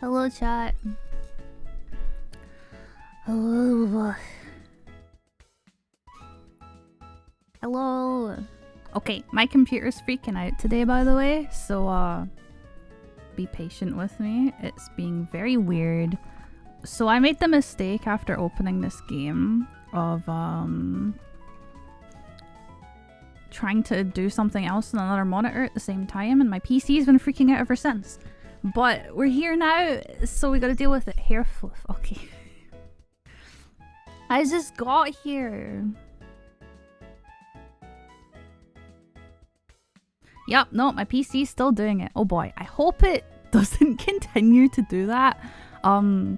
Hello, chat. Hello. Hello. Okay, my computer's freaking out today, by the way, so be patient with me. It's being very weird. So I made the mistake after opening this game of trying to do something else on another monitor at the same time, and my PC's been freaking out ever since. But we're here now, so we gotta deal with it. Hair fluff. Okay. I just got here. Yep, no, my PC's still doing it. Oh boy, I hope it doesn't continue to do that. While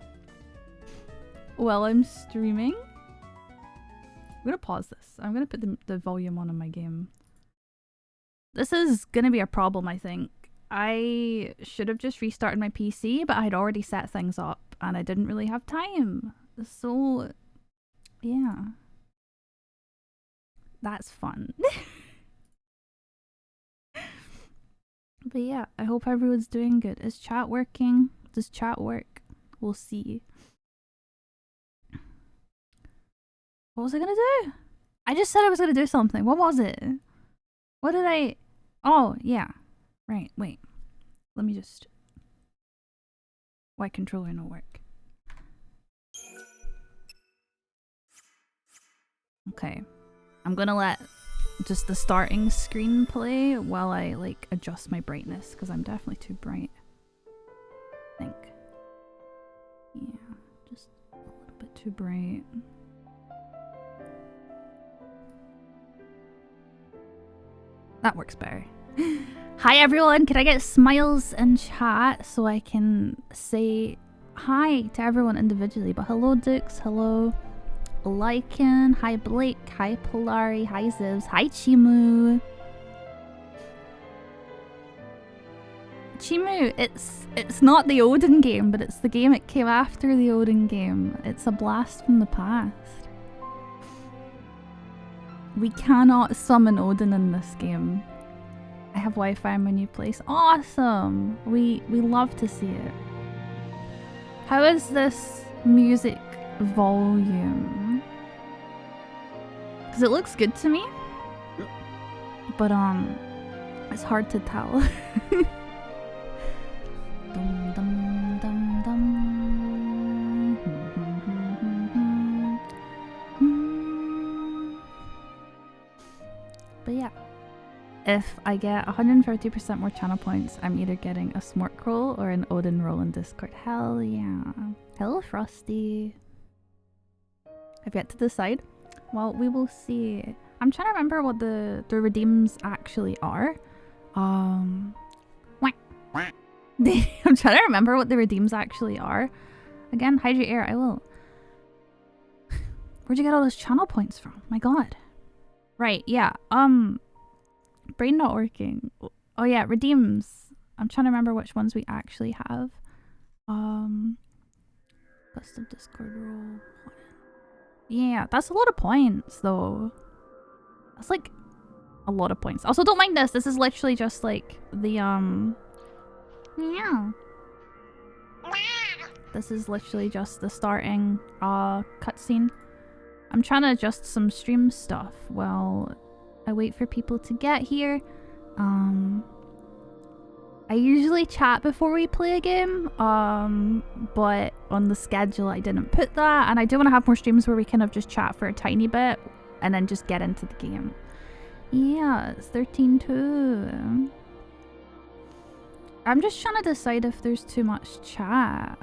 I'm streaming. I'm gonna pause this. I'm gonna put the volume on in my game. This is gonna be a problem, I think. I should have just restarted my PC, but I'd already set things up and I didn't really have time. So, yeah. That's fun. But yeah, I hope everyone's doing good. Is chat working? Does chat work? We'll see. What was I gonna do? I just said I was gonna do something. What was it? What did I... Oh, yeah. Right, wait. Let me just... Why controller no work? Okay. I'm gonna let just the starting screen play while I, like, adjust my brightness, because I'm definitely too bright. I think. Yeah, just a little bit too bright. That works better. Hi everyone, can I get smiles in chat so I can say hi to everyone individually? But hello Dukes, hello Lycan, hi Blake, hi Polari, hi Zivs, hi Chimu. Chimu, it's not the Odin game, but it's the game that came after the Odin game. It's a blast from the past. We cannot summon Odin in this game. I have Wi-Fi in my new place. Awesome! We love to see it. How is this music volume? Because it looks good to me. But it's hard to tell. Dum, dum, dum, dum. But yeah, if I get 150% more channel points, I'm either getting a Smork roll or an Odin roll in Discord. Hell yeah. Hello Frosty. I've yet to decide. Well, we will see. I'm trying to remember what the redeems actually are. I'm trying to remember what the redeems actually are. Again, hydrate air, I will. Where'd you get all those channel points from? My god. Right, yeah. Brain not working. Oh yeah, redeems. I'm trying to remember which ones we actually have. Custom Discord role. Yeah, that's a lot of points though. That's like a lot of points. Also, don't mind this. This is literally just like the yeah. This is literally just the starting cutscene. I'm trying to adjust some stream stuff while I wait for people to get here. I usually chat before we play a game, but on the schedule I didn't put that, and I do want to have more streams where we kind of just chat for a tiny bit and then just get into the game. Yeah, it's 13-2. I'm just trying to decide if there's too much chat.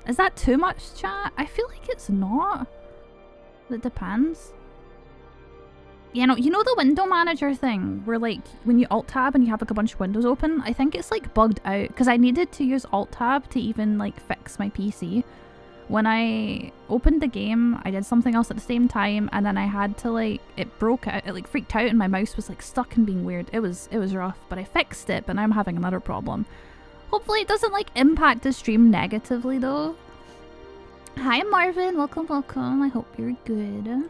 Is that too much chat? I feel like it's not. It depends. You know the window manager thing where like when you alt tab and you have like a bunch of windows open? I think it's like bugged out because I needed to use alt tab to even like fix my PC. When I opened the game, I did something else at the same time, and then I had to like, it broke out, it like freaked out and my mouse was like stuck and being weird. It was rough, but I fixed it, but now I'm having another problem. Hopefully it doesn't like impact the stream negatively though. Hi Marvin, welcome, welcome. I hope you're good.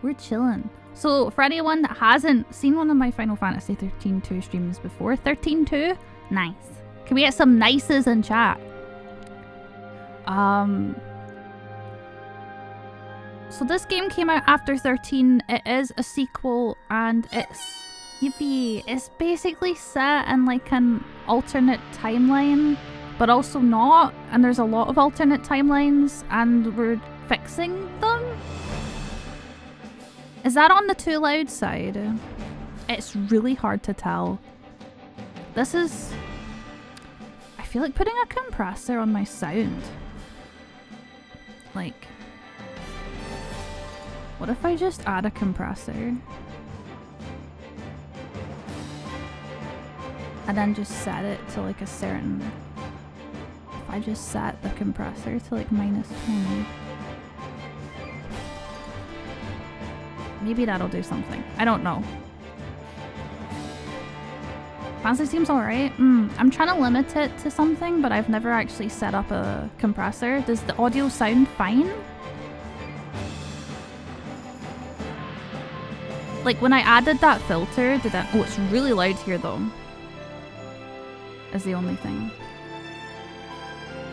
We're chilling. So for anyone that hasn't seen one of my Final Fantasy 13-2 streams before, 13-2, nice. Can we get some nices in chat? So this game came out after 13. It is a sequel, and it's yippee. It's basically set in like an alternate timeline, but also not. And there's a lot of alternate timelines, and we're fixing them. Is that on the too loud side? It's really hard to tell. This is... I feel like putting a compressor on my sound. Like... What if I just add a compressor? And then just set it to like a certain... If I just set the compressor to like -20. Maybe that'll do something. I don't know. Fancy seems alright. I'm trying to limit it to something, but I've never actually set up a compressor. Does the audio sound fine? Like when I added that filter, did that... Oh, it's really loud here though. Is the only thing.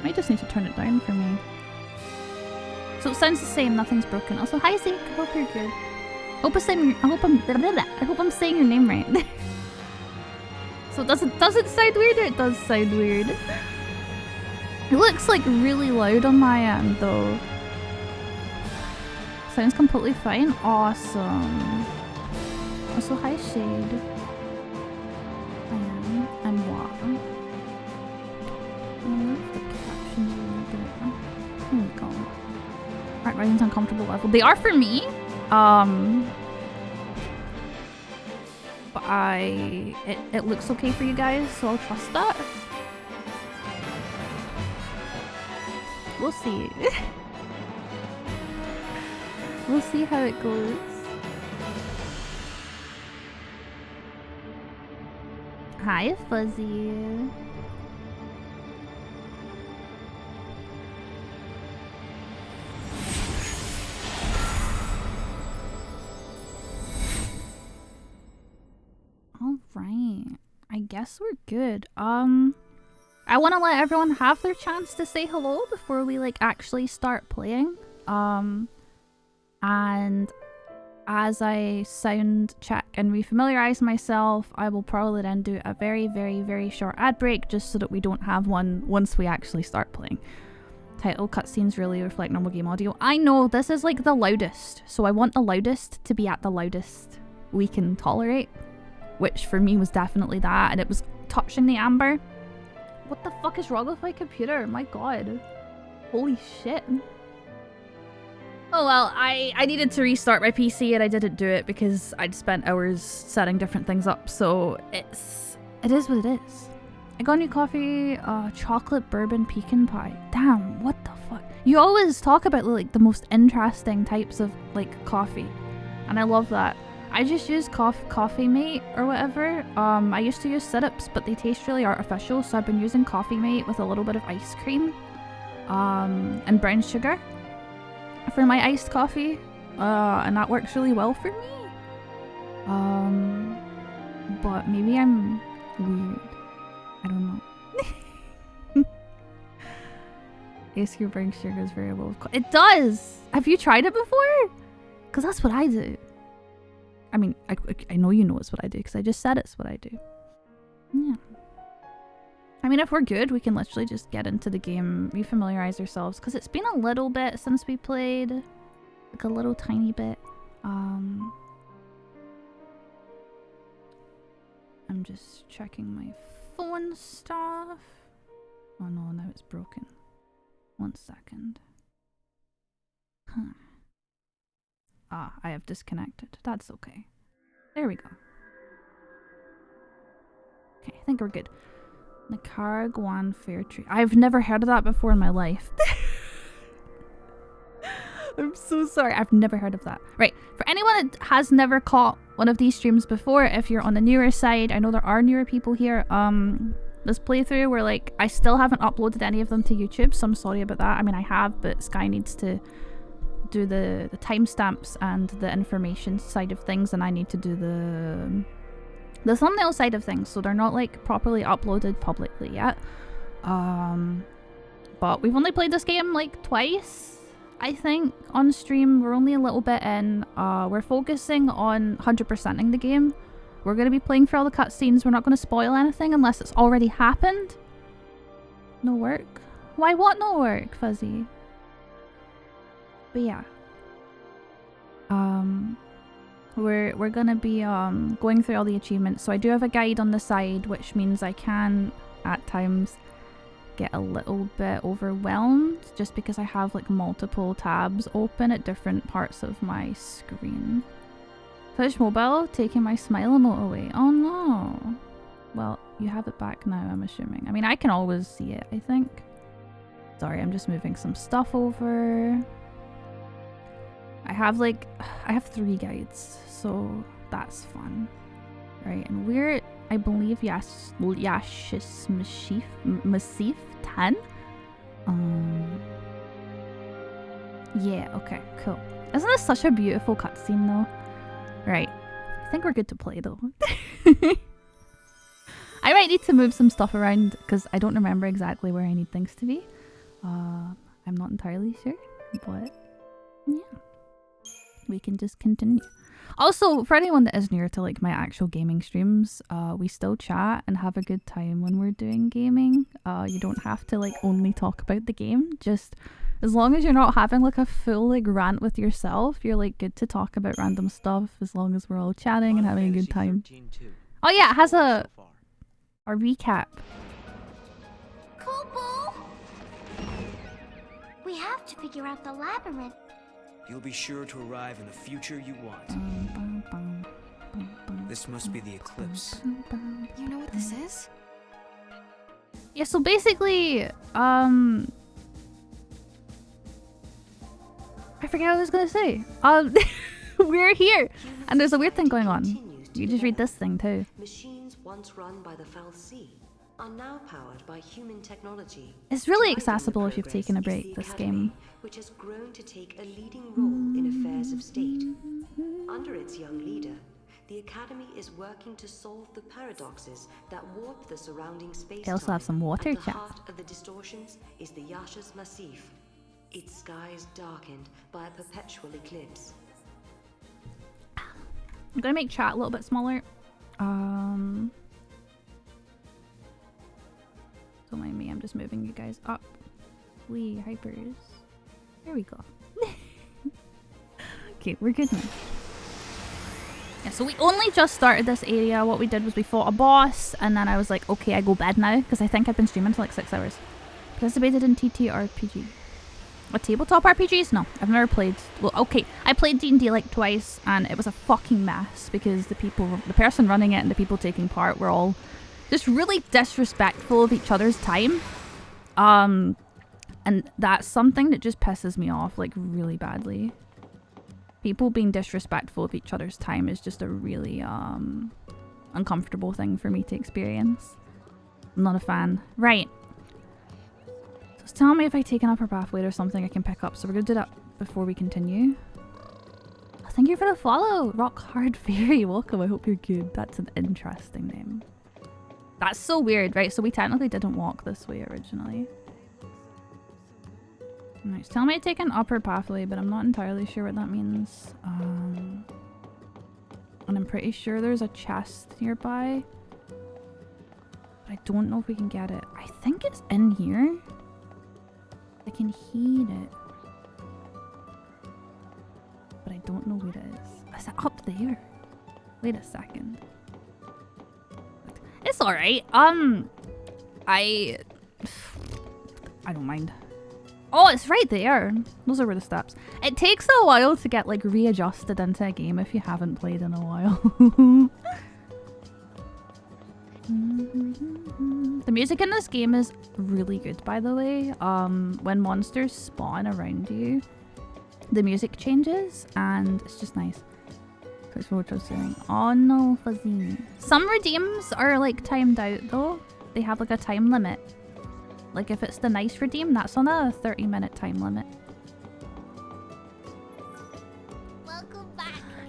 Might just need to turn it down for me. So it sounds the same, nothing's broken. Also, hi Zeke, I hope you're good. I hope I'm saying your name right. So does it sound weird or it does sound weird? It looks like really loud on my end though. Sounds completely fine. Awesome. Also, hi Shade. I am. And what? I'm gonna move the captions a little bit. There we go. Alright, writing's uncomfortable level. They are for me. But it looks okay for you guys, so I'll trust that. We'll see. We'll see how it goes. Hi, Fuzzy. Alright. I guess we're good. I want to let everyone have their chance to say hello before we like actually start playing. And as I sound check and refamiliarize myself, I will probably then do a very, very, very short ad break just so that we don't have one once we actually start playing. Title cutscenes really reflect normal game audio. I know, this is like the loudest, so I want the loudest to be at the loudest we can tolerate, which for me was definitely that, and it was touching the amber. What the fuck is wrong with my computer? My god. Holy shit. Oh well, I needed to restart my PC and I didn't do it because I'd spent hours setting different things up, so it is what it is. I got a new coffee, chocolate bourbon pecan pie. Damn, what the fuck? You always talk about like the most interesting types of like coffee, and I love that. I just use Coffee Mate or whatever. I used to use sit-ups, but they taste really artificial, so I've been using Coffee Mate with a little bit of ice cream and brown sugar for my iced coffee, and that works really well for me. But maybe I'm weird. I don't know. Ice cream brown sugar is very well. It does! Have you tried it before? Because that's what I do. I mean, I know you know it's what I do because I just said it's what I do. Yeah. I mean, if we're good, we can literally just get into the game, refamiliarize ourselves, because it's been a little bit since we played. Like a little tiny bit. I'm just checking my phone stuff. Oh no, now it's broken. 1 second. Huh. Ah, I have disconnected. That's okay. There we go. Okay, I think we're good. Nicaraguan Fair Tree. I've never heard of that before in my life. I'm so sorry. I've never heard of that. Right. For anyone that has never caught one of these streams before, if you're on the newer side, I know there are newer people here. This playthrough where like I still haven't uploaded any of them to YouTube, so I'm sorry about that. I mean, I have, but Sky needs to do the timestamps and the information side of things, and I need to do the thumbnail side of things, so they're not like properly uploaded publicly yet. But we've only played this game like twice, I think, on stream. We're only a little bit in. We're focusing on 100%ing the game. We're going to be playing for all the cutscenes. We're not going to spoil anything unless it's already happened. No work? Why what no work, Fuzzy? But yeah. We're going to be going through all the achievements. So I do have a guide on the side, which means I can at times get a little bit overwhelmed just because I have like multiple tabs open at different parts of my screen. Touch mobile, taking my smile emote away. Oh no. Well, you have it back now, I'm assuming. I mean, I can always see it, I think. Sorry, I'm just moving some stuff over. I have 3 guides, so that's fun. Right, and we're, I believe, Yash's Massif 10? Yeah, okay, cool. Isn't this such a beautiful cutscene though? Right, I think we're good to play though. I might need to move some stuff around because I don't remember exactly where I need things to be. I'm not entirely sure, but yeah. We can just continue. Also, for anyone that is near to like my actual gaming streams, we still chat and have a good time when we're doing gaming. You don't have to like only talk about the game. Just as long as you're not having like a full like rant with yourself, you're like good to talk about random stuff as long as we're all chatting and having a good time. Oh yeah, it has a recap. Kobo! We have to figure out the labyrinth. You'll be sure to arrive in the future you want. This must be the eclipse. You know what this is? Yeah, so basically, I forget what I was gonna say. We're here, and there's a weird thing going on. You just read this thing too. Machines once run by the ffxiii are now powered by human technology. It's really accessible if you've taken a break, this game. Which has grown to take a leading role in affairs of state. Under its young leader, the Academy is working to solve the paradoxes that warp the surrounding space. They also have some water At the chat. heart of the distortions is the Yash's Massif, its skies darkened by a perpetual eclipse. I'm gonna make chat a little bit smaller. Don't mind me, I'm just moving you guys up. Wee hypers. There we go. Okay, we're good now. Yeah, so we only just started this area. What we did was we fought a boss, and then I was like, okay, I go bed now, because I think I've been streaming for like 6 hours. Participated in TTRPG. What, tabletop RPGs? No, I've never played. Well, okay, I played D&D like twice, and it was a fucking mess, because the person running it and the people taking part were all just really disrespectful of each other's time. And that's something that just pisses me off, like, really badly. People being disrespectful of each other's time is just a really, uncomfortable thing for me to experience. I'm not a fan. Right. So tell me if I take an upper pathway or something I can pick up. So we're gonna do that before we continue. Thank you for the follow, Rock Hard Fairy. Welcome, I hope you're good. That's an interesting name. That's so weird, right? So we technically didn't walk this way originally. Nice. Tell me to take an upper pathway, but I'm not entirely sure what that means. And I'm pretty sure there's a chest nearby. But I don't know if we can get it. I think it's in here. I can heat it. But I don't know where it is. Is it up there? Wait a second. It's alright. I don't mind. Oh, it's right there. Those are where the steps. It takes a while to get like readjusted into a game if you haven't played in a while. The music in this game is really good, by the way. When monsters spawn around you, the music changes and it's just nice. That's what I was saying. Oh no, Fuzzy. Some redeems are like timed out though. They have like a time limit. Like if it's the nice redeem, that's on a 30-minute time limit.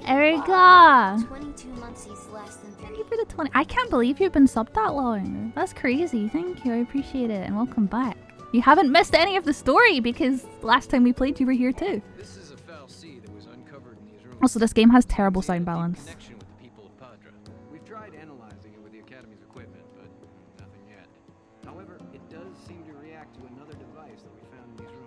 Erica! 22 monthsies less than Thank 30. you for the 20. I can't believe you've been subbed that long. That's crazy. Thank you. I appreciate it. And welcome back. You haven't missed any of the story because last time we played you were here too. This is a foul sea that was uncovered in these rooms. Also, this game has terrible sound balance. Connection with the people of Padra. We've tried analyzing it with the Academy's equipment, but nothing yet. However, it does seem to react to another device that we found in these rooms.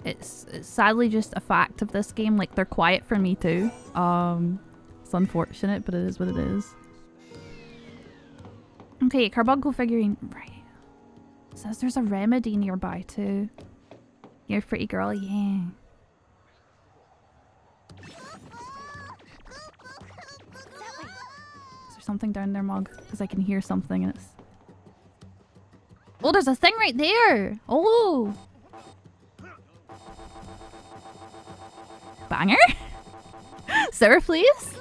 It's sadly just a fact of this game. Like, they're quiet for me too. It's unfortunate, but it is what it is. Okay, Carbuncle figurine. Right. Says there's a remedy nearby too. You're a pretty girl, yeah. Is there something down there, Mog? Because I can hear something and it's... Oh, there's a thing right there! Oh! Banger? Sarah, please?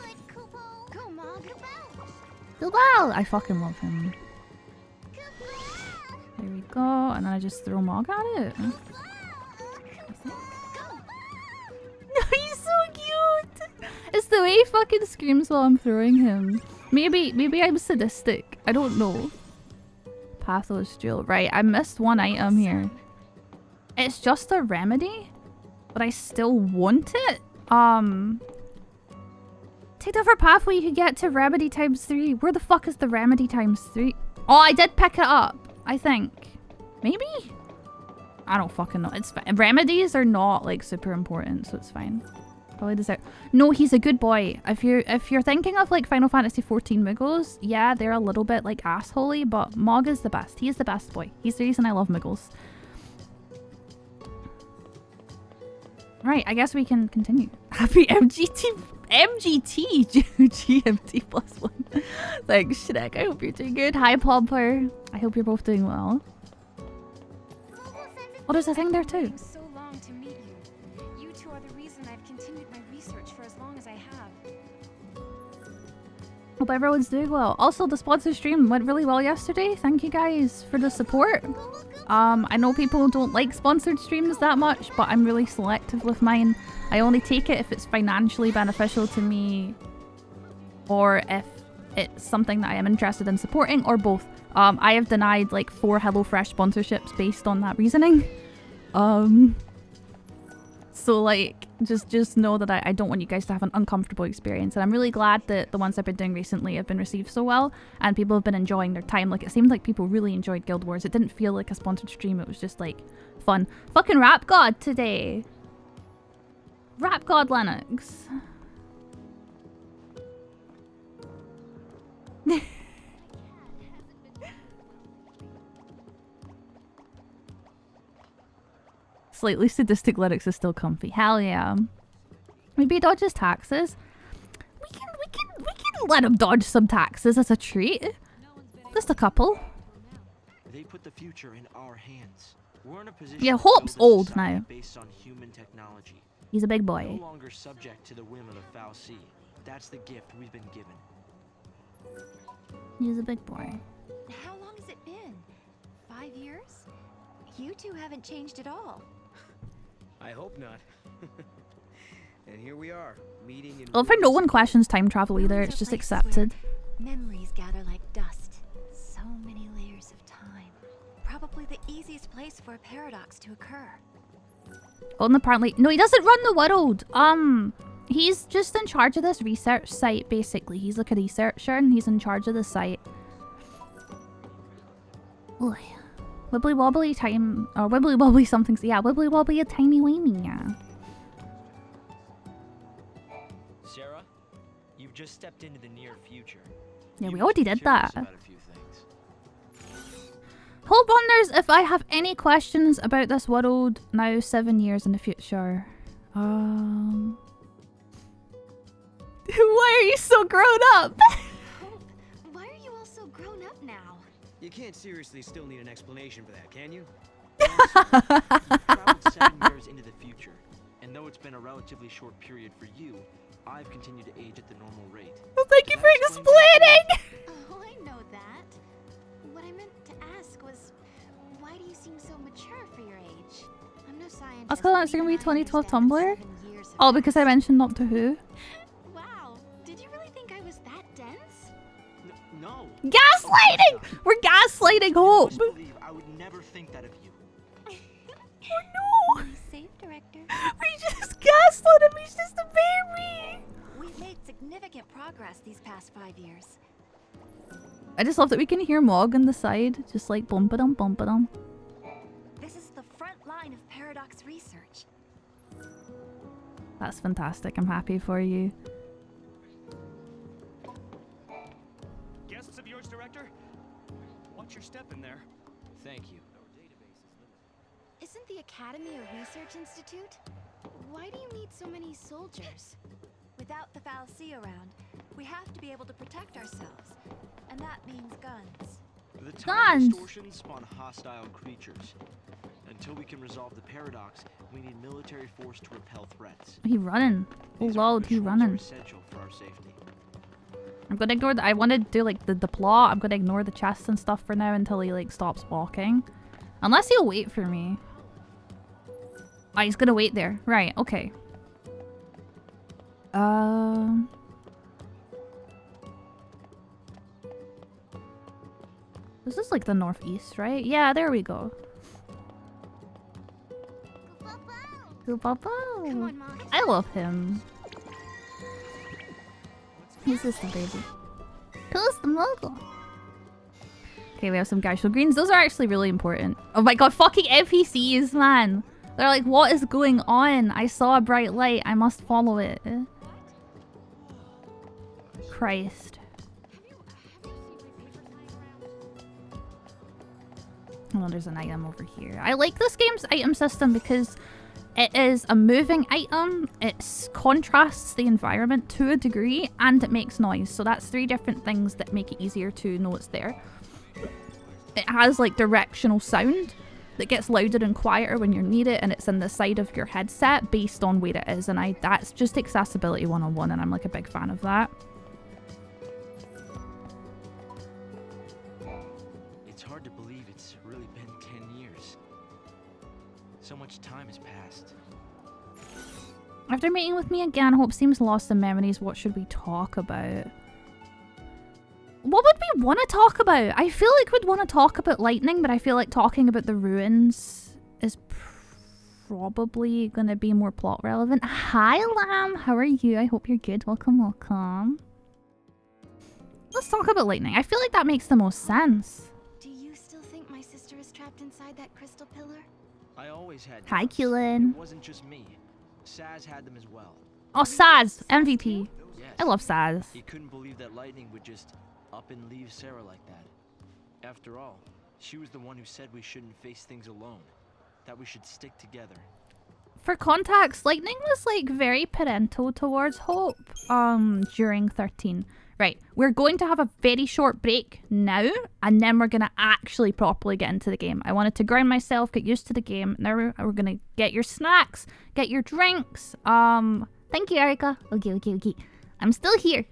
Well, I fucking love him. There we go, and then I just throw Mog at it. No, he's so cute! It's the way he fucking screams while I'm throwing him. Maybe I'm sadistic. I don't know. Pathos Jewel. Right, I missed one item here. It's just a remedy, but I still want it. Take over pathway you could get to remedy ×3. Where the fuck is the remedy ×3? Oh, I did pick it up. I think. Maybe? I don't fucking know. It's fine. Remedies are not like super important, so it's fine. Probably deserve. No, he's a good boy. If you're thinking of like Final Fantasy XIV Muggles, yeah, they're a little bit like assholey, but Mog is the best. He is the best boy. He's the reason I love Muggles. Right, I guess we can continue. Happy MGT GMT +1. Thanks, Shrek. I hope you're doing good. Hi, Pomper. I hope you're both doing well. Oh, there's a thing there too. So long to meet you. You two are the reason I've continued my research for as long as I have. Hope everyone's doing well. Also, the sponsor stream went really well yesterday. Thank you guys for the support. I know people don't like sponsored streams that much, but I'm really selective with mine. I only take it if it's financially beneficial to me or if it's something that I am interested in supporting, or both. I have denied like 4 HelloFresh sponsorships based on that reasoning. So like, just know that I don't want you guys to have an uncomfortable experience, and I'm really glad that the ones I've been doing recently have been received so well and people have been enjoying their time. Like, it seemed like people really enjoyed Guild Wars. It didn't feel like a sponsored stream. It was just like fun. Fucking Rap God today. Rap God Lennox. Slightly sadistic Linux is still comfy. Hell yeah. Maybe he dodges taxes. We can let him dodge some taxes as a treat. Just a couple. They put the future in our hands. We're in a position Yeah, Hope's old now. based on human technology. He's a big No boy. longer subject to the whim of the foul sea. That's the gift we've been given. He's a big boy. How long has it been? 5 years? You two haven't changed at all. I hope not. And here we are, meeting in... Well, for no one questions time travel either, it's just accepted. Memories gather like dust. So many layers of time. Probably the easiest place for a paradox to occur. Oh, and apparently... No, he doesn't run the world! He's just in charge of this research site, basically. He's like a researcher and he's in charge of the site. Ugh. Wibbly wobbly time... Or wibbly wobbly something... Yeah, wibbly wobbly a timey wimey, yeah. Sarah, you've just stepped into the near future. Yeah, we You already must be did that. curious about a few things. Hope wonders if I have any questions about this world now 7 years in the future. Why are you so grown up? Hope, why are you all so grown up now? You can't seriously still need an explanation for that, can you? You've traveled 7 years into the future, and though it's been a relatively short period for you, I've continued to age at the normal rate. Well, thank you for explaining! Oh, I know that. What I meant to ask was, why do you seem so mature for your age? I'm no scientist. Let's go on Instagram, 2012 Tumblr. years have Oh, because I passed. mentioned Doctor Who. Wow, did you really think I was that dense? No. Gaslighting! We're gaslighting Hope! You must believe I would never think that of you. Oh no! Be safe, Director. We just gaslit him, he's just a baby! We've made significant progress these past 5 years. I just love that we can hear Mog on the side, just like bumpa-dum, bumpa-dum. This is the front line of paradox research. That's fantastic, I'm happy for you. Guests of yours, Director? Watch your step in there. Thank you. Isn't the Academy a research institute? Why do you need so many soldiers? Without the fallacy around, we have to be able to protect ourselves. And that means guns. The Guns. time distortions spawn hostile creatures. Until we can resolve the paradox, we need military force to repel threats. He running. Oh These lord, he controls are running. essential for our safety. I'm gonna ignore I want to do like the plot. I'm gonna ignore the chests and stuff for now until he like stops walking. Unless he'll wait for me. Oh, he's gonna wait there. Right, okay. This is like the northeast, right? Yeah, there we go. Come on, Mom. I love him. He's just a baby. Who's the mogul? Okay, we have some casual greens. Those are actually really important. Oh my god, fucking NPCs, man. They're like, what is going on? I saw a bright light. I must follow it. Christ. Oh, there's an item over here. I like this game's item system because it is a moving item, it contrasts the environment to a degree, and it makes noise. So that's 3 different things that make it easier to know it's there. It has like directional sound that gets louder and quieter when you need it, and it's in the side of your headset based on where it is, and that's just accessibility 101, and I'm like a big fan of that. It's hard to believe it's really been 10 years. So much time has passed. After meeting with me again, Hope seems lost in memories. What should we talk about? What would we want to talk about? I feel like we'd want to talk about lightning, but I feel like talking about the ruins is probably going to be more plot relevant. Hi, Lamb. How are you? I hope you're good. Welcome, welcome. Let's talk about lightning. I feel like that makes the most sense. Do you still think my sister is trapped inside that crystal pillar? I always had Hi, doubts. Keelan. It wasn't just me. Saz had them as well. Oh, Saz. MVP. Yes. I love Saz. He couldn't believe that lightning would just up and leave Sarah like that. After all, she was the one who said we shouldn't face things alone. That we should stick together. For context, Lightning was like very parental towards Hope during 13. Right, we're going to have a very short break now, and then we're going to actually properly get into the game. I wanted to ground myself, get used to the game. Now we're going to get your snacks, get your drinks. Thank you, Erica. Okay. I'm still here.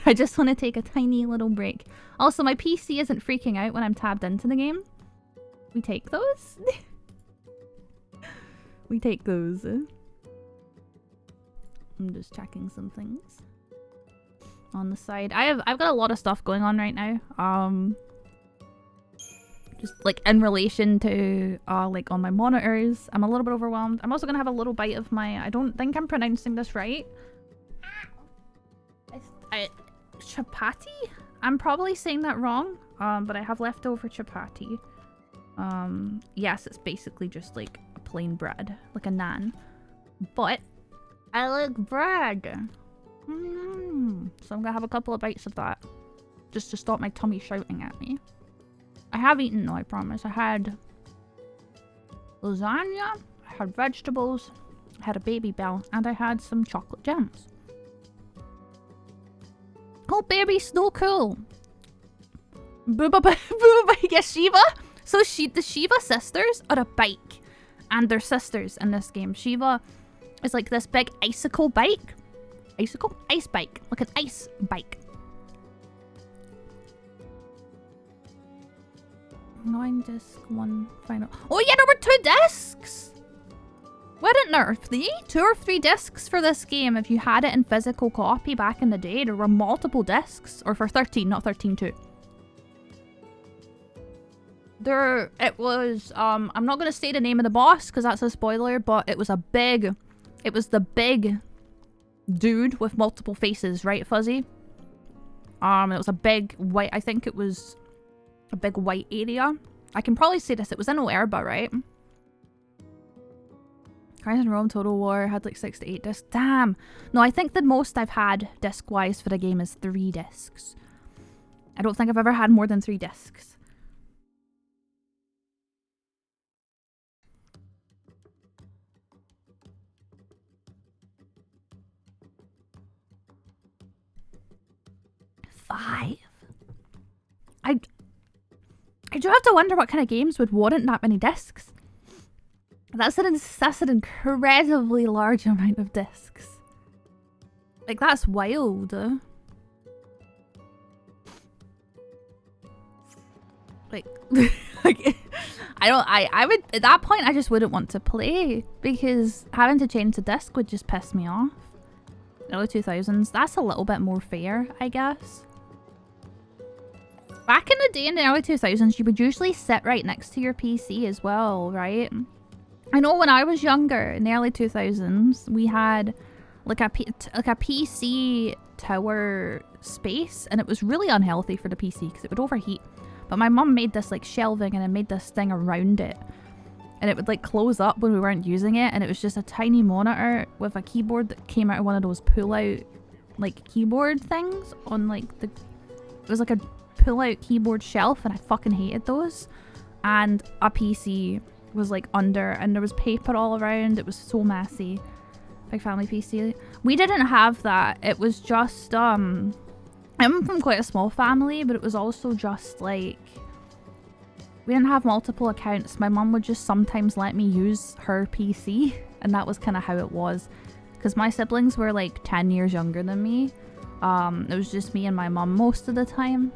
I just want to take a tiny little break. Also, my PC isn't freaking out when I'm tabbed into the game. We take those? We take those. I'm just checking some things on the side. I've got a lot of stuff going on right now. Just like in relation to like on my monitors. I'm a little bit overwhelmed. I'm also gonna have a little bite of my, I don't think I'm pronouncing this right. Chapati? I'm probably saying that wrong. But I have leftover chapati. Yes, it's basically just like a plain bread, like a naan. But I like bread. So I'm gonna have a couple of bites of that, just to stop my tummy shouting at me. I have eaten though, I promise. I had lasagna, I had vegetables, I had a baby bell, and I had some chocolate gems. Oh baby, so cool. Booba yes, Shiva. So the Shiva sisters are a bike, and they're sisters in this game. Shiva is like this big icicle bike. Icicle? Ice bike. Like an ice bike. 9 disc, 1 final. Oh yeah, there were 2 discs! Weren't there 2 or 3 discs for this game if you had it in physical copy back in the day? There were multiple discs. Or for 13, not 13.2. It was, I'm not going to say the name of the boss because that's a spoiler, but it was the big dude with multiple faces, right, Fuzzy? It was a big white, I think it was a big white area. I can probably say this, it was in Oerba, right? Crimes in Rome Total War had like 6 to 8 discs. Damn! No, I think the most I've had disc-wise for the game is 3 discs. I don't think I've ever had more than 3 discs. Five. I do have to wonder what kind of games would warrant that many discs. That's an incredibly large amount of discs. Like, that's wild. Like, I would, at that point, I just wouldn't want to play because having to change the disc would just piss me off. Early 2000s, that's a little bit more fair, I guess. Back in the day in the early 2000s, you would usually sit right next to your PC as well, right? I know when I was younger, in the early 2000s, we had like a PC tower space, and it was really unhealthy for the PC because it would overheat. But my mum made this like shelving and then made this thing around it. And it would like close up when we weren't using it, and it was just a tiny monitor with a keyboard that came out of one of those pull-out like keyboard things on like the... It was like a pull-out keyboard shelf, and I fucking hated those. And a PC was like under, and there was paper all around. It was so messy. Big family PC. We didn't have that. It was just I'm from quite a small family, but it was also just like we didn't have multiple accounts. My mum would just sometimes let me use her PC, and that was kind of how it was, because my siblings were like 10 years younger than me. It was just me and my mum most of the time.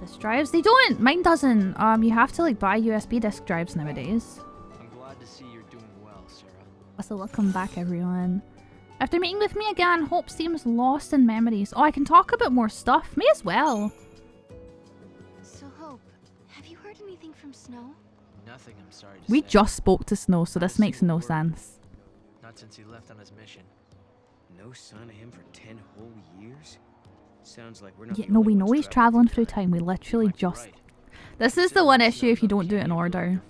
Disk drives? They don't! Mine doesn't. You have to like buy USB disk drives nowadays. I'm glad to see you're doing well, Sarah. So welcome back, everyone. After meeting with me again, Hope seems lost in memories. Oh, I can talk about more stuff. May as well. So Hope, have you heard anything from Snow? Nothing, I'm sorry to We say. just spoke to Snow, so this makes no sense. Not since he left on his mission. No sign of him for 10 whole years? Sounds like we're not Yeah, the no, only we know ones he's traveling through time. time. We literally Might be just... right. This is the one issue if you don't do it in order.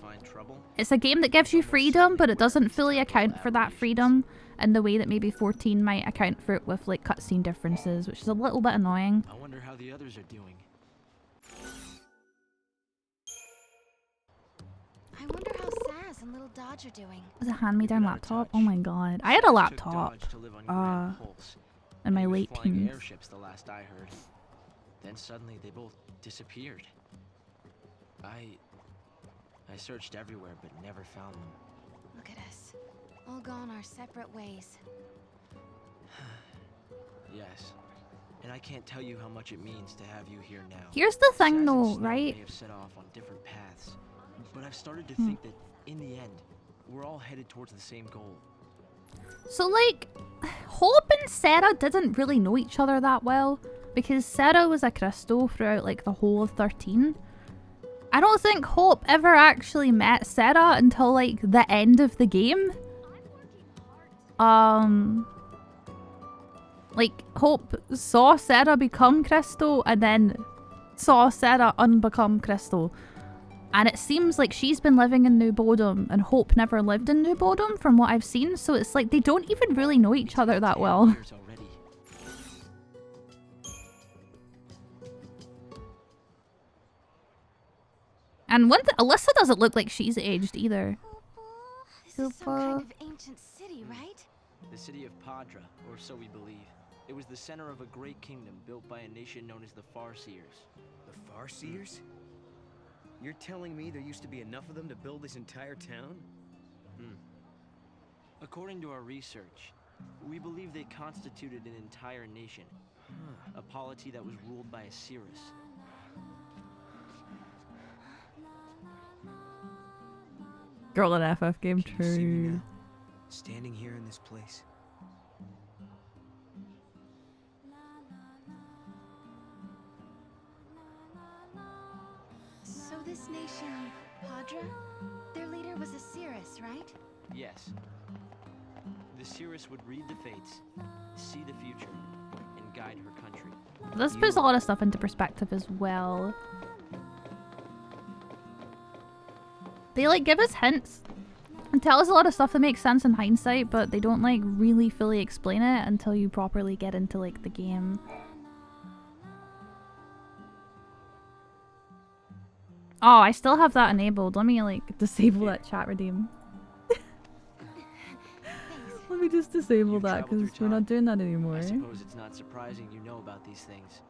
It's a game that gives you freedom, but it doesn't fully account for that freedom in the way that maybe 14 might account for it with like cutscene differences, which is a little bit annoying. I wonder how the others are doing. I wonder how Saz and Little Dodge are doing. It's a hand-me-down You're out of laptop. touch. Oh my god. I had a Took laptop Dodge to live on Grand Pulse. in my He was late flying teens. airships the last I heard. Then suddenly they both disappeared. I searched everywhere but never found them. Look at us. All gone our separate ways. Yes. And I can't tell you how much it means to have you here now. Here's the Saz thing and though, Snow right? may have set off on different paths, but I've started to think that in the end, we're all headed towards the same goal. So like, Hope and Sarah didn't really know each other that well, because Sarah was a crystal throughout like the whole of 13. I don't think Hope ever actually met Sarah until like the end of the game. Like Hope saw Sarah become Crystal and then saw Sarah unbecome Crystal. And it seems like she's been living in New Bodom and Hope never lived in New Bodom from what I've seen. So it's like they don't even really know each other that well. Years already. And Alyssa doesn't look like she's aged either. This is some kind of ancient city, right? The city of Padra, or so we believe. It was the center of a great kingdom built by a nation known as the Farseers. The Farseers? You're telling me there used to be enough of them to build this entire town? According to our research, we believe they constituted an entire nation. A polity that was ruled by a Cirrus. Girl in FF game, Can you see me true. now? Standing here in this place. So this nation, Padra, their leader was a Cirrus, right? Yes. The Cirrus would read the fates, see the future, and guide her country. This puts a lot of stuff into perspective as well. They like give us hints and tell us a lot of stuff that makes sense in hindsight, but they don't like really fully explain it until you properly get into like the game. Oh, I still have that enabled. Let me like disable that chat redeem. Let me just disable that because we're not doing that anymore. I suppose it's not surprising you know about these things.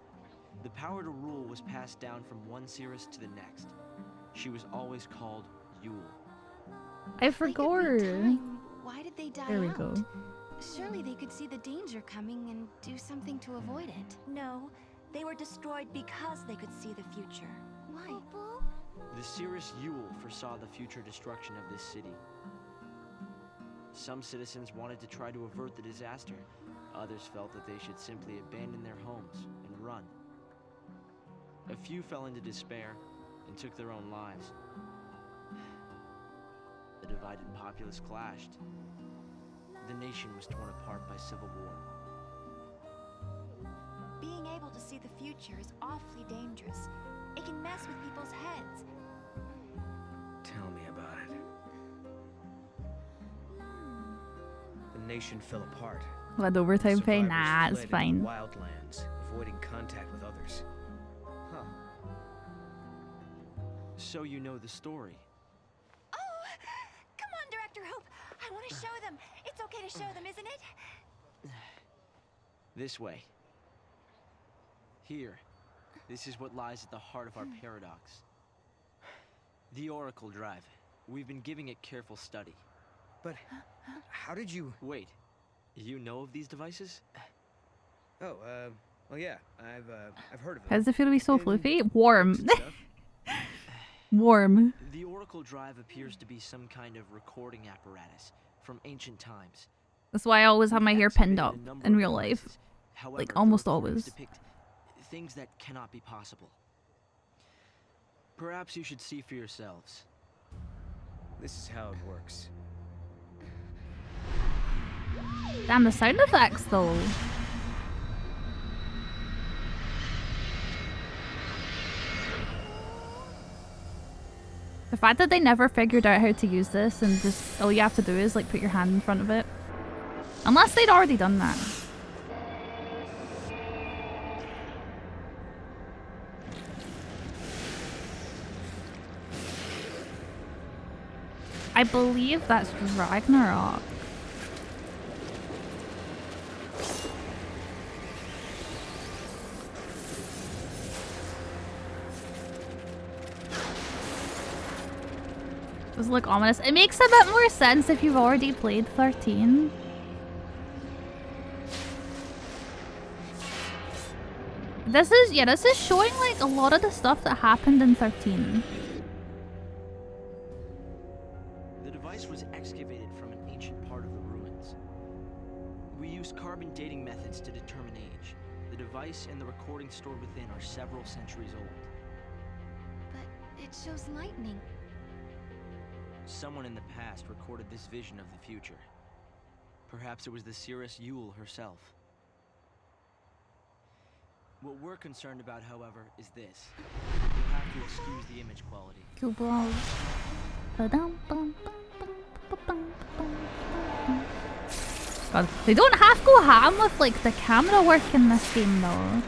The power to rule was passed down from one Cirrus to the next. She was always called Yule. I forgot. Why did they die There we out? go. Surely they could see the danger coming and do something to avoid it. No, they were destroyed because they could see the future. Why? The Cirrus Yule foresaw the future destruction of this city. Some citizens wanted to try to avert the disaster. Others felt that they should simply abandon their homes and run. A few fell into despair and took their own lives. The divided populace clashed. The nation was torn apart by civil war. Being able to see the future is awfully dangerous. It can mess with people's heads. Tell me about it. The nation fell apart. What, overtime pay? Survivors Nah, it's fled into fine. Wildlands, avoiding contact with others. Huh. So you know the story. Oh! Come on, Director Hope! I want to show them! It's okay to show them, isn't it? This way. Here. This is what lies at the heart of our paradox. The Oracle Drive. We've been giving it careful study. But how did you... Wait. You know of these devices? Oh, well, yeah. I've heard of them. How does it feel to be so In floofy? Warm. books and stuff. Warm. The Oracle Drive appears to be some kind of recording apparatus from ancient times. That's why I always have my hair pinned up Activated a number in of real life. devices. However, Like the almost recordings always. depict things that cannot be possible. Perhaps you should see for yourselves. This is how it works. Damn, the sound effects though. The fact that they never figured out how to use this and just all you have to do is like put your hand in front of it. Unless they'd already done that. I believe that's Ragnarok. Does it look ominous? It makes a bit more sense if you've already played 13. This is showing like a lot of the stuff that happened in 13. The device was excavated from an ancient part of the ruins. We used carbon dating methods to determine age. The device and the recording stored within are several centuries old. But it shows lightning. Someone in the past recorded this vision of the future. Perhaps it was the Cirrus Yule herself. What we're concerned about, however, is this. You'll have to excuse the image quality. Cool bro. God, they don't have to go ham with like the camera work in this game though.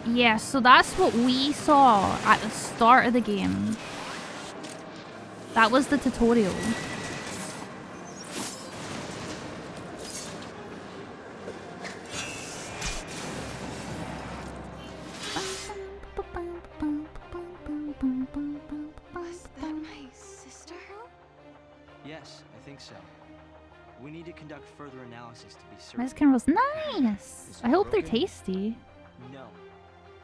Yeah, so that's what we saw at the start of the game. That was the tutorial. Was that my sister? Yes, I think so. We need to conduct further analysis to be certain. Mexican rolls, nice. I hope they're tasty. No.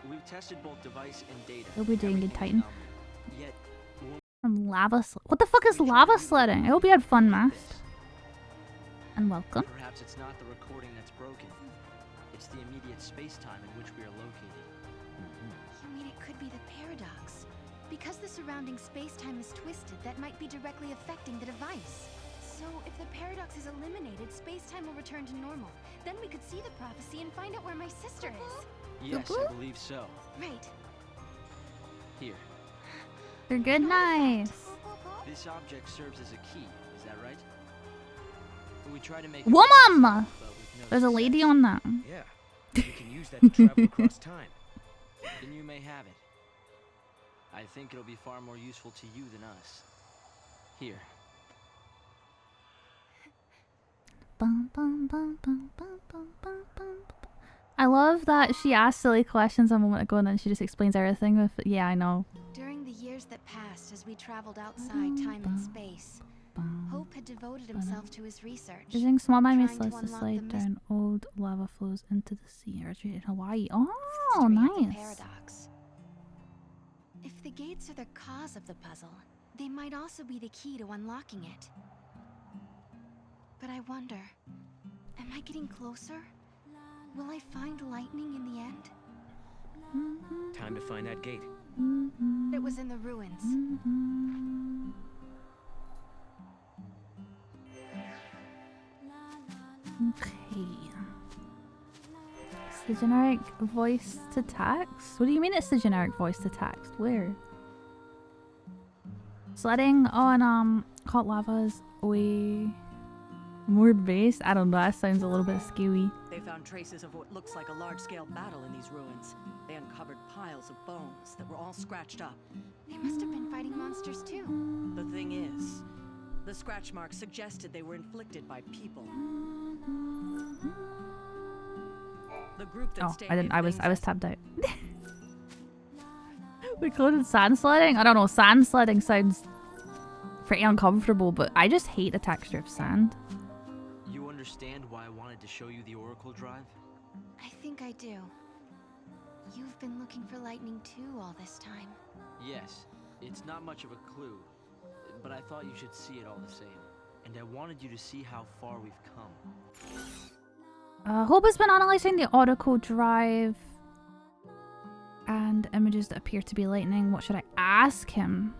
We've tested both device and data. You'll be doing good, Everything Titan. phenomenal. Yet, From lava what the fuck is lava sledding? I hope you had fun, Mast. And welcome. perhaps it's not the recording that's broken. It's the immediate space-time in which we are located. You mean it could be the paradox? Because the surrounding space-time is twisted, that might be directly affecting the device. So, if the paradox is eliminated, space-time will return to normal. Then we could see the prophecy and find out where my sister is. Yes, I believe so. Right. Here. They're good, nice. This object serves as a key, is that right? We try to make Woman! but with no There's a lady success. on that. Yeah. We can use that to travel across time. Then you may have it. I think it'll be far more useful to you than us. Here. Bum, bum, bum, bum, bum, bum, bum, bum. I love that she asked silly questions a moment ago and then she just explains everything with, yeah, I know. During the years that passed as we traveled outside time and space, Hope had devoted himself to his research. Using small trying mice to slides to unlock slide the down old lava flows into the sea originated in Hawaii. Oh, mystery of the nice. paradox. If the gates are the cause of the puzzle, they might also be the key to unlocking it. But I wonder, am I getting closer? Will I find lightning in the end? Time to find that gate. It was in the ruins. Okay. It's the generic voice to text? What do you mean it's the generic voice to text? Where? Sledding on hot lavas way more based? I don't know, that sounds a little bit skewy. They found traces of what looks like a large-scale battle in these ruins. They uncovered piles of bones that were all scratched up. They must have been fighting monsters too. The thing is, the scratch marks suggested they were inflicted by people. The group that Oh, stayed I didn't. in I was things tabbed out. We called it sand sledding. I don't know. Sand sledding sounds pretty uncomfortable, but I just hate the texture of sand. You understand why I wanted to show you the Oracle Drive? I think I do. You've been looking for lightning too all this time. Yes. It's not much of a clue, but I thought you should see it all the same. And I wanted you to see how far we've come. Hope has been analyzing the Oracle Drive and images that appear to be lightning. What should I ask him?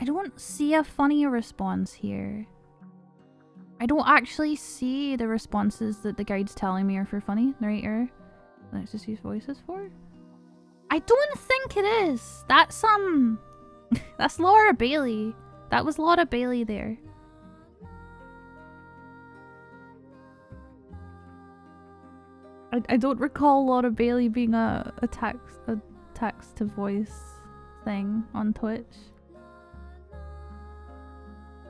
I don't see a funny response here. I don't actually see the responses that the guide's telling me are for funny. Narrator. Let's just use voices for. I don't think it is. That's that's Laura Bailey. That was Laura Bailey there. I don't recall Laura Bailey being a text to voice thing on Twitch.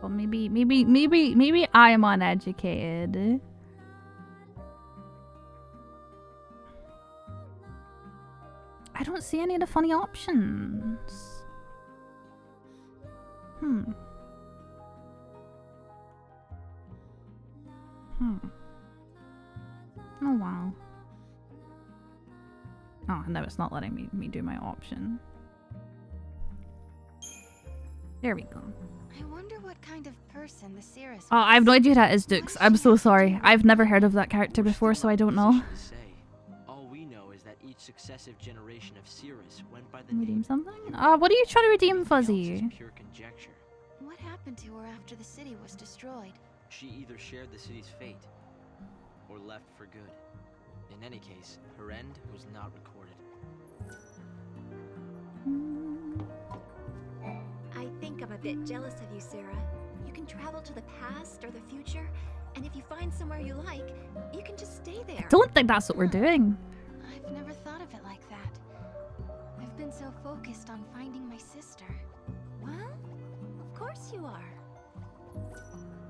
Well, maybe I am uneducated. I don't see any of the funny options. Oh wow. Oh, no, it's not letting me do my option. There we go. I wonder what kind of person the Cirrus Oh, I have no idea who that is, Dukes. I'm so sorry. I've never heard of that character before, so I don't know. All we know is that each successive generation of Cirrus went by the Redeem name. something? What are you trying to redeem, Everything else Fuzzy? is pure conjecture. What happened to her after the city was destroyed? She either shared the city's fate or left for good. In any case, her end was not recorded. I think I'm a bit jealous of you, Sarah. You can travel to the past or the future, and if you find somewhere you like, you can just stay there. Don't think that's what we're doing. I've never thought of it like that. I've been so focused on finding my sister. Well, of course you are.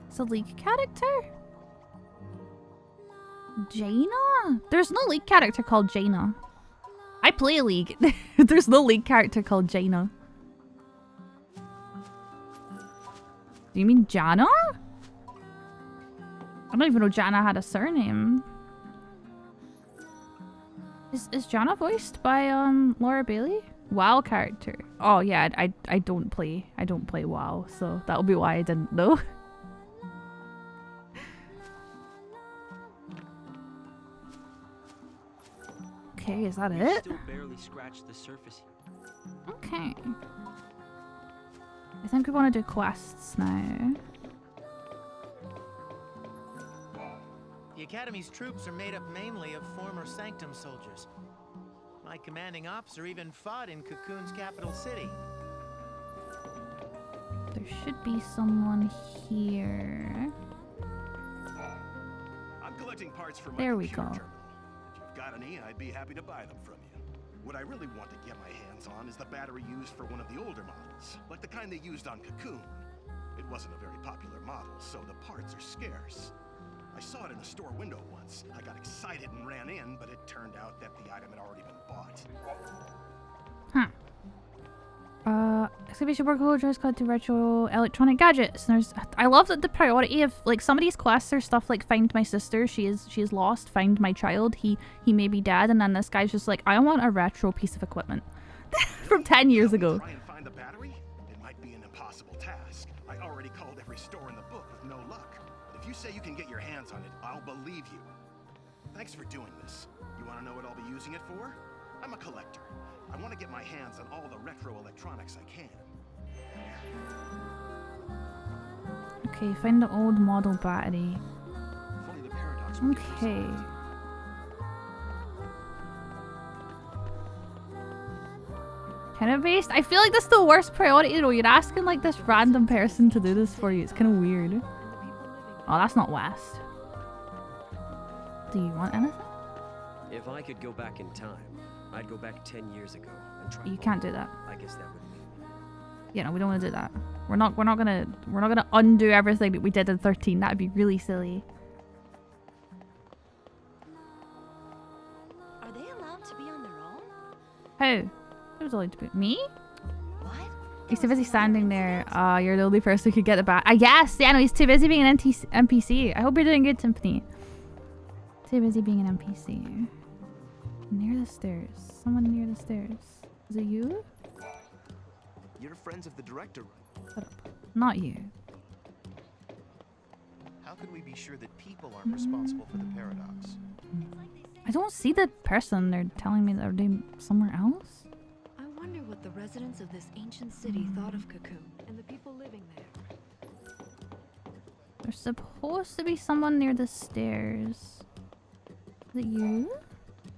It's a League character? Jaina? There's no League character called Jaina. I play a League. There's no League character called Jaina. Do you mean Jana? I don't even know Jana had a surname. Is Jana voiced by Laura Bailey? WoW character. Oh yeah, I don't play WoW, so that'll be why I didn't know. Okay, is that We've it? still barely scratched the surface. Okay. I think we want to do quests now. The Academy's troops are made up mainly of former Sanctum soldiers. My commanding officer even fought in Cocoon's capital city. There should be someone here. I'm collecting parts for my There we computer go. terminal. If you've got any, I'd be happy to buy them from you. What I really want to get my hands on is the battery used for one of the older models, like the kind they used on Cocoon. It wasn't a very popular model, so the parts are scarce. I saw it in a store window once. I got excited and ran in, but it turned out that the item had already been bought. Huh. Excavation workload dress code to retro electronic gadgets. And I love that the priority of like some of these quests are stuff like find my sister, she is lost, find my child, he may be dead, and then this guy's just like, I want a retro piece of equipment from 10 years ago. Try and find the battery? It might be an impossible task. I already called every store in the book with no luck. If you say you can get your hands on it, I'll believe you. Thanks for doing this. You want to know what I'll be using it for? I'm a collector. I want to get my hands on all the retro electronics I can. Okay, find the old model battery. If only the paradox would give me some Okay. Kind of based? I feel like that's the worst priority. You know, you're asking like this random person to do this for you. It's kind of weird. Oh, that's not West. Do you want anything? If I could go back in time, I'd go back 10 years ago and try. You can't do that. I guess that would mean. Yeah, no, we don't want to do that. We're not gonna undo everything that we did in 13. That'd be really silly. Are they allowed to be on their own? How? Who's allowed to be me? What? He's too busy standing there. You're the only person who could get the bat. Yes, yeah, no, he's too busy being an NPC. I hope you're doing good, Timpani. Too busy being an NPC. Near the stairs. Someone near the stairs. Is it you? You're friends of the director. Shut up. Not you. How could we be sure that people aren't responsible for the paradox? I don't see the person. They're telling me that they're somewhere else. I wonder what the residents of this ancient city thought of Cocoon and the people living there. There's supposed to be someone near the stairs. Is it you?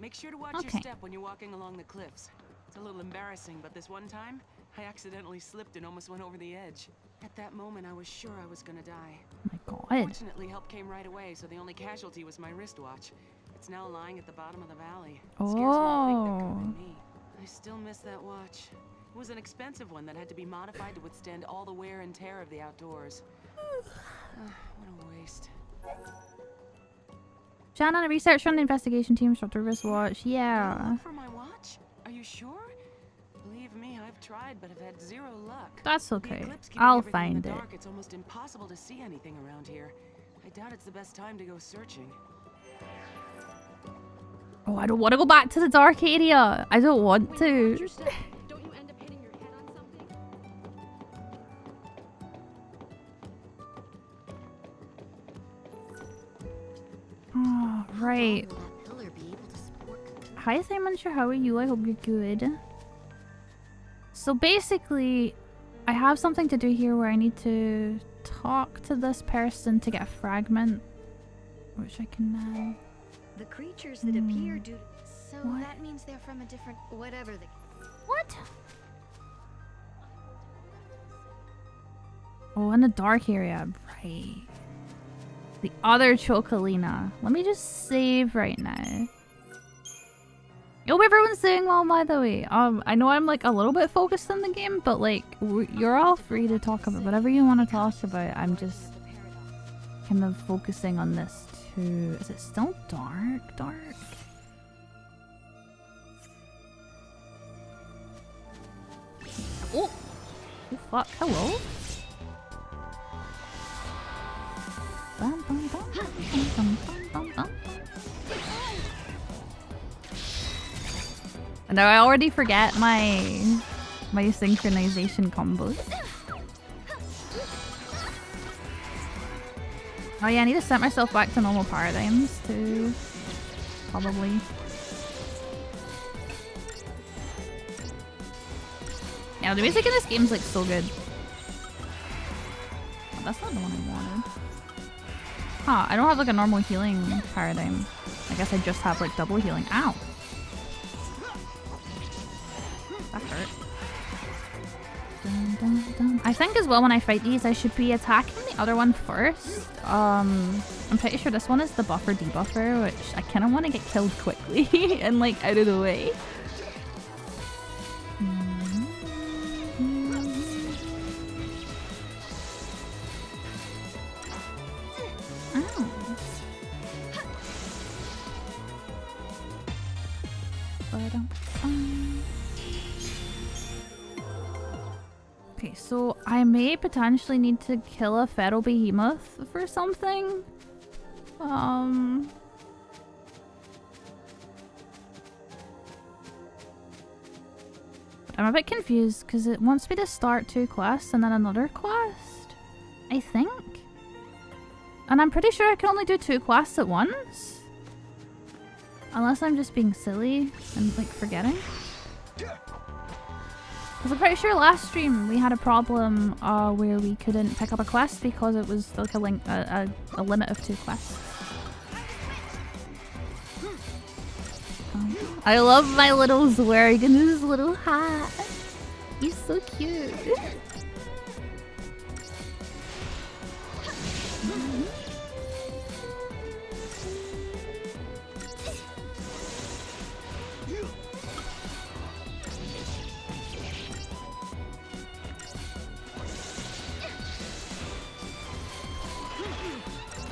Make sure to watch Okay. your step when you're walking along the cliffs. It's a little embarrassing, but this one time, I accidentally slipped and almost went over the edge. At that moment, I was sure I was gonna die. Oh my god. Fortunately, help came right away, so the only casualty was my wristwatch. It's now lying at the bottom of the valley. It scares me to think there could have been me. I still miss that watch. It was an expensive one that had to be modified to withstand all the wear and tear of the outdoors. What a waste. Shannon, a researcher on the investigation team, shot the wristwatch. You Yeah. look for my watch? Are you sure? Believe me, I've tried, but have had zero luck. That's The okay. eclipse giving I'll everything in find the it. dark, it's almost impossible to see anything around here. I doubt it's the best time to go searching. Oh, I don't want to go back to the dark area. I don't want to. Don't you end up hitting your head on something? Oh, right. Will that pillar be able to support Cocoon? Hi, Simon. Sure, how are you? I hope you're good. So basically, I have something to do here where I need to talk to this person to get a fragment, which I can now. The creatures that appear due to... So What? that means they're from a different... whatever the... What? Oh, in the dark area, right. The other Chocolina. Let me just save right now. Hope everyone's doing well, by the way. I know I'm like a little bit focused on the game, but like you're all free to talk about whatever you want to talk about. I'm just kind of focusing on this too. Is it still dark? Dark? Oh! Oh fuck, hello? Bum, bum, bum. No, I already forget my synchronization combos. Oh yeah, I need to set myself back to normal paradigms too. Probably. Yeah, the music in this game's like so good. Oh, that's not the one I wanted. Huh, I don't have like a normal healing paradigm. I guess I just have like double healing. Ow! That hurt. Dun, dun, dun. I think as well when I fight these I should be attacking the other one first. I'm pretty sure this one is the buffer debuffer, which I kind of want to get killed quickly and like out of the way. Okay, so I may potentially need to kill a feral behemoth for something. I'm a bit confused because it wants me to start 2 quests and then another quest, I think. And I'm pretty sure I can only do 2 quests at once. Unless I'm just being silly and like forgetting. Because I'm pretty sure last stream we had a problem where we couldn't pick up a quest because it was like a limit of 2 quests. I love my little Zwerg in his little hat. He's so cute.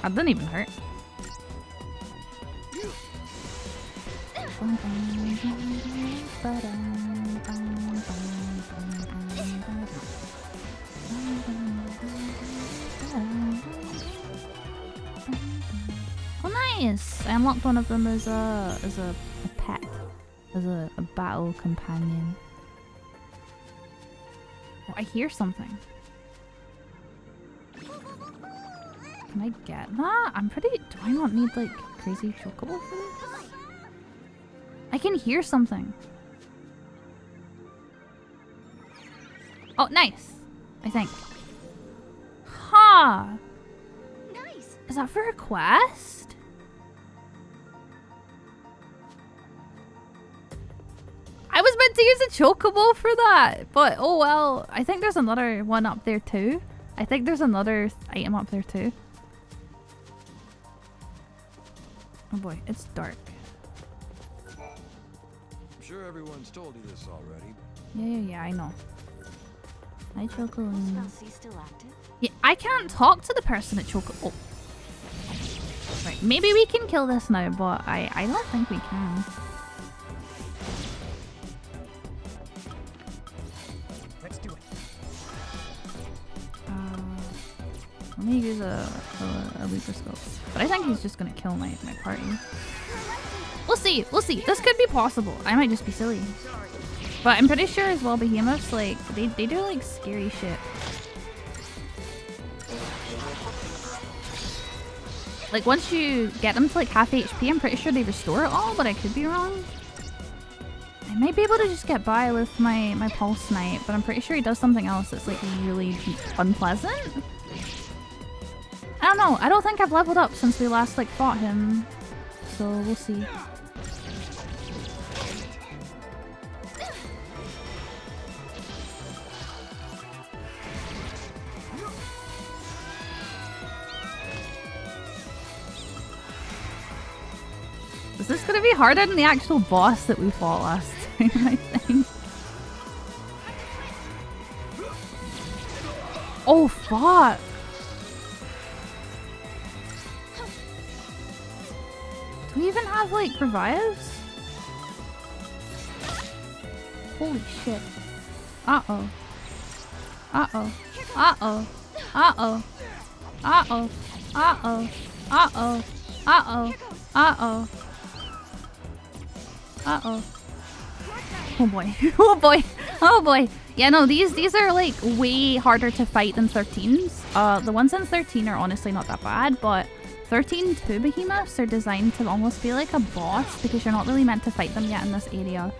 That didn't even hurt. Oh nice! I unlocked one of them as a pet. As a battle companion. Oh, I hear something. Can I get that? I'm pretty... Do I not need, like, crazy chocobo for this? I can hear something. Oh, nice! I think. Huh! Nice! Is that for a quest? I was meant to use a chocobo for that! But, oh well. I think there's another one up there too. I think there's another item up there too. Oh boy, it's dark. I'm sure everyone's told you this already. Yeah, I know. Hi, Choco. Still active? Yeah, I can't talk to the person at Choco. Oh. Right, maybe we can kill this now, but I don't think we can. Let's do it. Let me use a Reaper scope. But I think he's just gonna kill my party. We'll see, we'll see. This could be possible. I might just be silly. But I'm pretty sure as well behemoths, like, they do like scary shit. Like once you get them to like half HP, I'm pretty sure they restore it all, but I could be wrong. I might be able to just get by with my pulse snipe, but I'm pretty sure he does something else that's like really unpleasant. I don't know. I don't think I've leveled up since we last like fought him. So we'll see. Is this gonna be harder than the actual boss that we fought last time, I think? Oh fuck! Do we even have, like, revives? Holy shit. Uh-oh. Uh-oh. Uh-oh. Uh-oh. Uh-oh. Uh-oh. Uh-oh. Uh-oh. Uh-oh. Uh-oh. Oh boy. Oh boy. Oh boy. Yeah, no, these are like way harder to fight than 13s. The ones in 13 are honestly not that bad, but 13-2 behemoths are designed to almost be like a boss because you're not really meant to fight them yet in this area.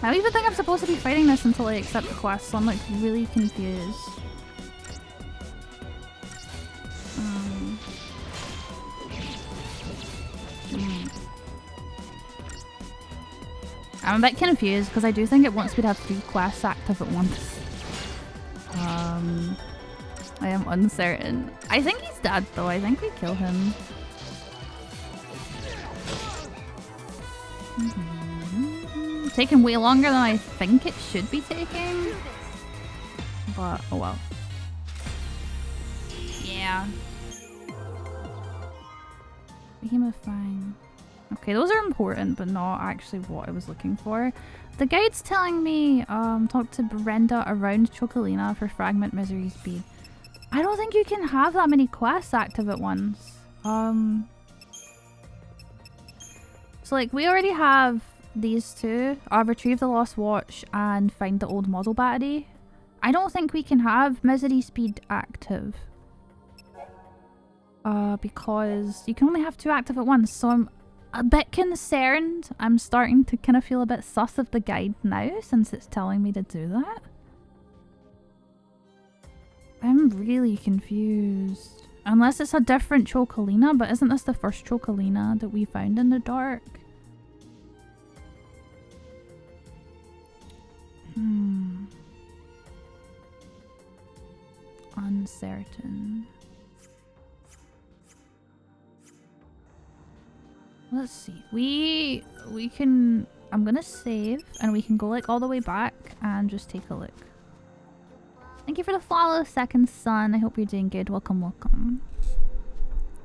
I don't even think I'm supposed to be fighting this until I accept the quest, so I'm like really confused. I'm a bit confused because I do think it wants me to have 3 quests active at once. I am uncertain. I think he's dead though. I think we kill him. Taking way longer than I think it should be taking. But oh well. Yeah. Behemoth Fang. Okay, those are important, but not actually what I was looking for. The guide's telling me, talk to Brenda around Chocolina for Fragment Misery Speed. I don't think you can have that many quests active at once. So like, we already have these two. Retrieve the Lost Watch and find the old model battery. I don't think we can have Misery Speed active. Because you can only have 2 active at once, so I'm a bit concerned. I'm starting to kind of feel a bit sus of the guide now since it's telling me to do that. I'm really confused. Unless it's a different Chocolina, but isn't this the first Chocolina that we found in the dark? Uncertain. Let's see. We can... I'm gonna save and we can go like all the way back and just take a look. Thank you for the follow, Second Son. I hope you're doing good. Welcome, welcome.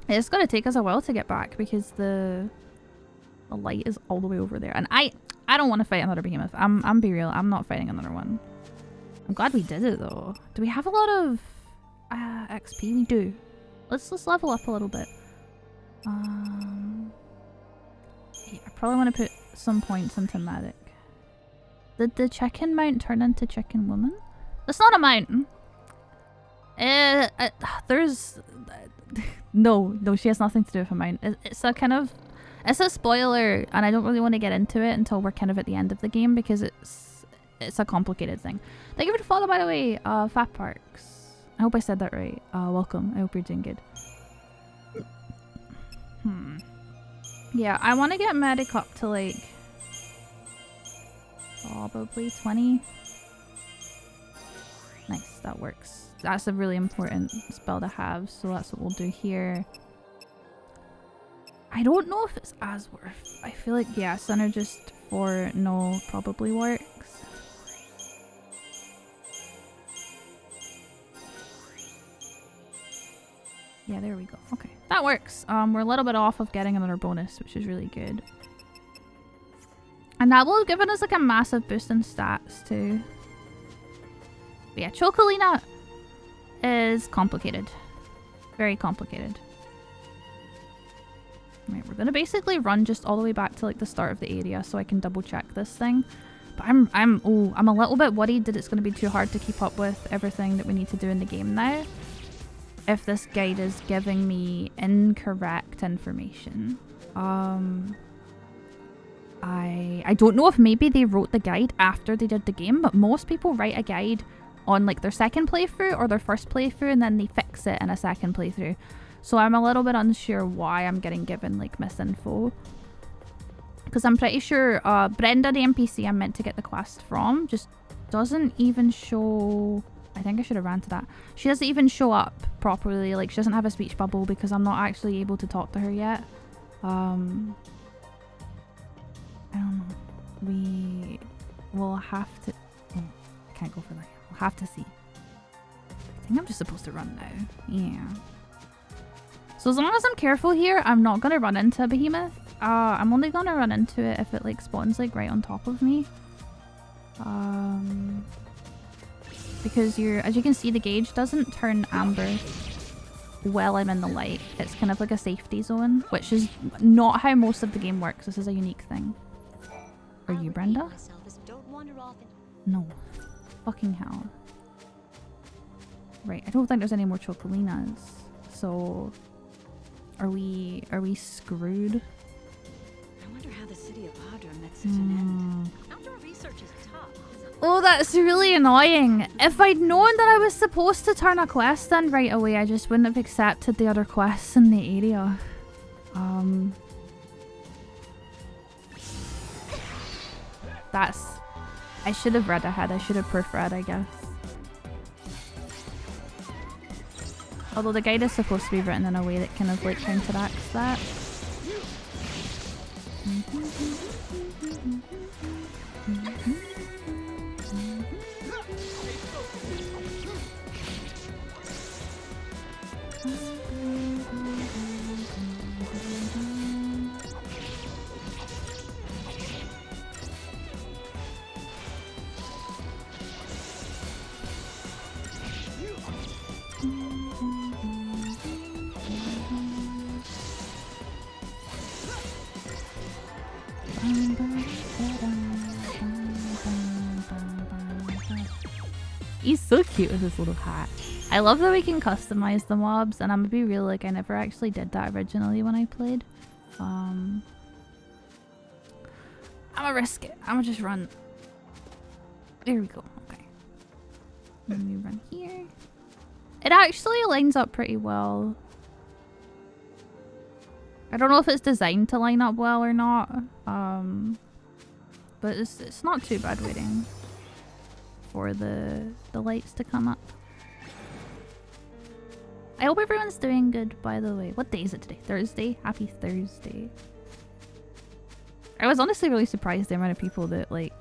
It's gonna take us a while to get back because the light is all the way over there. And I don't want to fight another behemoth. I'm be real. I'm not fighting another one. I'm glad we did it though. Do we have a lot of XP? We do. Let's level up a little bit. Yeah, I probably want to put some points into medic. Did the chicken mount turn into chicken woman? That's not a mountain. There's no, she has nothing to do with a mount. It's a kind of, it's a spoiler, and I don't really want to get into it until we're kind of at the end of the game because it's a complicated thing. Thank you for the follow, by the way, Fat Parks. I hope I said that right. Welcome. I hope you're doing good. Yeah, I want to get medic up to like probably 20. Nice, that works. That's a really important spell to have, so that's what we'll do here. I don't know if it's as worth. I feel like, yeah, synergist for no probably works. Yeah, there we go. Okay, that works. We're a little bit off of getting another bonus, which is really good. And that will have given us like a massive boost in stats too. But yeah, Chocolina is complicated. Very complicated. Right, we're gonna basically run just all the way back to like the start of the area so I can double check this thing. But I'm a little bit worried that it's gonna be too hard to keep up with everything that we need to do in the game now. If this guide is giving me incorrect information. I don't know if maybe they wrote the guide after they did the game, but most people write a guide on like their second playthrough or their first playthrough and then they fix it in a second playthrough. So I'm a little bit unsure why I'm getting given like misinfo. Because I'm pretty sure Brenda, the NPC I'm meant to get the quest from, just doesn't even show... I think I should have ran to that. She doesn't even show up properly. Like, she doesn't have a speech bubble because I'm not actually able to talk to her yet. I don't know. We will have to... Oh, I can't go for that. We'll have to see. I think I'm just supposed to run now. Yeah. So as long as I'm careful here, I'm not going to run into a behemoth. I'm only going to run into it if it like spawns like right on top of me. Because as you can see, the gauge doesn't turn amber. while I'm in the light. It's kind of like a safety zone, which is not how most of the game works. This is a unique thing. Are you Brenda? Don't wander off No. Fucking hell. Right, I don't think there's any more Chocolinas. So are we screwed? I wonder how the city of Hadra met such an end. Outdoor research is tough. Oh, that's really annoying. If I'd known that I was supposed to turn a quest in right away, I just wouldn't have accepted the other quests in the area. I should have read ahead. I should have proofread, I guess. Although the guide is supposed to be written in a way that kind of like counteracts that. He's so cute with his little hat. I love that we can customize the mobs, and I'm gonna be real, like I never actually did that originally when I played. I'm gonna risk it. I'm gonna just run. There we go. Okay. Let me run here. It actually lines up pretty well. I don't know if it's designed to line up well or not. But it's not too bad waiting for the lights to come up. I hope everyone's doing good, by the way. What day is it today? Thursday? Happy Thursday. I was honestly really surprised the amount of people that like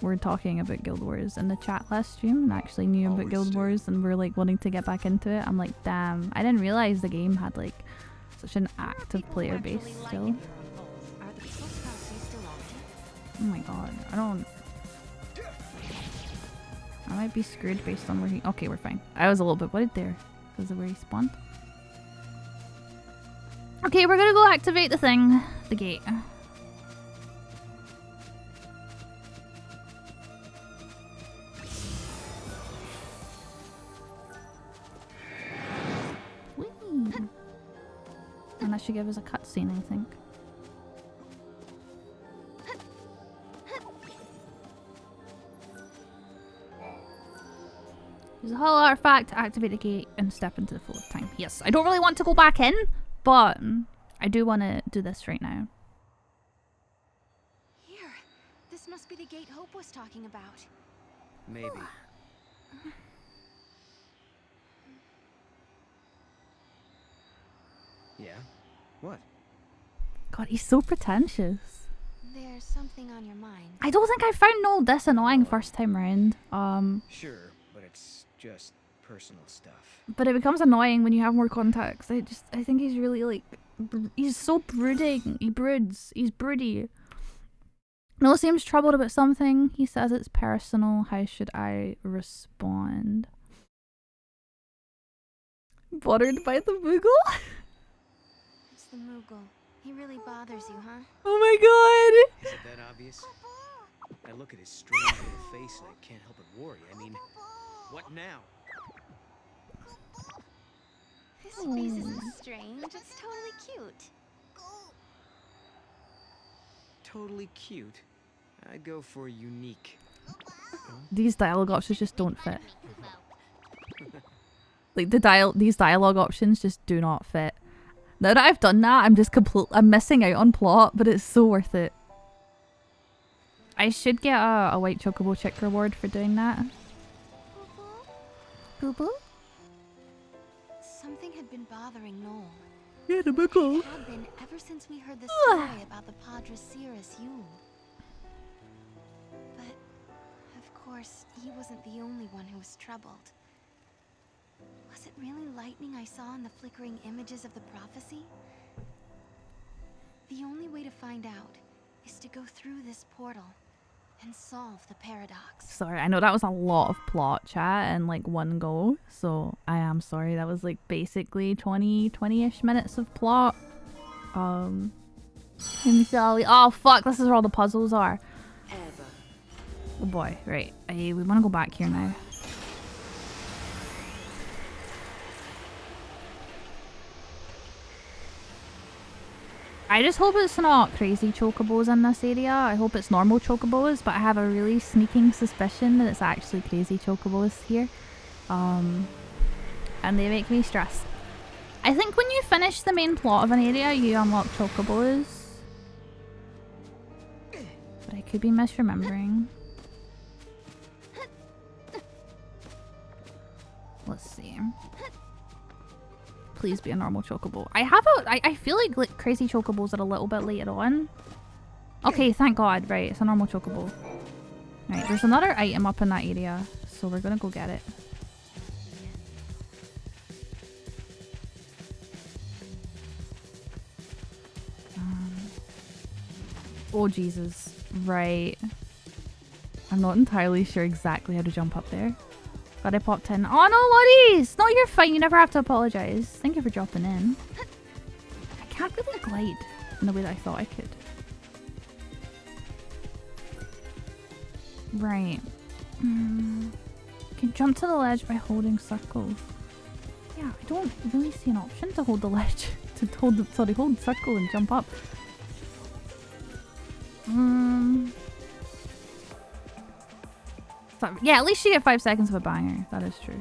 were talking about Guild Wars in the chat last stream and actually knew about Guild Wars and were like wanting to get back into it. I'm like, damn, I didn't realize the game had like such an active player base still. Oh my god, I might be screwed based on where he... Okay, we're fine. I was a little bit worried there because of where he spawned. Okay, we're gonna go activate the thing. The gate. Whee! And that should give us a cutscene, I think. Use a hull artifact to activate the gate and step into the flow of time. Yes, I don't really want to go back in, but I do want to do this right now. Here, this must be the gate Hope was talking about. Maybe. Yeah? What? God, he's so pretentious. There's something on your mind. I don't think I found Noel this annoying first time round. Sure, but it's just personal stuff. But it becomes annoying when you have more contacts. I think he's really like, he's so brooding. He broods. He's broody. Noel seems troubled about something. He says it's personal. How should I respond? Bothered by the Moogle? It's the Moogle. He really bothers you, huh? Oh my god! Is it that obvious? I look at his strange little face and I can't help but worry. I mean, what now? His face isn't strange. It's totally cute. Totally cute. I'd go for unique. These dialogue options just don't fit. Like these dialogue options just do not fit. Now that I've done that, I'm missing out on plot, but it's so worth it. I should get a white chocobo chick reward for doing that. Boo boo? Something had been bothering Noel. Yeah, the Moogle. It had been ever since we heard the story about the pt.3. But, of course, he wasn't the only one who was troubled. Was it really lightning I saw in the flickering images of the prophecy? The only way to find out is to go through this portal. and solve the paradox. Sorry, I know that was a lot of plot, chat, in like one go, so I am sorry. That was like basically 20-ish minutes of plot. And so, oh fuck, this is where all the puzzles are. Oh boy, right. We want to go back here now. I just hope it's not crazy chocobos in this area. I hope it's normal chocobos, but I have a really sneaking suspicion that it's actually crazy chocobos here. And they make me stressed. I think when you finish the main plot of an area, you unlock chocobos. But I could be misremembering. Let's see. Please be a normal chocobo. I feel like crazy chocobos are a little bit later on. Okay, thank God. Right, it's a normal chocobo. Right, there's another item up in that area, so we're gonna go get it. Oh Jesus. Right. I'm not entirely sure exactly how to jump up there. But I popped in. Oh no, Lotties! No, you're fine. You never have to apologize. Thank you for dropping in. I can't really glide in the way that I thought I could. Right. You can jump to the ledge by holding circle. Yeah, I don't really see an option to hold the ledge. hold circle and jump up. So, yeah, at least you get 5 seconds of a banger. That is true.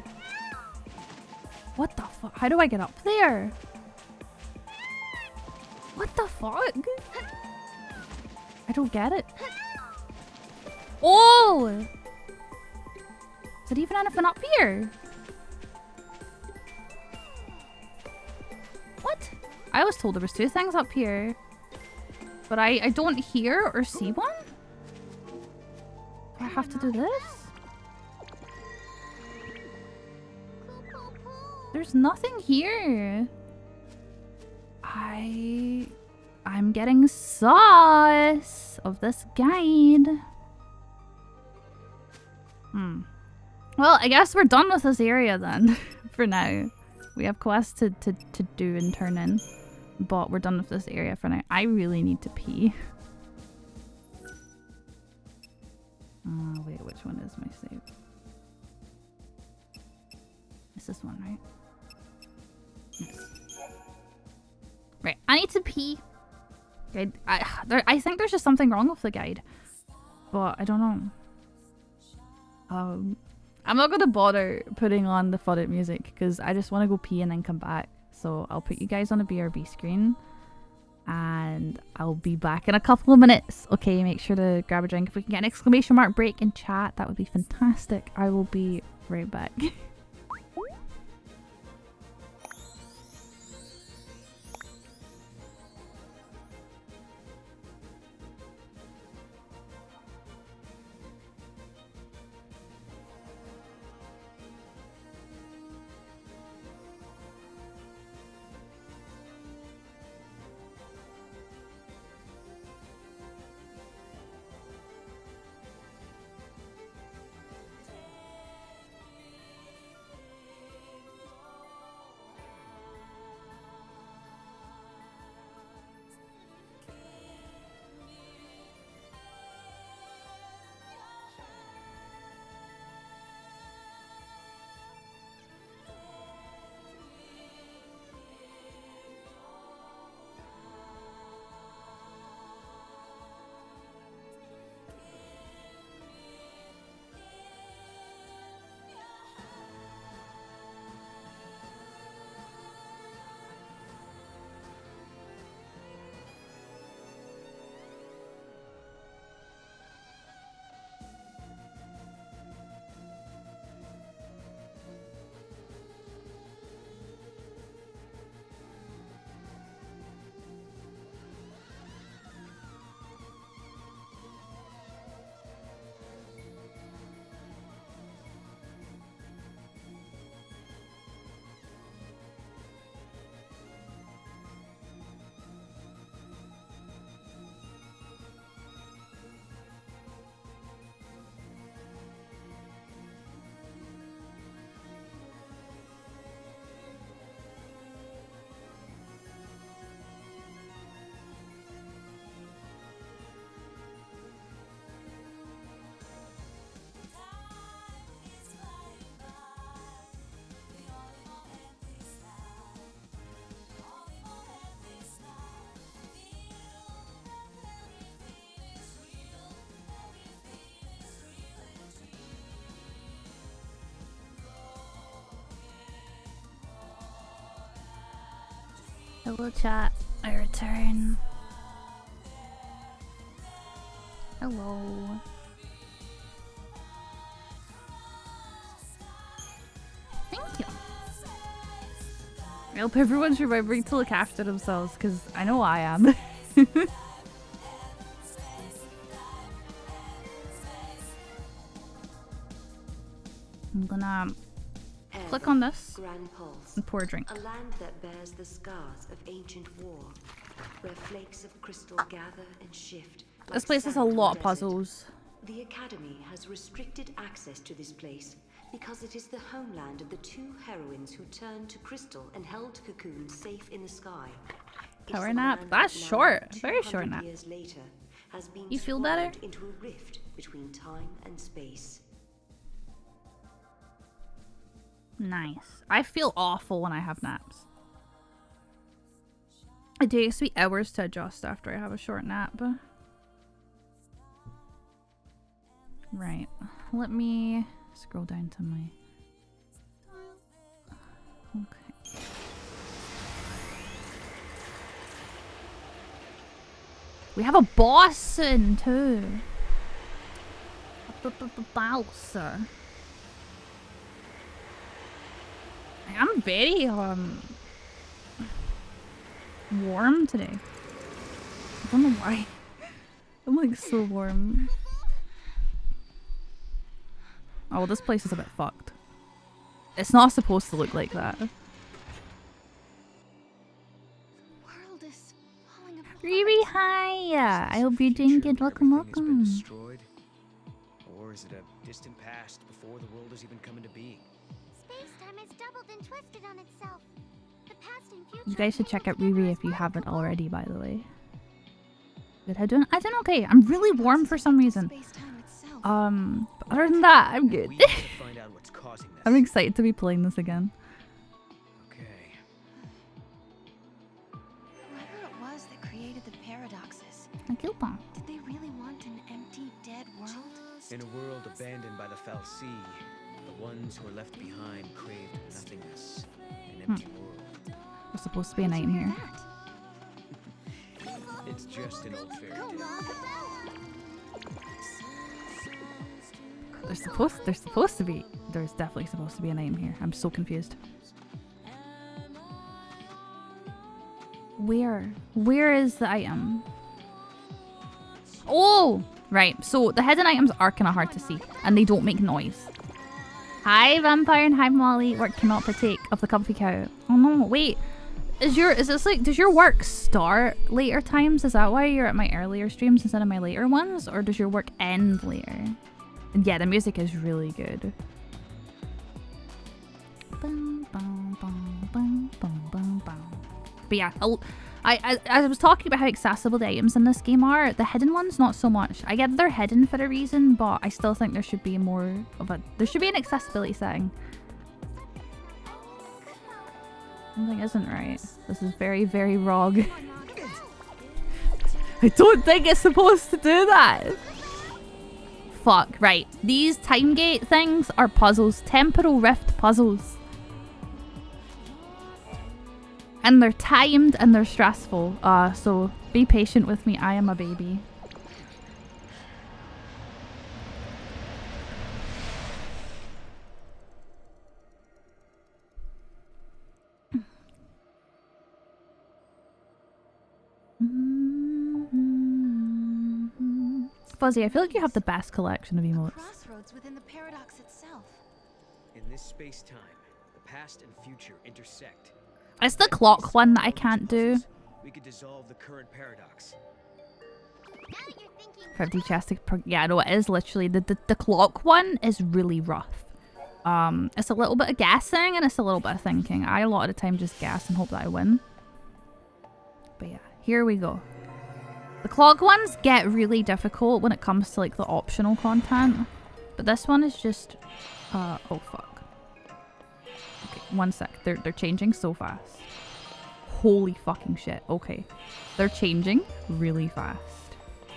What the fuck? How do I get up there? What the fuck? I don't get it. Oh! Is it even anything up here? What? I was told there was 2 things up here. But I don't hear or see one? Do I have to do this? There's nothing here. I'm getting sauce of this guide. Well, I guess we're done with this area then. For now. We have quests to do and turn in. But we're done with this area for now. I really need to pee. Wait, which one is my save? It's this one, right? Yes. Right, I need to pee. Guide. I think there's just something wrong with the guide. But I don't know. I'm not gonna bother putting on the FUD It music because I just want to go pee and then come back. So I'll put you guys on a BRB screen and I'll be back in a couple of minutes. Okay, make sure to grab a drink. If we can get an exclamation mark break in chat, that would be fantastic. I will be right back. Hello chat, I return. Hello. Thank you. I hope everyone's remembering to look after themselves, because I know I am. I'm gonna click on this and pour a drink. A land that bears the scars of ancient war, where flakes of crystal gather and shift. This place has a lot of puzzles. The Academy has restricted access to this place because it is the homeland of the two heroines who turned to crystal and held Cocoon safe in the sky. Power nap? That's short. Very short nap. Years later, has been You feel better? into a rift between time and space. Nice. I feel awful when I have naps. It takes me hours to adjust after I have a short nap. Right. Let me scroll down to my... Okay. We have a boss in too. Boss. I'm very warm today. I don't know why. I'm like so warm. Oh, this place is a bit fucked. It's not supposed to look like that. Riri, hi! I hope you're doing good. Welcome, welcome. Destroyed? Or is it a distant past before the world has even come into being? Space-time has doubled and twisted on itself. The past and future. You guys should check out Riri if you haven't already, by the way. Good, I doing okay. I'm really warm for some reason. But other than that, I'm good. I'm excited to be playing this again. Okay. Whoever it was that created the paradoxes. A coupon. Did they really want an empty, dead world? In a world abandoned by the ffxiii, the ones who were left behind craved nothingness. An empty world. There's supposed to be an item here. It's just an old fairy tale. There's definitely supposed to be an item here. I'm so confused. Where is the item? Oh! Right, so the hidden items are kind of hard to see, and they don't make noise. Hi, Vampire, and hi, Molly. Work cannot partake of the comfy cow. Oh no, wait. Does your work start later times? Is that why you're at my earlier streams instead of my later ones? Or does your work end later? Yeah, the music is really good. But yeah, I was talking about how accessible the items in this game are. The hidden ones, not so much. I get that they're hidden for a reason, but I still think there should be more of a... There should be an accessibility setting. Something isn't right. This is very, very wrong. I don't think it's supposed to do that. Fuck, right. These time gate things are puzzles. Temporal rift puzzles. And they're timed and they're stressful. So be patient with me. I am a baby. Fuzzy, I feel like you have the best collection of emotes. Crossroads within the paradox itself. In this space-time, the past and future intersect. It's the clock one that I can't do. We could dissolve the current paradox. 50 chest. Yeah, no, it is literally the clock one is really rough. It's a little bit of guessing and it's a little bit of thinking. I a lot of the time just guess and hope that I win. But yeah, here we go. The clock ones get really difficult when it comes to like the optional content, but this one is just oh fuck. Okay, one sec. They're changing so fast. Holy fucking shit. Okay, they're changing really fast.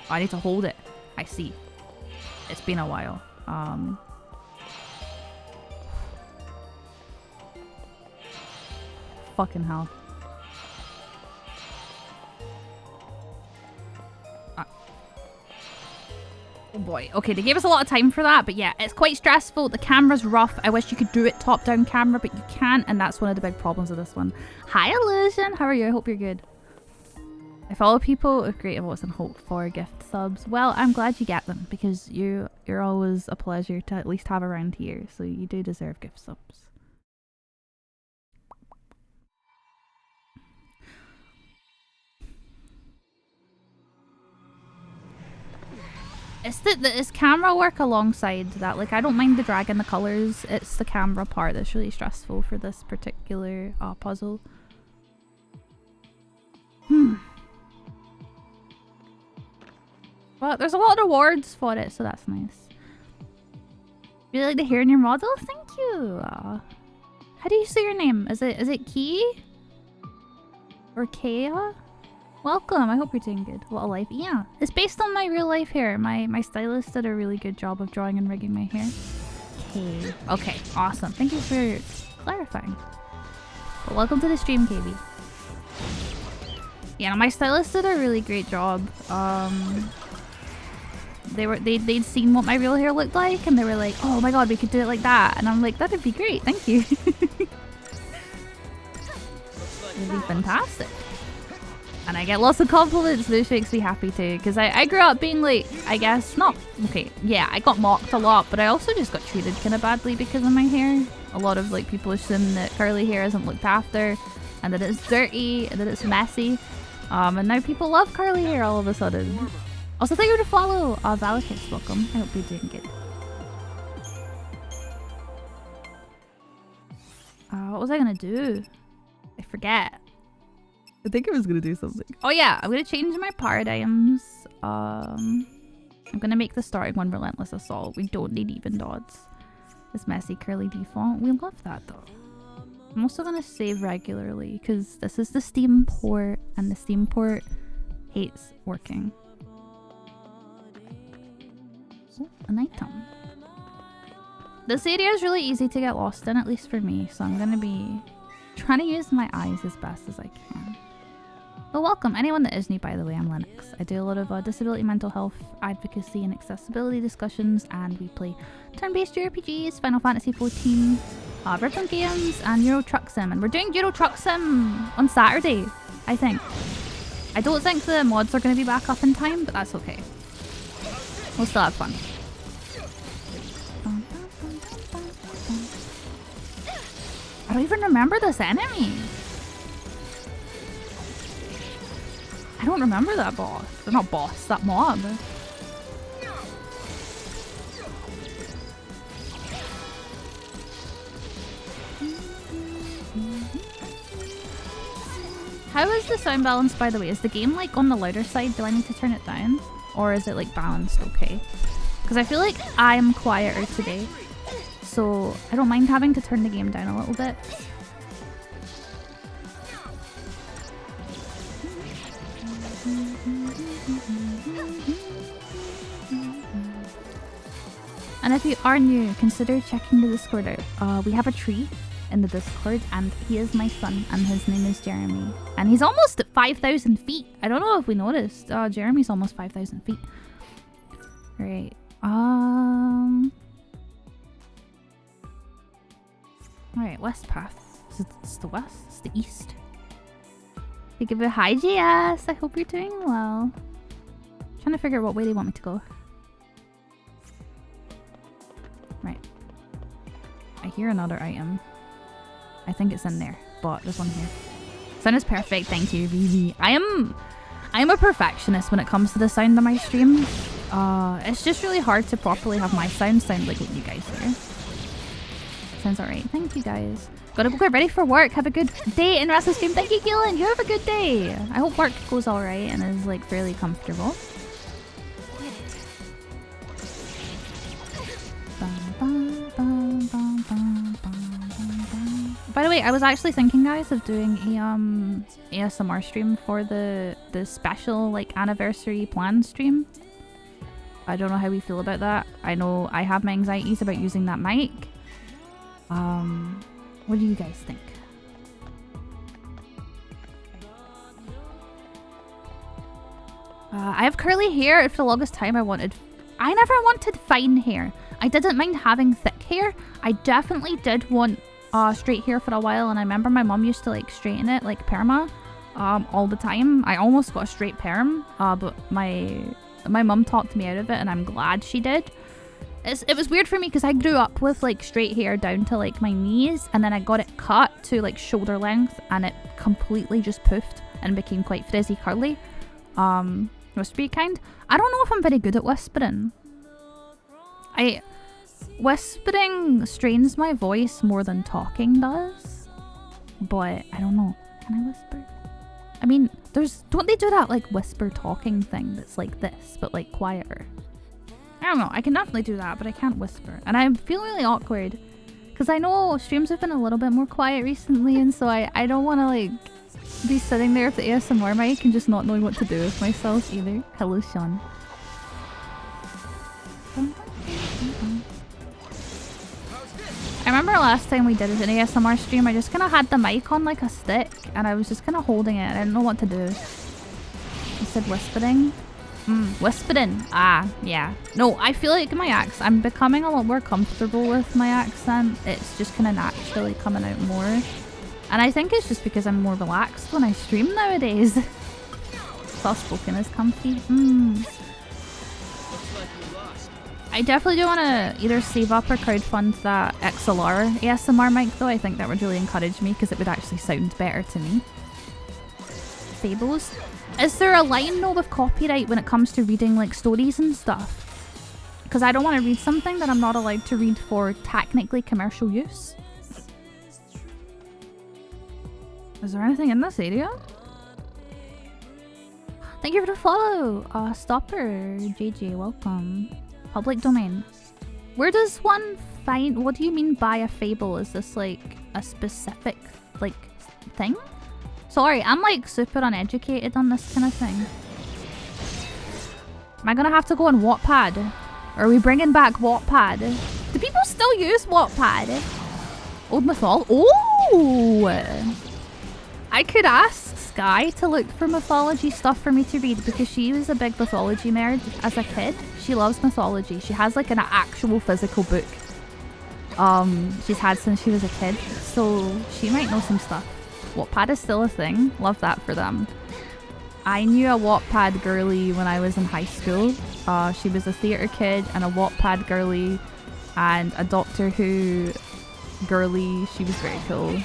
I need to hold it. I see. It's been a while. Fucking hell. Oh boy. Okay, they gave us a lot of time for that, but yeah, it's quite stressful. The camera's rough. I wish you could do it top-down camera, but you can't, and that's one of the big problems of this one. Hi, Illusion. How are you? I hope you're good. I follow people with great emotes and hope for gift subs. Well, I'm glad you get them, because you're always a pleasure to at least have around here, so you do deserve gift subs. It's camera work alongside that. Like, I don't mind the drag and the colours. It's the camera part that's really stressful for this particular puzzle. Well, there's a lot of rewards for it, so that's nice. Really like to hear in your model? Thank you. How do you say your name? Is it Key? Or Kea? Welcome. I hope you're doing good. What a life. Yeah. It's based on my real life hair. My stylist did a really good job of drawing and rigging my hair. Okay. Okay. Awesome. Thank you for clarifying. But welcome to the stream, KB. Yeah, my stylist did a really great job. They'd seen what my real hair looked like, and they were like, "Oh my god, we could do it like that." And I'm like, "That'd be great. Thank you." It'd be fantastic. And I get lots of compliments, which makes me happy too. Because I grew up being like, I guess, not... Okay, yeah, I got mocked a lot, but I also just got treated kind of badly because of my hair. A lot of like people assume that curly hair isn't looked after, and that it's dirty, and that it's messy. And now people love curly hair all of a sudden. Also, thank you to follow Valakis. Welcome. I hope you're doing good. What was I gonna do? I forget. I think I was gonna do something. Oh yeah, I'm gonna change my paradigms. I'm gonna make the starting one Relentless Assault. We don't need even dodds. This messy curly default. We love that though. I'm also gonna save regularly because this is the Steam port, and the Steam port hates working. Oh, an item. This area is really easy to get lost in, at least for me, so I'm gonna be trying to use my eyes as best as I can. But welcome, anyone that is new, by the way. I'm Lennox. I do a lot of disability, mental health, advocacy, and accessibility discussions, and we play turn-based JRPGs, Final Fantasy XIV, Rhythm games, and Euro Truck Sim. And we're doing Euro Truck Sim on Saturday, I think. I don't think the mods are going to be back up in time, but that's okay. We'll still have fun. I don't even remember this enemy. I don't remember that boss. Or not boss, that mob. How is the sound balance, by the way? Is the game like on the louder side? Do I need to turn it down? Or is it like balanced okay? Because I feel like I'm quieter today. So I don't mind having to turn the game down a little bit. And if you are new, consider checking the Discord out. We have a tree in the Discord, and he is my son, and his name is Jeremy. And he's almost at 5,000 feet. I don't know if we noticed. Jeremy's almost 5,000 feet. Right. Alright, west path. It's the west. It's the east. They give a hi, JS. I hope you're doing well. I'm trying to figure out what way they want me to go. Right. I hear another item. I think it's in there, but there's one here. Sound is perfect, thank you, Vivi. I am a perfectionist when it comes to the sound of my stream. It's just really hard to properly have my sound like what you guys hear. Sounds alright. Thank you guys. Gotta go get ready for work. Have a good day in Wrestle Stream. Thank you, Gillen. You have a good day. I hope work goes alright and is like fairly comfortable. By the way, I was actually thinking, guys, of doing a ASMR stream for the special like anniversary plan stream. I don't know how we feel about that. I know I have my anxieties about using that mic. What do you guys think? I have curly hair. For the longest time, I wanted I never wanted fine hair. I didn't mind having thick hair. I definitely did want straight hair for a while, and I remember my mum used to like straighten it like perma all the time. I almost got a straight perm, but my mum talked me out of it, and I'm glad she did. It was weird for me because I grew up with like straight hair down to like my knees, and then I got it cut to like shoulder length, and it completely just poofed and became quite frizzy curly. Wispy kind. I don't know if I'm very good at whispering. Whispering strains my voice more than talking does, but I don't know. Can I whisper? I mean, don't they do that like whisper talking thing that's like this but like quieter? I don't know. I can definitely do that, but I can't whisper, and I feel really awkward because I know streams have been a little bit more quiet recently, and so I don't want to like be sitting there with the ASMR mic and just not knowing what to do with myself either. Hello, Sean. I remember last time we did an ASMR stream, I just kind of had the mic on like a stick, and I was just kind of holding it. I didn't know what to do. I said whispering. Whispering. Ah, yeah. No, I feel like my accent, I'm becoming a lot more comfortable with my accent. It's just kind of naturally coming out more. And I think it's just because I'm more relaxed when I stream nowadays. Soft-spoken is comfy. I definitely do want to either save up or crowdfund that XLR ASMR mic though. I think that would really encourage me because it would actually sound better to me. Fables. Is there a line though with copyright when it comes to reading like stories and stuff? Because I don't want to read something that I'm not allowed to read for technically commercial use. Is there anything in this area? Thank you for the follow. Stopper. JJ, welcome. Public domain. Where does one find... What do you mean by a fable? Is this like a specific like thing? Sorry, I'm like super uneducated on this kind of thing. Am I gonna have to go on Wattpad? Are we bringing back Wattpad? Do people still use Wattpad? Old Mythol. Oh! I could ask Sky to look for mythology stuff for me to read because she was a big mythology nerd as a kid. She loves mythology. She has like an actual physical book she's had since she was a kid, so she might know some stuff. Wattpad is still a thing. Love that for them. I knew a Wattpad girly when I was in high school. She was a theatre kid and a Wattpad girly and a Doctor Who girly. She was very cool.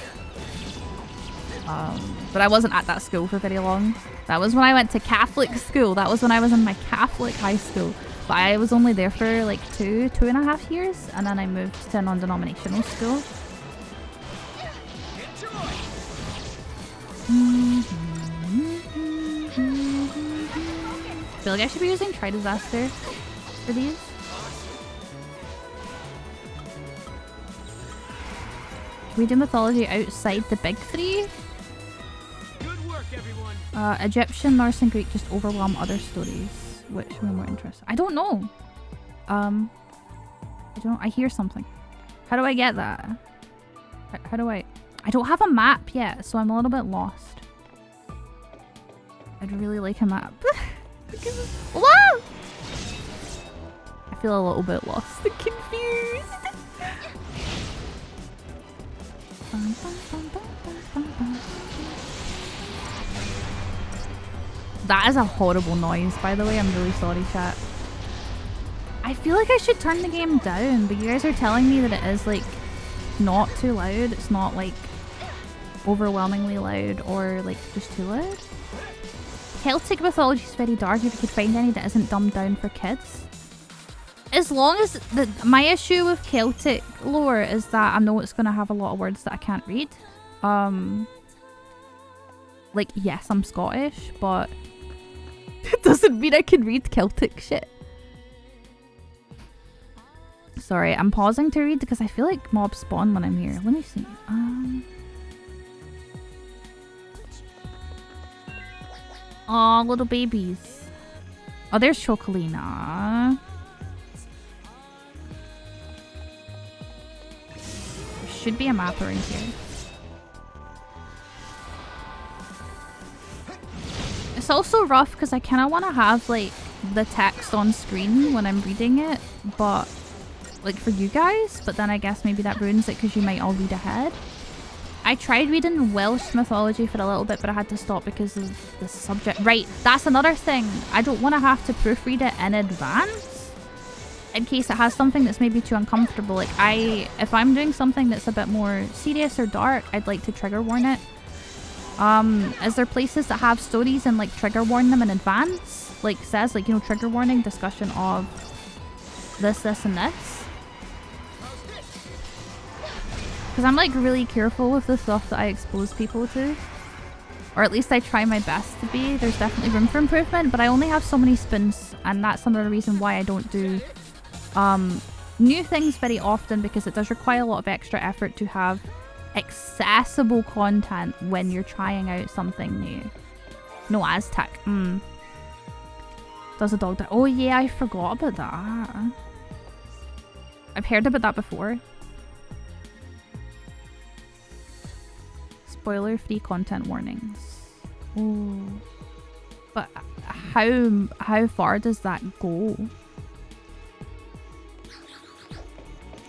But I wasn't at that school for very long. That was when I went to Catholic school. That was when I was in my Catholic high school. But I was only there for like 2.5 years, and then I moved to a non-denominational school. I feel like I should be using Try Disaster for these. Can we do mythology outside the big three? Egyptian, Norse, and Greek just overwhelm other stories. Which are more interesting? I don't know. I hear something. How do I get that? How do I don't have a map yet, so I'm a little bit lost. I'd really like a map. Whoa! I feel a little bit lost and confused. That is a horrible noise, by the way. I'm really sorry, chat. I feel like I should turn the game down, but you guys are telling me that it is, like, not too loud. It's not, like, overwhelmingly loud or, like, just too loud. Celtic mythology is very dark if you could find any that isn't dumbed down for kids. As long as... my issue with Celtic lore is that I know it's going to have a lot of words that I can't read. Like, yes, I'm Scottish, but... it doesn't mean I can read Celtic shit. Sorry, I'm pausing to read because I feel like mobs spawn when I'm here. Let me see. Aw, little babies. Oh, there's Chocolina. There should be a map around here. It's also rough because I kind of want to have like the text on screen when I'm reading it, but like for you guys, but then I guess maybe that ruins it because you might all read ahead. I tried reading Welsh mythology for a little bit, but I had to stop because of the subject. Right, that's another thing. I don't want to have to proofread it in advance in case it has something that's maybe too uncomfortable. Like if I'm doing something that's a bit more serious or dark, I'd like to trigger warn it. Is there places that have stories and like trigger warn them in advance? Like says like, you know, trigger warning, discussion of this, and this? Because I'm like really careful with the stuff that I expose people to. Or at least I try my best to be. There's definitely room for improvement, but I only have so many spins, and that's another reason why I don't do new things very often, because it does require a lot of extra effort to have accessible content when you're trying out something new. No, Aztec. Does a dog die? Oh yeah, I forgot about that. I've heard about that before. Spoiler-free content warnings. Oh. But how far does that go?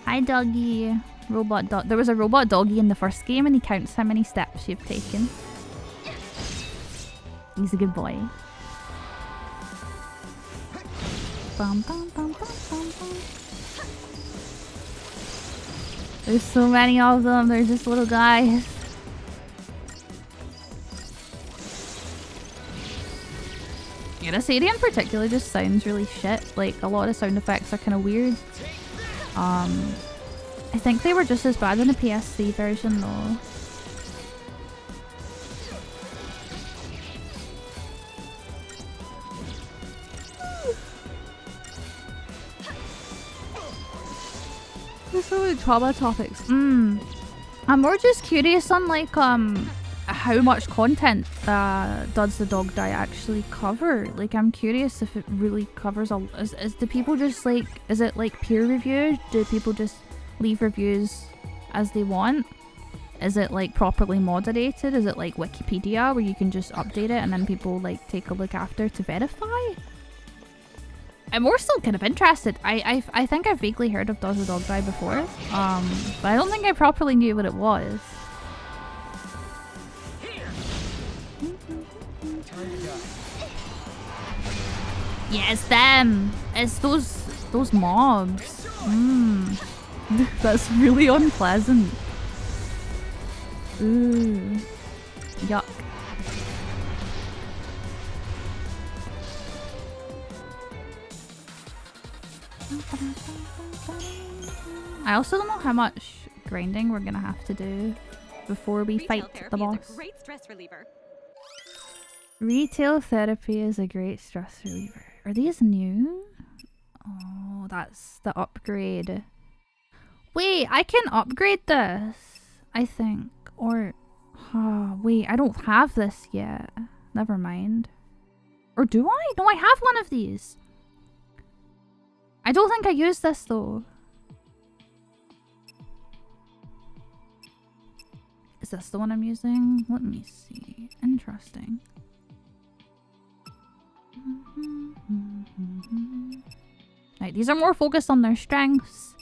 Hi doggy. Robot dog. There was a robot doggy in the first game and he counts how many steps you've taken. He's a good boy. Bum, bum, bum, bum, bum, bum. There's so many of them. They're just little guys. Yeah, this area in particular just sounds really shit. Like, a lot of sound effects are kind of weird. I think they were just as bad in the PS3 version though. There's so many trauma topics. I'm more just curious on like how much content Does the Dog Die actually cover? Like, I'm curious if it really covers a... do people just like... Is it like peer reviewed? Do people just leave reviews as they want? Is it like properly moderated? Is it like Wikipedia where you can just update it and then people like take a look after to verify? I'm more still kind of interested. I think I've vaguely heard of Does the Dog Die before, but I don't think I properly knew what it was. Yeah, it's them. It's those mobs. That's really unpleasant. Ooh. Yuck. I also don't know how much grinding we're gonna have to do before we fight the boss. Is a great stress reliever. Retail therapy is a great stress reliever. Are these new? Oh, that's the upgrade. Wait, I can upgrade this, I think. Or, wait, I don't have this yet. Never mind. Or do I? No, I have one of these. I don't think I used this though. Is this the one I'm using? Let me see. Interesting. Right, these are more focused on their strengths.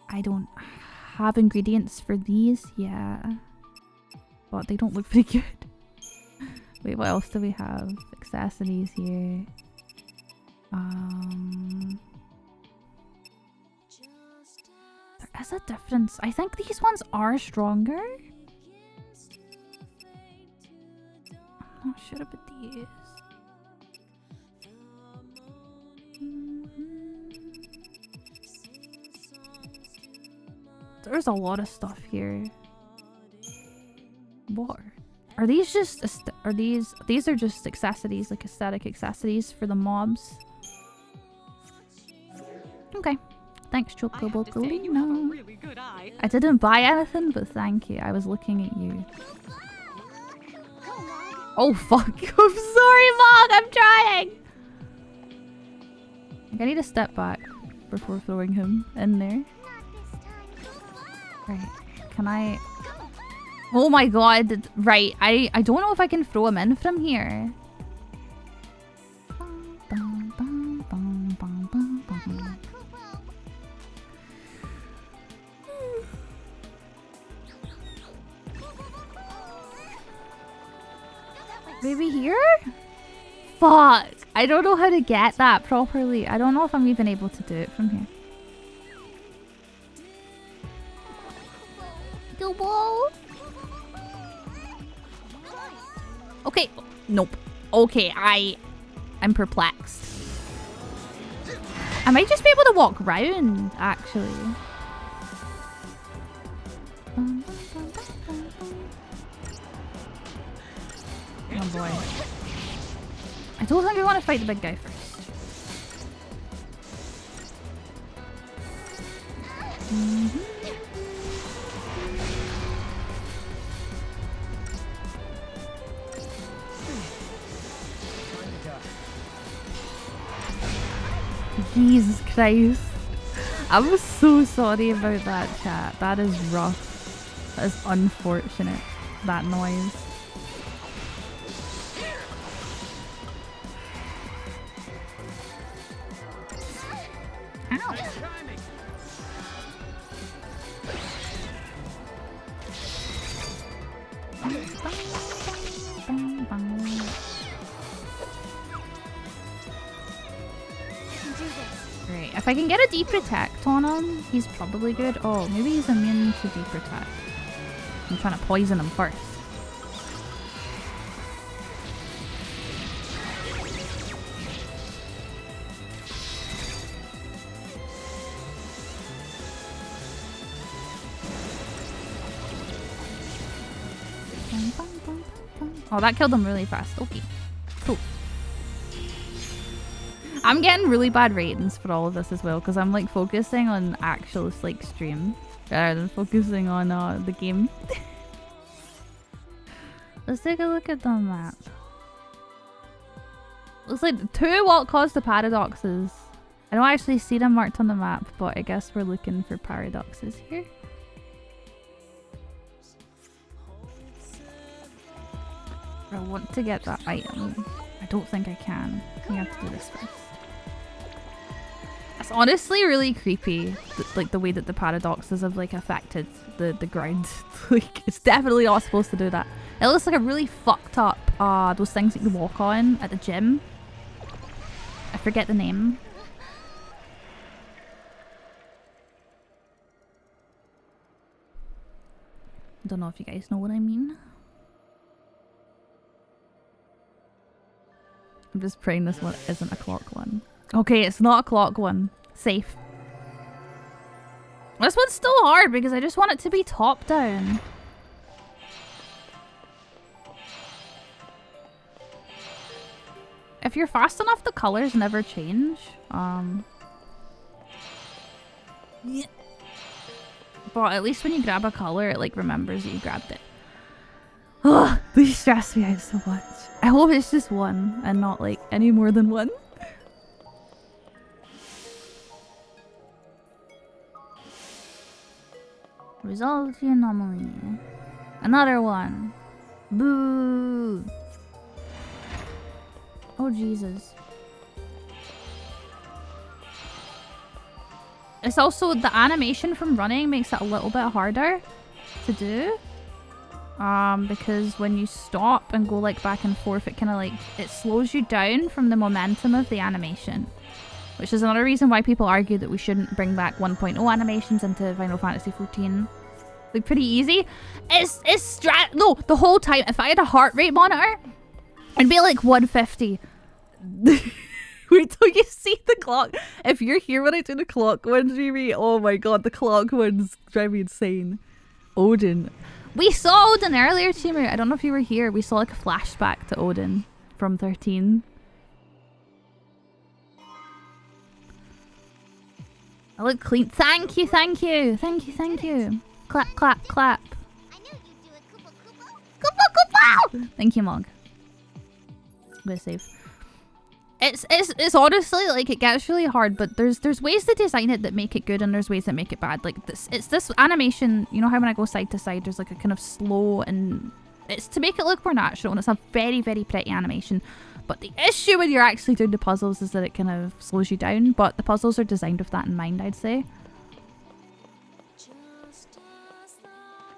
I don't have ingredients for these yet, but they don't look very good. Wait, what else do we have? Accessories here. There is a difference. I think these ones are stronger. I'm not sure about these. There's a lot of stuff here. What? Are these just these are just accessories, like aesthetic accessories for the mobs? Okay. Thanks, Chocobo Colino. Really good eye. I didn't buy anything, but thank you. I was looking at you. Oh fuck. I'm sorry, Mog, I'm trying! I need to step back before throwing him in there. Right. Can I... Oh my god. Right. I don't know if I can throw him in from here. Maybe here? Fuck! I don't know how to get that properly. I don't know if I'm even able to do it from here. The wall. Okay. Nope. Okay, I'm perplexed. I might just be able to walk round, actually. Oh boy. I don't think I want to fight the big guy first. Jesus Christ. I'm so sorry about that, chat. That is rough. That is unfortunate. That noise. Ow. Great. If I can get a deep protect on him, he's probably good. Oh, maybe he's immune to deep protect. I'm trying to poison him first. Oh, that killed him really fast. Okay. Cool. I'm getting really bad ratings for all of this as well because I'm like focusing on actual like stream rather than focusing on the game. Let's take a look at the map. Looks like 2 what caused the paradoxes. I don't actually see them marked on the map, but I guess we're looking for paradoxes here. I want to get that item. I don't think I can. We have to do this first. It's honestly really creepy, like the way that the paradoxes have like affected the ground. Like it's definitely not supposed to do that. It looks like a really fucked up those things that you walk on at the gym. I forget the name. I don't know if you guys know what I mean. I'm just praying this one isn't a clock one. Okay, it's not a clock one. Safe. This one's still hard because I just want it to be top down. If you're fast enough, the colors never change. Yeah. But at least when you grab a color, it like remembers that you grabbed it. Ugh, these stress me out so much. I hope it's just one and not like any more than one. Resolve the anomaly. Another one. Boo. Oh Jesus. It's also the animation from running makes it a little bit harder to do. Because when you stop and go like back and forth, it kind of like, it slows you down from the momentum of the animation. Which is another reason why people argue that we shouldn't bring back 1.0 animations into Final Fantasy XIV. Like pretty easy. No, the whole time, if I had a heart rate monitor, it'd be like 150. Wait till you see the clock. If you're here when I do the clock ones, Riri, oh my god, the clock ones drive me insane. Odin. We saw Odin earlier, Timu. I don't know if you were here. We saw like a flashback to Odin from 13. I look clean. Thank you, thank you. Thank you, thank you. Clap, clap, clap. I knew you'd do it, Koopa Koopa. Koopa Koopa! Thank you, Mog. I'm gonna save. It's honestly like it gets really hard, but there's ways to design it that make it good and there's ways that make it bad. Like this animation, you know how when I go side to side there's like a kind of slow, and it's to make it look more natural, and it's a very, very pretty animation. But the issue when you're actually doing the puzzles is that it kind of slows you down, but the puzzles are designed with that in mind, I'd say.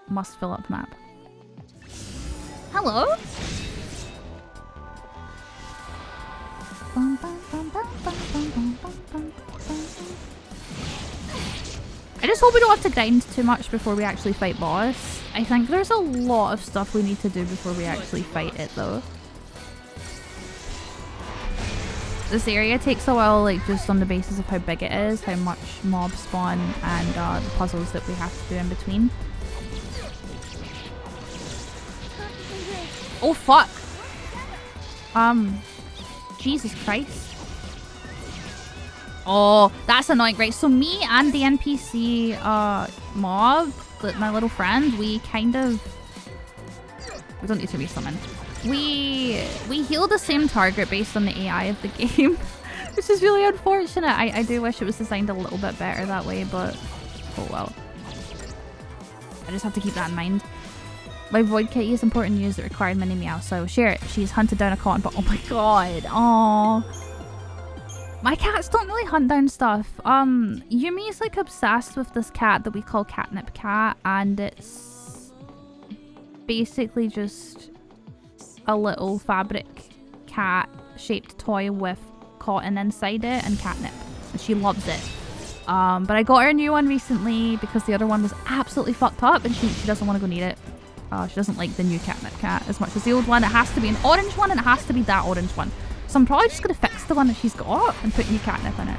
Must fill up map. Hello? I just hope we don't have to grind too much before we actually fight boss. I think there's a lot of stuff we need to do before we actually fight it though. This area takes a while, like just on the basis of how big it is, how much mob spawn, and the puzzles that we have to do in between. Oh fuck! Jesus Christ. Oh, that's annoying, right? So me and the NPC mob, my little friend, we kind of... We don't need to resummon. We heal the same target based on the AI of the game, which is really unfortunate. I do wish it was designed a little bit better that way, but oh well. I just have to keep that in mind. My void kitty is important news that required mini meow, so I will share it. She's hunted down a cotton ball. Oh my god. Aww. My cats don't really hunt down stuff. Yumi's like obsessed with this cat that we call Catnip Cat, and it's basically just a little fabric cat shaped toy with cotton inside it and catnip, and she loves it. But I got her a new one recently because the other one was absolutely fucked up and she doesn't want to go near it. She doesn't like the new catnip cat as much as the old one. It has to be an orange one and it has to be that orange one. So I'm probably just going to fix the one that she's got and put new catnip in it.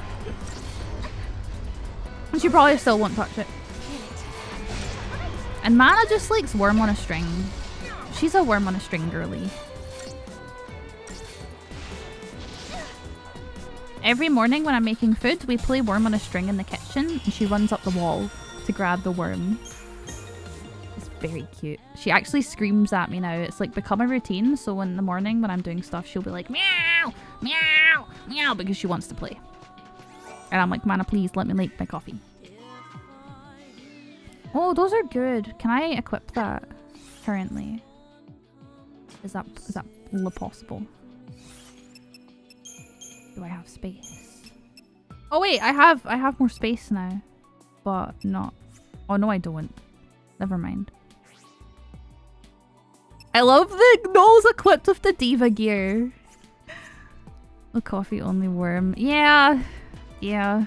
And she probably still won't touch it. And Mana just likes worm on a string. She's a worm on a string girly. Every morning when I'm making food, we play worm on a string in the kitchen and she runs up the wall to grab the worm. It's very cute. She actually screams at me now. It's like become a routine, so in the morning when I'm doing stuff, she'll be like meow, meow, meow because she wants to play. And I'm like, Mana, please let me make my coffee. Oh, those are good. Can I equip that currently? Is that possible? Do I have space? Oh wait, I have more space now. But not. Oh no, I don't. Never mind. I love the nose equipped with the diva gear. The coffee only worm. Yeah. Yeah.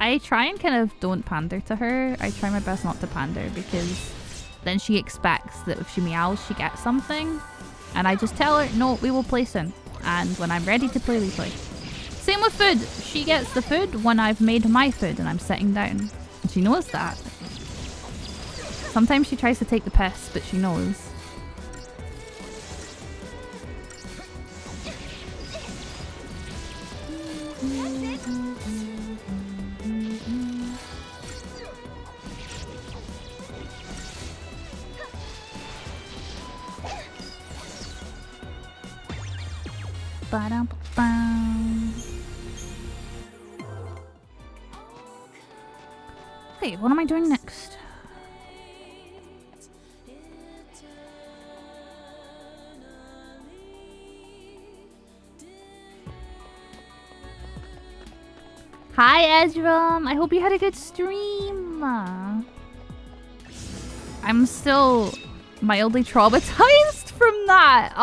I try and kind of don't pander to her. I try my best not to pander because then she expects that if she meows, she gets something. And I just tell her, no, we will play soon. And when I'm ready to play, we play. Same with food. She gets the food when I've made my food and I'm sitting down. And she knows that. Sometimes she tries to take the piss, but she knows. Okay, what am I doing next? Hi Ezram, I hope you had a good stream. I'm still mildly traumatized from that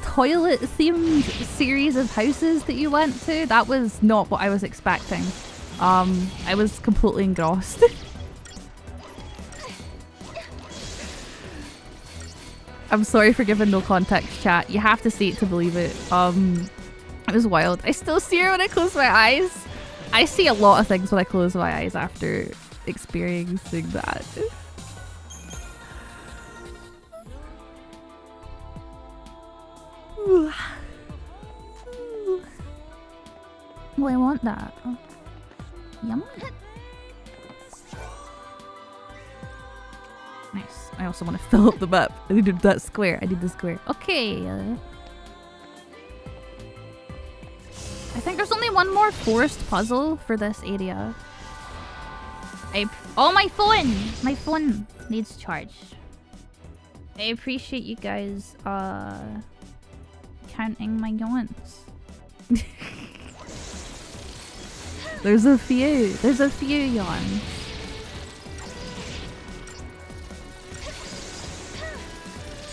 toilet themed series of houses that you went to. That was not what I was expecting. I was completely engrossed. I'm sorry for giving no context, chat. You have to see it to believe it. It was wild. I still see her when I close my eyes. I see a lot of things when I close my eyes after experiencing that. Oh, I want that. Oh. Yum. Nice. I also want to fill up the map. I needed that square. I need the square. Okay. I think there's only one more forest puzzle for this area. Oh, my phone! My phone needs charge. I appreciate you guys counting my yawns. There's a few yawns.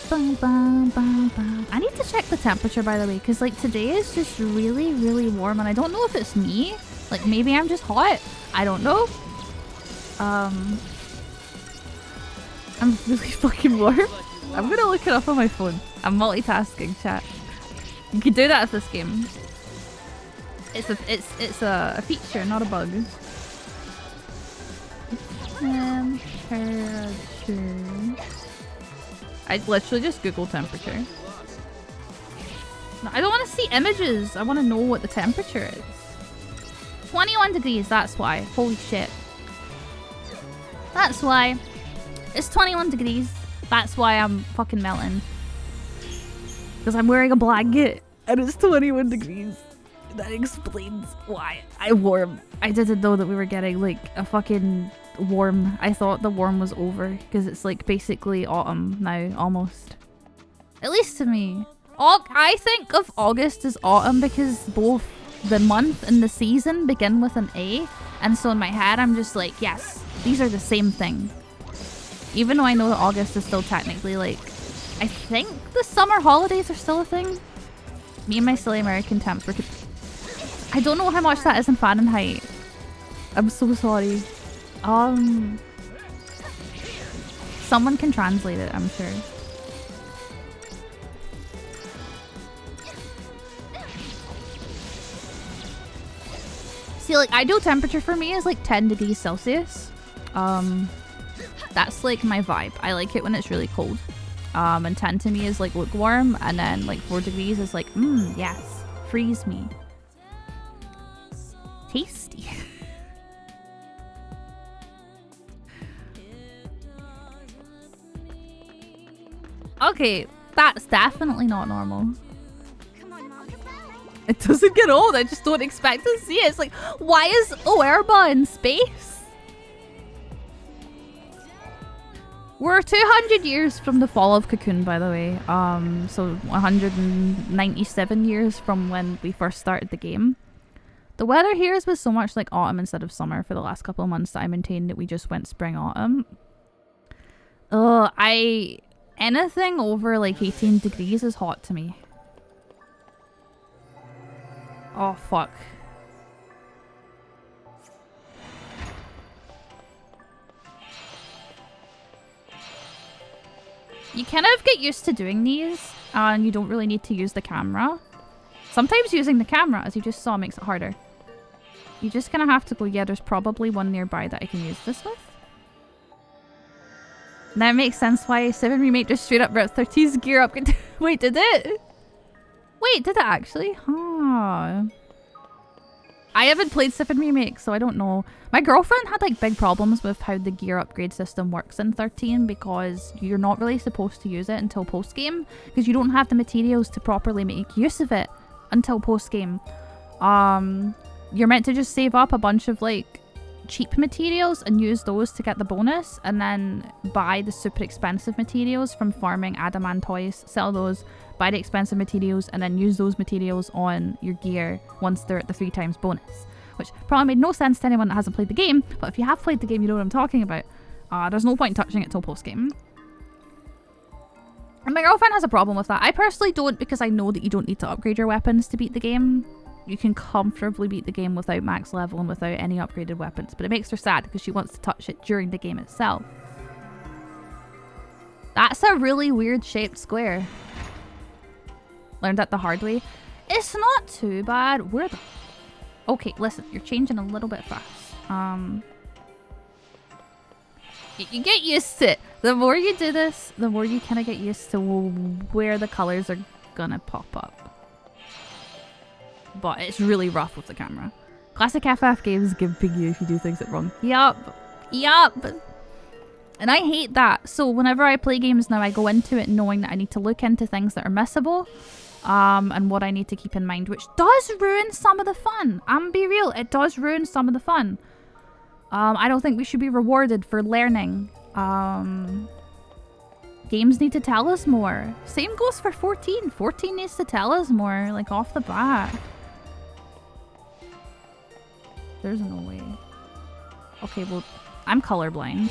Bum, bum, bum, bum. I need to check the temperature, by the way, because like today is just really, really warm, and I don't know if it's me. Like maybe I'm just hot. I don't know. I'm really fucking warm. I'm gonna look it up on my phone. I'm multitasking, chat. You can do that with this game. It's a feature, not a bug. Temperature. I literally just Google temperature. No, I don't want to see images. I want to know what the temperature is. 21 degrees, that's why. Holy shit. That's why. It's 21 degrees. That's why I'm fucking melting. Because I'm wearing a blanket and it's 21 degrees. That explains why I'm warm. I didn't know that we were getting like a fucking warm. I thought the warm was over because it's like basically autumn now, almost. At least to me. I think of August as autumn because both the month and the season begin with an A, and so in my head I'm just like, yes, these are the same thing. Even though I know that August is still technically like, I think the summer holidays are still a thing. Me and my silly American temps were... I don't know how much that is in Fahrenheit. I'm so sorry. Someone can translate it, I'm sure. See, like, ideal temperature for me is like 10 degrees Celsius. That's like my vibe. I like it when it's really cold. And 10 to me is like lukewarm, and then like 4 degrees is like, yes, freeze me. Tasty. Okay, that's definitely not normal. It doesn't get old, I just don't expect to see it. It's like, why is Oerba in space? We're 200 years from the fall of Cocoon, by the way. So 197 years from when we first started the game. The weather here has been so much like autumn instead of summer for the last couple of months that I maintained that we just went spring-autumn. Anything over like 18 degrees is hot to me. Oh, fuck. You kind of get used to doing these, and you don't really need to use the camera. Sometimes using the camera, as you just saw, makes it harder. You just kind of have to go, yeah, there's probably one nearby that I can use this with. That makes sense why 7 Remake just straight up brought 13's gear up. Wait, did it? Wait, did it actually? Huh. I haven't played 7 Remake, so I don't know. My girlfriend had like big problems with how the gear upgrade system works in 13 because you're not really supposed to use it until post-game because you don't have the materials to properly make use of it until post-game. You're meant to just save up a bunch of like cheap materials and use those to get the bonus, and then buy the super expensive materials from farming adamant toys, sell those, buy the expensive materials, and then use those materials on your gear once they're at the 3 times bonus, which probably made no sense to anyone that hasn't played the game, but if you have played the game you know what I'm talking about. There's no point in touching it till post game. And my girlfriend has a problem with that. I personally don't, because I know that you don't need to upgrade your weapons to beat the game. You can comfortably beat the game without max level and without any upgraded weapons, but it makes her sad because she wants to touch it during the game itself. That's a really weird shaped square. Learned that the hard way. It's not too bad. Where the... Okay, listen, you're changing a little bit fast. You get used to it. The more you do this, the more you kind of get used to where the colors are gonna pop up. But it's really rough with the camera. Classic FF games give ping you if you do things wrong. Yup. And I hate that. So whenever I play games now, I go into it knowing that I need to look into things that are missable. And what I need to keep in mind, which does ruin some of the fun. I'm be real, it does ruin some of the fun. I don't think we should be rewarded for learning. Games need to tell us more. Same goes for 14. 14 needs to tell us more, like off the bat. There's no way. Okay, well, I'm colorblind.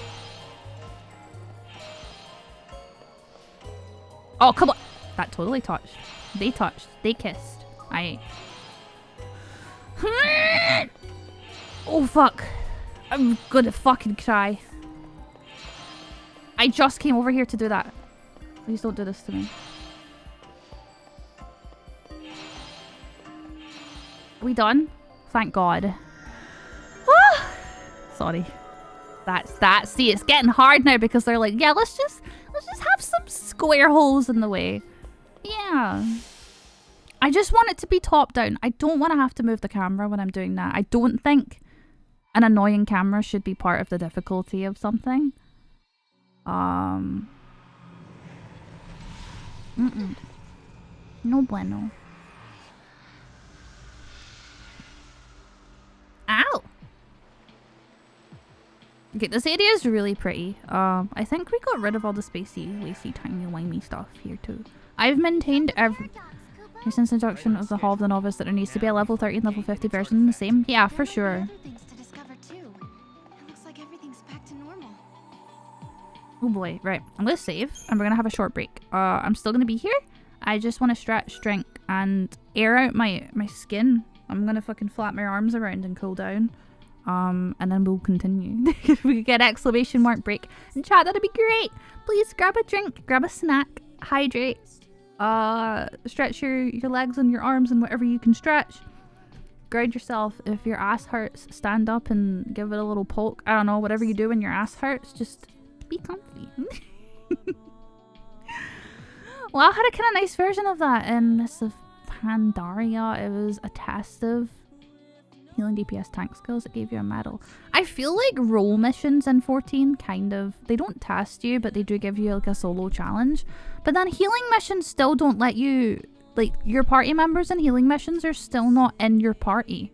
Oh, come on. That totally touched. They touched. They kissed. Oh, fuck. I'm gonna fucking cry. I just came over here to do that. Please don't do this to me. Are we done? Thank God. Ah! Sorry. That's see, it's getting hard now because they're like, yeah, let's just have some square holes in the way. Yeah. I just want it to be top down. I don't want to have to move the camera when I'm doing that. I don't think an annoying camera should be part of the difficulty of something. No bueno. Ow! Okay, this area is really pretty. I think we got rid of all the spacey, lacy, tiny, wimey stuff here too. I've maintained since introduction of the Hall of the Novice that there needs to be a level 30 and level 50 version the same. Yeah, for sure. Oh boy, right. I'm gonna save and we're gonna have a short break. I'm still gonna be here. I just want to stretch, drink, and air out my skin. I'm gonna fucking flap my arms around and cool down. And then we'll continue. If we could get exclamation mark break in chat, that'd be great. Please grab a drink, grab a snack, hydrate, stretch your legs and your arms and whatever you can stretch. Ground yourself. If your ass hurts, stand up and give it a little poke. I don't know, whatever you do when your ass hurts, just be comfy. Well, I had a kind of nice version of that in Mists of Pandaria. It was a test of healing DPS tank skills. It gave you a medal. I feel like role missions in 14 kind of, they don't test you, but they do give you like a solo challenge. But then healing missions still don't let you, like, your party members in healing missions are still not in your party.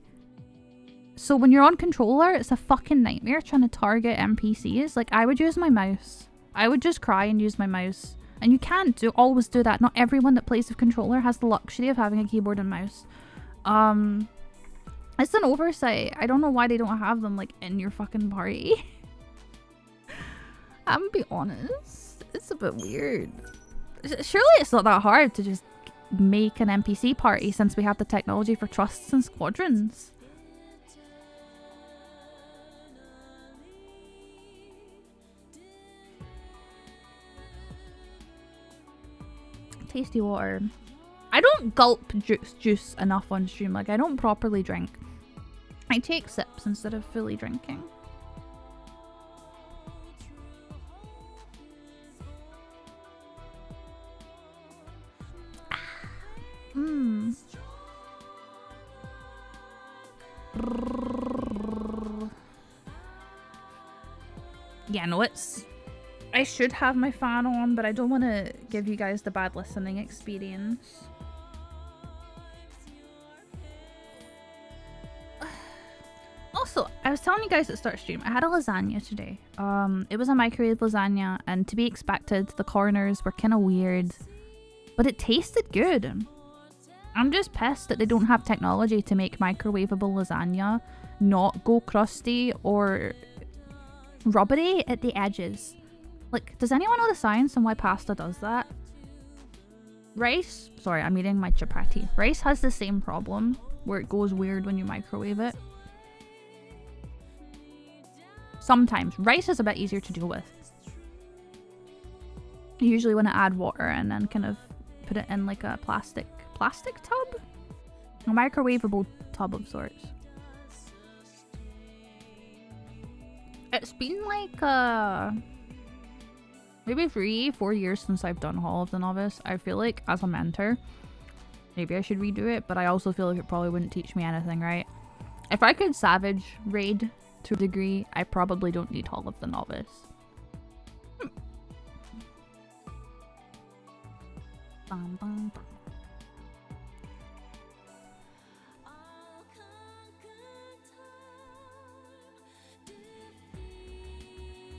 So when you're on controller, it's a fucking nightmare trying to target NPCs. Like, I would use my mouse. I would just cry and use my mouse. And you can't always do that. Not everyone that plays with controller has the luxury of having a keyboard and mouse. It's an oversight. I don't know why they don't have them, like, in your fucking party. I'm gonna be honest. It's a bit weird. Surely it's not that hard to just make an NPC party since we have the technology for trusts and squadrons. Tasty water. I don't gulp juice enough on stream. Like, I don't properly drink. I take sips instead of fully drinking. Yeah, no, it's... I should have my fan on, but I don't want to give you guys the bad listening experience. Also, I was telling you guys at start stream, I had a lasagna today. It was a microwave lasagna, and to be expected, the corners were kind of weird, but it tasted good. I'm just pissed that they don't have technology to make microwavable lasagna not go crusty or rubbery at the edges. Like, does anyone know the science on why pasta does that? Rice, sorry, I'm eating my chapati. Rice has the same problem where it goes weird when you microwave it. Sometimes. Rice is a bit easier to deal with. You usually want to add water and then kind of put it in like a plastic tub? A microwavable tub of sorts. It's been like maybe 3-4 years since I've done Hall of the Novice. I feel like as a mentor, maybe I should redo it, but I also feel like it probably wouldn't teach me anything, right? If I could savage raid to a degree, I probably don't need Hall of the Novice. Bum, bum, bum.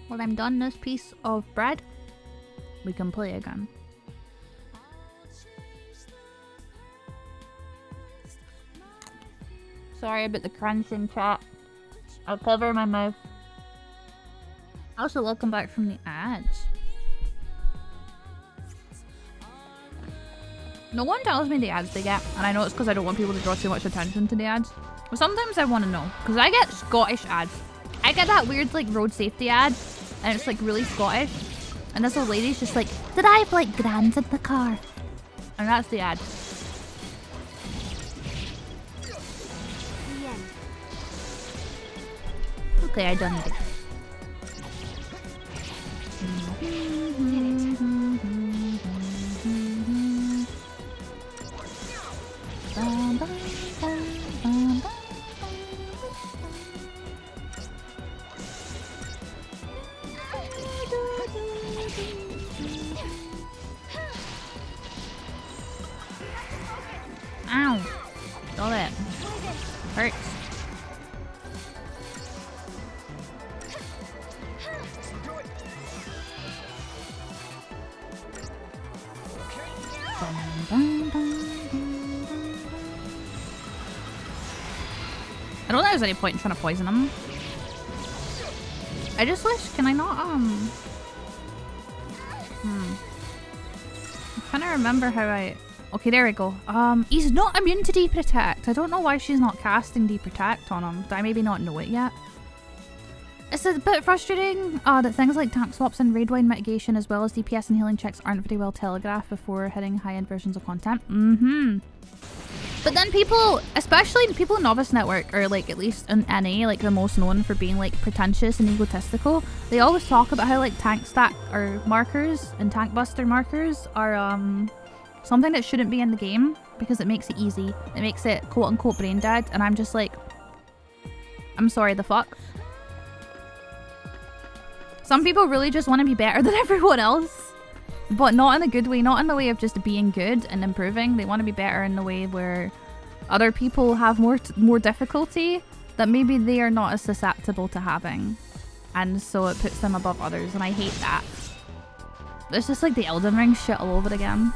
When I'm done this piece of bread, we can play again. Sorry about the crunching, chat. I'll cover my mouth. Also, welcome back from the ads. No one tells me the ads they get, and I know it's because I don't want people to draw too much attention to the ads. But sometimes I want to know, because I get Scottish ads. I get that weird like road safety ad, and it's like really Scottish. And this old lady's just like, did I have like grands in the car? And that's the ad. Okay, I done it. Ow! Stop it. Hurts. I don't think there's any point in trying to poison him. I just wish, can I not, I'm trying to remember how I... Okay, there we go. He's not immune to Deprotect. I don't know why she's not casting Deprotect on him. Do I maybe not know it yet? It's a bit frustrating that things like tank swaps and raid wine mitigation as well as DPS and healing checks aren't very well telegraphed before hitting high-end versions of content. But then people, especially people in Novice Network, or like at least in NA, like the most known for being like pretentious and egotistical, they always talk about how like tank stack or markers and tank buster markers are something that shouldn't be in the game because it makes it easy. It makes it quote unquote brain dead, and I'm just like, I'm sorry, the fuck? Some people really just want to be better than everyone else. But not in a good way, not in the way of just being good and improving. They want to be better in the way where other people have more difficulty that maybe they are not as susceptible to having. And so it puts them above others, and I hate that. It's just like the Elden Ring shit all over again.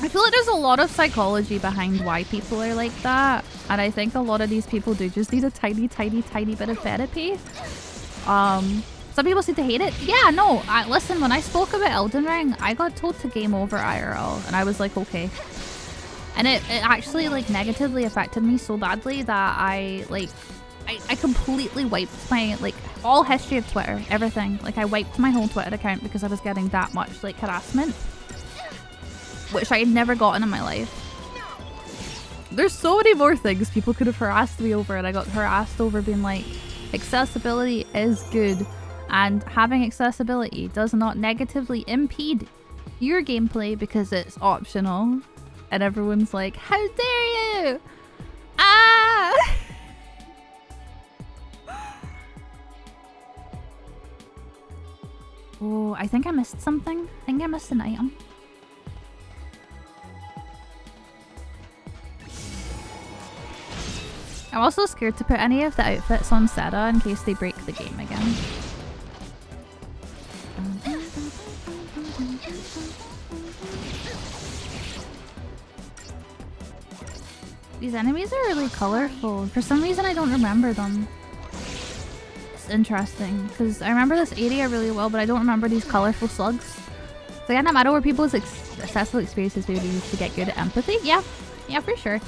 I feel like there's a lot of psychology behind why people are like that. And I think a lot of these people do just need a tiny, tiny, tiny bit of therapy. Some people seem to hate it. Yeah, no, listen, when I spoke about Elden Ring, I got told to game over IRL, and I was like, okay. And it actually, like, negatively affected me so badly that I completely wiped my, like, all history of Twitter, everything. Like, I wiped my whole Twitter account because I was getting that much, like, harassment. Which I had never gotten in my life. There's so many more things people could have harassed me over, and I got harassed over being like, accessibility is good. And having accessibility does not negatively impede your gameplay because it's optional. And everyone's like, how dare you? Ah! Oh, I think I missed something. I think I missed an item. I'm also scared to put any of the outfits on Seta in case they break the game again. These enemies are really colorful. For some reason I don't remember them. It's interesting because I remember this area really well, but I don't remember these colorful slugs. So yeah, no matter where people's accessible experiences maybe used to get good at empathy. Yeah, for sure.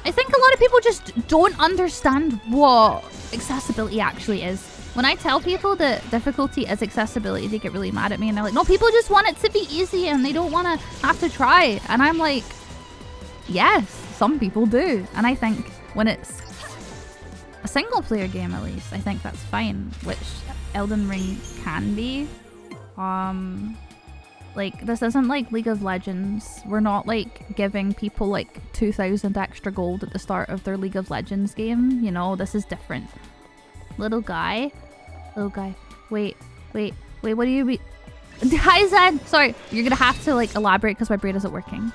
I think a lot of people just don't understand what accessibility actually is. When I tell people that difficulty is accessibility, they get really mad at me and they're like, no, people just want it to be easy and they don't want to have to try. And I'm like, yes, some people do. And I think when it's a single player game, at least, I think that's fine, which Elden Ring can be. Like, this isn't like League of Legends. We're not like giving people like 2,000 extra gold at the start of their League of Legends game. You know, this is different. Little guy. Wait, what do you mean? Hi, Zen! Sorry, you're gonna have to like elaborate because my brain isn't working.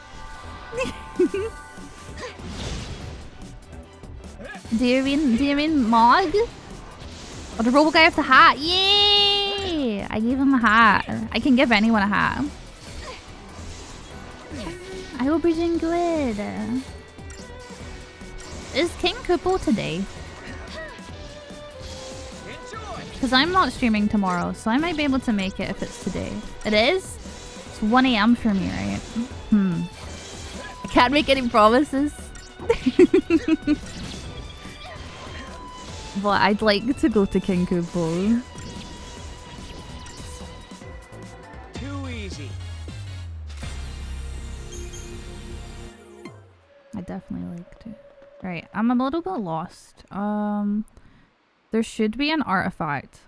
Do you mean Mog? Or the robo guy with the hat? Yay! I gave him a hat. I can give anyone a hat. I hope you're doing good. Is King Kupo today? Because I'm not streaming tomorrow, so I might be able to make it if it's today. It is? 1 AM for me, right? I can't make any promises. But I'd like to go to King Kupo. Too easy. I definitely like to. Right, I'm a little bit lost. There should be an artifact.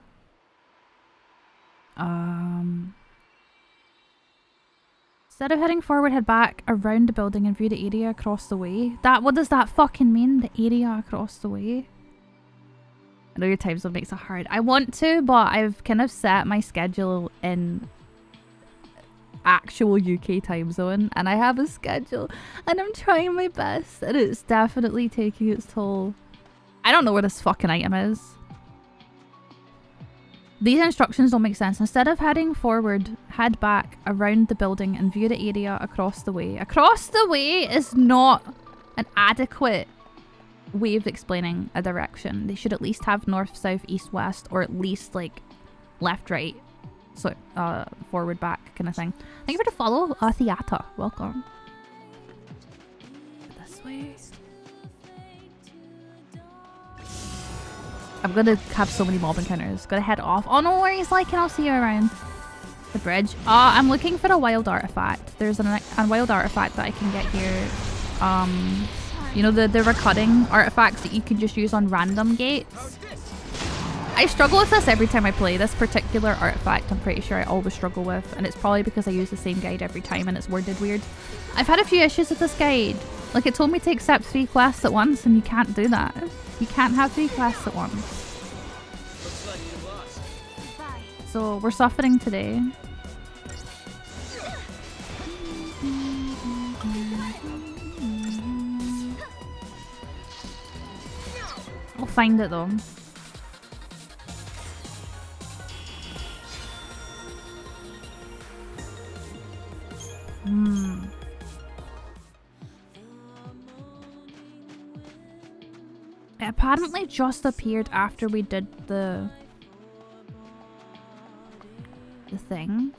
Instead of heading forward, head back around the building and view the area across the way. What does that fucking mean? The area across the way? I know your time zone makes it hard. I want to, but I've kind of set my schedule in actual UK time zone, and I have a schedule, and I'm trying my best, and it's definitely taking its toll. I don't know where this fucking item is. These instructions don't make sense. Instead of heading forward, head back around the building and view the area across the way. Across the way is not an adequate way of explaining a direction. They should at least have north, south, east, west, or at least like left, right, so forward, back kind of thing. Thank you for the follow, Theata. Welcome. This way. I'm gonna have so many mob encounters. Gotta head off. Oh, no worries, like, and I'll see you around the bridge. I'm looking for a wild artifact. There's a wild artifact that I can get here. You know, the recutting artifacts that you can just use on random gates. I struggle with this every time I play. This particular artifact, I'm pretty sure I always struggle with, and it's probably because I use the same guide every time and it's worded weird. I've had a few issues with this guide. Like, it told me to accept 3 quests at once, and you can't do that. You can't have 3 quests at once. Looks like you lost. So we're suffering today. I'll find it though. It apparently just appeared after we did the thing.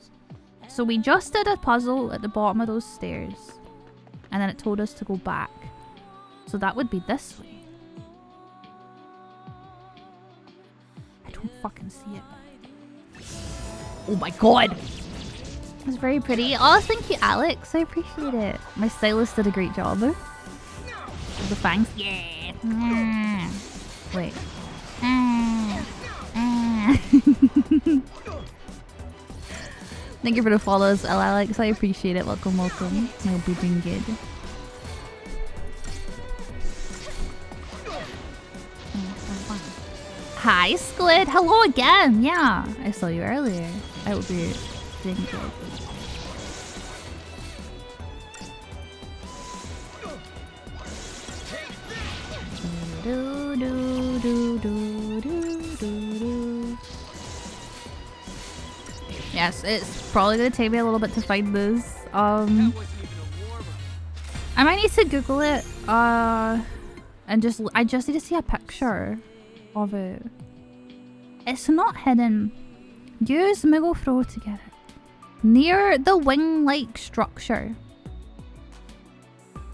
So we just did a puzzle at the bottom of those stairs, and then it told us to go back. So that would be this way. I don't fucking see it. Oh my god! It's very pretty. Oh, thank you, Alex. I appreciate it. My stylist did a great job. The fangs. Yeah. Wait. Thank you for the follows, Alex. I appreciate it. Welcome, welcome. I hope you're doing good. Hi, Squid. Hello again. Yeah, I saw you earlier. I hope you're doing good. Yes, it's probably gonna take me a little bit to find this. I might need to Google it. And I just need to see a picture of it. It's not hidden. Use Moogle Throw to get it. Near the wing-like structure.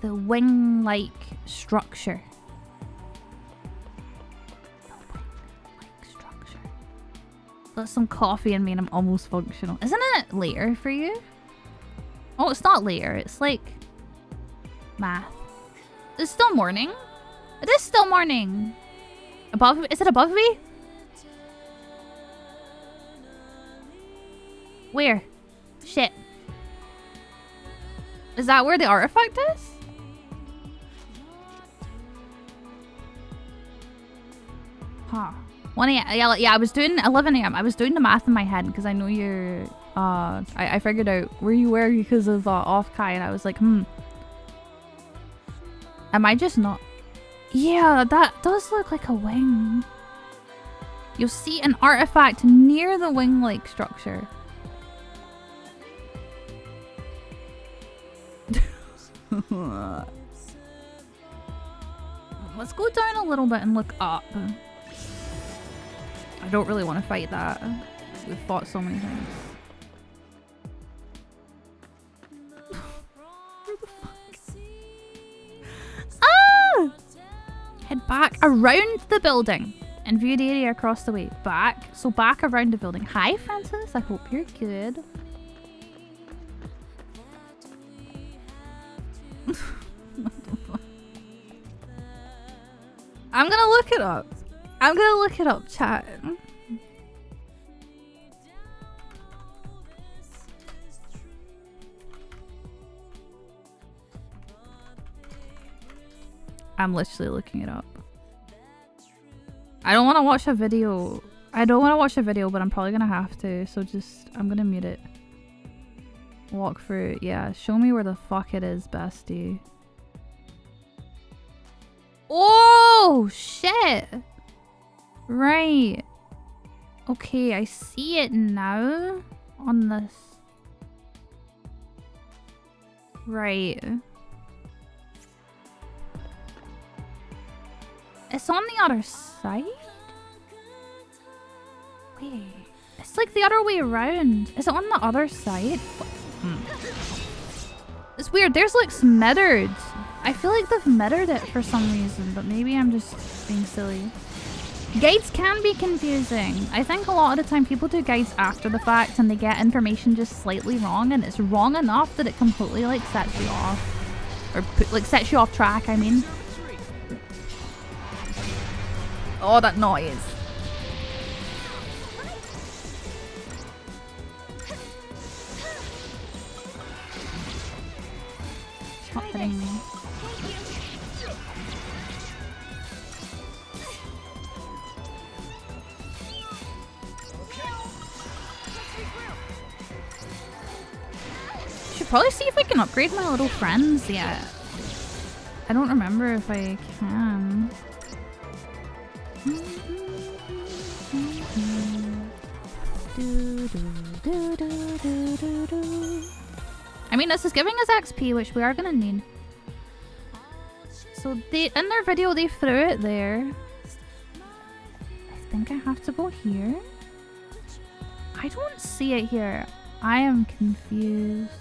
The wing-like structure. Got some coffee in me and I'm almost functional. Isn't it later for you? Oh, it's not later. It's like math. It's still morning. It is still morning. Above? Is it above me? Where? Shit. Is that where the artifact is? Huh. 1 AM. Yeah, I was doing 11 AM. I was doing the math in my head because I know you're... I figured out where you were because of off-Kai, and I was like, Am I just not... Yeah, that does look like a wing. You'll see an artifact near the wing-like structure. Let's go down a little bit and look up. I don't really want to fight that. We've fought so many things. Head back around the building and view the area across the way. Back. So back around the building. Hi, Francis. I hope you're good. I'm gonna look it up. I'm gonna look it up, chat. I'm literally looking it up. I don't want to watch a video. I don't want to watch a video, but I'm probably gonna have to. So just, I'm gonna mute it. Walk through. Yeah, show me where the fuck it is, bestie. Oh, shit. Right. Okay, I see it now on this. Right. It's on the other side? Wait. It's like the other way around. Is it on the other side? It's weird. There's like smittered. I feel like they've mittered it for some reason, but maybe I'm just being silly. Guides can be confusing. I think a lot of the time people do guides after the fact and they get information just slightly wrong, and it's wrong enough that it completely like sets you off. Or sets you off track, I mean. Oh, that noise. It's not hitting me. Should probably see if I can upgrade my little friends yet. I don't remember if I can. I mean, this is giving us XP, which we are gonna need. So they, in their video, they threw it there. I think I have to go here. I don't see it here. I am confused.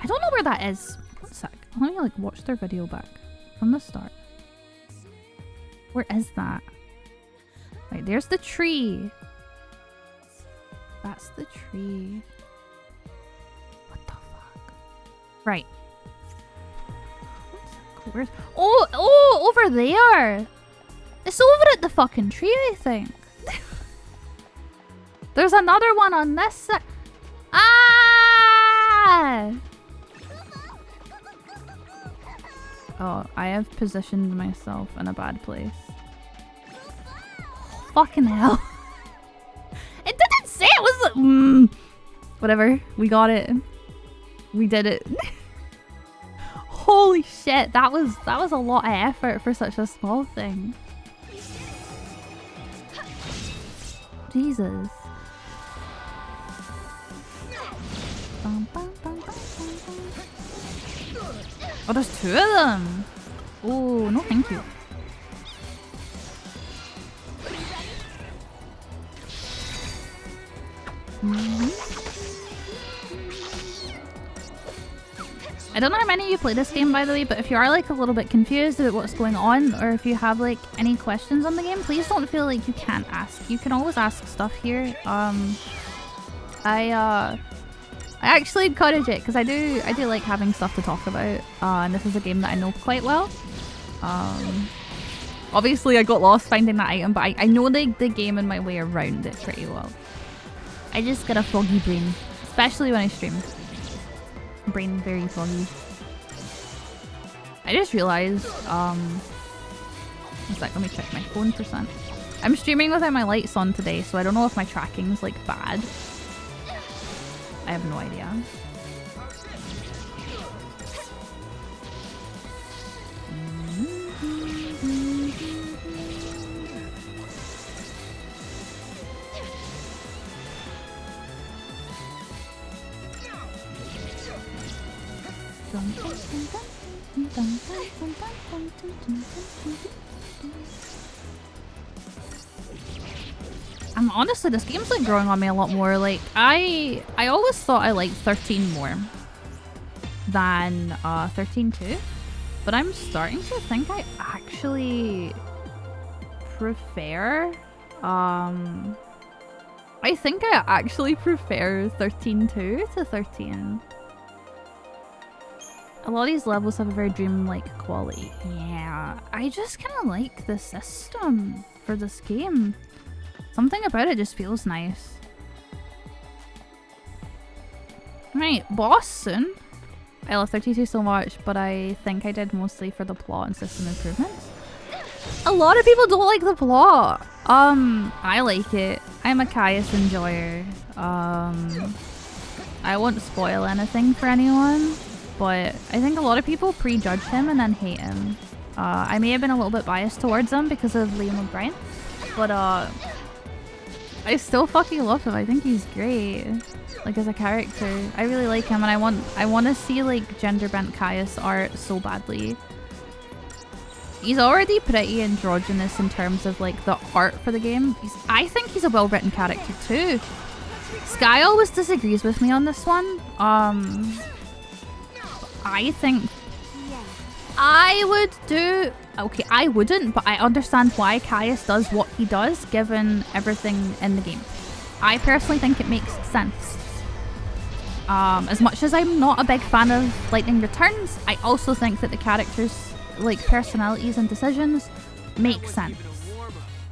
I don't know where that is. One sec. Let me like watch their video back from the start. Where is that? Wait, there's the tree. That's the tree. What the fuck? Right. Where's... Oh, over there. It's over at the fucking tree, I think. There's another one on this side. Ah! Oh, I have positioned myself in a bad place. Fucking hell. It didn't say it was... Whatever. We got it. We did it. Holy shit. That was a lot of effort for such a small thing. Jesus. Oh, there's two of them. Oh, no thank you. I don't know how many of you play this game, by the way, but if you are like a little bit confused about what's going on, or if you have like any questions on the game, please don't feel like you can't ask. You can always ask stuff here. I actually encourage it because I do like having stuff to talk about, and this is a game that I know quite well. Obviously I got lost finding that item, but I know the game and my way around it pretty well. I just get a foggy brain, especially when I stream. Brain very foggy. I just realized, one sec, let me check my phone percent. I'm streaming without my lights on today, so I don't know if my tracking's like bad. I have no idea. Honestly, this game's like growing on me a lot more. Like I always thought I liked 13 more than 13-2. But I'm starting to think I actually prefer, I think I actually prefer 13-2 to 13. A lot of these levels have a very dreamlike quality. Yeah, I just kind of like the system for this game. Something about it just feels nice. Right, boss soon. I love 32 so much, but I think I did mostly for the plot and system improvements. A lot of people don't like the plot. I like it. I'm a Caius enjoyer. I won't spoil anything for anyone, but I think a lot of people prejudge him and then hate him. I may have been a little bit biased towards him because of Liam O'Brien, but I still fucking love him. I think he's great. Like, as a character. I really like him, and I want to see like gender bent Caius art so badly. He's already pretty androgynous in terms of like the art for the game. I think he's a well written character too. Sky always disagrees with me on this one. I think I would do... Okay, I wouldn't, but I understand why Caius does what he does given everything in the game. I personally think it makes sense. As much as I'm not a big fan of Lightning Returns, I also think that the characters' like personalities and decisions make sense.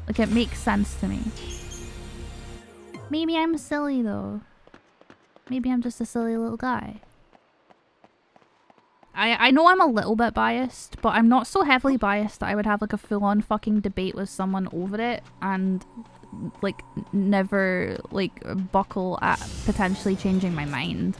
Like, it makes sense to me. Maybe I'm silly though. Maybe I'm just a silly little guy. I know I'm a little bit biased, but I'm not so heavily biased that I would have like a full-on fucking debate with someone over it and like never like buckle at potentially changing my mind.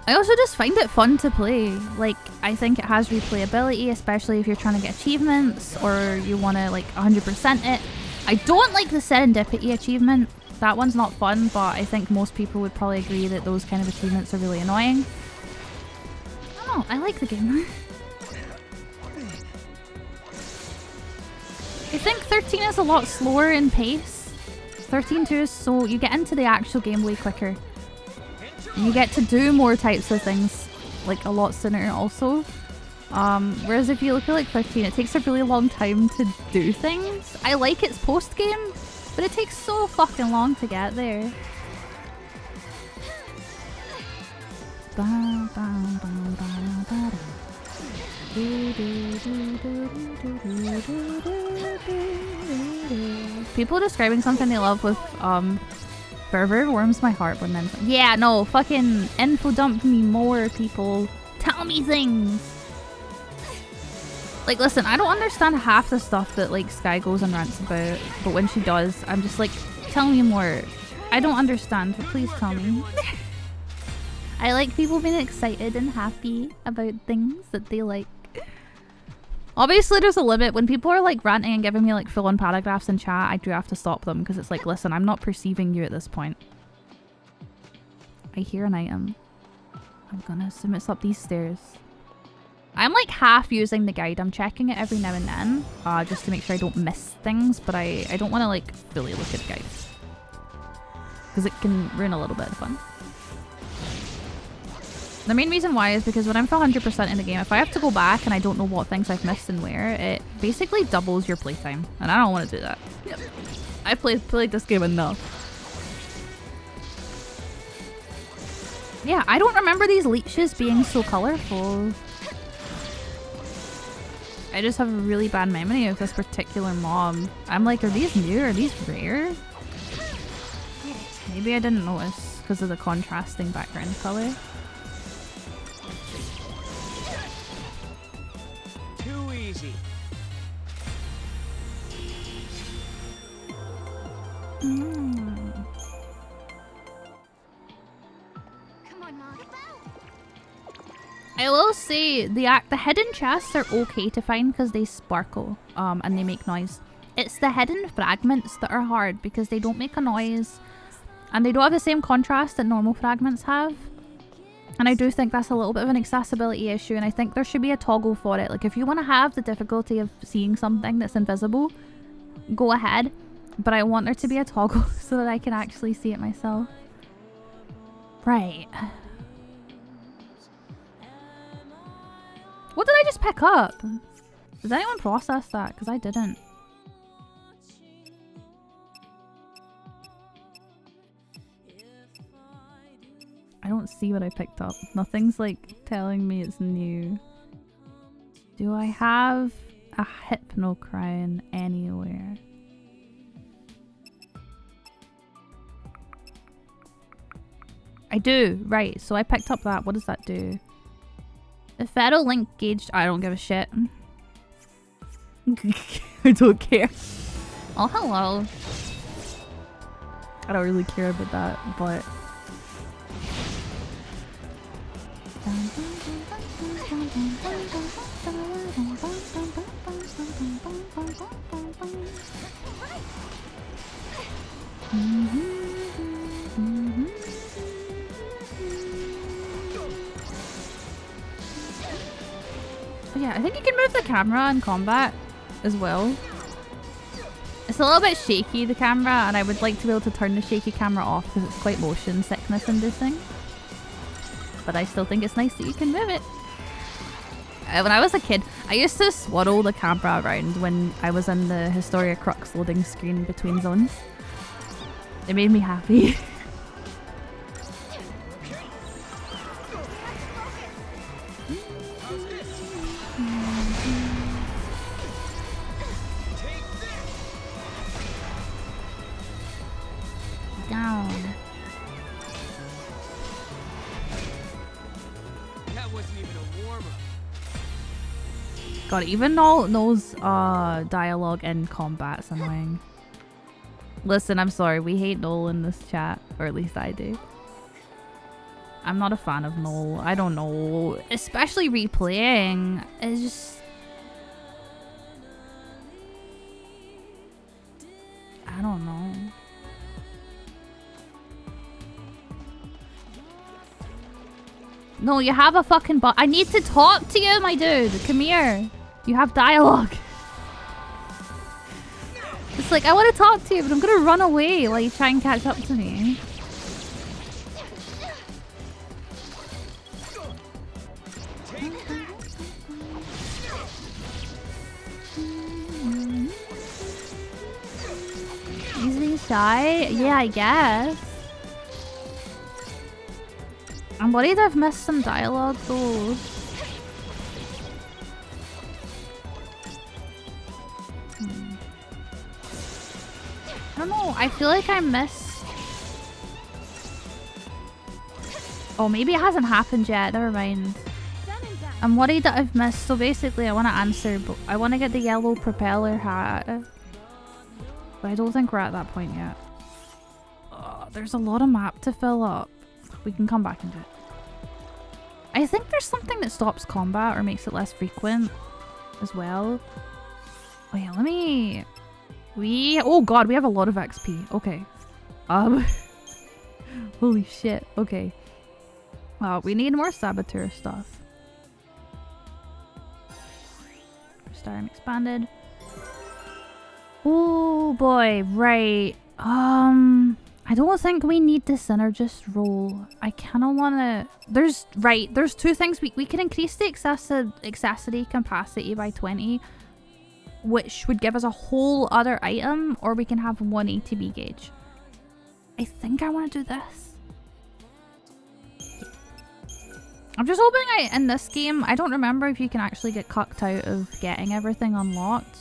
I also just find it fun to play. Like, I think it has replayability, especially if you're trying to get achievements or you want to like 100% it. I don't like the serendipity achievement. That one's not fun, but I think most people would probably agree that those kind of achievements are really annoying. Oh, I like the game. I think 13 is a lot slower in pace. 13-2 is so... you get into the actual game way quicker. You get to do more types of things, like, a lot sooner also. Whereas if you look at, like, 13, it takes a really long time to do things. I like its post-game, but it takes so fucking long to get there. People describing something they love with fervor warms my heart when then... Yeah, no, fucking info dump me more, people. Tell me things! Like, listen, I don't understand half the stuff that, like, Sky goes and rants about, but when she does, I'm just like, tell me more. I don't understand, but please tell me. I like people being excited and happy about things that they like. Obviously, there's a limit. When people are like ranting and giving me like full-on paragraphs in chat, I do have to stop them because it's like, listen, I'm not perceiving you at this point. I hear an item. I'm gonna assume it's up these stairs. I'm like half using the guide. I'm checking it every now and then just to make sure I don't miss things, but I don't want to like fully look at the guide because it can ruin a little bit of fun. The main reason why is because when I'm 100% in the game, if I have to go back and I don't know what things I've missed and where, it basically doubles your playtime. And I don't want to do that. Yep. I've played this game enough. Yeah, I don't remember these leeches being so colourful. I just have a really bad memory of this particular mob. I'm like, are these new? Are these rare? Maybe I didn't notice because of the contrasting background colour. Too easy. Come on, Mom. I will say the hidden chests are okay to find because they sparkle and they make noise. It's the hidden fragments that are hard because they don't make a noise and they don't have the same contrast that normal fragments have. And I do think that's a little bit of an accessibility issue, and I think there should be a toggle for it. Like, if you want to have the difficulty of seeing something that's invisible, go ahead. But I want there to be a toggle so that I can actually see it myself. Right. just pick up? Did anyone process that? Because I didn't. I don't see what I picked up. Nothing's like telling me it's new. Do I have a hypno crown anywhere? I do, right, so I picked up that. What does that do? The ferro link gauge. I don't give a shit. I don't care. Oh, hello. I don't really care about that, but. Yeah, I think you can move the camera in combat as well. It's a little bit shaky, the camera, and I would like to be able to turn the shaky camera off because it's quite motion sickness inducing. But I still think it's nice that you can move it. When I was a kid, I used to swirl the camera around when I was in the Historia Crux loading screen between zones. It made me happy. Down. That wasn't even a warm-up. God, even those dialogue in combat's annoying. Listen, I'm sorry, we hate Noel in this chat, or at least I do. I'm not a fan of Noel. I don't know, especially replaying. It's just, I don't know. No, you have a fucking butt. I need to talk to you, my dude. Come here. You have dialogue. It's like, I want to talk to you, but I'm gonna run away while you try and catch up to me. He's being shy? Yeah, I guess. I'm worried I've missed some dialogue though. I don't know, I feel like I missed... Oh, maybe it hasn't happened yet, never mind. I'm worried that I've missed, so basically I want to answer, but I want to get the yellow propeller hat. But I don't think we're at that point yet. There's a lot of map to fill up. We can come back and do it. I think there's something that stops combat or makes it less frequent as well. Oh yeah, let me... Oh god, we have a lot of XP. Okay. Holy shit. Okay. We need more saboteur stuff. Starium expanded. Oh boy, right. I don't think we need the synergist role. I kind of want to... There's two things. We can increase the accessory capacity by 20, which would give us a whole other item, or we can have one ATB gauge. I think I want to do this. I'm just hoping in this game, I don't remember if you can actually get cucked out of getting everything unlocked.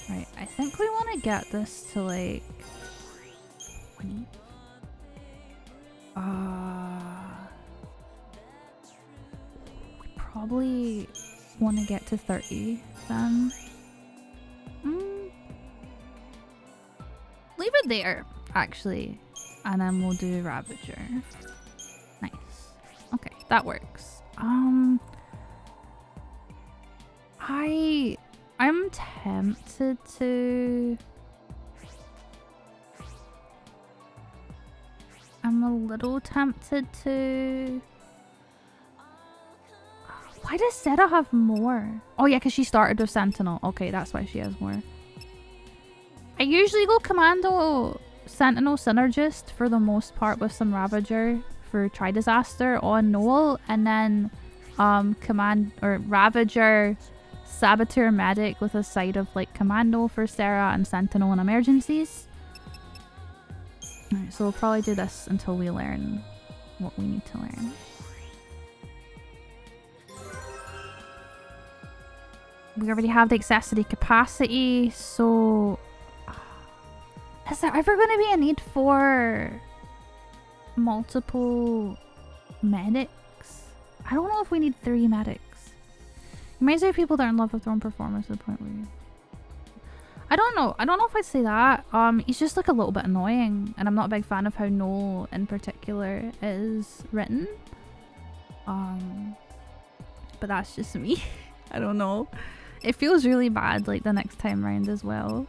Right, I think we want to get this to like 20. We probably want to get to 30 then. Leave it there, actually. And then we'll do Ravager. Nice. Okay, that works. I'm tempted to... I'm a little tempted to... Why does Sarah have more? Oh yeah, because she started with Sentinel. Okay, that's why she has more. I usually go Commando Sentinel Synergist for the most part with some Ravager for Tri-Disaster on Noel, and then Command or Ravager, Saboteur, Medic with a side of like Commando for Sarah and Sentinel in emergencies. Alright, so we'll probably do this until we learn what we need to learn. We already have the accessory capacity, so is there ever going to be a need for multiple medics? I don't know if we need 3 medics. You might say people that are in love with their own performance to the point where you... I don't know if I'd say that. He's just like a little bit annoying, and I'm not a big fan of how Noel in particular is written. But that's just me. I don't know. It feels really bad like the next time round as well.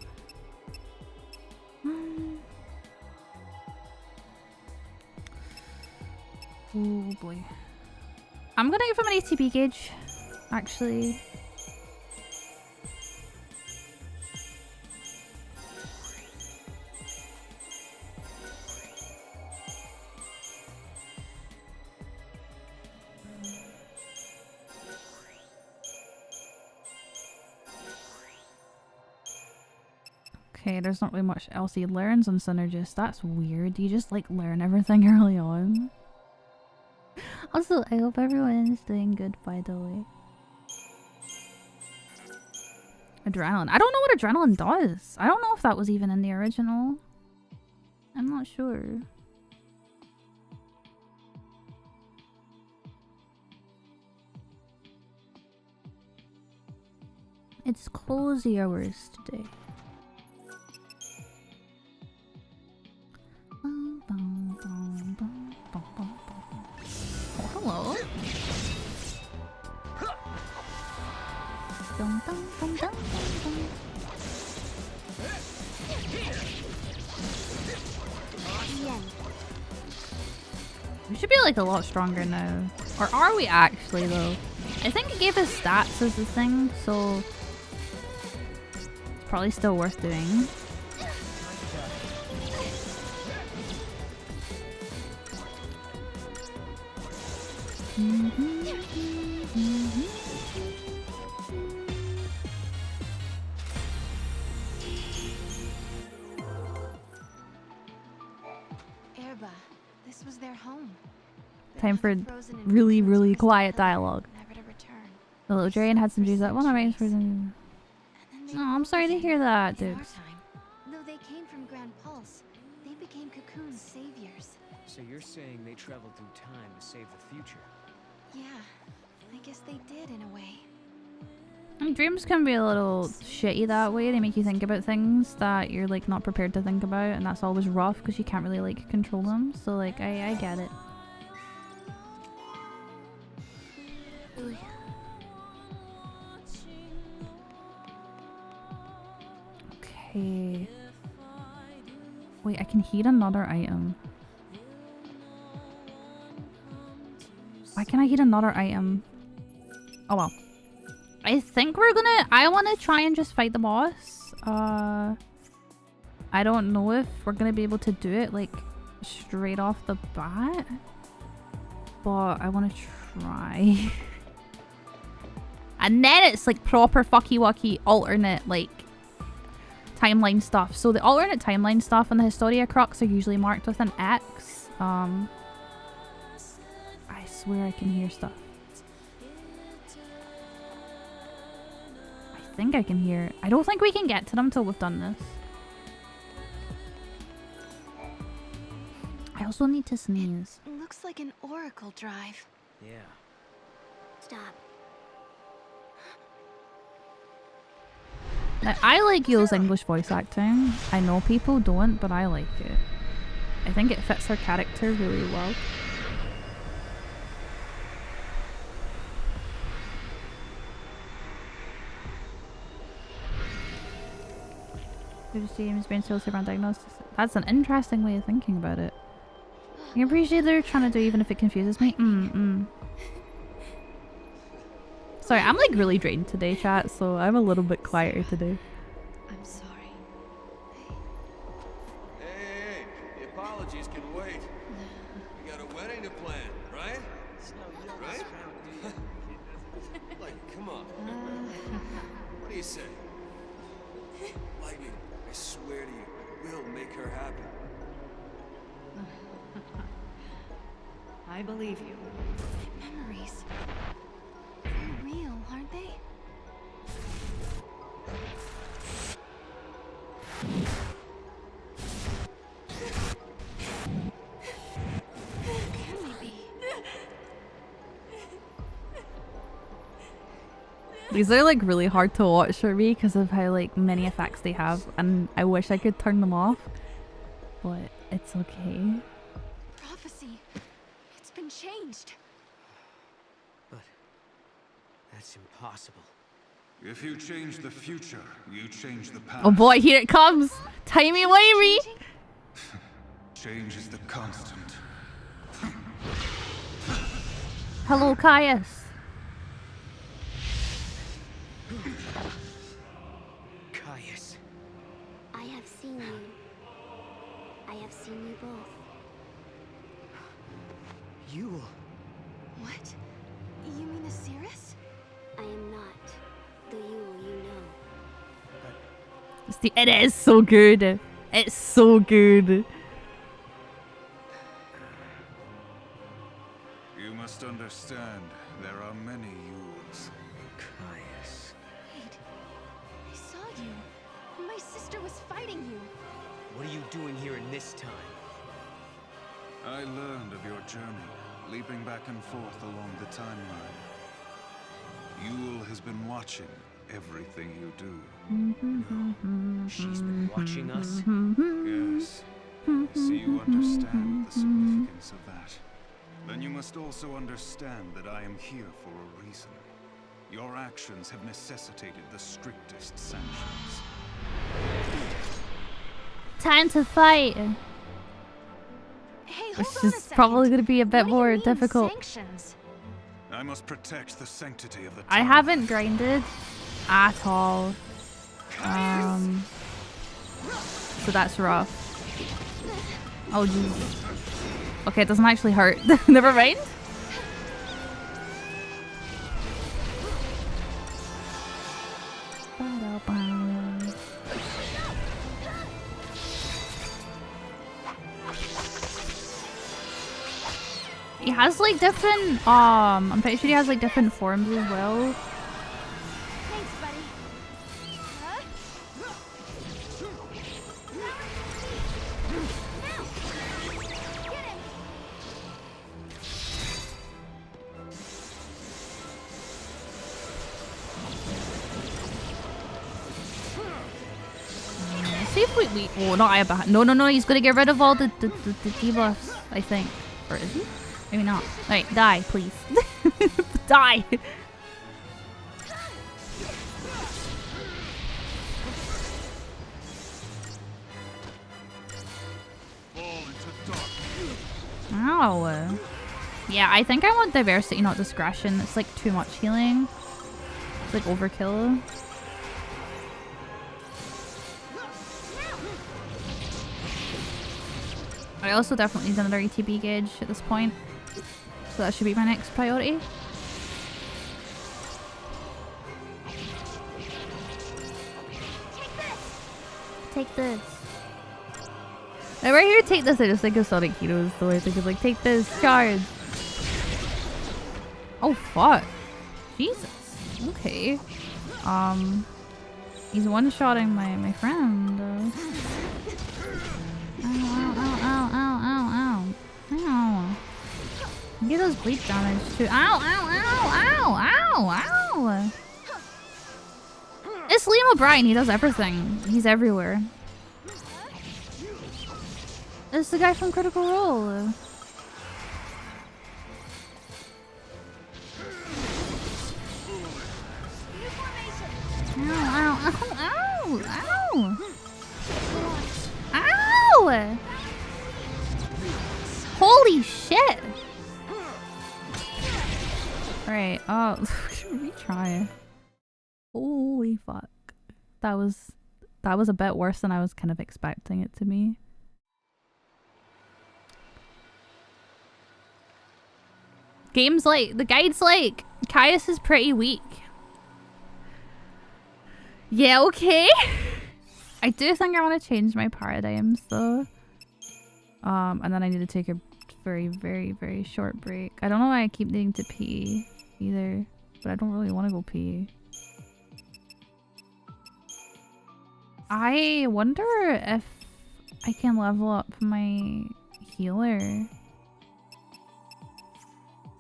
Oh boy. I'm gonna give him an ATB gauge, actually. Okay, there's not really much else he learns on Synergist. That's weird. You just like learn everything early on. Also, I hope everyone is doing good, by the way. Adrenaline. I don't know what adrenaline does. I don't know if that was even in the original. I'm not sure. It's cozy hours today. Oh, hello. Dum, dum, dum, dum, dum, dum. We should be like a lot stronger now. Or are we actually though? I think it gave us stats as the thing, so it's probably still worth doing. Erba, this was their home. Time for really, really quiet dialogue. The little Dragon had some G's that one I for them. Oh, I'm sorry to hear that, dude. Though they came from Grand Pulse, they became Cocoon's saviors. So you're saying they traveled through time to save the future? Yeah, I guess they did in a way. And dreams can be a little shitty that way. They make you think about things that you're like not prepared to think about, and that's always rough because you can't really like control them. So like I get it. Okay. Wait, I can heat another item. Why can I heat another item? Oh well. I think we're gonna... I want to try and just fight the boss. I don't know if we're gonna be able to do it like straight off the bat. But I want to try. And then it's like proper fucky wucky alternate like timeline stuff. So the alternate timeline stuff and the Historia Crux are usually marked with an X. I swear I can hear stuff. I think I can hear it. I don't think we can get to them till we've done this. I also need to sneeze. It looks like an Oracle drive. Yeah. Stop. Now, I like Yule's English voice acting. I know people don't, but I like it. I think it fits her character really well. James being so super undiagnosed. That's an interesting way of thinking about it. I appreciate they're trying to do even if it confuses me. Sorry, I'm like really drained today, chat, so I'm a little bit quieter today. I'm sorry. Hey, the apologies can wait. We got a wedding to you say? Lightning, I swear to you, we'll make her happy. I believe you. Memories. They're real, aren't they? Can we be? These are like really hard to watch for me because of how like many effects they have, and I wish I could turn them off, but it's okay. Prophecy. It's been changed. But that's impossible. If you change the future, you change the past. Oh boy, here it comes! Timey wimey! Change is the constant. Hello, Caius. Caius. I have seen you. I have seen you both. Yule. What? You mean Osiris? I am not the Yule you know. It is so good. It's so good. You must understand, there are many Yules. Caius. Wait. I saw you. My sister was fighting you. What are you doing here in this time? I learned of your journey, leaping back and forth along the timeline. Yule has been watching everything you do. No. She's been watching us? Yes. See, you understand the significance of that. Then you must also understand that I am here for a reason. Your actions have necessitated the strictest sanctions. Time to fight. Hey, hold Which on a is second. probably going to be a bit What do you more mean, difficult. Sanctions? I must protect the sanctity of the I haven't grinded at all. So that's rough. Oh jeez. Okay, it doesn't actually hurt. Never mind. He has like different I'm pretty sure he has like different forms as well. Thanks, buddy. Huh? Get him. See if we oh, not Ayabah. No, he's gonna get rid of all the debuffs, I think. Or is he? Maybe not. Alright, die, please. Die! Ow. Yeah, I think I want diversity, not discretion. It's like too much healing. It's like overkill. I also definitely need another ETB gauge at this point. So that should be my next priority. Take this. Now right here, take this. I just think of Sonic Heroes, so I think of like, take this, charge. Oh fuck. Jesus. Okay. He's one-shotting my friend. Ow. Get those bleach damage too. Ow. It's Liam O'Brien. He does everything. He's everywhere. It's the guy from Critical Role. Ow! Holy shit! Alright, retry. Holy fuck. That was a bit worse than I was kind of expecting it to be. The guide's like, Caius is pretty weak. Yeah, okay. I do think I want to change my paradigms though. And then I need to take a very, very, very short break. I don't know why I keep needing to pee either, but I don't really want to go pee. I wonder if I can level up my healer.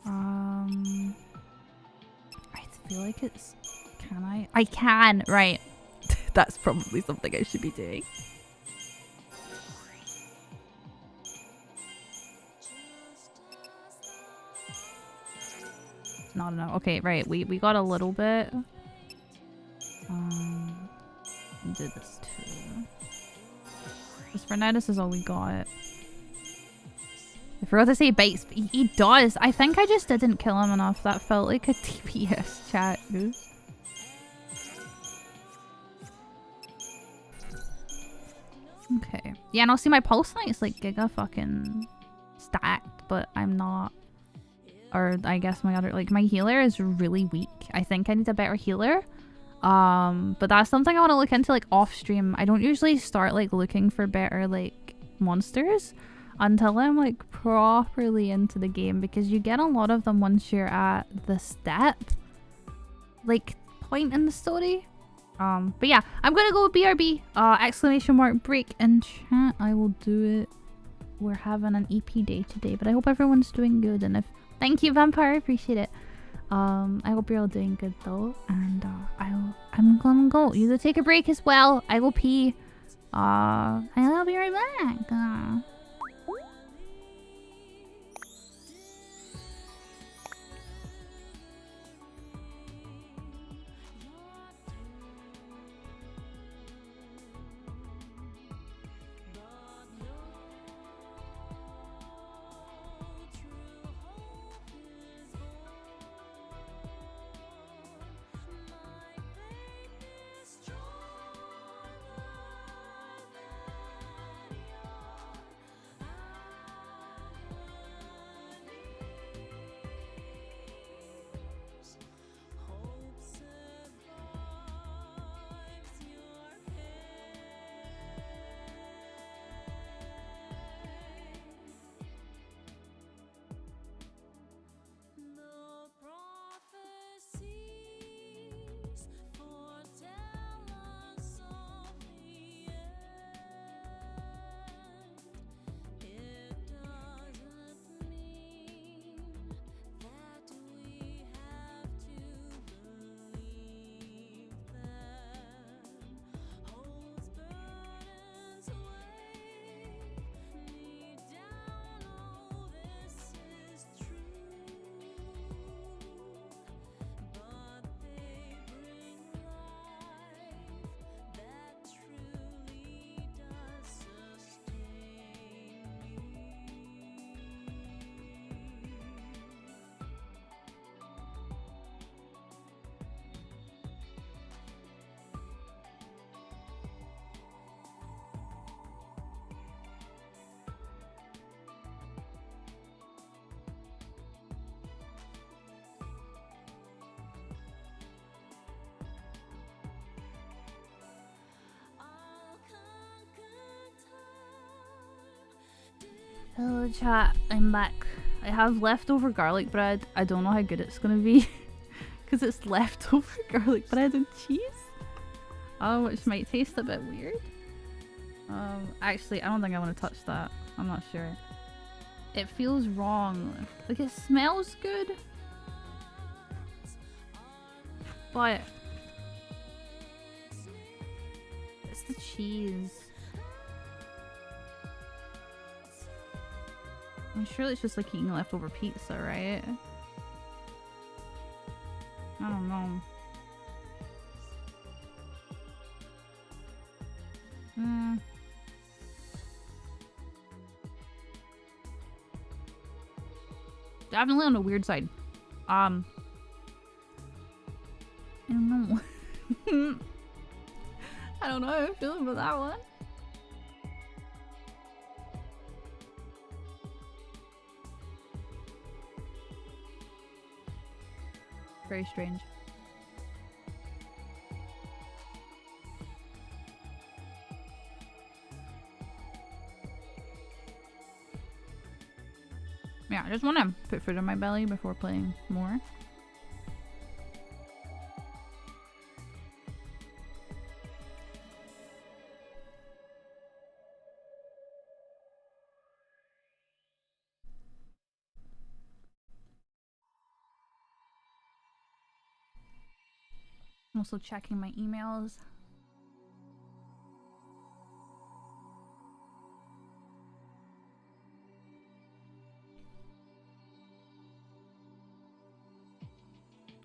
I feel like it's... Can I? I can! Right. That's probably something I should be doing. Not enough. Okay, right. We got a little bit. Do this too. Just for now, this is all we got. I forgot to say bites, but he does. I think I just didn't kill him enough. That felt like a TPS chat. Okay. Yeah, and I'll see my pulse knight's like giga fucking stacked, but I'm not. Or I guess my other, like my healer is really weak. I think I need a better healer. But that's something I want to look into like off stream. I don't usually start like looking for better like monsters until I'm like properly into the game, because you get a lot of them once you're at the step like point in the story. But yeah, I'm gonna go with BRB. Exclamation mark break in chat. I will do it. We're having an EP day today, but I hope everyone's doing good. And if thank you, Vampire, appreciate it. I hope you're all doing good though, and I'm gonna go. You take a break as well. I will pee. I'll be right back. Hello chat, I'm back. I have leftover garlic bread. I don't know how good it's gonna be because it's leftover garlic bread and cheese. Which might taste a bit weird. Actually, I don't think I want to touch that. I'm not sure. It feels wrong. Like it smells good, but it's the cheese. I'm sure it's just like eating leftover pizza, right? I don't know. Definitely on the weird side. I don't know. I don't know how I'm feeling about that one. Very strange. just want to put food in my belly before playing more. I'm also checking my emails.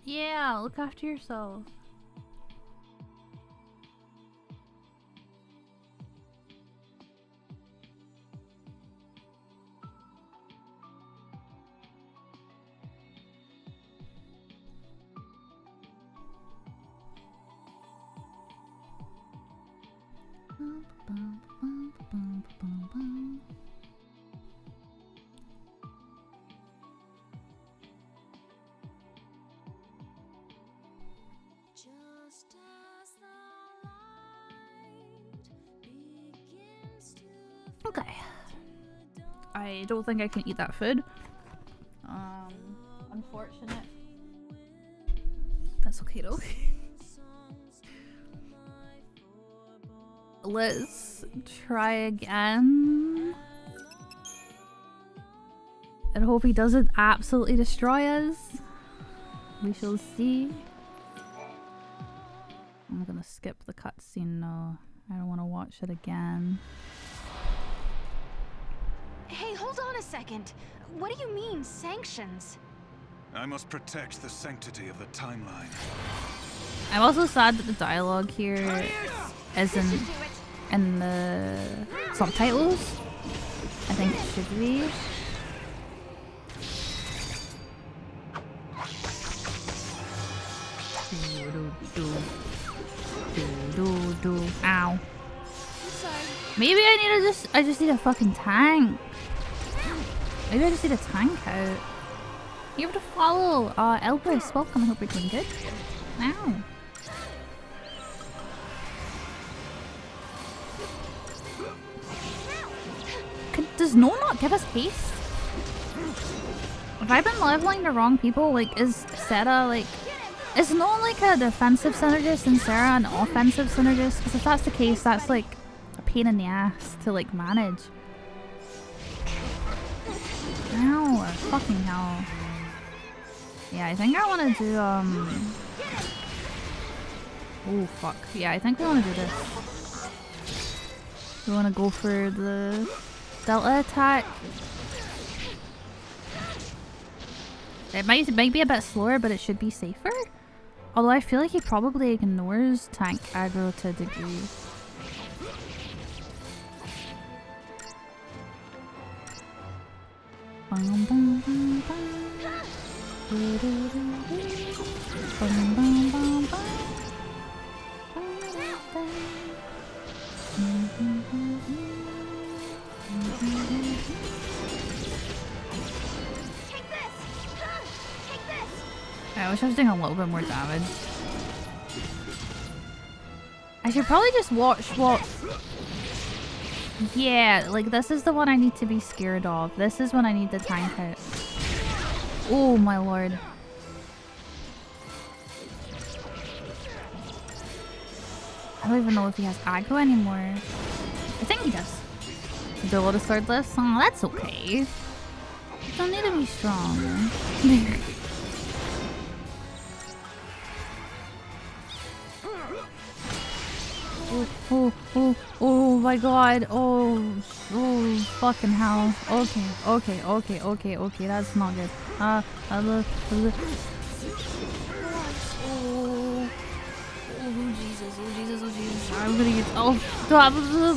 Yeah, look after yourself. Okay. I don't think I can eat that food. Unfortunate. That's okay though. Let's try again. And hope he doesn't absolutely destroy us. We shall see. I'm gonna skip the cutscene now. I don't want to watch it again. Hey, hold on a second. What do you mean, sanctions? I must protect the sanctity of the timeline. I'm also sad that the dialogue here isn't in the subtitles. I think it should be. Ow. Maybe I just need a fucking tank. Maybe I just need a tank out. You have to follow Elbrus. Welcome, I hope you're doing good. Ow. Does no not give us haste? Have I been leveling the wrong people? Like, is Sarah like... Is no like a defensive synergist and Sarah an offensive synergist? Because if that's the case, that's like a pain in the ass to like manage. Ow, fucking hell. Yeah, I think I want to do oh fuck. Yeah, I think we want to do this. We want to go for the Delta attack. It might be a bit slower, but it should be safer. Although I feel like he probably ignores tank aggro to a degree. Bum, bum, bum, bum. Bum, bum, bum, bum. I wish I was doing a little bit more damage. I should probably just watch what... Yeah, like this is the one I need to be scared of. This is when I need the tank out. Oh my lord. I don't even know if he has aggro anymore. I think he does. Do a lot of swordless? Oh, that's okay. You don't need to be strong. Oh my god. Oh fucking hell. Okay, that's not good. Oh Jesus. I'm gonna get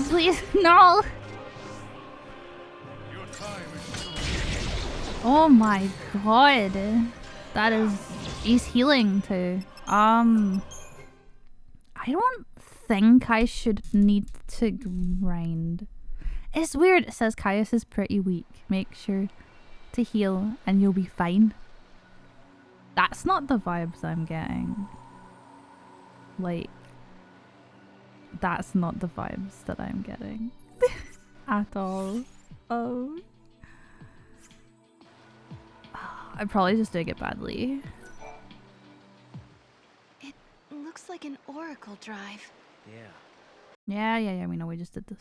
please no. Oh my god. That is he's healing too. I don't think I should need to grind. It's weird. It says Caius is pretty weak. Make sure to heal and you'll be fine. That's not the vibes I'm getting. Like, that's not the vibes that I'm getting. At all. Oh. I'm probably just doing it badly. It looks like an oracle drive. Yeah, we know we just did this.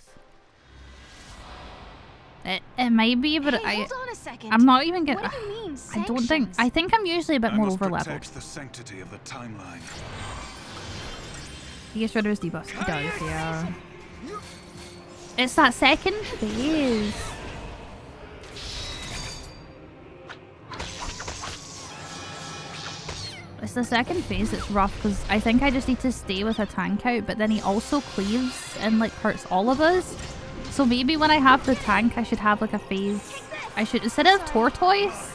It might be, but Hey, hold on a second. I'm not even gonna. What do you mean, I think I'm usually a bit more over leveled. Protect the sanctity of the timeline. He gets rid of his debuffs. He does, yeah. It's that second phase. It's the second phase that's rough because I think I just need to stay with a tank out, but then he also cleaves and like hurts all of us. So maybe when I have the tank, I should have like a phase. I should, instead of Tortoise.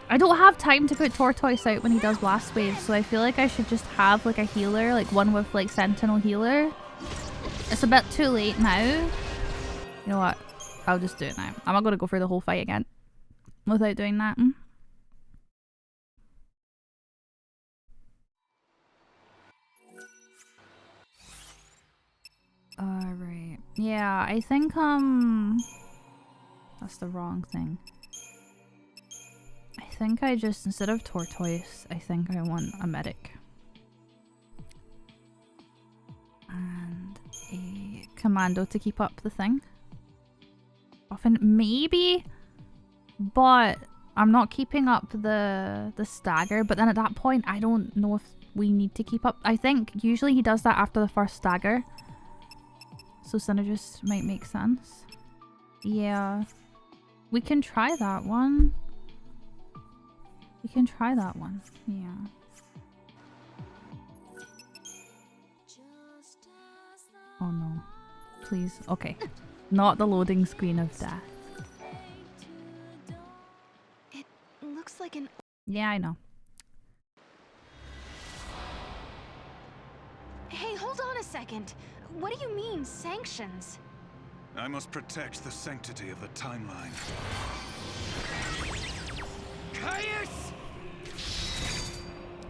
I don't have time to put Tortoise out when he does Blast Wave, so I feel like I should just have like a healer, like one with like Sentinel healer. It's a bit too late now. You know what? I'll just do it now. I'm not going to go through the whole fight again without doing that. Alright. Yeah, I think, that's the wrong thing. I think I just, instead of Tortoise, I think I want a medic. And a commando to keep up the thing. Often, maybe, but I'm not keeping up the stagger, but then at that point, I don't know if we need to keep up. I think usually he does that after the first stagger. So Synergist might make sense. Yeah. We can try that one. We can try that one. Yeah. Oh no. Please. Okay. Not the loading screen of death. It looks like an... Yeah, I know. Hey, hold on a second. What do you mean, sanctions? I must protect the sanctity of the timeline.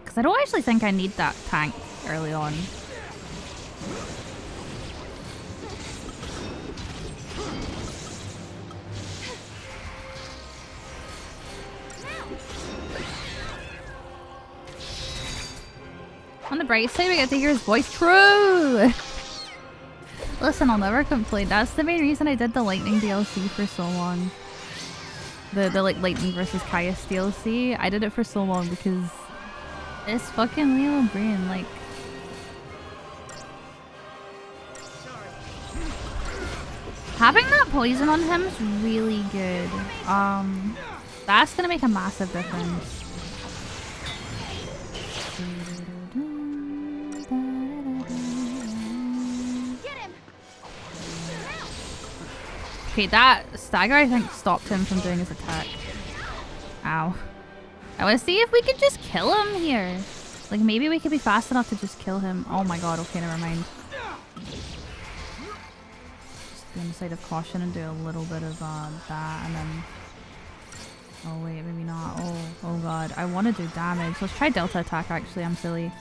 Because I don't actually think I need that tank early on. On the bright side, we get to hear his voice. True! Listen, I'll never complain. That's the main reason I did the Lightning DLC for so long. The like Lightning versus Caius DLC. I did it for so long because it's fucking Leo Brain. Like, having that poison on him is really good. That's gonna make a massive difference. Okay, that stagger I think stopped him from doing his attack. Ow. I want to see if we can just kill him here. Like maybe we could be fast enough to just kill him. Oh my god, okay, never mind. Just be on the side of caution and do a little bit of that and then... Oh wait, maybe not. Oh god, I want to do damage. Let's try Delta attack actually, I'm silly.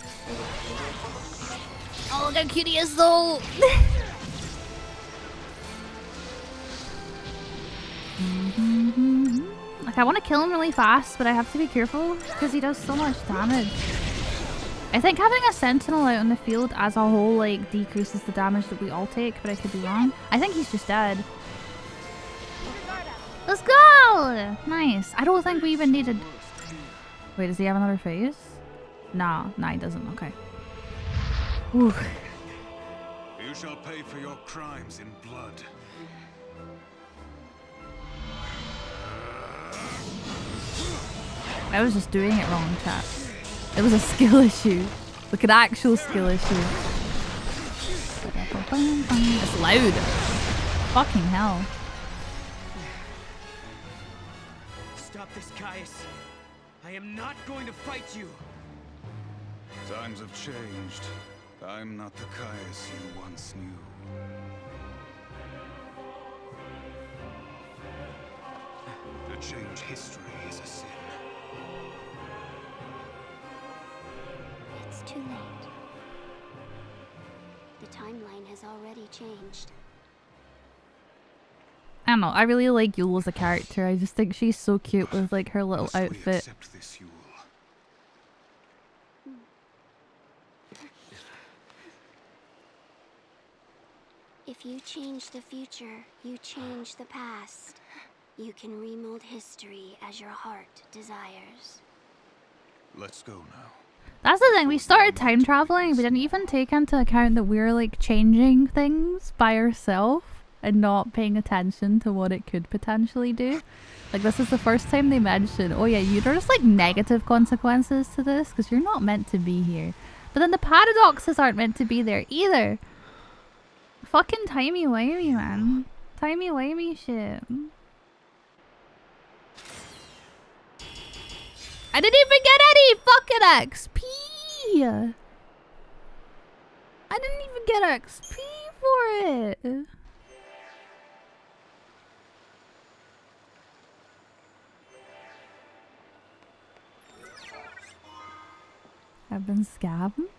Oh, look how cute he is though! Like I want to kill him really fast, but I have to be careful because he does so much damage. I think having a sentinel out on the field as a whole like decreases the damage that we all take, but I could be wrong. I think he's just dead. Let's go! Nice. I don't think we even needed... Wait, does he have another phase? Nah, he doesn't. Okay. Ooh. You shall pay for your crimes in blood. I was just doing it wrong, chat. It was a skill issue. Like an actual skill issue. It's loud. Fucking hell. Stop this, Caius. I am not going to fight you. Times have changed. I'm not the Caius you once knew. To change history is a sin. It's too late. The timeline has already changed. I don't know. I really like Yule as a character. I just think she's so cute with like her little outfit. Accept this, Yule. If you change the future, you change the past. You can remold history as your heart desires. Let's go now. That's the thing, we started time traveling, we didn't even take into account that we're like changing things by ourselves and not paying attention to what it could potentially do. Like this is the first time they mention, oh yeah, there's like negative consequences to this because you're not meant to be here. But then the paradoxes aren't meant to be there either. Fucking timey-wimey, man. Timey-wimey shit. I didn't even get any fucking XP! I didn't even get XP for it! I've been scammed?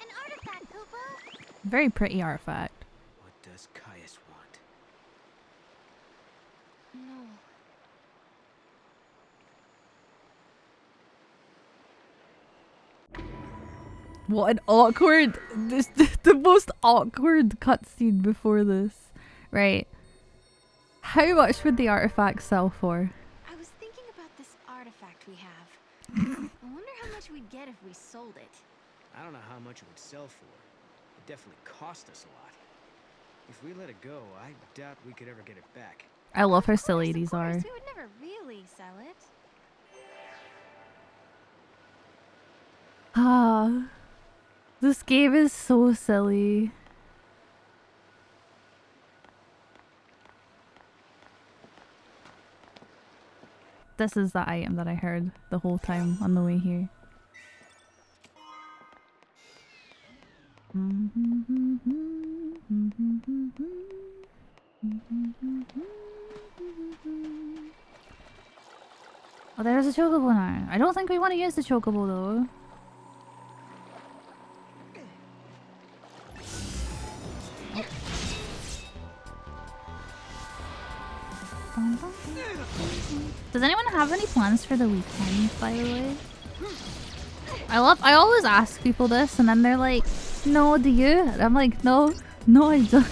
An artifact, Kupo. Very pretty artifact. What does Caius want? No. What an awkward, the most awkward cutscene before this. Right. How much would the artifact sell for? I was thinking about this artifact we have. I wonder how much we'd get if we sold it. I don't know how much it would sell for. It definitely cost us a lot. If we let it go, I doubt we could ever get it back. I love how silly these are. We would never really sell it. Ah. This game is so silly. This is the item that I heard the whole time on the way here. Oh, there's a chocobo now. I don't think we want to use the chocobo though. Does anyone have any plans for the weekend, by the way? I always ask people this and then they're like, no, do you? And I'm like, no, I don't.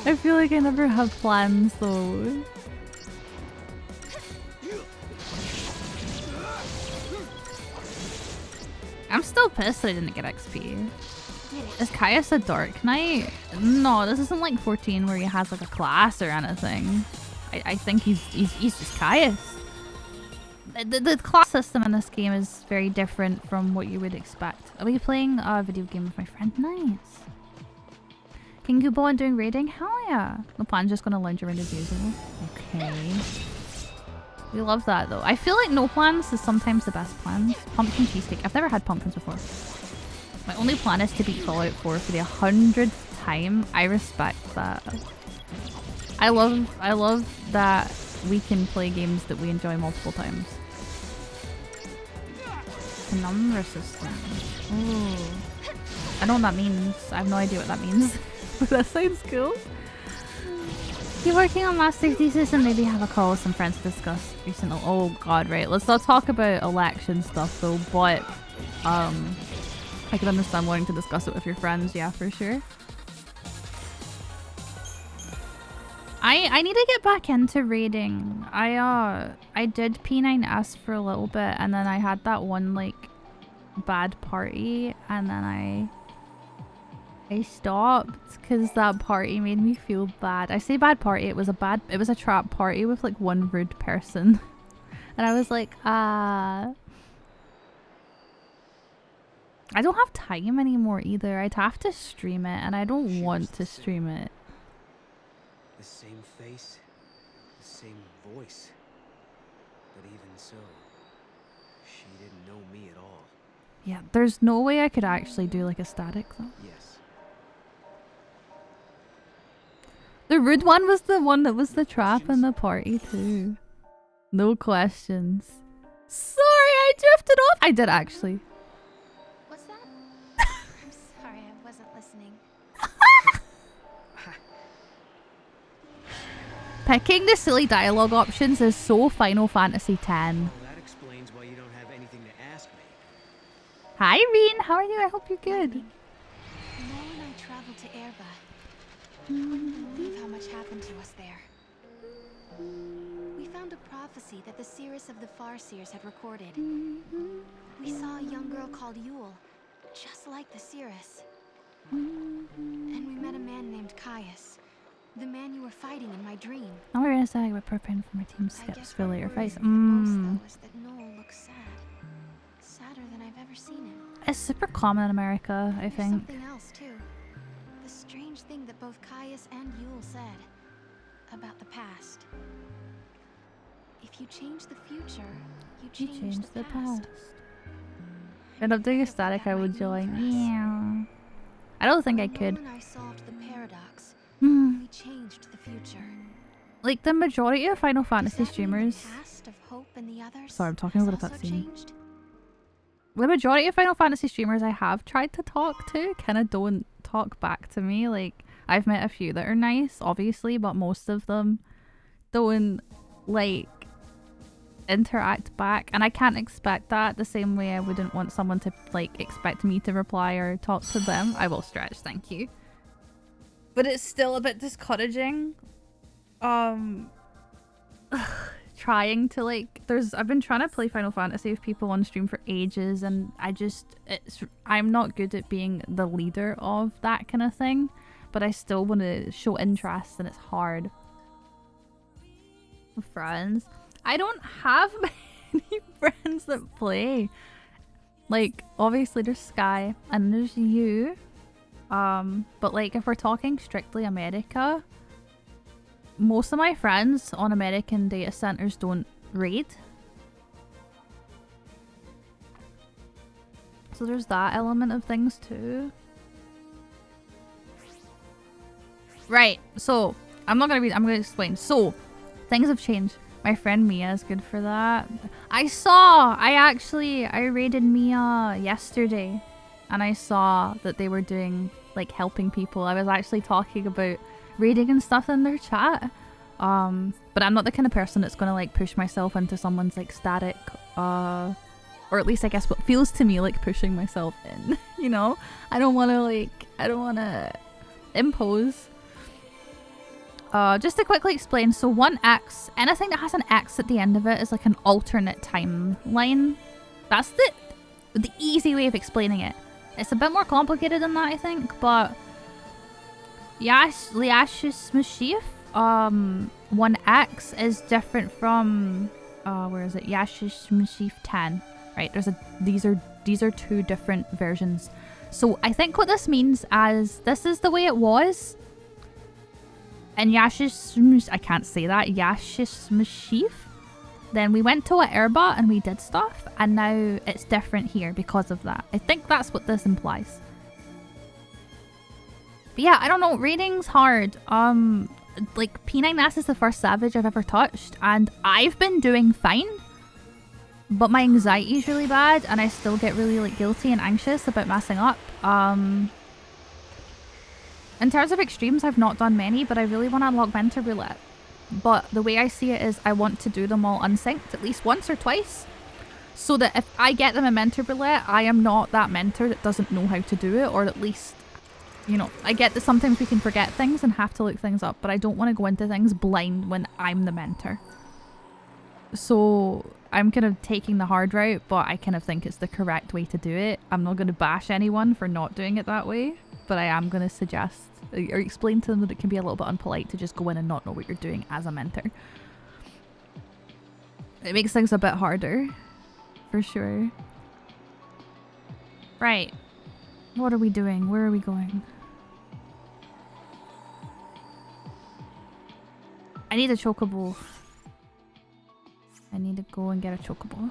I feel like I never have plans though. I'm still pissed that I didn't get XP. Is Caius a Dark Knight? No, this isn't like 14 where he has like a class or anything. I think he's just Caius. The class system in this game is very different from what you would expect. Are we playing a video game with my friend? Nice. King Kubo and doing raiding? Hell yeah. The plan's just gonna lounge around as usual. Okay. We love that though. I feel like no plans is sometimes the best plans. Pumpkin cheesecake. I've never had pumpkins before. My only plan is to beat Fallout 4 for the 100th time. I respect that. I love that we can play games that we enjoy multiple times. Penumbra system. Ooh. I know what that means. I have no idea what that means. But that sounds cool. You're working on master's thesis and maybe have a call with some friends to discuss recent. Oh god, right. Let's not talk about election stuff though, but I can understand wanting to discuss it with your friends, yeah, for sure. I need to get back into raiding. I did P9S for a little bit and then I had that one like bad party and then I stopped because that party made me feel bad. I say bad party, it was a trap party with like one rude person. And I was like, I don't have time anymore either. I'd have to stream it and I don't want to stream it. The same face, the same voice. But even so, she didn't know me at all. Yeah, there's no way I could actually do like a static though. Yes. The rude one was the one that was the trap in the party too. No questions. Sorry, I drifted off. I did actually. What's that? I'm sorry, Picking the silly dialogue options is so Final Fantasy X. Well, that explains why you don't have anything to ask me. Hi, Reen. How are you? I hope you're good. Noel and I traveled to Erba. You wouldn't believe how much happened to us there. We found a prophecy that the seers of the Farseers had recorded. We saw a young girl called Yule, just like the seeress. And we met a man named Caius, the man you were fighting in my dream. Now we're gonna say we're preparing for my team skips for later fights. Most, though, is that Noel looks sad. Sadder than I've ever seen him. It's super common in America, I There's think. something else too. The strange thing that both Caius and Yule said about the past. If you change the future, you change the past. If I'm doing a static, I would join. Yeah. I don't think I could. Noel and I solved the paradox. We changed the future. Like the majority of Final Fantasy Does that mean streamers. the past of Hope and the others Sorry, I'm talking has over the also cutscene. changed? The majority of Final Fantasy streamers I have tried to talk to kind of don't talk back to me. Like, I've met a few that are nice, obviously, but most of them don't, like, interact back. And I can't expect that the same way I wouldn't want someone to, like, expect me to reply or talk to them. I will stretch, thank you. But it's still a bit discouraging. Trying to, like, I've been trying to play Final Fantasy with people on stream for ages, and I'm not good at being the leader of that kind of thing, but I still want to show interest, and it's hard. Friends, I don't have many friends that play. Like, obviously there's Sky and there's you, but like if we're talking strictly America, most of my friends on American data centers don't raid. So there's that element of things too. Right, so I'm not gonna read, I'm gonna explain. So things have changed. My friend Mia is good for that. I raided Mia yesterday, and I saw that they were doing, like, helping people. I was actually talking about raiding and stuff in their chat. But I'm not the kind of person that's gonna, like, push myself into someone's, like, static, or at least I guess what feels to me like pushing myself in, you know? I don't wanna impose. Just to quickly explain, so 1x, anything that has an X at the end of it is like an alternate timeline. That's the easy way of explaining it. It's a bit more complicated than that, I think, but Yash's Mashif, 1x is different from where is it? Yash's Mashif 10. Right, these are two different versions. So I think what this means as this is the way it was. And Yash's Mashif. Then we went to Erba and we did stuff, and now it's different here because of that. I think that's what this implies. But yeah, I don't know, raiding's hard. Like P9S is the first Savage I've ever touched, and I've been doing fine. But my anxiety is really bad, and I still get really, like, guilty and anxious about messing up. In terms of extremes, I've not done many, but I really want to unlock Mentor Roulette. But the way I see it is I want to do them all unsynced at least once or twice, so that if I get them in Mentor Roulette, I am not that mentor that doesn't know how to do it, or at least, you know, I get that sometimes we can forget things and have to look things up, but I don't want to go into things blind when I'm the mentor. So I'm kind of taking the hard route, but I kind of think it's the correct way to do it. I'm not going to bash anyone for not doing it that way, but I am going to suggest or explain to them that it can be a little bit unpolite to just go in and not know what you're doing as a mentor. It makes things a bit harder, for sure. Right. What are we doing? Where are we going? I need a chocobo. I need to go and get a chocobo.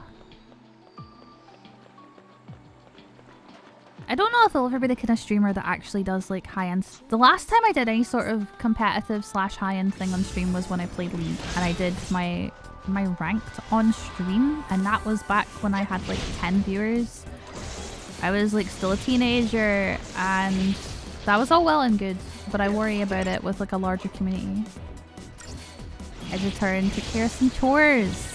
I don't know if I'll ever be the kind of streamer that actually does, like, high-end. The last time I did any sort of competitive / high-end thing on stream was when I played League, and I did my ranked on stream, and that was back when I had like 10 viewers. I was like still a teenager, and that was all well and good, but I worry about it with like a larger community. It's your turn to care some chores.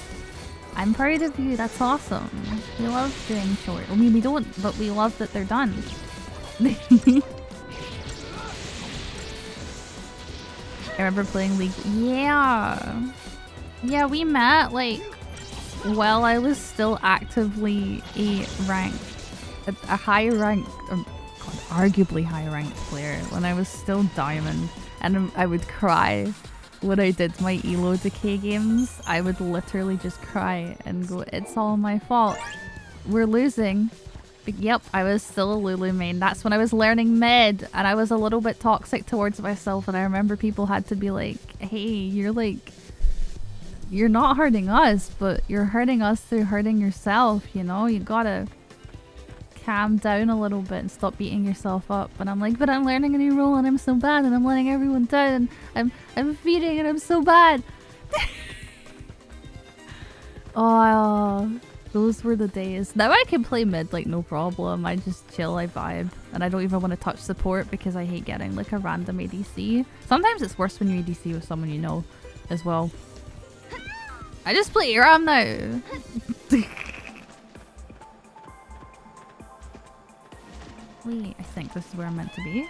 I'm proud of you. That's awesome. We love doing chores. I mean, we don't, but we love that they're done. I remember playing League. Yeah. Yeah, we met, like, while I was still actively a high rank, arguably high ranked player, when I was still diamond, and I would cry when I did my elo decay games. I would literally just cry and go, it's all my fault. We're losing. But yep, I was still a Lulu main. That's when I was learning mid, and I was a little bit toxic towards myself, and I remember people had to be like, hey, you're not hurting us, but you're hurting us through hurting yourself, you know? You gotta calm down a little bit and stop beating yourself up. And I'm like, but I'm learning a new role and I'm so bad, and I'm letting everyone down, and I'm feeding and I'm so bad. Oh, those were the days. Now I can play mid like no problem. I just chill, I vibe, and I don't even want to touch support because I hate getting like a random ADC. Sometimes it's worse when you ADC with someone you know as well. I just play Aram now. Wait, I think this is where I'm meant to be.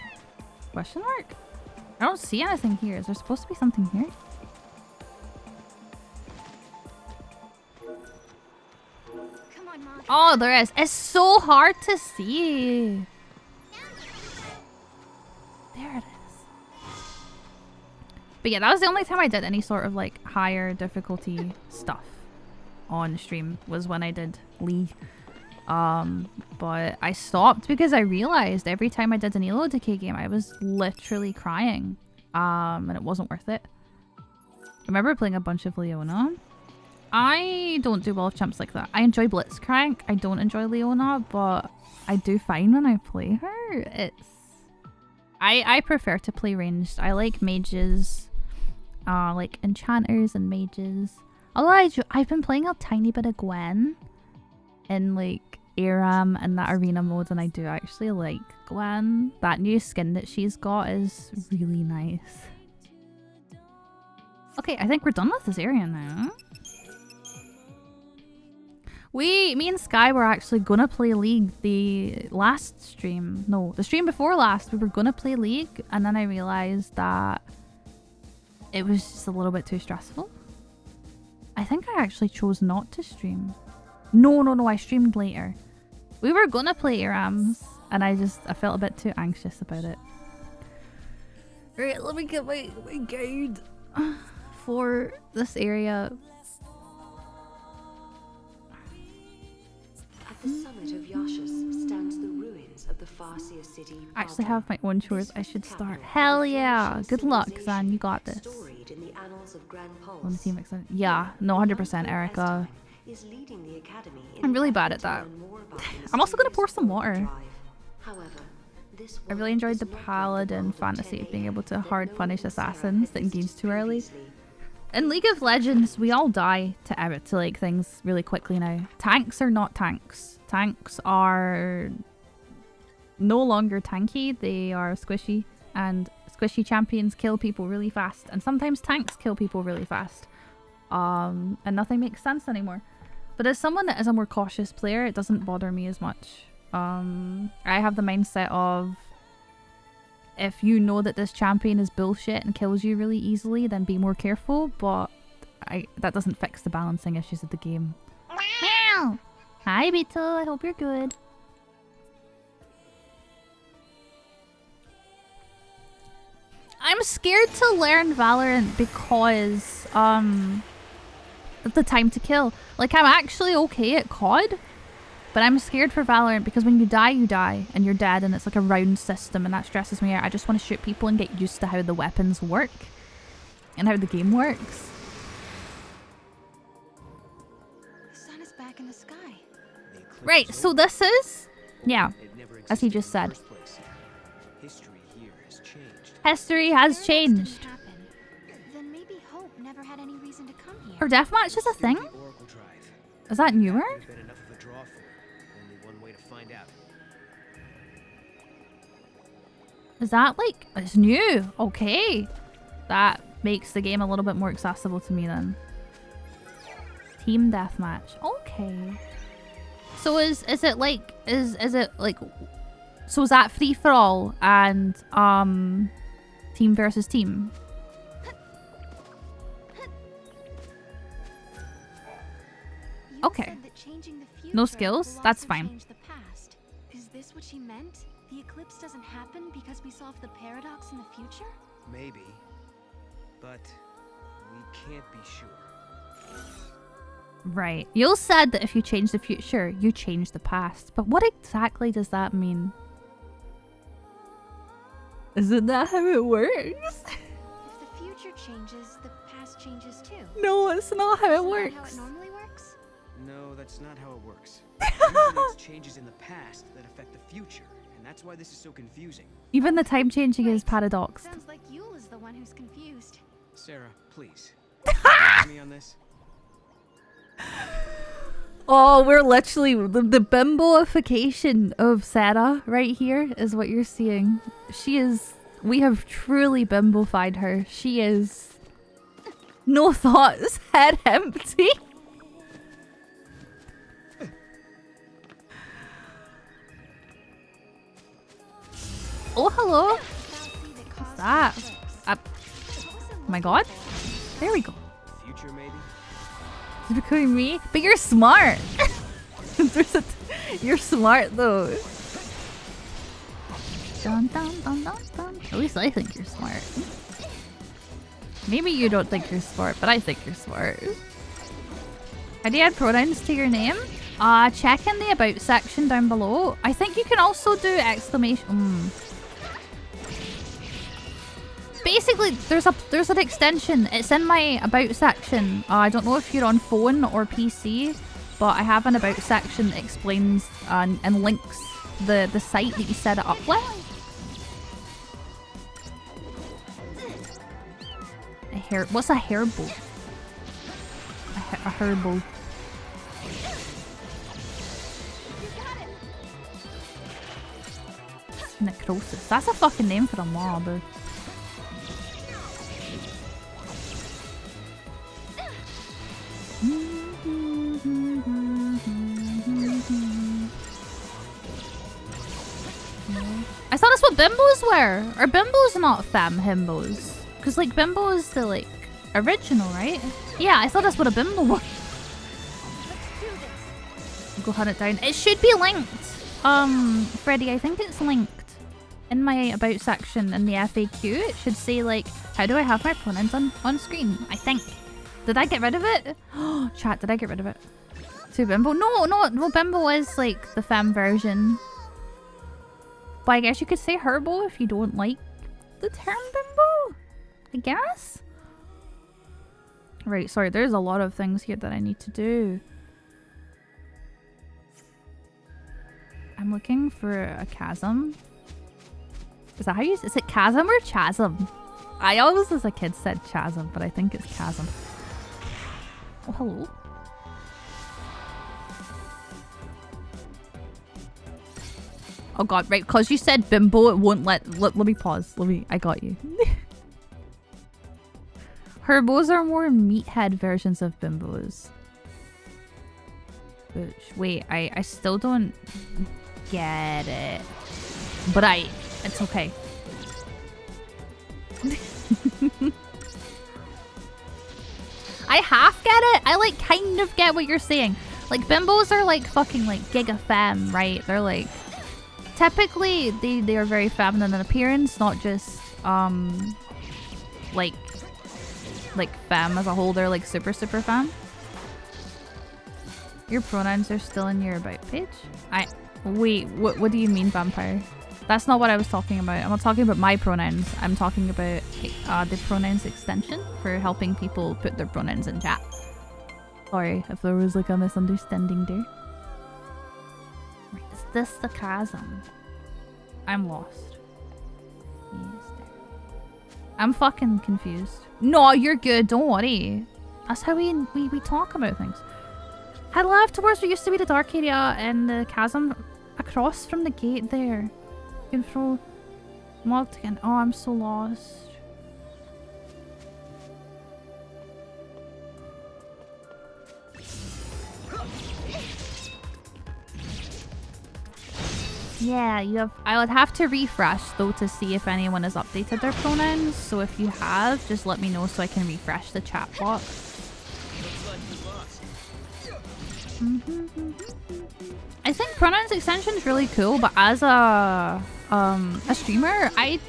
Question mark? I don't see anything here. Is there supposed to be something here? Come on, Mom. Oh, there is. It's so hard to see. There it is. But yeah, that was the only time I did any sort of like higher difficulty stuff on stream, was when I did League. But I stopped because I realized every time I did an elo decay game, I was literally crying. And it wasn't worth it. I remember playing a bunch of Leona. I don't do well with champs like that. I enjoy Blitzcrank. I don't enjoy Leona, but I do fine when I play her. I prefer to play ranged. I like mages. Like enchanters and mages. Although I've been playing a tiny bit of Gwen in like Aram and that arena mode, and I do actually like Gwen. That new skin that she's got is really nice. Okay, I think we're done with this area now. Me and Sky were actually gonna play League the last stream. No, the stream before last, we were gonna play League, and then I realized that it was just a little bit too stressful. I think I actually chose not to stream. No, I streamed later. We were gonna play Arams, and I felt a bit too anxious about it. Right, let me get my guide for this area. At the summit of Yashas stands the ruins of the Farseer city. I actually have my own chores. I should start. Hell yeah! Good luck, Zan. You got this. Want to see mix it? Yeah, no, 100%, Erica. I'm really bad at that. I'm also gonna pour some water. I really enjoyed the Paladin fantasy of being able to hard punish assassins that engage too early. In League of Legends, we all die to like things really quickly now. Tanks are not tanks. Tanks are no longer tanky. They are squishy, and squishy champions kill people really fast. And sometimes tanks kill people really fast. And nothing makes sense anymore. But as someone that is a more cautious player, it doesn't bother me as much. I have the mindset of, if you know that this champion is bullshit and kills you really easily, then be more careful, but that doesn't fix the balancing issues of the game. Meow! Hi, Beetle, I hope you're good. I'm scared to learn Valorant because of the time to kill. Like, I'm actually okay at COD, but I'm scared for Valorant because when you die, and you're dead, and it's like a round system, and that stresses me out. I just want to shoot people and get used to how the weapons work and how the game works. The sun is back in the sky. Right, so this is, yeah, as he just said. History has changed. Then maybe Hope never had any reason to come here. Are deathmatch is a thing? Is that newer? Is that like, it's new? Okay. That makes the game a little bit more accessible to me then. Team deathmatch. Okay. So is it like is it like so is that free for all and team versus team? Okay. No skills? That's fine. Is this what she meant? The eclipse doesn't happen because we solved the paradox in the future? Maybe. But we can't be sure. Right. You said that if you change the future, you change the past. But what exactly does that mean? Isn't that how it works? If the future changes, the past changes too. No, it's not how it Isn't works. that how it normally works? No, that's not how it works. Usually it's changes in the past that affect the future, and that's why this is so confusing. Even the time changing is paradoxed. Sounds like Yule is the one who's confused. Sarah, please. Work with me on this. Oh, we're literally the bimboification of Sarah right here is what you're seeing. She is. We have truly bimbofied her. She is. No thoughts, head empty. Oh, hello. What's that? Oh my god. There we go. Future, maybe? It's becoming me? But you're smart. You're smart though. Dun, dun, dun, dun, dun. At least I think you're smart. Maybe you don't think you're smart, but I think you're smart. How do you add pronouns to your name? Check in the about section down below. I think you can also do exclamation. Basically, there's an extension. It's in my about section. I don't know if you're on phone or PC, but I have an about section that explains and links the site that you set it up with. What's a hairbow? A hairbow. Necrosis. That's a fucking name for a mob. I thought that's what bimbos were. Are bimbos not femme himbos? Because like bimbo is the like original, right? Yeah, I thought that's what a bimbo was. Go hunt it down. It should be linked. Freddy, I think it's linked in my about section in the FAQ. It should say like, how do I have my pronouns on screen? I think. Did I get rid of it? Oh, chat, did I get rid of it? To bimbo? No, bimbo is like the femme version. But I guess you could say herbo if you don't like the term bimbo. I guess. Right, sorry, there's a lot of things here that I need to do. I'm looking for a chasm. Is that how you... Is it chasm or chasm? I always as a kid said chasm, but I think it's chasm. Oh, hello. Oh god, right, because you said bimbo, it won't let me pause. I got you. Herbos are more meathead versions of bimbos. Which, wait, I still don't get it. But it's okay. I half get it. I like kind of get what you're saying. Like bimbos are like fucking like giga femme, right? They're like typically they are very feminine in appearance, not just like femme as a whole. They're like super femme. Your pronouns are still in your about page? Wait, what do you mean, vampire? That's not what I was talking about. I'm not talking about my pronouns. I'm talking about the pronouns extension for helping people put their pronouns in chat. Sorry if there was like a misunderstanding there. Is this the chasm? I'm lost. Yes. I'm fucking confused. No, you're good. Don't worry. That's how we talk about things. Head left towards what used to be the dark area and the chasm across from the gate there. You can throw locked again. Oh, I'm so lost. Yeah, you have. I would have to refresh though to see if anyone has updated their pronouns. So if you have, just let me know so I can refresh the chat box. I think pronouns extension is really cool, but as a streamer, I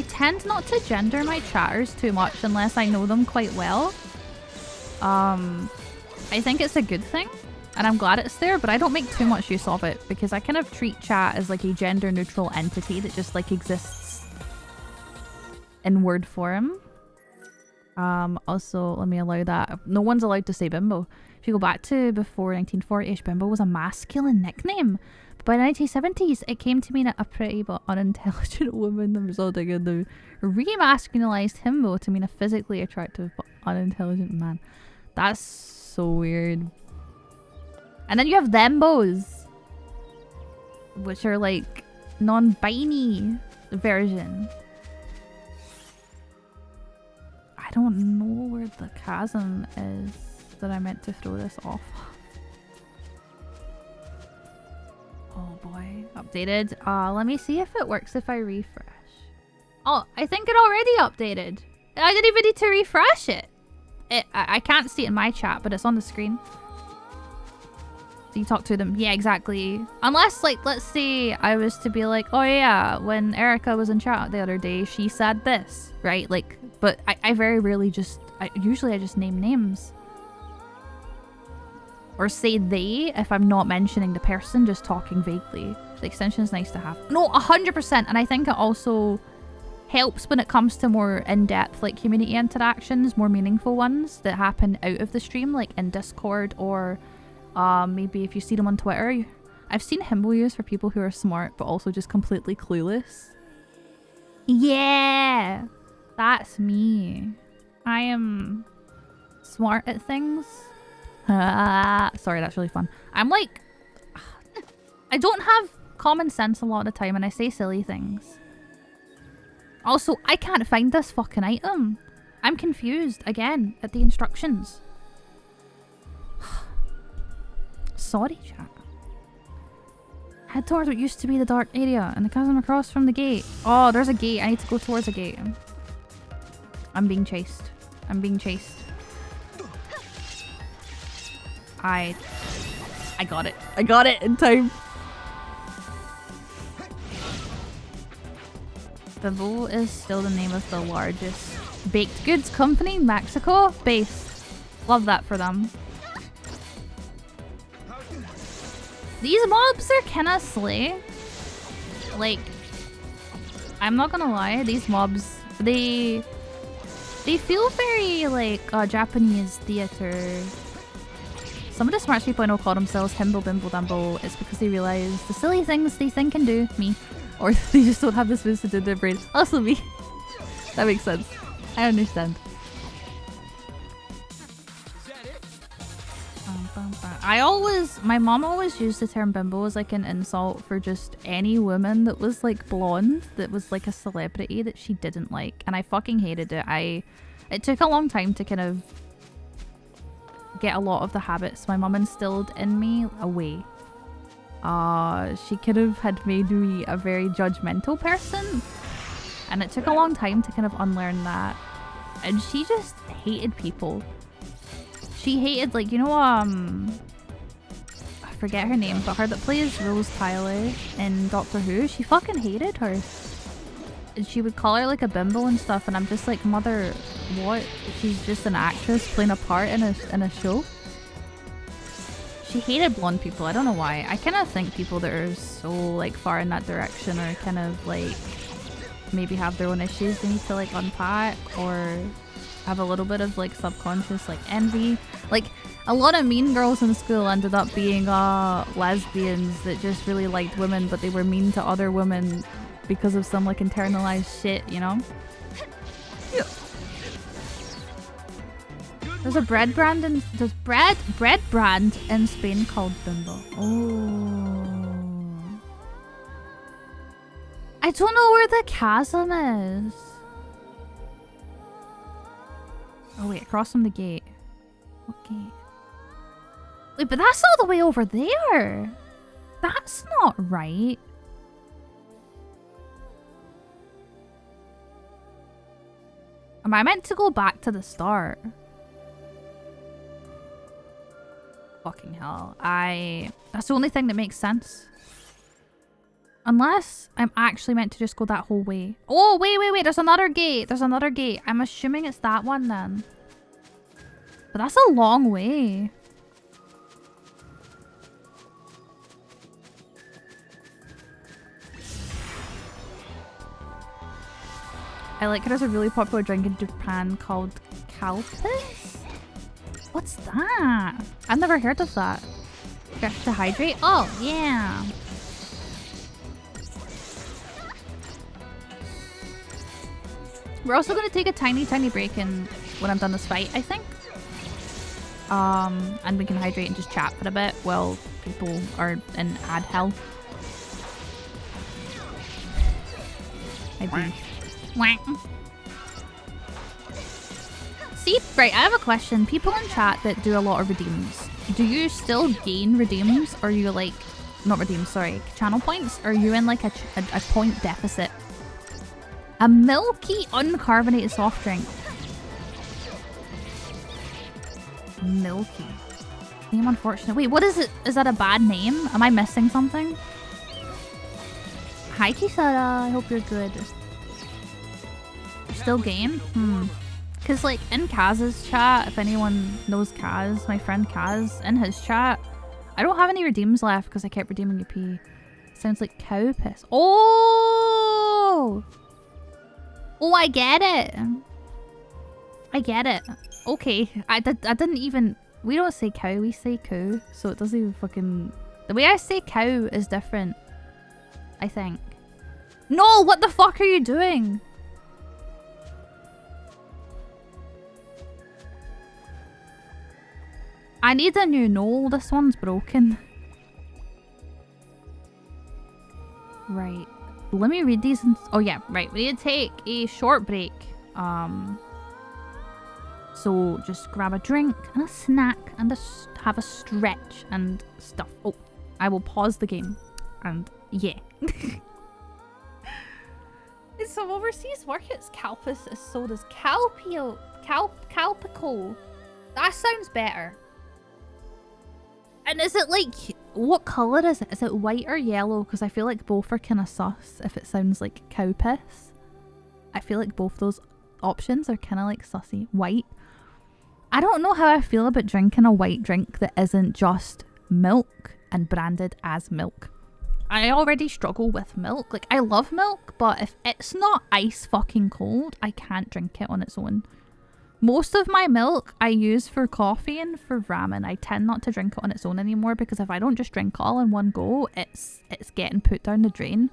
tend not to gender my chatters too much unless I know them quite well. I think it's a good thing, and I'm glad it's there, but I don't make too much use of it because I kind of treat chat as like a gender neutral entity that just like exists in word form. Also, let me allow that. No one's allowed to say bimbo. If you go back to before 1940-ish, bimbo was a masculine nickname. But by the 1970s, it came to mean a pretty but unintelligent woman, resulting in the remasculinized himbo to mean a physically attractive but unintelligent man. That's so weird. And then you have thembos, which are like non-binary version. I don't know where the chasm is that I meant to throw this off. Oh boy, updated. Let me see if it works if I refresh. Oh, I think it already updated. I didn't even need to refresh it. I can't see it in my chat, but it's on the screen. So you talk to them. Yeah, exactly. Unless, like, let's say I was to be like, oh yeah, when Erica was in chat the other day, she said this, right? Like, but I very rarely just, usually I just name names. Or say they if I'm not mentioning the person, just talking vaguely. The extension is nice to have. No, 100%. And I think it also helps when it comes to more in-depth like community interactions, more meaningful ones that happen out of the stream, like in Discord or maybe if you see them on Twitter. I've seen himbo used for people who are smart but also just completely clueless. Yeah, that's me. I am smart at things. Sorry, that's really fun. I'm like, I don't have common sense a lot of the time and I say silly things. Also, I can't find this fucking item. I'm confused again at the instructions. Sorry, chat. Head towards what used to be the dark area and the chasm across from the gate. Oh, there's a gate. I need to go towards a gate. I'm being chased. I'm being chased. I got it. I got it in time. Bimbo is still the name of the largest baked goods company in Mexico. Based. Love that for them. These mobs are kinda slay. Like, I'm not gonna lie, these mobs, they feel very like Japanese theater. Some of the smart people I know call themselves Himbo Bimbo Dumbo. It's because they realize the silly things they think and do, me. Or they just don't have this wisdom in their brain. Also me. That makes sense. I understand. My mom always used the term bimbo as like an insult for just any woman that was like blonde, that was like a celebrity that she didn't like. And I fucking hated it. It took a long time to kind of get a lot of the habits my mum instilled in me away. She could have had made me a very judgmental person, and it took a long time to kind of unlearn that. And she just hated people. She hated, like, you know, I forget her name, but her that plays Rose Tyler in Doctor Who, she fucking hated her. And she would call her like a bimbo and stuff, and I'm just like, mother, what? She's just an actress playing a part in a show. She hated blonde people. I don't know why. I kind of think people that are so like far in that direction are kind of like maybe have their own issues they need to like unpack, or have a little bit of like subconscious like envy. Like a lot of mean girls in school ended up being lesbians that just really liked women, but they were mean to other women because of some like internalized shit, you know? Yeah. There's a bread brand in Spain called Bimbo. Oh. I don't know where the chasm is. Oh wait, across from the gate. What gate? Wait, but that's all the way over there. That's not right. Am I meant to go back to the start? Fucking hell. That's the only thing that makes sense. Unless I'm actually meant to just go that whole way. Oh, wait. There's another gate. There's another gate. I'm assuming it's that one then. But that's a long way. I like it as a really popular drink in Japan called kalpis. What's that? I've never heard of that. Just to hydrate? Oh, yeah. We're also going to take a tiny break when I'm done this fight, I think. And we can hydrate and just chat for a bit while people are in ad hell. Whack. See, right, I have a question. People in chat that do a lot of redeems, do you still gain redeems? Or are you like, not redeems, sorry, channel points? Or are you in like a point deficit? A milky uncarbonated soft drink. Milky. Name unfortunate. Wait, what is it? Is that a bad name? Am I missing something? Hi Kisara, I hope you're good. Still game? Because like in Kaz's chat, if anyone knows Kaz, my friend Kaz, in his chat, I don't have any redeems left because I kept redeeming EP. Sounds like cow piss. Oh! Oh, I get it. I get it. Okay, I didn't even... We don't say cow, we say cow. So it doesn't even fucking... The way I say cow is different. I think. No, what the fuck are you doing? I need a new knoll. This one's broken. Right. Let me read these. Oh yeah, right. We need to take a short break. So just grab a drink and a snack and have a stretch and stuff. Oh, I will pause the game. And yeah. It's some overseas markets. Calpis is sold as Calpico. That sounds better. And is it like, what colour is it? Is it white or yellow? Because I feel like both are kind of sus if it sounds like cow piss. I feel like both those options are kind of like sussy. White. I don't know how I feel about drinking a white drink that isn't just milk and branded as milk. I already struggle with milk. Like, I love milk, but if it's not ice fucking cold, I can't drink it on its own. Most of my milk I use for coffee and for ramen. I tend not to drink it on its own anymore because if I don't just drink all in one go, it's getting put down the drain.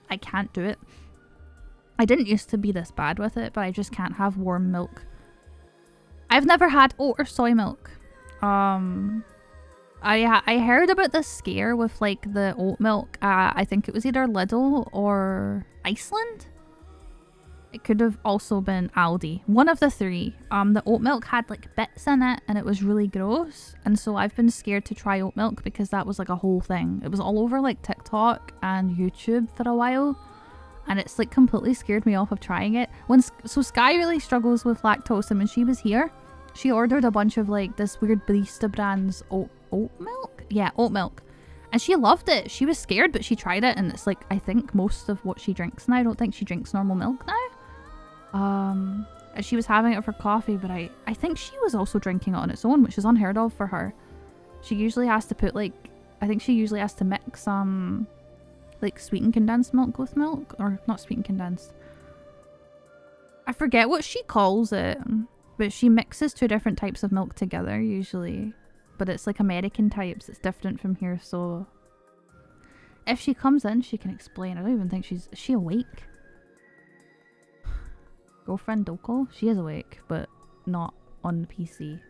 I can't do it. I didn't used to be this bad with it, but I just can't have warm milk. I've never had oat or soy milk. I heard about this scare with like the oat milk. I think it was either Lidl or Iceland. It could have also been Aldi. One of the three. The oat milk had like bits in it and it was really gross. And so I've been scared to try oat milk because that was like a whole thing. It was all over like TikTok and YouTube for a while. And it's like completely scared me off of trying it. So Sky really struggles with lactose, and when she was here, she ordered a bunch of like this weird barista brand's oat milk? Yeah, oat milk. And she loved it. She was scared, but she tried it and it's like, I think most of what she drinks now. I don't think she drinks normal milk now. She was having it for coffee, but I think she was also drinking it on its own, which is unheard of for her. She usually has to put like, I think she usually has to mix like sweetened condensed milk with milk, or not sweetened condensed. I forget what she calls it, but she mixes two different types of milk together usually, but it's like American types. It's different from here, so if she comes in, she can explain. I don't even think is she awake? Girlfriend Doko? She is awake, but not on the PC.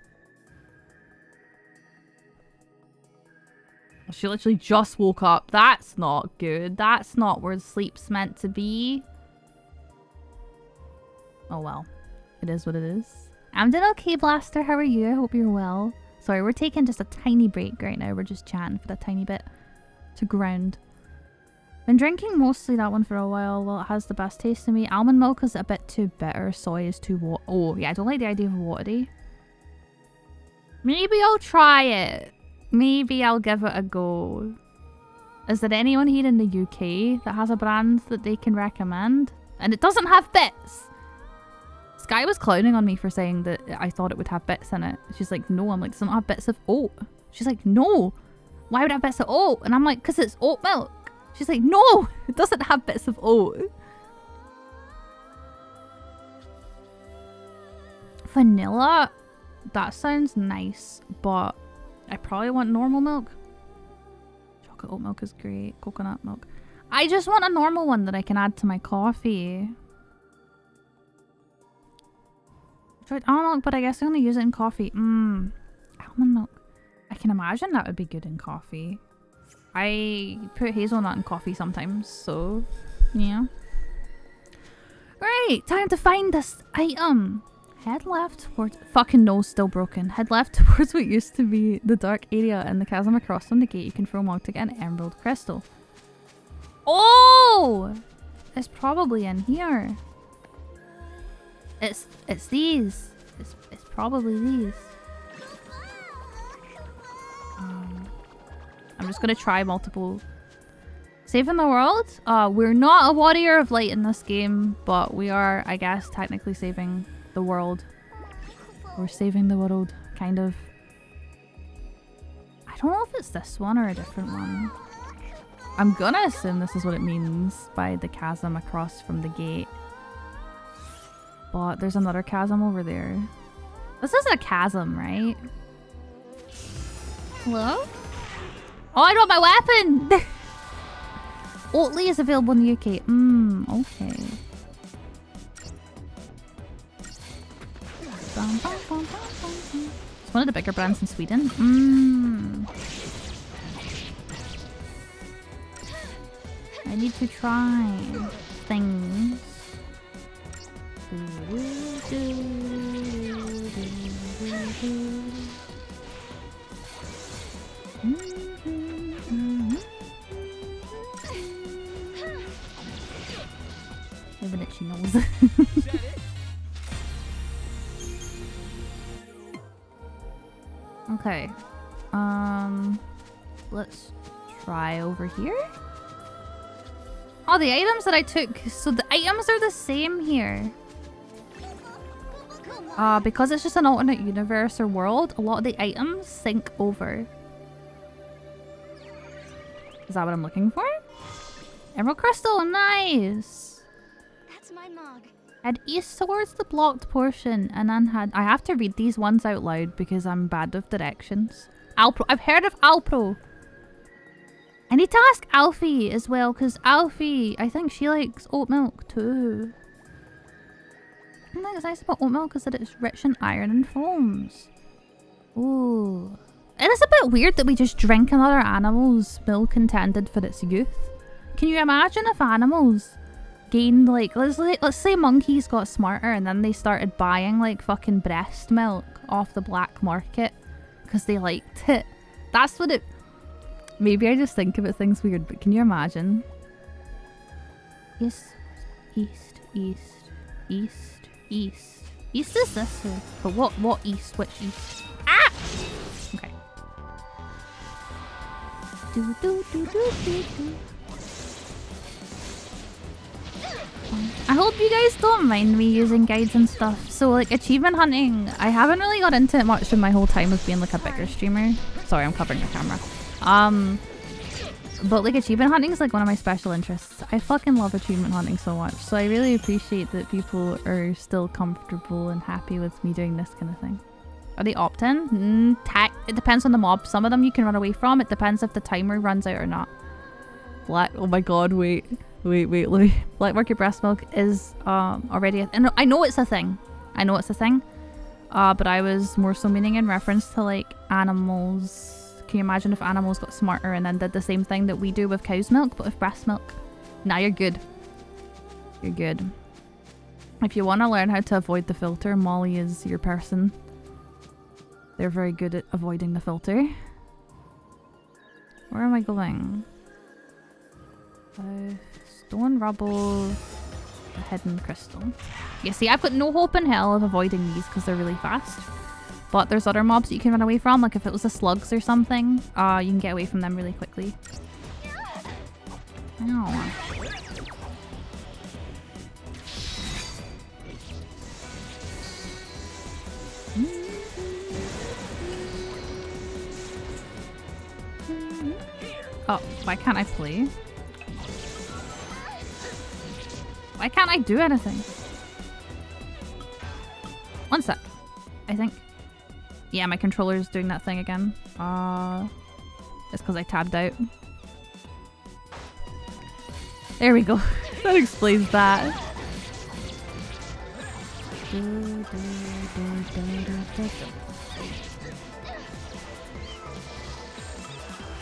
She literally just woke up. That's not good. That's not where sleep's meant to be. Oh well. It is what it is. I'm doing okay, Blaster. How are you? I hope you're well. Sorry, we're taking just a tiny break right now. We're just chatting for a tiny bit to ground. Been drinking mostly that one for a while. Well, it has the best taste to me. Almond milk is a bit too bitter. Soy is too oh, yeah, I don't like the idea of watery. Maybe I'll try it. Maybe I'll give it a go. Is there anyone here in the UK that has a brand that they can recommend? And it doesn't have bits! Sky was clowning on me for saying that I thought it would have bits in it. She's like, no. I'm like, does it not have bits of oat? She's like, no. Why would it have bits of oat? And I'm like, because it's oat milk. She's like, no, it doesn't have bits of oat. Vanilla? That sounds nice, but I probably want normal milk. Chocolate oat milk is great. Coconut milk. I just want a normal one that I can add to my coffee. I tried almond milk, but I guess I only use it in coffee. Almond milk. I can imagine that would be good in coffee. I put hazelnut in coffee sometimes, so yeah. Right, time to find this item. Head left towards... Fucking no, still broken. Head left towards what used to be the dark area in the chasm across from the gate. You can throw mog to get an emerald crystal. Oh! It's probably in here. It's these. It's probably these. I'm just gonna try multiple. Saving the world? We're not a warrior of light in this game, but we are, I guess, technically saving the world. We're saving the world, kind of. I don't know if it's this one or a different one. I'm gonna assume this is what it means by the chasm across from the gate. But there's another chasm over there. This is a chasm, right? Hello? Oh, I got my weapon! Oatly is available in the UK. Okay. It's one of the bigger brands in Sweden. I need to try things. Even itchy nose. Okay. Let's try over here. Oh, the items that I took. So the items are the same here. Because it's just an alternate universe or world, a lot of the items sync over. Is that what I'm looking for? Emerald crystal, nice! That's my mug. Head east towards the blocked portion and then I have to read these ones out loud because I'm bad with directions. Alpro. I've heard of Alpro. I need to ask Alfie as well because Alfie, I think she likes oat milk too. I think it's nice about oat milk is that it's rich in iron and foams. Ooh. It is a bit weird that we just drink another animal's milk intended for its youth. Can you imagine if animals gained like, let's say monkeys got smarter and then they started buying like fucking breast milk off the black market because they liked it. That's what it... Maybe I just think about things weird, but can you imagine? East, east, east, east, east. East is this way. But what east? Which east? Ah! Okay. Do, do, do, do, do, do. I hope you guys don't mind me using guides and stuff. So like achievement hunting, I haven't really got into it much in my whole time of being like a bigger streamer. Sorry, I'm covering the camera. But like achievement hunting is like one of my special interests. I fucking love achievement hunting so much. So I really appreciate that people are still comfortable and happy with me doing this kind of thing. Are they opt-in? It depends on the mob. Some of them you can run away from. It depends if the timer runs out or not. Black, oh my god, wait, black market breast milk is already and I know it's a thing. I know it's a thing. But I was more so meaning in reference to like animals. Can you imagine if animals got smarter and then did the same thing that we do with cow's milk but with breast milk? Now you're good. You're good. If you want to learn how to avoid the filter, Molly is your person. They're very good at avoiding the filter. Where am I going? Stone rubble, a hidden crystal. You see, I've got no hope in hell of avoiding these because they're really fast. But there's other mobs that you can run away from, like if it was the slugs or something, you can get away from them really quickly. Oh. Oh, why can't I play? Why can't I do anything? One sec. I think. Yeah, my controller's doing that thing again. It's because I tabbed out. There we go. That explains that.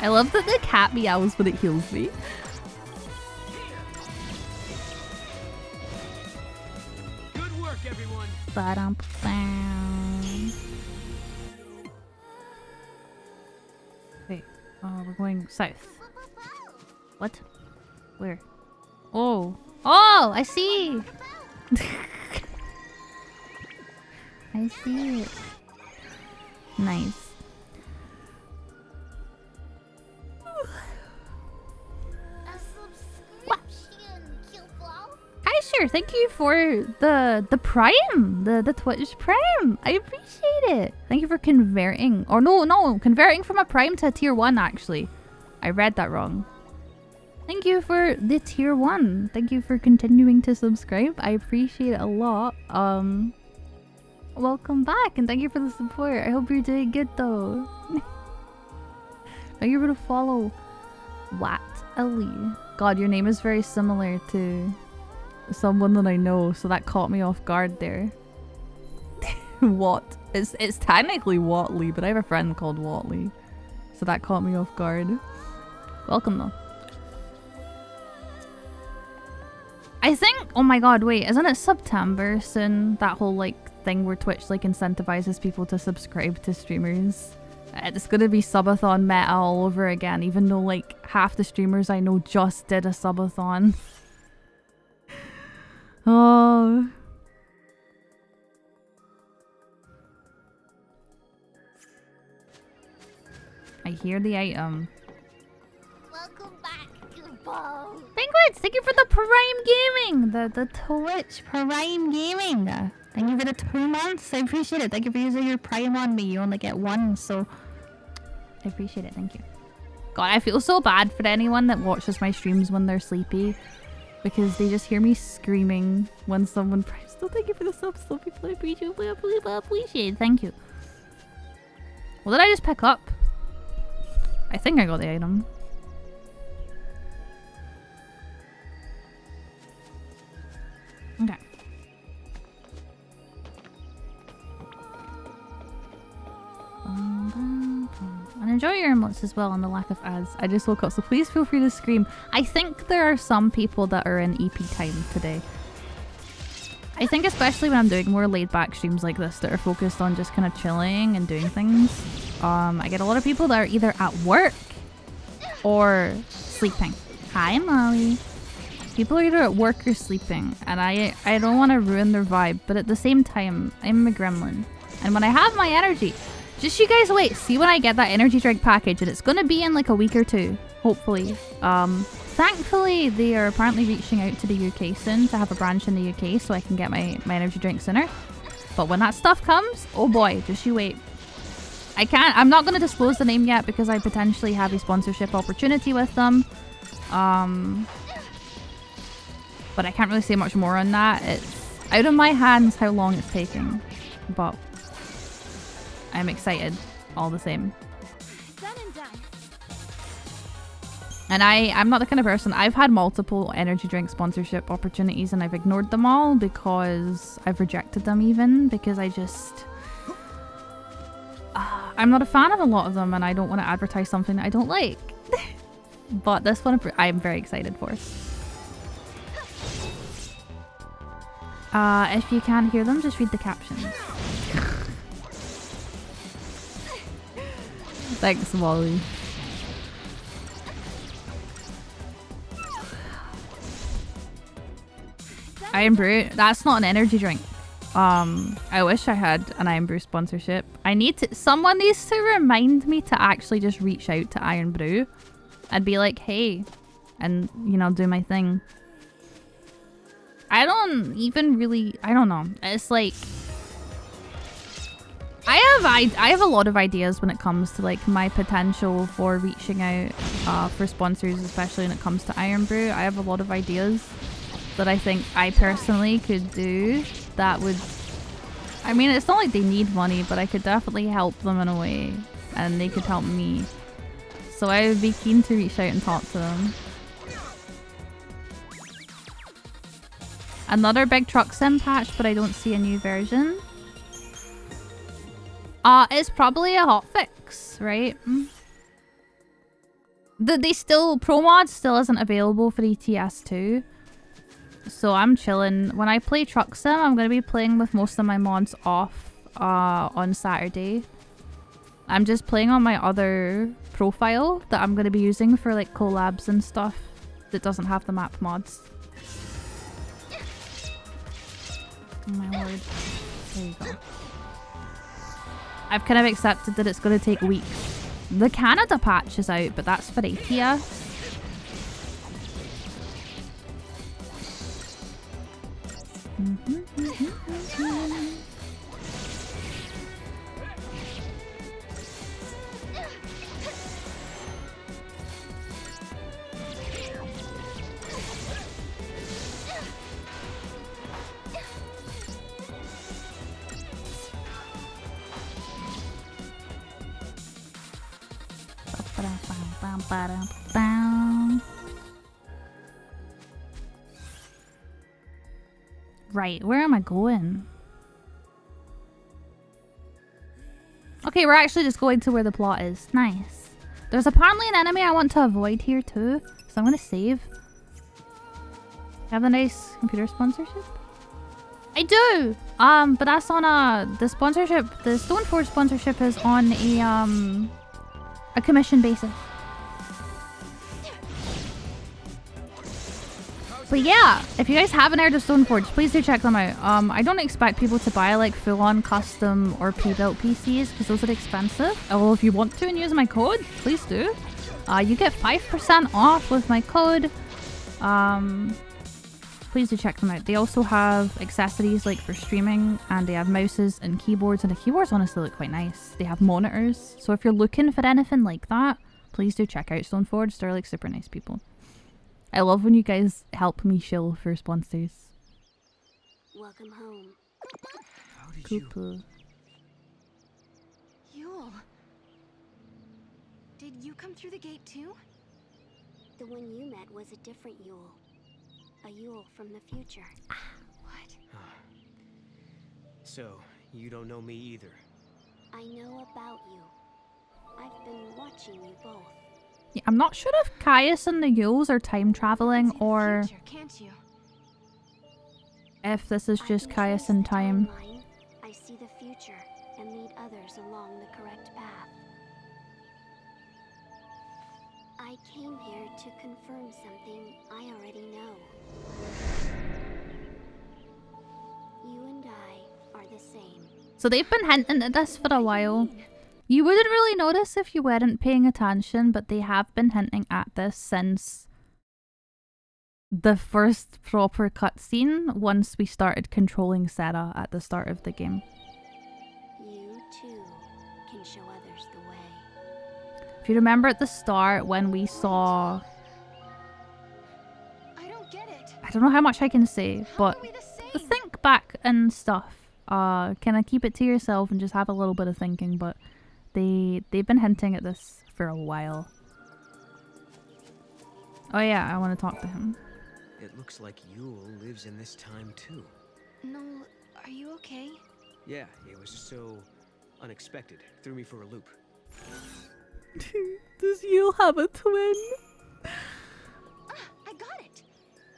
I love that the cat meows when it heals me. Good work, everyone. Wait, we're going south. What? Where? Oh. Oh, I see! I see it. Nice. Hi, sure. Thank you for the Prime, the Twitch Prime. I appreciate it. Thank you for converting. Or no, converting from a Prime to a Tier 1, actually. I read that wrong. Thank you for the Tier 1. Thank you for continuing to subscribe. I appreciate it a lot. Welcome back, and thank you for the support. I hope you're doing good, though. Thank you for the follow. Wat Ali. God, your name is very similar to someone that I know, so that caught me off guard there. What? It's technically Watley, but I have a friend called Watley, so that caught me off guard. Welcome, though. I think, oh my god, wait, isn't it September soon? That whole like thing where Twitch like incentivizes people to subscribe to streamers. It's gonna be subathon meta all over again, even though like half the streamers I know just did a subathon. Oh. I hear the item. Welcome back, goofball. Penguins, thank you for the Prime Gaming! The Twitch Prime Gaming! Thank you for the 2 months, I appreciate it. Thank you for using your Prime on me. You only get 1, so I appreciate it, thank you. God, I feel so bad for anyone that watches my streams when they're sleepy, because they just hear me screaming when someone primes. So thank you for the subs, so people I appreciate it. Thank you. What did I just pick up? I think I got the item. Okay. And enjoy your emotes as well on the lack of ads. I just woke up, so please feel free to scream. I think there are some people that are in EP time today. I think especially when I'm doing more laid back streams like this that are focused on just kind of chilling and doing things. I get a lot of people that are either at work or sleeping. Hi, Molly. People are either at work or sleeping, and I don't want to ruin their vibe, but at the same time, I'm a gremlin. And when I have my energy, just you guys wait, see when I get that energy drink package, and it's gonna be in like a week or 2, hopefully. Thankfully, they are apparently reaching out to the UK soon to have a branch in the UK so I can get my energy drink sooner. But when that stuff comes, oh boy, just you wait. I'm not gonna disclose the name yet because I potentially have a sponsorship opportunity with them. But I can't really say much more on that. It's out of my hands how long it's taking. But I'm excited all the same. Done and done. And I'm not the kind of person. I've had multiple energy drink sponsorship opportunities and I've ignored them all because I've rejected them even because I just... I'm not a fan of a lot of them and I don't want to advertise something that I don't like. But this one I'm very excited for. If you can't hear them, just read the captions. Thanks, Molly. Iron Brew. That's not an energy drink. I wish I had an Iron Brew sponsorship. Someone needs to remind me to actually just reach out to Iron Brew and be like, hey, and you know, do my thing. I don't know. It's like I have a lot of ideas when it comes to like my potential for reaching out for sponsors, especially when it comes to Iron Brew. I have a lot of ideas that I think I personally could do that would, I mean, it's not like they need money, but I could definitely help them in a way and they could help me. So I would be keen to reach out and talk to them. Another big truck sim patch, but I don't see a new version. It's probably a hotfix, right? Pro mod still isn't available for ETS2. So I'm chilling. When I play Truck Sim, I'm going to be playing with most of my mods off on Saturday. I'm just playing on my other profile that I'm going to be using for like collabs and stuff that doesn't have the map mods. Oh my word. There you go. I've kind of accepted that it's going to take weeks. The Canada patch is out, but that's for ATS. Right, where am I going? Okay, we're actually just going to where the plot is. Nice. There's apparently an enemy I want to avoid here too, so I'm gonna save. Have a nice computer sponsorship? I do! But that's on the sponsorship, the Stoneforge sponsorship is on a commission basis. But yeah, if you guys haven't heard of Stoneforge, please do check them out. I don't expect people to buy like full-on custom or pre-built PCs because those are expensive. Although if you want to and use my code, please do. You get 5% off with my code. Please do check them out. They also have accessories like for streaming, and they have mouses and keyboards, and the keyboards honestly look quite nice. They have monitors. So if you're looking for anything like that, please do check out Stoneforge. They're like super nice people. I love when you guys help me shill for sponsors. Welcome home. How did you... Yule. Did you come through the gate too? The one you met was a different Yule. A Yule from the future. What? So, you don't know me either. I know about you. I've been watching you both. Yeah, I'm not sure if Caius and the Yules are time traveling or if this is just Caius in time. I see the future and lead others along the correct path. I came here to confirm something I already know. You and I are the same. So they've been hinting at this for a while. You wouldn't really notice if you weren't paying attention, but they have been hinting at this since the first proper cutscene once we started controlling Sarah at the start of the game. You too can show others the way. If you remember at the start when we saw... I don't get it. I don't know how much I can say, but think back and stuff. Can I keep it to yourself and just have a little bit of thinking, but... They've been hinting at this for a while. Oh yeah, I want to talk to him. It looks like Yule lives in this time too. Noel, are you okay? Yeah, it was so unexpected. Threw me for a loop. Does Yule have a twin? I got it!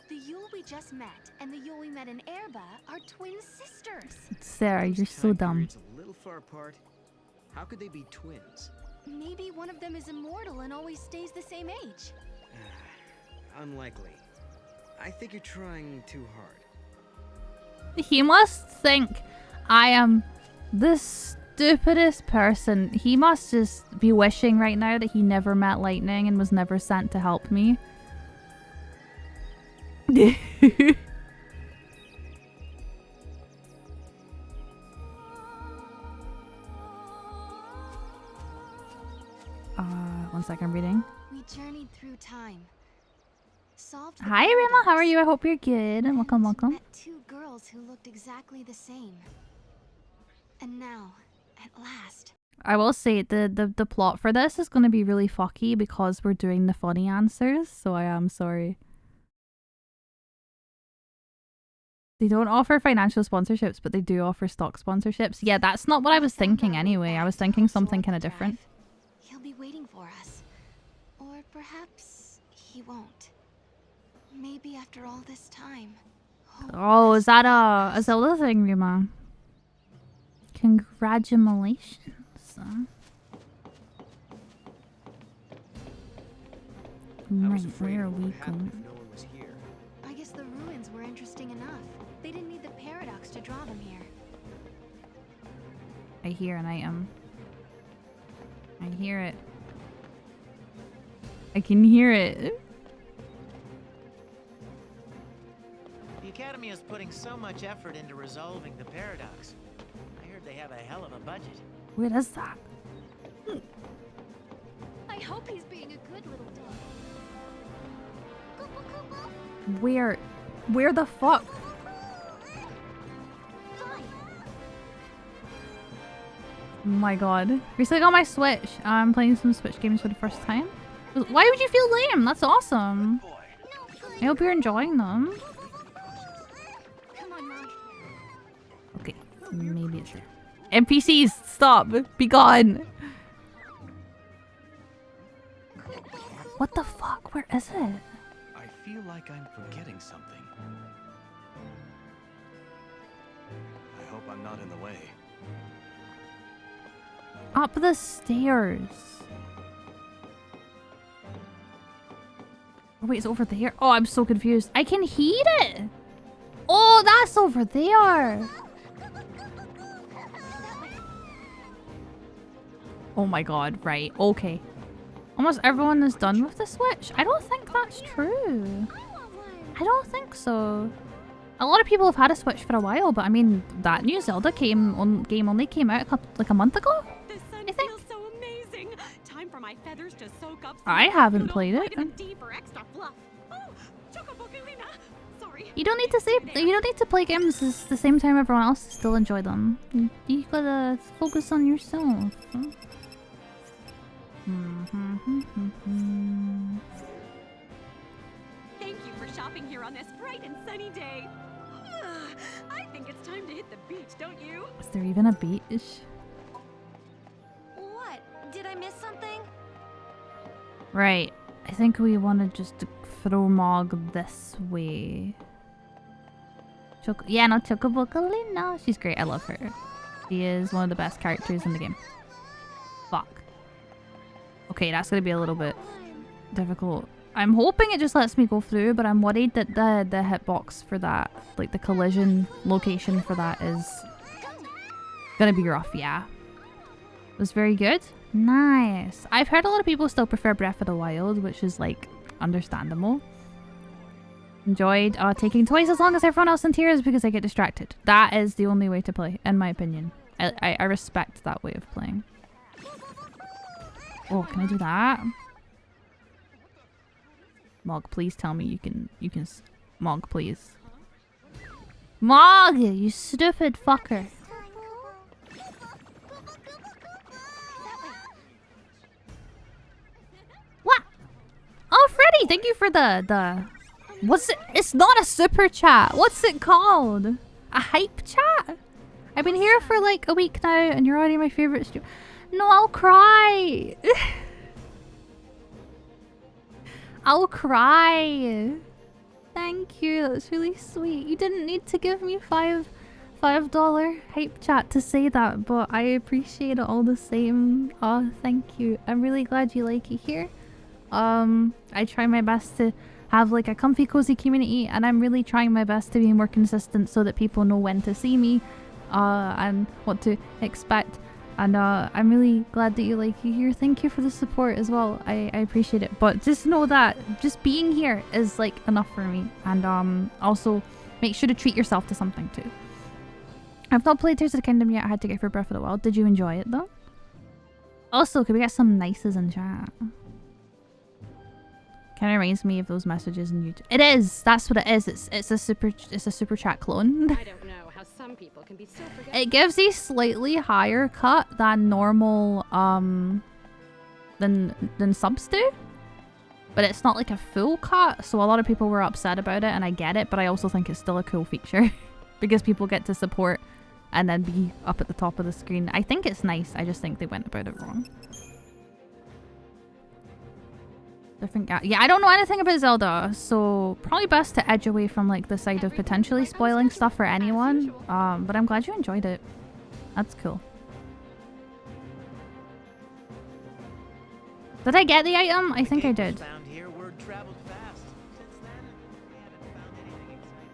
The Yule we just met and the Yule we met in Erba are twin sisters. Sarah, you're so dumb. It's a little far apart. How could they be twins? Maybe one of them is immortal and always stays the same age. Unlikely. I think you're trying too hard. He must think I am the stupidest person. He must just be wishing right now that he never met lightning and was never sent to help me. One second, I'm reading. We journeyed through time. Solved the Hi, Rima. How are you? I hope you're good. And welcome, welcome. met two girls who looked exactly the same. And now, at last. I will say the plot for this is going to be really fucky because we're doing the funny answers, so I am sorry. They don't offer financial sponsorships, but they do offer stock sponsorships. Yeah, that's not what I was thinking anyway. I was thinking something kind of different. He'll be waiting for us. Or perhaps he won't. Maybe after all this time. Oh, is that a Zelda thing, Rima? Congratulations. Right, where are we going? I guess the ruins were interesting enough. They didn't need the paradox to draw them here. I hear an item. I hear it. I can hear it. The Academy is putting so much effort into resolving the paradox. I heard they have a hell of a budget. What is that? I hope he's being a good little dog. Where the fuck? Oh my god. Recently got my Switch. I'm playing some Switch games for the first time. Why would you feel lame? That's awesome. I hope you're enjoying them. Okay, maybe it's there. NPCs, stop! Be gone! What the fuck? Where is it? I feel like I'm forgetting something. I hope I'm not in the way. Up the stairs. Oh, wait, it's over there. Oh, I'm so confused. I can heat it. Oh, that's over there. Oh my god, right. Okay. Almost everyone is done with the Switch. I don't think that's true. I don't think so. A lot of people have had a Switch for a while, but I mean, that new Zelda game only came out like a month ago. I think. Feels so amazing. Time for my feathers to soak up. I haven't played it. D for extra fluff. Oh, sorry. You don't need to play games at the same time everyone else to still enjoy them. You gotta focus on yourself. Huh? Thank you for shopping here on this bright and sunny day. I think it's time to hit the beach, don't you? Is there even a beach? What? Did I miss something? Right. I think we want to just throw Mog this way. Chocobokalina. She's great. I love her. She is one of the best characters in the game. Fuck. Okay, that's going to be a little bit difficult. I'm hoping it just lets me go through, but I'm worried that the hitbox for that, like the collision location for that is going to be rough, yeah. It was very good. Nice. I've heard a lot of people still prefer Breath of the Wild, which is like understandable. Enjoyed taking twice as long as everyone else in tiers because I get distracted. That is the only way to play, in my opinion. I respect that way of playing. Oh, can I do that? Mog, please tell me you can Mog, please. Mog, you stupid fucker. What? Oh, Freddy, thank you for the what's it? It's not a super chat. What's it called? A hype chat? I've been here for like a week now and you're already my favorite streamer. No, I'll cry. I'll cry. Thank you. That's really sweet. You didn't need to give me $5 hype chat to say that, but I appreciate it all the same. Oh, thank you. I'm really glad you like it here. I try my best to have like a comfy cozy community, and I'm really trying my best to be more consistent so that people know when to see me and what to expect. And I'm really glad that you like it here. Thank you for the support as well. I appreciate it. But just know that just being here is like enough for me. And also make sure to treat yourself to something too. I've not played Tears of the Kingdom yet. I had to get for Breath of the Wild. Did you enjoy it though? Also, could we get some nices in chat? Kind of reminds me of those messages in YouTube. It is. That's what it is. It's a super chat clone. I don't know how some people can be so forgetful. It gives a slightly higher cut than normal than subs do. But it's not like a full cut, so a lot of people were upset about it, and I get it, but I also think it's still a cool feature because people get to support and then be up at the top of the screen. I think it's nice. I just think they went about it wrong. Yeah, I don't know anything about Zelda, so probably best to edge away from like the side of potentially spoiling stuff for anyone. But I'm glad you enjoyed it. That's cool. Did I get the item? I think I did.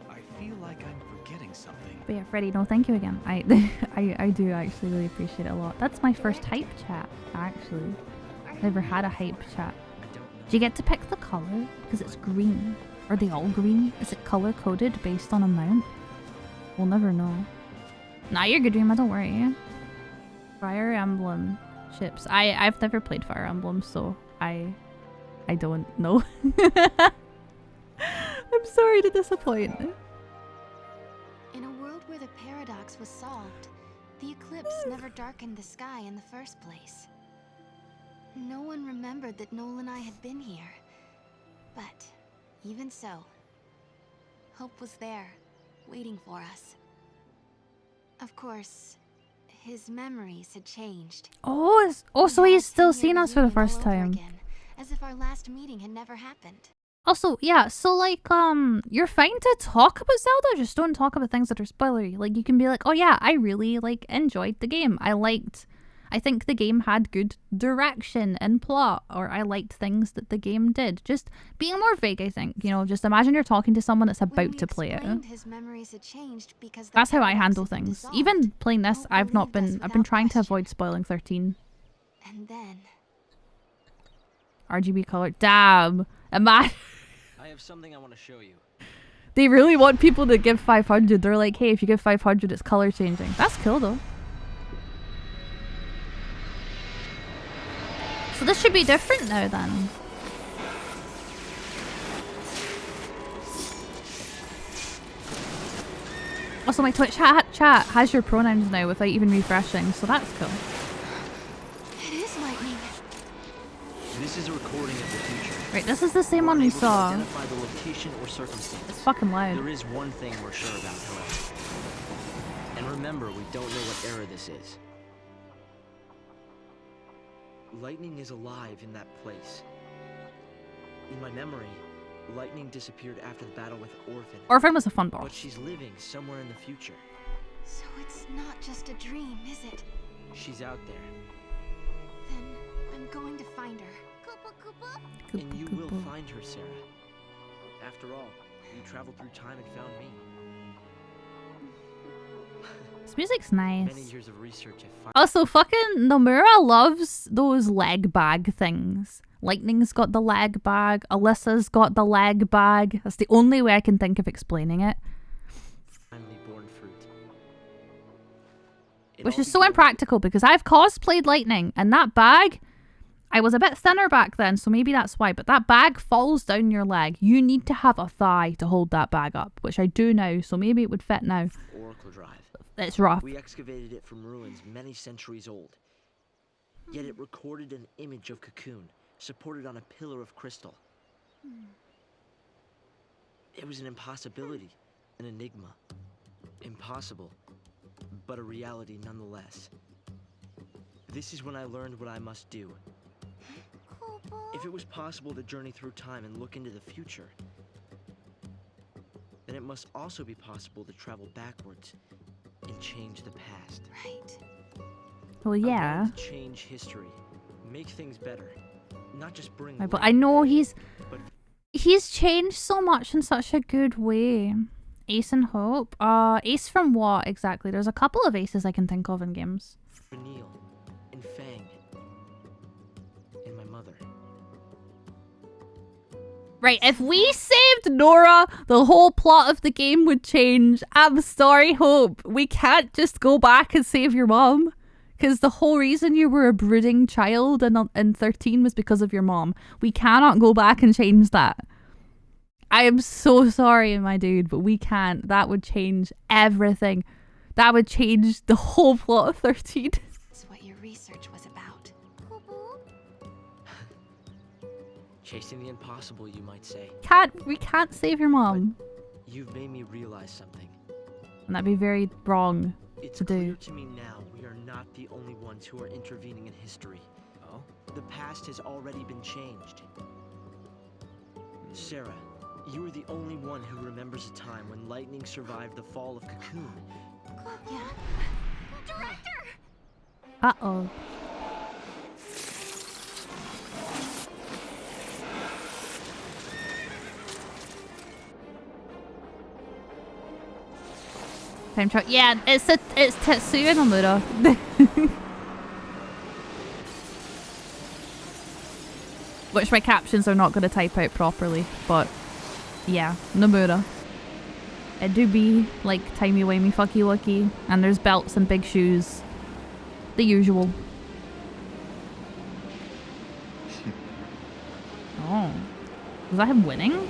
I feel like I'm forgetting something. But yeah, Freddie, no, thank you again. I do actually really appreciate it a lot. That's my first hype chat, actually. Never had a hype chat. Do you get to pick the color? Because it's green. Are they all green? Is it color coded based on amount? We'll never know. Nah, you're good, Dream. Don't worry. Fire Emblem chips. I've never played Fire Emblem, so I don't know. I'm sorry to disappoint. In a world where the paradox was solved, the eclipse never darkened the sky in the first place. No one remembered that Noel and I had been here. But even so, hope was there, waiting for us. Of course, his memories had changed. Oh, so he's still seen us for the first time. Again, as if our last meeting had never happened. Also, yeah, so like, you're fine to talk about Zelda, just don't talk about things that are spoilery. Like, you can be like, oh yeah, I really, like, enjoyed the game. I think the game had good direction and plot, or I liked things that the game did. Just being more vague, I think. You know, just imagine you're talking to someone that's about to play it. His memories had changed because that's how I handle things. Even playing this, I've been trying to avoid spoiling 13. And then RGB color. Damn. I have something I want to show you. They really want people to give 500. They're like, hey, if you give 500, it's color changing. That's cool though. So this should be different now then. Also, my Twitch chat has your pronouns now without even refreshing, so that's cool. It is lightning. This is a recording of the future. Right, this is the same one we saw. Identify the location or circumstance. It's fucking loud. There is one thing we're sure about, however. And remember, we don't know what era this is. Lightning is alive in that place. In my memory, Lightning disappeared after the battle with Orphan. Orphan was a fun boss. But she's living somewhere in the future. So it's not just a dream, is it? She's out there. Then I'm going to find her. Koopa Koopa? And you will find her, Sarah. After all, you traveled through time and found me. This music's nice. Many years of research have also, fucking Nomura loves those leg bag things. Lightning's got the leg bag. Alyssa's got the leg bag. That's the only way I can think of explaining it. Finally born fruit. Which is so impractical because I've cosplayed Lightning, and that bag, I was a bit thinner back then, so maybe that's why, but that bag falls down your leg. You need to have a thigh to hold that bag up, which I do now, so maybe it would fit now. Oracle Drive. It's rough. We excavated it from ruins many centuries old. Yet it recorded an image of Cocoon, supported on a pillar of crystal. It was an impossibility, an enigma. Impossible, but a reality nonetheless. This is when I learned what I must do. If it was possible to journey through time and look into the future, then it must also be possible to travel backwards and change the past. Right. Well, yeah. To change history, make things better, not just bring. But I know he's He's changed so much in such a good way. Ace and Hope. Ace from what exactly? There's a couple of aces I can think of in games. Neil, and Fang, and my mother. Right, if we saved Nora, the whole plot of the game would change. I'm sorry, Hope. We can't just go back and save your mom. Because the whole reason you were a brooding child in 13 was because of your mom. We cannot go back and change that. I am so sorry, my dude, but we can't. That would change everything. That would change the whole plot of 13. That's what your research was about. Chasing the impossible, you might say. We can't save your mom. But you've made me realize something. And that'd be very wrong It's to do. clear to me now we are not the only ones who are intervening in history. Oh? The past has already been changed. Sarah, you are the only one who remembers a time when lightning survived the fall of Cocoon. Yeah. Director! Uh-oh. Time travel. Yeah, it's Tetsuya Nomura. Which my captions are not going to type out properly, but yeah, Nomura. It do be like timey wimey fucky lucky, and there's belts and big shoes. The usual. Oh. Was that him winning?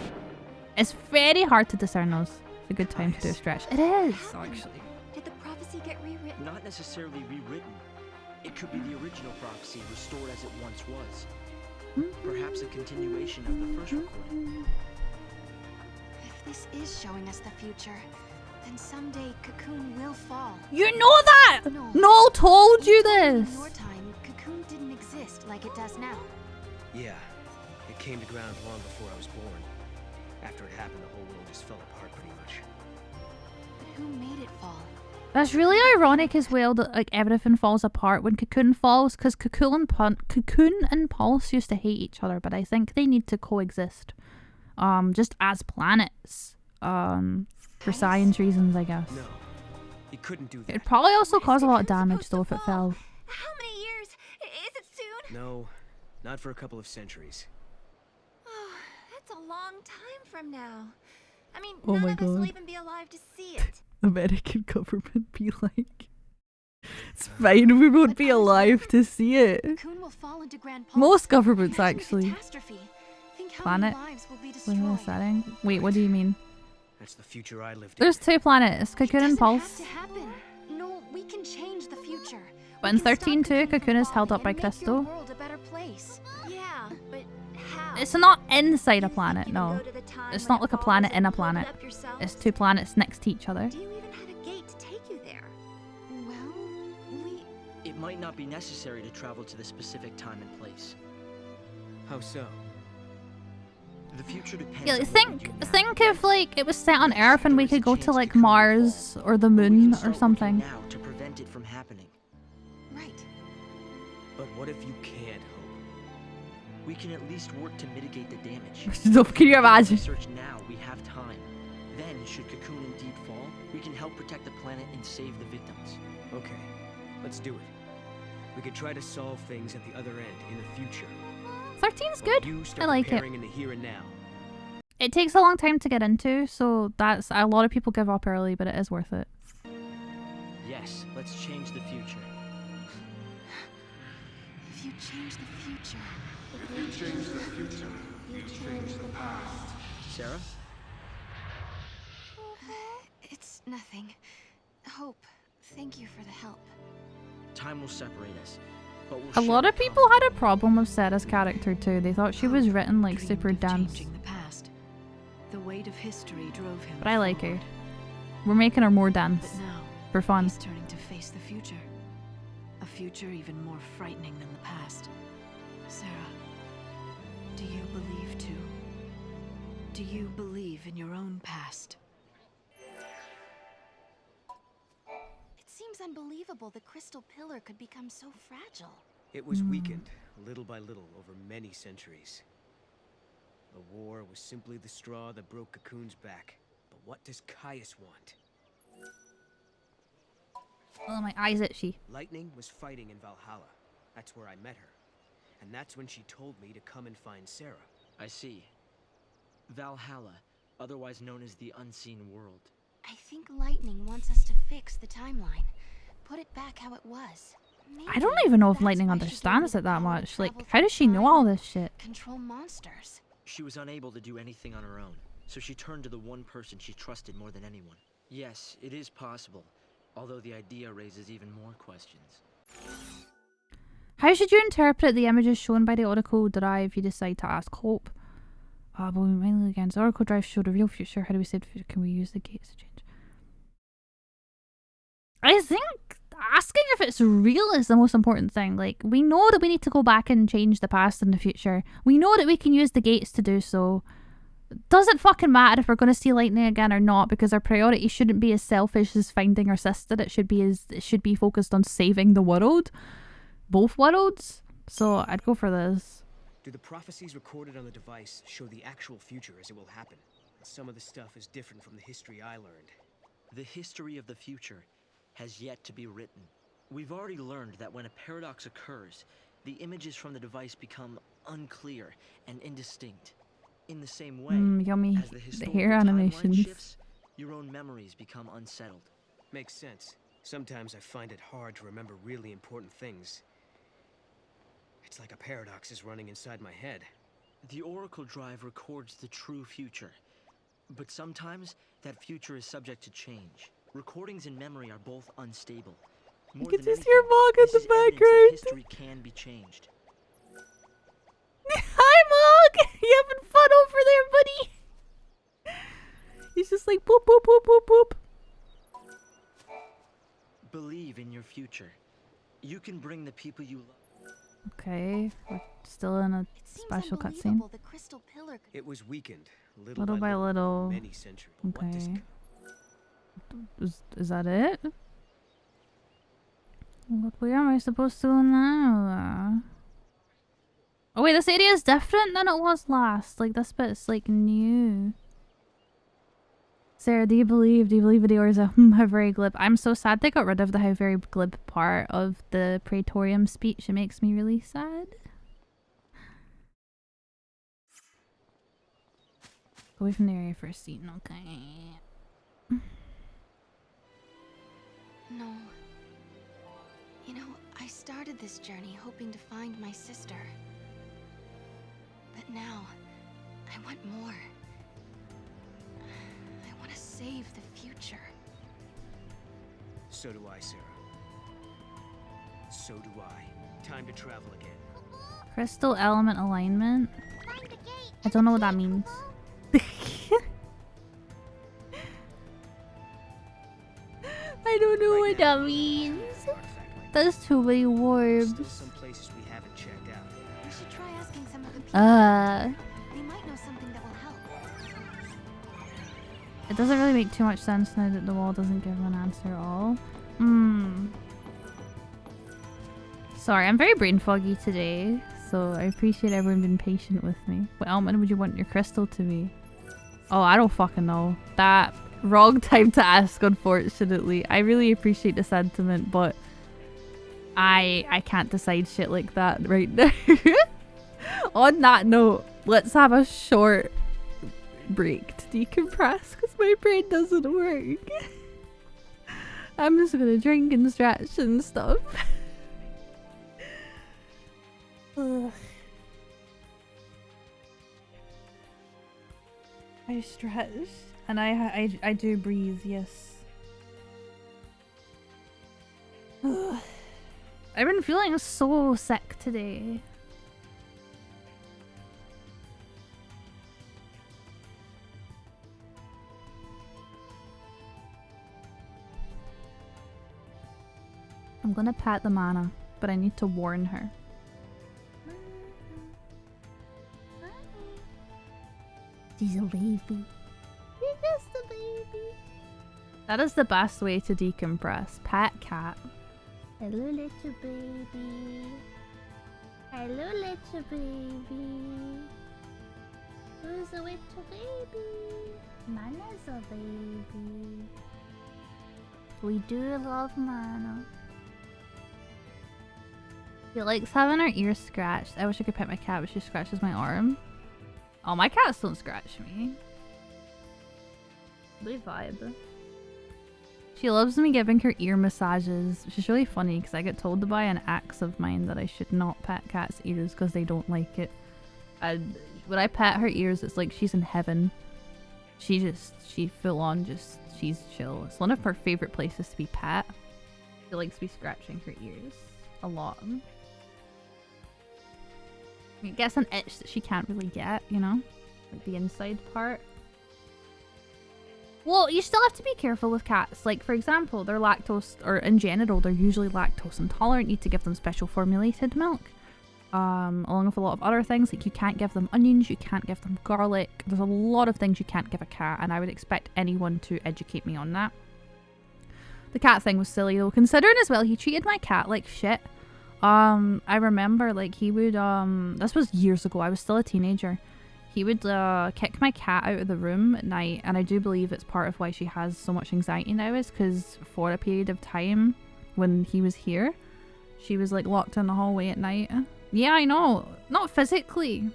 It's very hard to discern those. It's a good time to do a stretch. It is, actually. Did the prophecy get rewritten? Not necessarily rewritten. It could be the original prophecy restored as it once was. Perhaps a continuation of the first recording. If this is showing us the future, then someday Cocoon will fall. You know that! No told you this! In your time, Cocoon didn't exist like it does now. Yeah, it came to ground long before I was born. After it happened, the whole world just fell apart pretty much. But who made it fall? That's really ironic as well that like everything falls apart when Cocoon falls, because Cocoon and Pulse used to hate each other, but I think they need to coexist. Just as planets. For science reasons, I guess. No, it couldn't do that. It'd probably also cause a lot of damage though if it fell. How many years? Is it soon? No, not for a couple of centuries. Oh, that's a long time from now. I mean, Oh none my of us will God. even be alive to see it. American government be like, it's fine, we won't be alive to see it. Cocoon will fall into Grand Pulse. Most governments actually. Catastrophe. Think how Planet. many lives will be Living in a destroyed. setting. Wait, what do you mean? That's the future I lived in. There's two planets, Cocoon and Doesn't have Pulse. to happen. No, we can change the future. But in 13 too, Cocoon is held up by Make your crystal. world a better place. Yeah, but how? It's not inside a planet, no. Go to the time It's when not it like a falls planet and in a build planet. up yourselves? It's two planets next to each other. Do you even have a gate to take you there? Well, we... It might not be necessary to travel to the specific time and place. How so? The future depends Yeah, on like, what we do now. think if like it was set on Earth and we could go to like Mars or the moon or something. Now to prevent it from happening. Right. But what if you can't, Hope? We can at least work to mitigate the damage. So, can you imagine? Research now, we have time. Then, should Cocoon indeed fall, we can help protect the planet and save the victims. Okay, let's do it. We could try to solve things at the other end in the future. 13's While good. you I start like it. preparing in the here and now. It takes a long time to get into, so that's a lot of people give up early, but it is worth it. Yes, let's change the future. If you change the future... If you change the future, you change the past. Sarah? It's nothing. Hope, thank you for the help. Time will separate us. But we'll A share lot of common people had a problem with Sarah's character too. They thought she was written like super dense. Changing the past. The weight of history drove him. But I like her. We're making her more dense. But now, For fun. he's turning to face the future. A future even more frightening than the past. Sarah, do you believe too? Do you believe in your own past? It seems unbelievable the crystal pillar could become so fragile. It was weakened, little by little, over many centuries. The war was simply the straw that broke Cocoon's back. But what does Caius want? Oh, my eyes itchy. Lightning was fighting in Valhalla. That's where I met her. And that's when she told me to come and find Sarah. I see. Valhalla, otherwise known as the Unseen World. I think Lightning wants us to fix the timeline. Put it back how it was. Maybe I don't even know if Lightning understands it that much. Like, how does she know all this shit? Control monsters. She was unable to do anything on her own, so she turned to the one person she trusted more than anyone. Yes, it is possible, although the idea raises even more questions. How should you interpret the images shown by the Oracle Drive if you decide to ask Hope? But we mainly against the Oracle Drive showed a real future. How do we save the future? Can we use the gates to change? I think asking if it's real is the most important thing. Like, we know that we need to go back and change the past and the future. We know that we can use the gates to do so. Doesn't fucking matter if we're going to see Lightning again or not, because our priority shouldn't be as selfish as finding our sister. It should be focused on saving the world. Both worlds. So I'd go for this. Do the prophecies recorded on the device show the actual future as it will happen? Some of the stuff is different from the history I learned. The history of the future has yet to be written. We've already learned that when a paradox occurs, the images from the device become unclear and indistinct. In the same way, yummy. as the hair animations. Shifts, your own memories become unsettled. Makes sense. Sometimes I find it hard to remember really important things. It's like a paradox is running inside my head. The Oracle Drive records the true future, but sometimes that future is subject to change. Recordings in memory are both unstable. You can just hear Mog in the background. History can be changed. Hi, Mog! You having fun over there, buddy? He's just like boop boop boop boop boop. Believe in your future. You can bring the people you love. Okay, we're still in a special cutscene. It was weakened Little by little. Many centuries. Okay. Is that it? What way am I supposed to go now? Oh wait, this area is different than it was last. Like, this bit's like new. Sarah, do you believe Adeor's a how very glib? I'm so sad they got rid of the how very glib part of the Praetorium speech. It makes me really sad. Go away from the area for a scene, okay. No. You know, I started this journey hoping to find my sister. But now, I want more. I want to save the future. So do I, Sarah. So do I. Time to travel again. Crystal element alignment? I don't know what that means. I don't know what that means. That's too many words. Still some places we haven't checked out. We should try asking some of the people. They might know something that will help. It doesn't really make too much sense now that the wall doesn't give an answer at all. Sorry, I'm very brain foggy today, so I appreciate everyone being patient with me. What element would you want your crystal to be? Oh, I don't fucking know. That wrong time to ask, unfortunately. I really appreciate the sentiment, but I can't decide shit like that right now. On that note, let's have a short break to decompress because my brain doesn't work. I'm just gonna drink and stretch and stuff. Ugh. I stretch and I do breathe, yes. Ugh. I've been feeling so sick today. I'm gonna pat the mana, but I need to warn her. She's a baby. She's just a baby. That is the best way to decompress. Pat cat. Hello, little baby. Hello, little baby. Who's a little baby? Mana's a baby. We do love Mana. She likes having her ears scratched. I wish I could pet my cat, but she scratches my arm. Oh, my cats don't scratch me. They vibe. She loves me giving her ear massages, which is really funny because I get told by an ex of mine that I should not pet cats' ears because they don't like it. And when I pet her ears, it's like she's in heaven. She full on she's chill. It's one of her favorite places to be pet. She likes me scratching her ears a lot. It gets an itch that she can't really get, you know? Like the inside part. Well, you still have to be careful with cats. Like, for example, they're lactose, or in general, they're usually lactose intolerant. You need to give them special formulated milk. Along with a lot of other things. Like, you can't give them onions, you can't give them garlic. There's a lot of things you can't give a cat, and I would expect anyone to educate me on that. The cat thing was silly, though, considering as well he treated my cat like shit. I remember, like, he would, this was years ago, I was still a teenager. He would kick my cat out of the room at night, and I do believe it's part of why she has so much anxiety now, is because for a period of time when he was here, she was like locked in the hallway at night. Yeah, I know, not physically,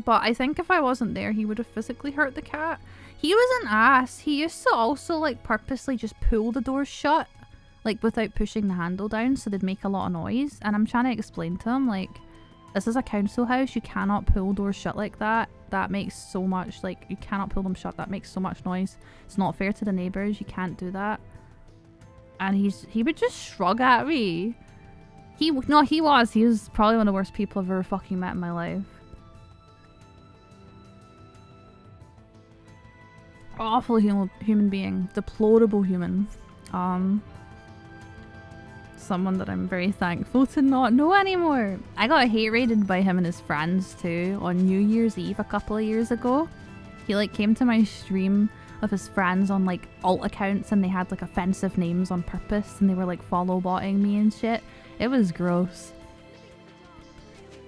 but I think if I wasn't there, he would have physically hurt the cat. He was an ass. He used to also like purposely just pull the doors shut, like without pushing the handle down, so they'd make a lot of noise. And I'm trying to explain to him, like, this is a council house, you cannot pull doors shut like that. That makes so much, like, you cannot pull them shut, that makes so much noise. It's not fair to the neighbours, you can't do that. And he would just shrug at me. He was probably one of the worst people I've ever fucking met in my life. Awful human being. Deplorable human. Someone that I'm very thankful to not know anymore. I got hate raided by him and his friends too on New Year's Eve a couple of years ago. He like came to my stream of his friends on like alt accounts, and they had like offensive names on purpose, and they were like follow botting me and shit. It was gross.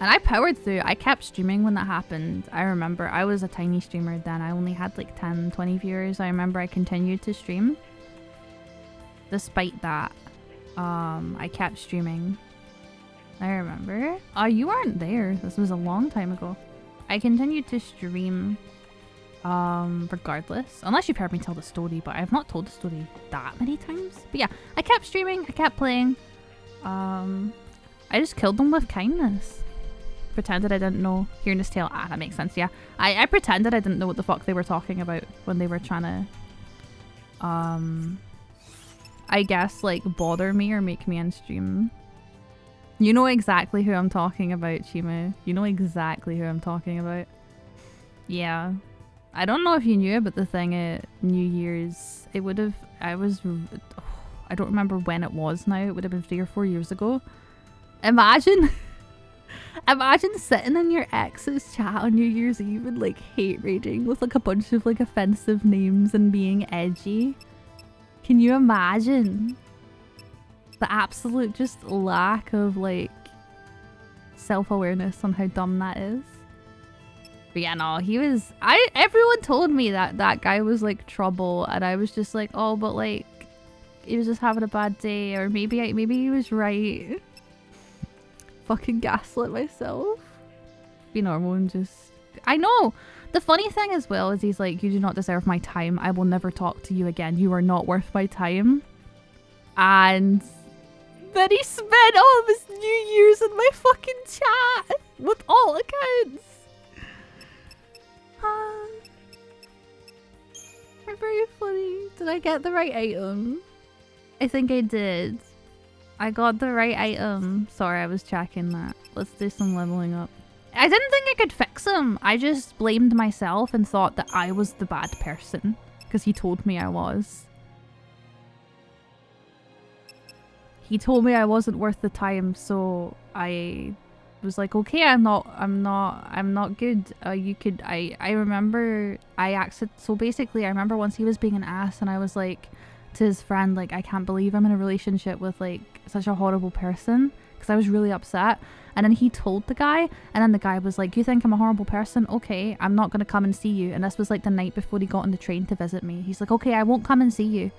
And I powered through. I kept streaming when that happened. I remember I was a tiny streamer then. I only had like 10, 20 viewers. I remember I continued to stream. Despite that, I kept streaming. I remember. Oh, you weren't there. This was a long time ago. I continued to stream regardless. Unless you've heard me tell the story, but I've not told the story that many times. But yeah, I kept streaming. I kept playing. I just killed them with kindness. Pretended I didn't know. Hearing this tale. Ah, that makes sense, yeah. I pretended I didn't know what the fuck they were talking about when they were trying to I guess like bother me or make me end stream. You know exactly who I'm talking about, Chima. You know exactly who I'm talking about. Yeah. I don't know if you knew about the thing at New Year's. It would have... I don't remember when it was now. It would have been 3 or 4 years ago. Imagine... Imagine sitting in your ex's chat on New Year's Eve and like hate raiding with like a bunch of like offensive names and being edgy. Can you imagine the absolute just lack of like self-awareness on how dumb that is? But yeah, no, he was... everyone told me that that guy was like trouble, and I was just like, oh, but like he was just having a bad day, or maybe he was right. Fucking gaslit myself. Be normal and just... I know! The funny thing as well is he's like, you do not deserve my time. I will never talk to you again. You are not worth my time. And then he spent all of his New Year's in my fucking chat with all accounts. They're very funny. Did I get the right item? I think I did. I got the right item. Sorry, I was checking that. Let's do some leveling up. I didn't think I could fix him. I just blamed myself and thought that I was the bad person because he told me I was. He told me I wasn't worth the time, so I was like, okay, I'm not good. I remember so basically I remember once he was being an ass, and I was like to his friend, like, I can't believe I'm in a relationship with like such a horrible person, because I was really upset. And then he told the guy, and then the guy was like, you think I'm a horrible person? Okay, I'm not going to come and see you. And this was like the night before he got on the train to visit me. He's like, okay, I won't come and see you.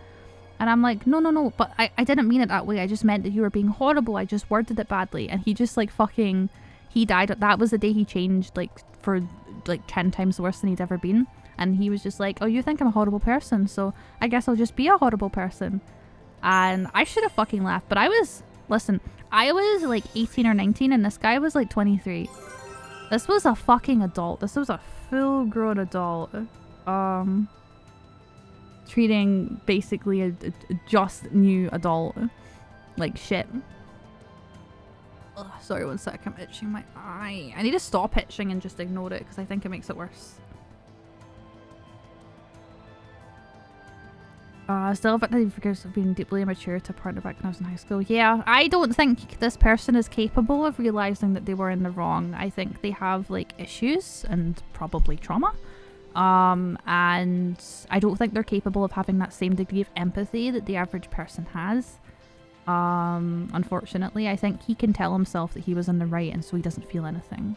And I'm like, no, but I didn't mean it that way. I just meant that you were being horrible. I just worded it badly. And he just like fucking, he died. That was the day he changed, like for like 10 times worse than he'd ever been. And he was just like, oh, you think I'm a horrible person, so I guess I'll just be a horrible person. And I should have fucking laughed, but I was like 18 or 19 and this guy was like 23. This was a fucking adult. This was a full-grown adult. Treating basically a just new adult like shit. Ugh, sorry, one sec, I'm itching my eye. I need to stop itching and just ignore it because I think it makes it worse. Still effectively because of being deeply immature to a partner back when I was in high school. Yeah, I don't think this person is capable of realizing that they were in the wrong. I think they have like issues and probably trauma. And I don't think they're capable of having that same degree of empathy that the average person has. Unfortunately, I think he can tell himself that he was in the right and so he doesn't feel anything.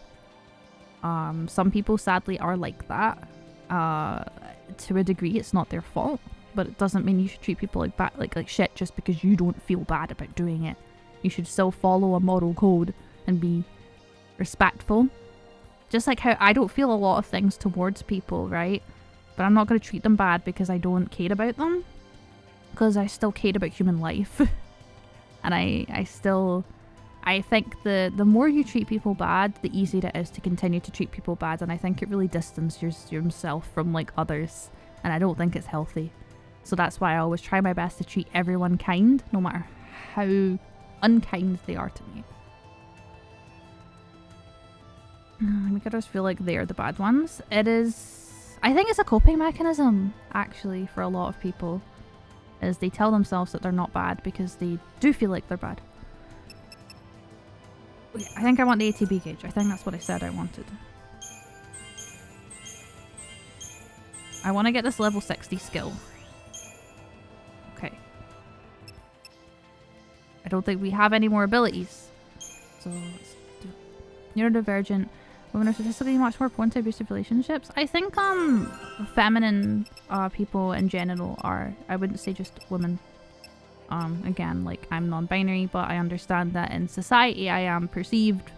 Some people sadly are like that. To a degree, it's not their fault, but it doesn't mean you should treat people like shit just because you don't feel bad about doing it. You should still follow a moral code and be respectful. Just like how I don't feel a lot of things towards people, right? But I'm not going to treat them bad because I don't care about them. Because I still care about human life. And I think the more you treat people bad, the easier it is to continue to treat people bad. And I think it really distances yourself from like others. And I don't think it's healthy. So that's why I always try my best to treat everyone kind, no matter how unkind they are to me. Make others feel like they're the bad ones. It is... I think it's a coping mechanism, actually, for a lot of people. Is they tell themselves that they're not bad because they do feel like they're bad. Okay, I think I want the ATB gauge. I think that's what I said I wanted. I want to get this level 60 skill. Okay. I don't think we have any more abilities. So let's do... Neurodivergent. Women are statistically much more prone to abusive relationships. I think feminine people in general are. I wouldn't say just women. Again, like I'm non-binary, but I understand that in society I am perceived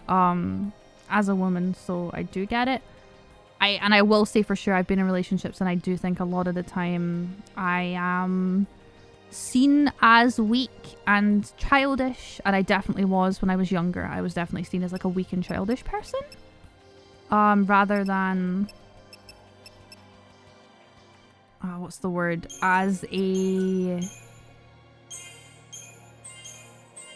as a woman, so I do get it. I will say for sure I've been in relationships and I do think a lot of the time I am seen as weak and childish, and I definitely was when I was younger. I was definitely seen as like a weak and childish person, rather than what's the word, as a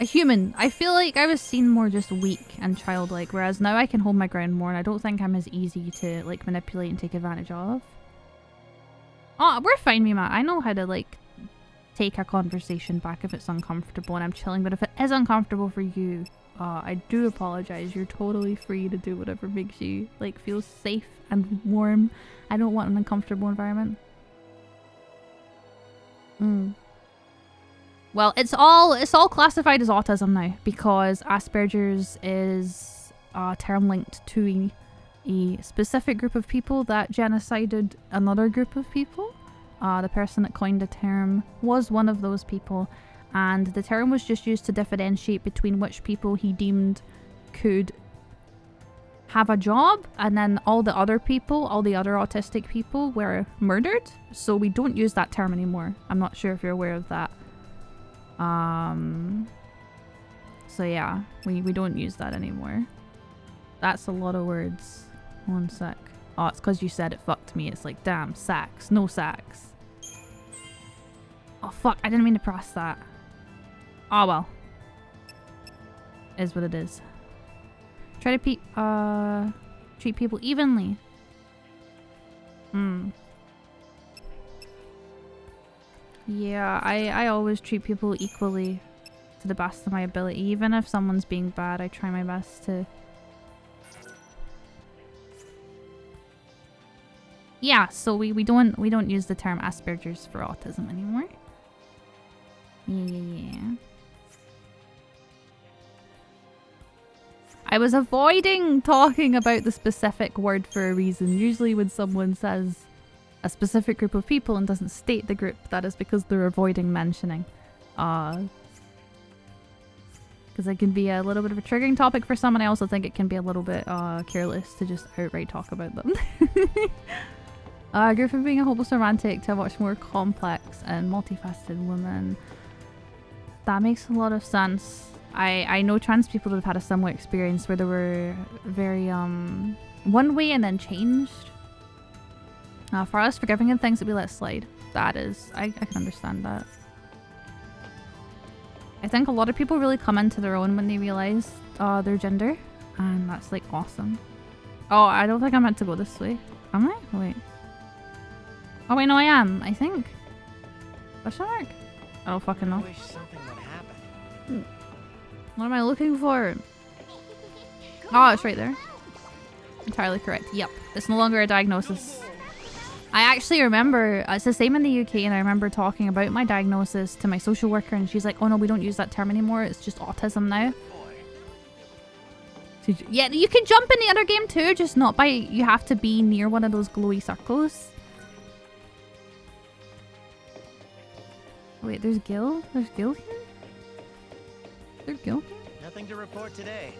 human. I feel like I was seen more just weak and childlike, whereas now I can hold my ground more and I don't think I'm as easy to like manipulate and take advantage of. Oh, we're fine, Mima. I know how to like take a conversation back if it's uncomfortable and I'm chilling, but if it is uncomfortable for you, I do apologize. You're totally free to do whatever makes you like feel safe and warm. I don't want an uncomfortable environment. Well, it's all classified as autism now because Asperger's is a term linked to a specific group of people that genocided another group of people. The person that coined the term was one of those people, and the term was just used to differentiate between which people he deemed could have a job, and then all the other people, all the other autistic people, were murdered. So we don't use that term anymore. I'm not sure if you're aware of that. So yeah, we don't use that anymore. That's a lot of words. One sec. Oh, it's because you said it fucked me. It's like, damn, sacks. No sacks. Oh, fuck. I didn't mean to press that. Oh, well. Is what it is. Try to treat people evenly. Yeah, I always treat people equally to the best of my ability. Even if someone's being bad, I try my best to... Yeah, so we don't use the term Asperger's for autism anymore. Yeah. I was avoiding talking about the specific word for a reason. Usually when someone says a specific group of people and doesn't state the group, that is because they're avoiding mentioning. Because it can be a little bit of a triggering topic for some, and I also think it can be a little bit careless to just outright talk about them. Go from being a hopeless romantic to a much more complex and multifaceted woman. That makes a lot of sense. I know trans people that have had a similar experience where they were very one way and then changed. For us, forgiving and things that we let slide. That is, I can understand that. I think a lot of people really come into their own when they realize their gender, and that's like awesome. Oh, I don't think I meant to go this way. Am I? Wait. Oh wait, no, I am. I think. Question mark? I don't fucking know. I wish something would happen. What am I looking for? Oh, it's right there. Entirely correct. Yep. It's no longer a diagnosis. I actually remember, it's the same in the UK, and I remember talking about my diagnosis to my social worker, and she's like, oh no, we don't use that term anymore, it's just autism now. So, yeah, you can jump in the other game too, just not by, you have to be near one of those glowy circles. Wait, there's Gil? There's Gil here? There's Gil here? Nothing to report today.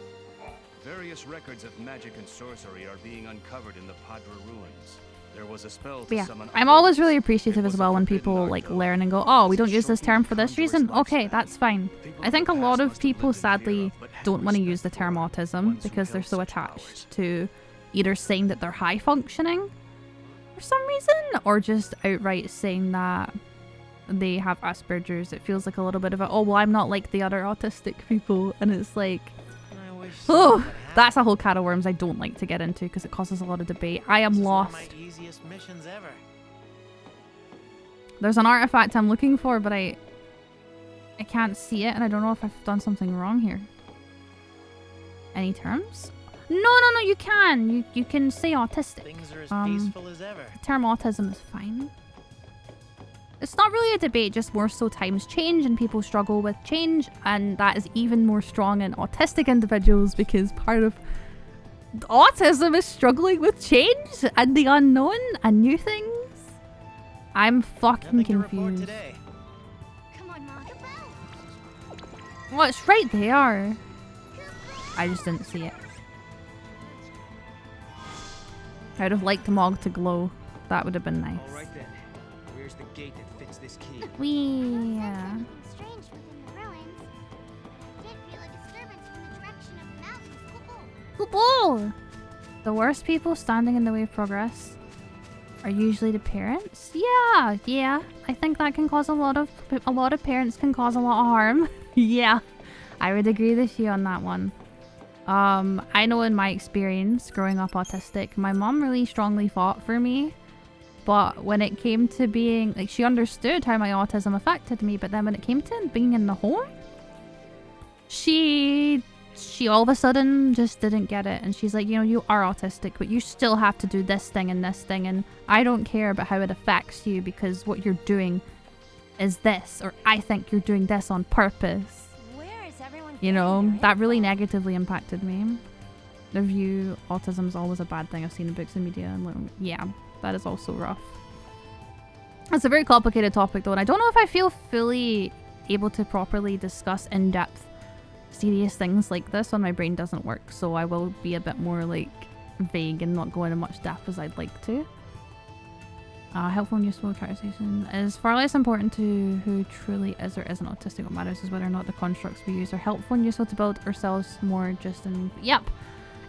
Various records of magic and sorcery are being uncovered in the Padra ruins. There was a spell But to yeah, summon I'm always really appreciative as well when people like learn and go, oh, we don't use this term for this reason. Okay, that's fine. I think a lot of people sadly don't want to use the term autism because they're so attached to either saying that they're high functioning for some reason, or just outright saying that they have Asperger's. It feels like a little bit of a, oh, well, I'm not like the other autistic people. And it's like, oh, that's a whole can of worms I don't like to get into because it causes a lot of debate. I am lost. One of my easiest missions ever. There's an artifact I'm looking for, but I can't see it, and I don't know if I've done something wrong here. Any terms? No, you can. You can say autistic. Things are as peaceful as ever. The term autism is fine. It's not really a debate, just more so times change and people struggle with change, and that is even more strong in autistic individuals because part of autism is struggling with change and the unknown and new things. I'm fucking confused. Well, it's right there. I just didn't see it. I would have liked the Mog to glow. That would have been nice. All right then. Where's the gate that fits this key? Yeah. Strange within the ruins. Did feel a disturbance from the direction of the mountains. Football! The worst people standing in the way of progress are usually the parents. Yeah. I think that can cause a lot of parents can cause a lot of harm. Yeah. I would agree with you on that one. I know in my experience growing up autistic, my mom really strongly fought for me. But when it came to being, like, she understood how my autism affected me, but then when it came to being in the home, she all of a sudden just didn't get it. And she's like, you know, you are autistic, but you still have to do this thing, and I don't care about how it affects you because what you're doing is this, or I think you're doing this on purpose. Where is everyone? You know, that really negatively impacted me. The view autism is always a bad thing I've seen in books and media, and yeah. That is also rough. It's a very complicated topic though, and I don't know if I feel fully able to properly discuss in-depth serious things like this when my brain doesn't work, so I will be a bit more like vague and not go into much depth as I'd like to. Helpful and useful characterization is far less important to who truly is or isn't autistic. What matters is whether or not the constructs we use are helpful and useful to build ourselves more just in... Yep.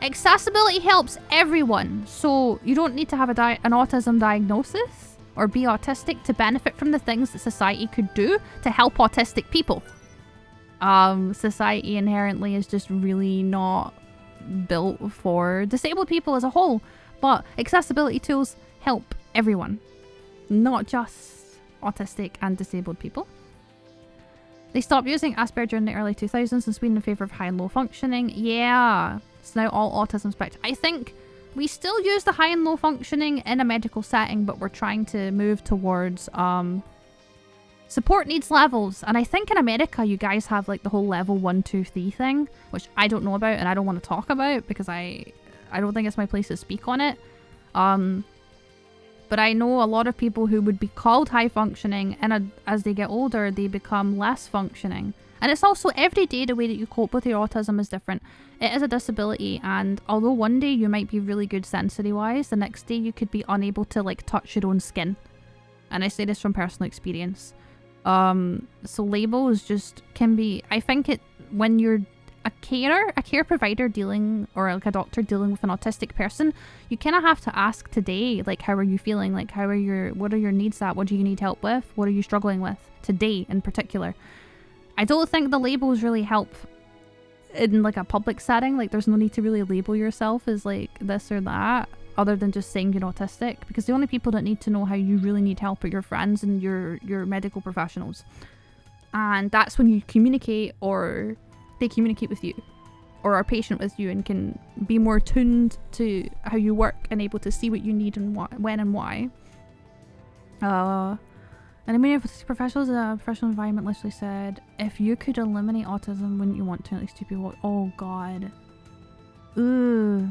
Accessibility helps everyone, so you don't need to have an autism diagnosis or be autistic to benefit from the things that society could do to help autistic people. Society inherently is just really not built for disabled people as a whole, but accessibility tools help everyone, not just autistic and disabled people. They stopped using Asperger in the early 2000s in Sweden in favour of high and low functioning. Yeah. It's now all autism spectrum. I think we still use the high and low functioning in a medical setting, but we're trying to move towards Support needs levels, and I think in America you guys have like the whole level 1, 2, 3 thing, which I don't know about and I don't want to talk about because I don't think it's my place to speak on it. But I know a lot of people who would be called high functioning, and as they get older they become less functioning. And it's also every day the way that you cope with your autism is different. It is a disability, and although one day you might be really good sensory wise, the next day you could be unable to like touch your own skin. And I say this from personal experience. So labels just can be, I think when you're a care provider dealing, or like a doctor dealing with an autistic person, you kind of have to ask today, like, how are you feeling? Like, what are your needs at? What do you need help with? What are you struggling with today in particular? I don't think the labels really help in like a public setting. Like, there's no need to really label yourself as like this or that, other than just saying you're autistic, because the only people that need to know how you really need help are your friends and your medical professionals. And that's when you communicate, or they communicate with you, or are patient with you and can be more tuned to how you work and able to see what you need and when and why. And I mean, if professionals in a professional environment literally said, if you could eliminate autism, wouldn't you want to? Like, stupid. Oh god. Ooh.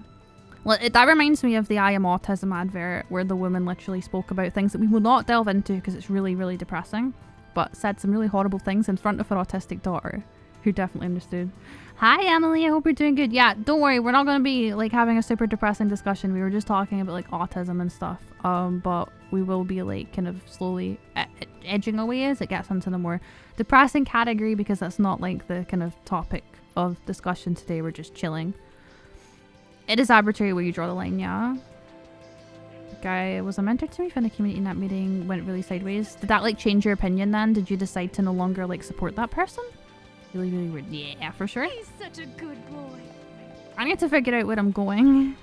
Well, that reminds me of the I Am Autism advert, where the woman literally spoke about things that we will not delve into because it's really, really depressing, but said some really horrible things in front of her autistic daughter, who definitely understood. Hi Emily, I hope you're doing good. Yeah, don't worry, we're not going to be like having a super depressing discussion. We were just talking about like autism and stuff, but we will be like kind of slowly edging away as it gets into the more depressing category, because that's not like the kind of topic of discussion today. We're just chilling. It is arbitrary where you draw the line, yeah. Guy was a mentor to me from the community in that meeting, went really sideways. Did that like change your opinion then? Did you decide to no longer like support that person? Really, really weird. Yeah, for sure. He's such a good boy. I need to figure out where I'm going.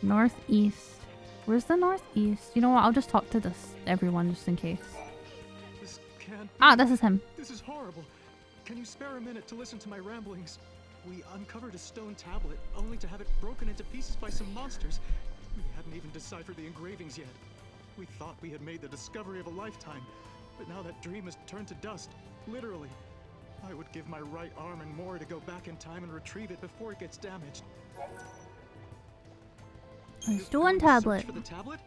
Northeast. Where's the northeast? You know what? I'll just talk to everyone just in case. This can't Ah, this is him. This is horrible. Can you spare a minute to listen to my ramblings? We uncovered a stone tablet, only to have it broken into pieces by some monsters. We hadn't even deciphered the engravings yet. We thought we had made the discovery of a lifetime, but now that dream has turned to dust, literally. I would give my right arm and more to go back in time and retrieve it before it gets damaged. A stone tablet. For the tablet?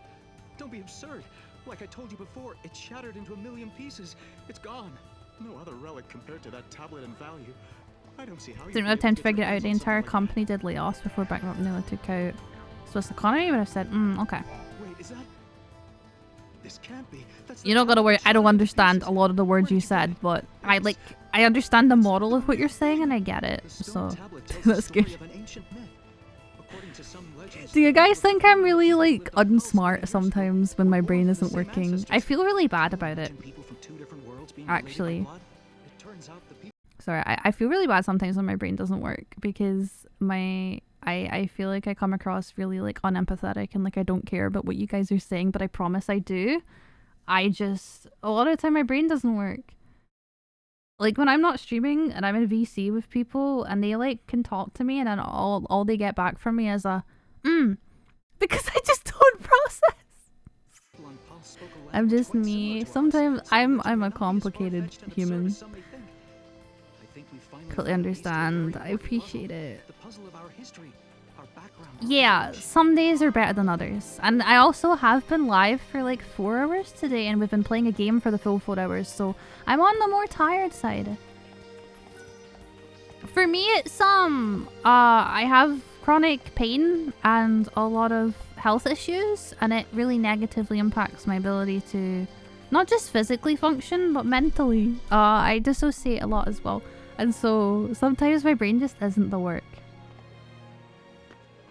Don't be absurd. Like I told you before, it shattered into a million pieces. It's gone. No other relic compared to that tablet in value. I don't see how you didn't have time to figure it out. The entire company did layoffs before bankrupt nearly took out Swiss economy, but I said, okay. Wait, is that? This can't be. You're not gonna worry. I don't understand a lot of the words you said, but I understand the moral of what you're saying and I get it. So that's good. Do you guys think I'm really like unsmart sometimes when my brain isn't working? I feel really bad about it. Actually. Sorry, I feel really bad sometimes when my brain doesn't work, because I feel like I come across really like unempathetic and like I don't care about what you guys are saying, but I promise I do. A lot of the time my brain doesn't work. Like when I'm not streaming and I'm in VC with people and they like can talk to me and then all they get back from me is a because I just don't process. I'm just me. Sometimes I'm a complicated human. Completely understand. I appreciate it. Yeah, some days are better than others. And I also have been live for like 4 hours today, and we've been playing a game for the full 4 hours, so I'm on the more tired side. For me, it's I have chronic pain and a lot of health issues, and it really negatively impacts my ability to not just physically function, but mentally. I dissociate a lot as well. And so sometimes my brain just isn't the work.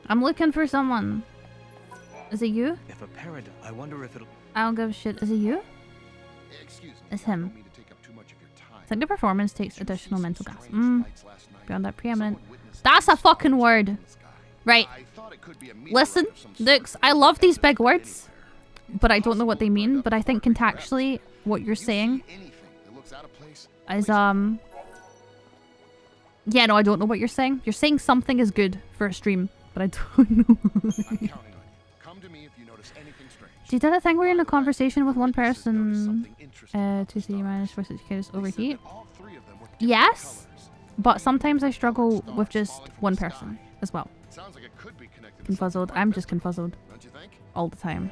I'm looking for someone. Is it you? If a parent, I wonder if it'll... I don't give a shit. Is it you? Excuse me. It's him. I don't mean to take up too much of your time. I think the performance takes additional mental gas. Beyond that preeminent. That's a fucking word. Right. Listen, Dukes, I love these big words, but I don't know what they mean. But I think contextually, what you're saying is, yeah, no, I don't know what you're saying. You're saying something is good for a stream, but I don't know. I'm counting on you. Come to me if you notice anything strange. Do you do that thing where you're in a conversation with one person to see you manage to just overheat? Yes, but sometimes I struggle with just one person as well. Confuzzled. I'm just confuzzled all the time.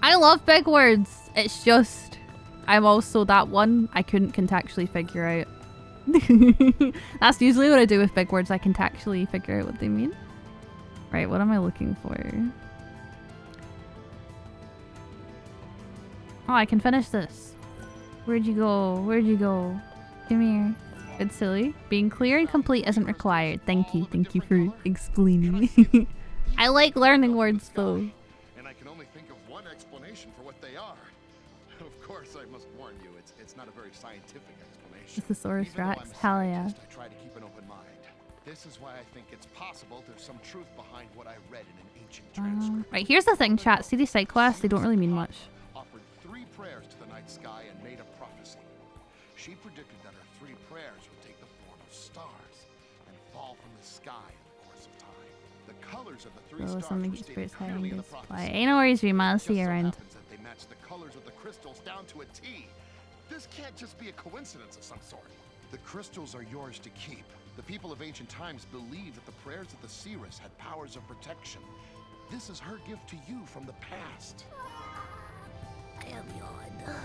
I love big words. It's just I'm also that one I couldn't contextually figure out. That's usually what I do with big words. I contextually figure out what they mean. Right, what am I looking for? Oh, I can finish this. Where'd you go? Where'd you go? Come here. It's silly. Being clear and complete isn't required. Thank you. Thank you for explaining. I like learning words though. And I can only think of one explanation for what they are. Of course, I must warn you, it's not a very scientific explanation. Thesaurus Rex. Hell yeah. I try to keep an open mind. This is why I think it's possible there's some truth behind what I read in an ancient transcript. Right, here's the thing, chat. See these side quests? They don't really mean much. Offered 3 prayers to the night sky and made a prophecy. She predicted that her 3 prayers would take the form of stars and fall from the sky in the course of time. The colors of the 3 stars were stated clearly in the prophecy. Ain't no worries, Rima. I'll see you around. They match the colors of the crystals down to a T. This can't just be a coincidence of some sort. The crystals are yours to keep. The people of ancient times believed that the prayers of the seeress had powers of protection. This is her gift to you from the past. I am yawn.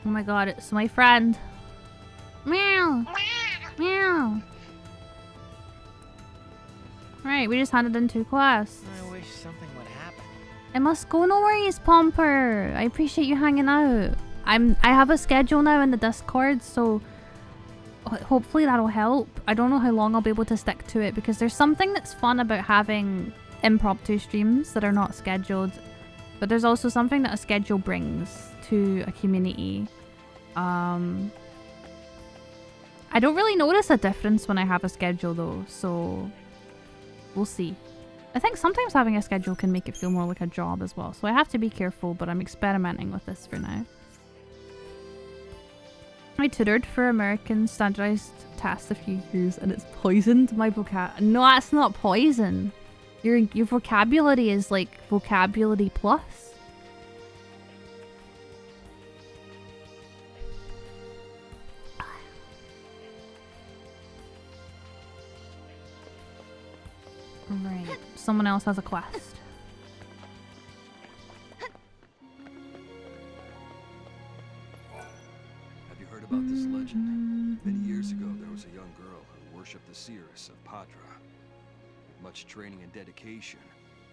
Oh my god, it's my friend. Meow. Meow. Right, we just handed in 2 quests. I wish something would happen. I must go. No worries, Pomper. I appreciate you hanging out. I have a schedule now in the Discord, so hopefully that'll help. I don't know how long I'll be able to stick to it because there's something that's fun about having impromptu streams that are not scheduled, but there's also something that a schedule brings to a community. I don't really notice a difference when I have a schedule though, so we'll see. I think sometimes having a schedule can make it feel more like a job as well, so I have to be careful, but I'm experimenting with this for now. I tutored for American standardized tests a few years and it's poisoned my vocab. No, that's not poison. Your vocabulary is like vocabulary plus. Right. Someone else has a quest. Have you heard about this legend? Many years ago, there was a young girl who worshipped the seeress of Padra. With much training and dedication,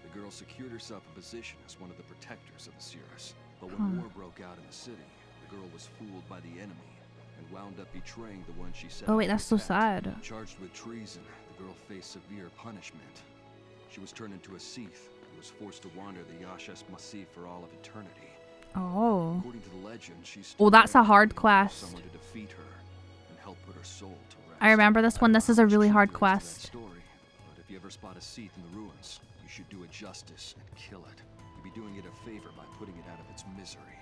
the girl secured herself a position as one of the protectors of the seeress. But when war broke out in the city, the girl was fooled by the enemy and wound up betraying the one she set. Oh wait, that's so sad. Charged with treason, the girl faced severe punishment. She was turned into a Sith and was forced to wander the Yashas Massif for all of eternity. Oh. According to the legend, she Oh, that's a hard quest. someone to defeat her and help put her soul to rest. I remember this one. This is a really hard quest. Story, but if you ever spot a Sith in the ruins, you should do it justice and kill it. You'd be doing it a favor by putting it out of its misery.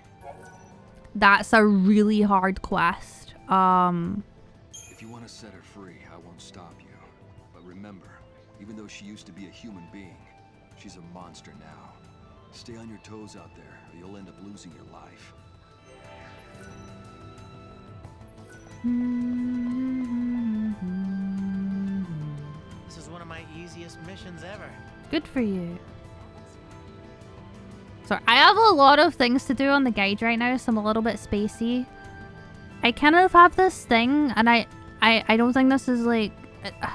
That's a really hard quest. If you want to set her free, I won't stop you. But remember, even though she used to be a human being, she's a monster now. Stay on your toes out there, or you'll end up losing your life. This is one of my easiest missions ever. Good for you. So I have a lot of things to do on the guide right now, so I'm a little bit spacey. I kind of have this thing, and I don't think this is like...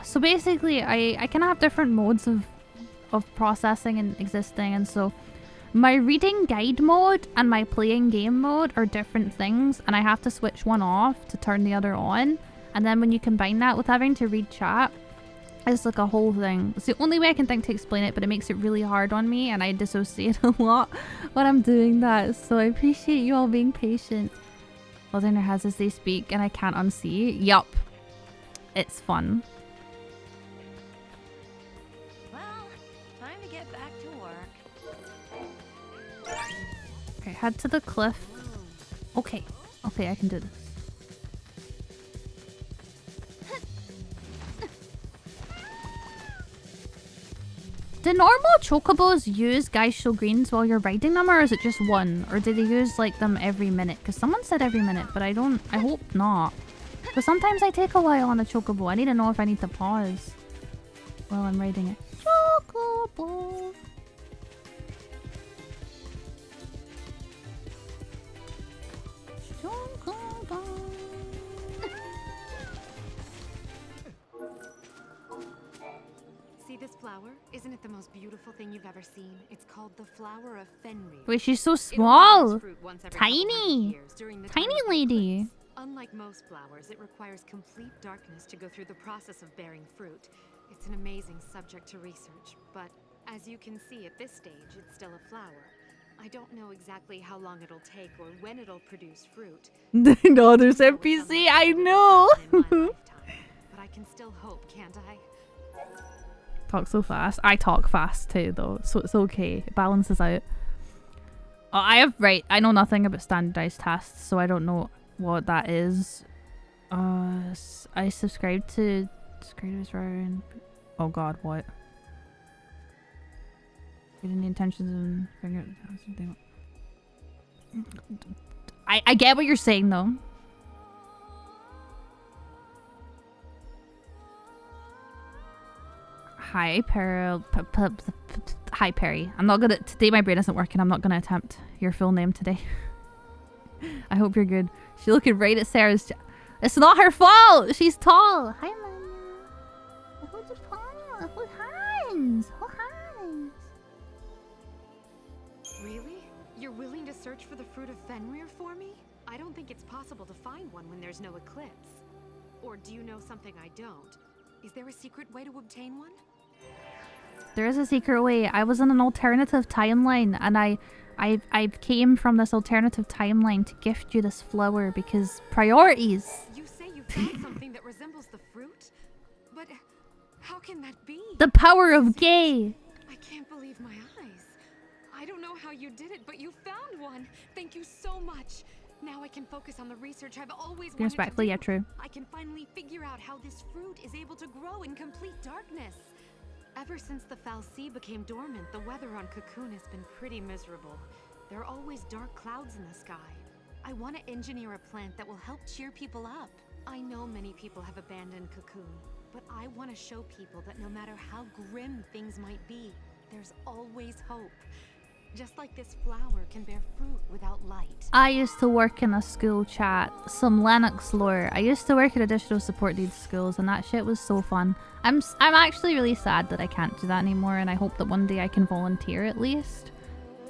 So basically, I kind of have different modes of processing and existing, and so my reading guide mode and my playing game mode are different things, and I have to switch one off to turn the other on. And then when you combine that with having to read chat, it's like a whole thing. It's the only way I can think to explain it, but it makes it really hard on me, and I dissociate a lot when I'm doing that. So I appreciate you all being patient. Holding their heads as they speak, and I can't unsee. Yup. It's fun. Well, time to get back to work. Okay, head to the cliff. Okay. Okay, I can do this. Do normal chocobos use Geisho greens while you're riding them, or is it just one? Or do they use like them every minute? Because someone said every minute, but I hope not. But sometimes I take a while on a chocobo. I need to know if I need to pause while I'm riding it. Chocobo. Chocobo. See this flower? Isn't it the most beautiful thing you've ever seen? It's called the flower of Fenrir. Wait, she's so It only small. bears fruit once every couple hundred Tiny. years during the Tiny time of the lady. eclipse. Unlike most flowers, it requires complete darkness to go through the process of bearing fruit. It's an amazing subject to research, but as you can see at this stage, it's still a flower. I don't know exactly how long it'll take or when it'll produce fruit. No, there's NPC. I know. But I can still hope, can't I? Talk so fast. I talk fast too, though, so it's okay. It balances out. Oh, I know nothing about standardized tasks, so I don't know what that is. I subscribe to creators around. Oh God, what? Getting the intentions and figuring out something. I get what you're saying though. Hi, Hi, Perry. I'm not gonna. Today my brain isn't working. I'm not gonna attempt your full name today. I hope you're good. She's looking right at Sarah's. It's not her fault. She's tall. Hi, Manya. Hold your paw. Hold hands. Hold hands. Really? You're willing to search for the fruit of Fenrir for me? I don't think it's possible to find one when there's no eclipse. Or do you know something I don't? Is there a secret way to obtain one? There is a secret way. I was in an alternative timeline, and I came from this alternative timeline to gift you this flower because priorities. You say you found something that resembles the fruit? But how can that be? The power of gay. I can't believe my eyes. I don't know how you did it, but you found one. Thank you so much. Now I can focus on the research I've always wanted Respectfully, to do. yeah, true. I can finally figure out how this fruit is able to grow in complete darkness. Ever since the Fal'Cie became dormant, the weather on Cocoon has been pretty miserable. There are always dark clouds in the sky. I want to engineer a plant that will help cheer people up. I know many people have abandoned Cocoon, but I want to show people that no matter how grim things might be, there's always hope. Just like this flower can bear fruit without light. I used to work in a school chat, some Linux lore. I used to work at additional support needs schools, and that shit was so fun. I'm actually really sad that I can't do that anymore, and I hope that one day I can volunteer at least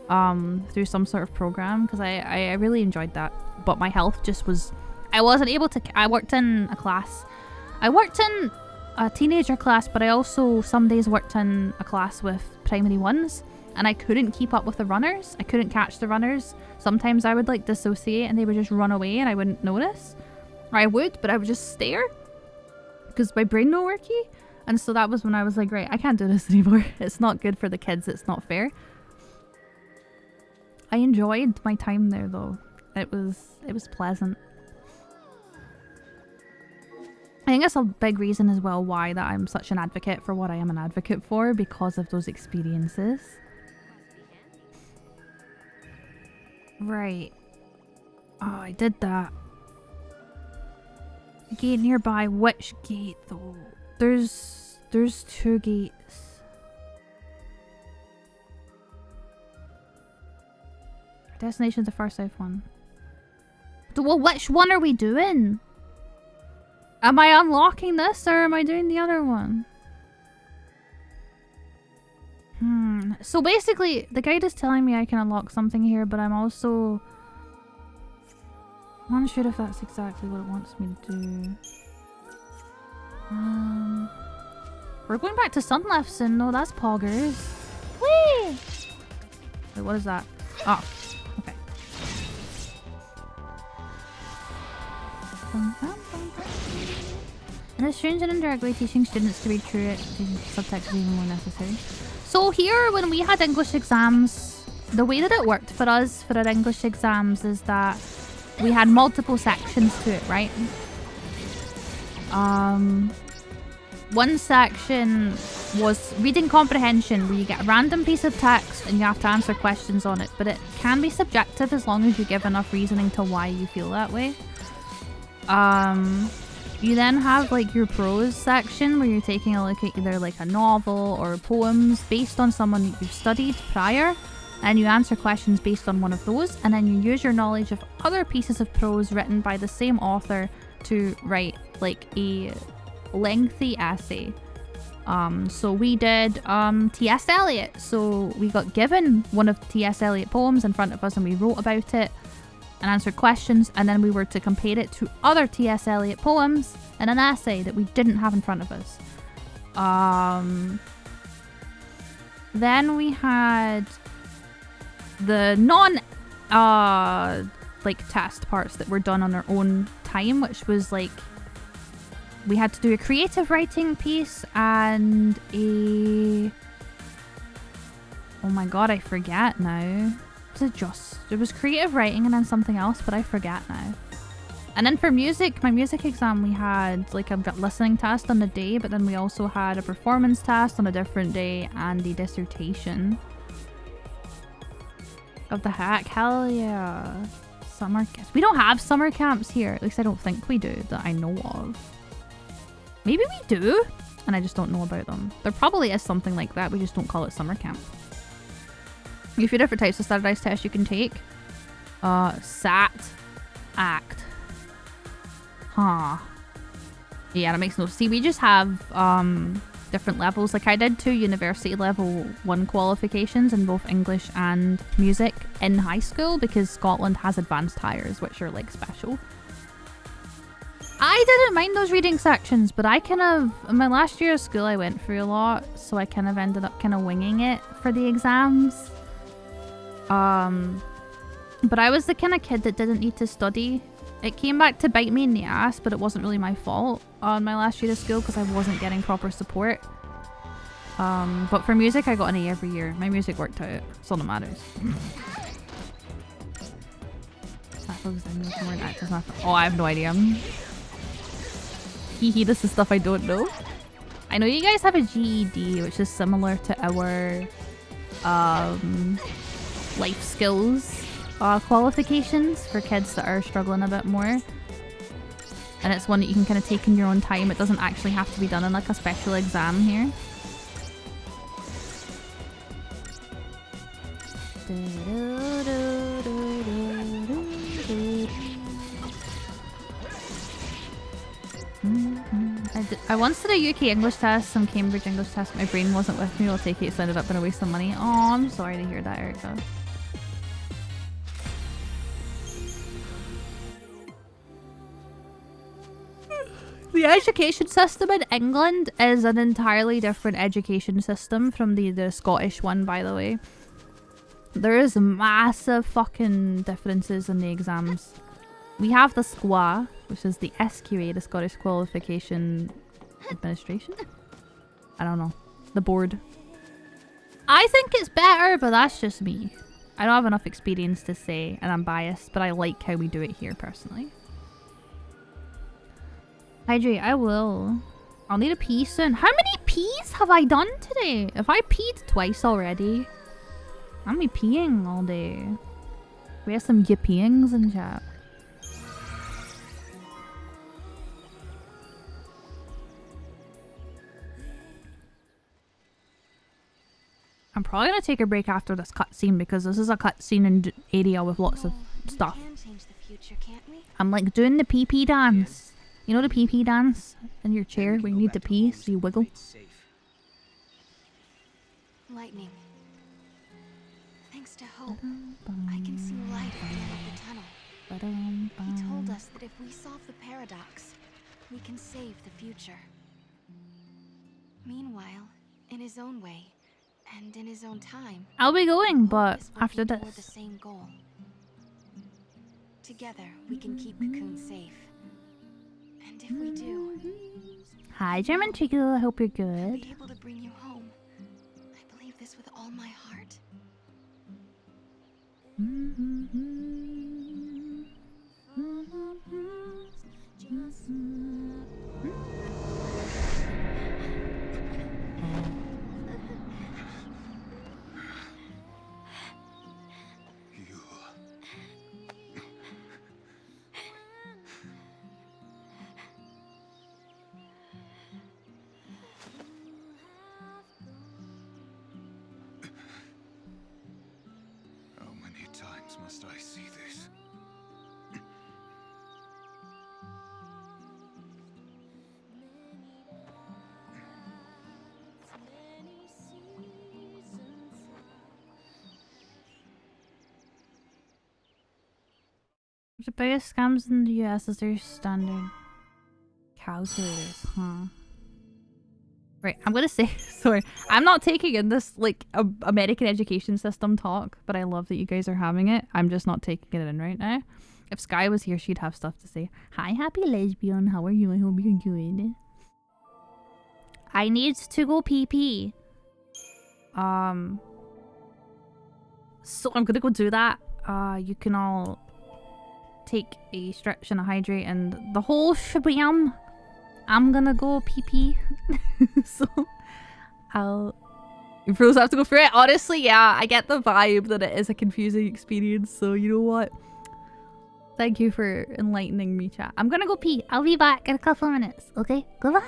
through some sort of program, because I really enjoyed that. But my health just was... I wasn't able to... I worked in a class. I worked in a teenager class, but I also some days worked in a class with primary ones. And I couldn't keep up with the runners. I couldn't catch the runners. Sometimes I would like dissociate and they would just run away and I wouldn't notice. Or I would, but I would just stare. Because my brain no worky. And so that was when I was like, right, I can't do this anymore. It's not good for the kids. It's not fair. I enjoyed my time there though. It was pleasant. I think that's a big reason as well why that I'm such an advocate for what I am an advocate for, because of those experiences. Right. Oh, I did that. Gate nearby. Which gate though? There's two gates. Destination's the far south one. Well, which one are we doing? Am I unlocking this or am I doing the other one? So basically, the guide is telling me I can unlock something here, but I'm also unsure if that's exactly what it wants me to do. We're going back to Sunleft soon. No, that's poggers. Whee! Wait, what is that? Oh, okay. And it's strange and indirect way teaching students to read true subtext is even more necessary. So here, when we had English exams, the way that it worked for us for our English exams is that we had multiple sections to it, right? one section was reading comprehension, where you get a random piece of text and you have to answer questions on it, but it can be subjective as long as you give enough reasoning to why you feel that way. You then have like your prose section, where you're taking a look at either like a novel or poems based on someone that you've studied prior, and you answer questions based on one of those, and then you use your knowledge of other pieces of prose written by the same author to write like a lengthy essay. So we did T.S. Eliot, so we got given one of T.S. Eliot poems in front of us and we wrote about it and answered questions, and then we were to compare it to other T.S. Eliot poems in an essay that we didn't have in front of us. Then we had the like test parts that were done on our own time, which was like we had to do a creative writing piece and a... Oh my god, I forget now. It was creative writing and then something else, but I forget now. And then for music, my music exam, we had like a listening test on the day, but then we also had a performance test on a different day and a dissertation. Of the heck, hell yeah. Summer camps. We don't have summer camps here. At least I don't think we do, that I know of. Maybe we do, and I just don't know about them. There probably is something like that, we just don't call it summer camp. A few different types of standardized tests you can take. SAT. ACT. Huh. Yeah, that makes no sense. See, we just have different levels. Like I did 2 university level 1 qualifications in both English and music in high school, because Scotland has advanced hires, which are like special. I didn't mind those reading sections, but I kind of, in my last year of school, I went through a lot, so I kind of ended up kind of winging it for the exams. But I was the kind of kid that didn't need to study. It came back to bite me in the ass, but it wasn't really my fault on my last year of school because I wasn't getting proper support. But for music, I got an A every year. My music worked out. That's all that matters. Oh, I have no idea. Hehe, this is stuff I don't know. I know you guys have a GED, which is similar to our life skills qualifications for kids that are struggling a bit more. And it's one that you can kind of take in your own time. It doesn't actually have to be done in like a special exam here. I once did a UK English test, some Cambridge English test. My brain wasn't with me. I'll take it. It's ended up in a waste of money. Oh, I'm sorry to hear that, Erica. The education system in England is an entirely different education system from the Scottish one, by the way. There is massive fucking differences in the exams. We have the SQA, which is the SQA, the Scottish Qualification Administration? I don't know. The board. I think it's better, but that's just me. I don't have enough experience to say, and I'm biased, but I like how we do it here, personally. Hydrate, I will. I'll need a pee soon. How many pees have I done today? Have I peed twice already? I'm be peeing all day. We have some yippings in chat. I'm probably gonna take a break after this cutscene because this is a cutscene area with lots of stuff. I'm like doing the pee-pee dance. You know the pee-pee dance in your chair where you need to pee so you wiggle? Lightning. Thanks to hope, I can see light at the end of the tunnel. He told us that if we solve the paradox, we can save the future. Meanwhile, in his own way, and in his own time, I'll be going, but after this. The same goal. Together, we can keep Cocoon safe. And if we do... Hi, German Chico. I hope you're good. I'll be able to bring you home. I believe this with all my heart. once must I see this. The biggest scams in the US is their standard calculators, huh? Right, I'm gonna say, sorry, I'm not taking in this, like, American education system talk, but I love that you guys are having it. I'm just not taking it in right now. If Sky was here, she'd have stuff to say. Hi, happy lesbian, how are you? I hope you're good. I need to go pee-pee. So I'm gonna go do that. You can all take a stretch and a hydrate and the whole shabam. I'm gonna go pee-pee. So you fools have to go through it. Honestly, yeah, I get the vibe that it is a confusing experience, so you know what? Thank you for enlightening me, chat. I'm gonna go pee. I'll be back in a couple of minutes, okay? Goodbye.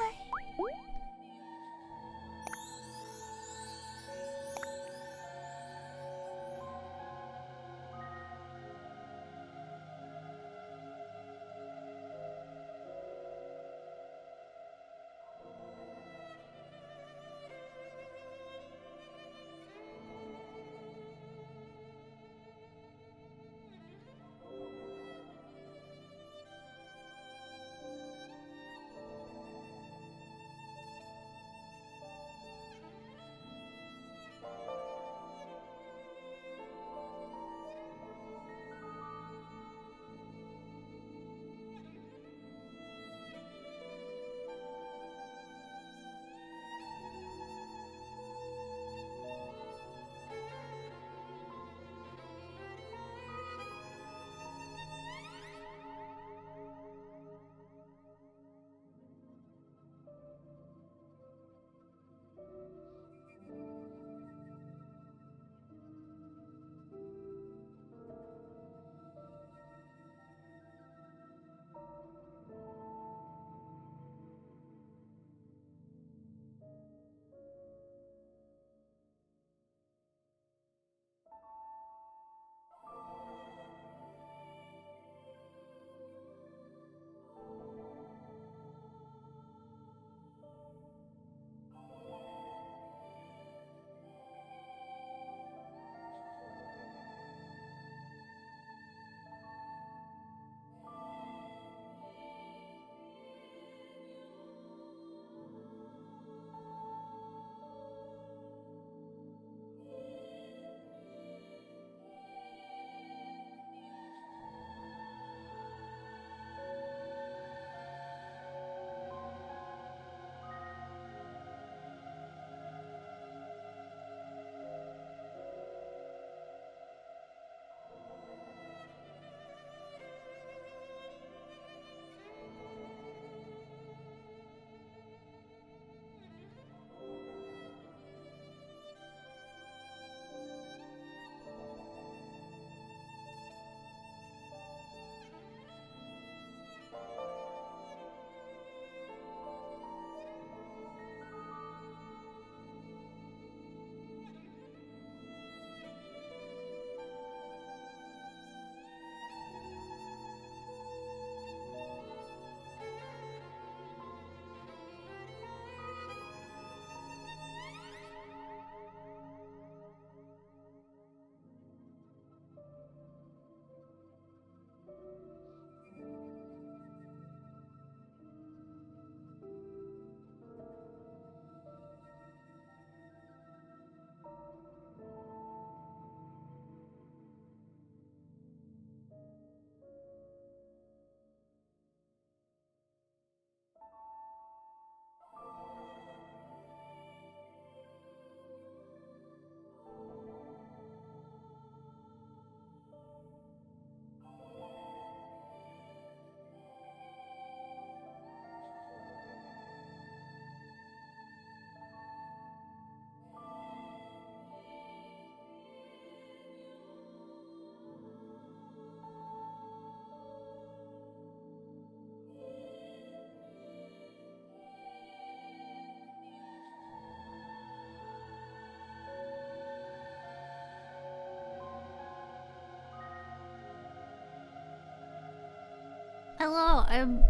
Hello,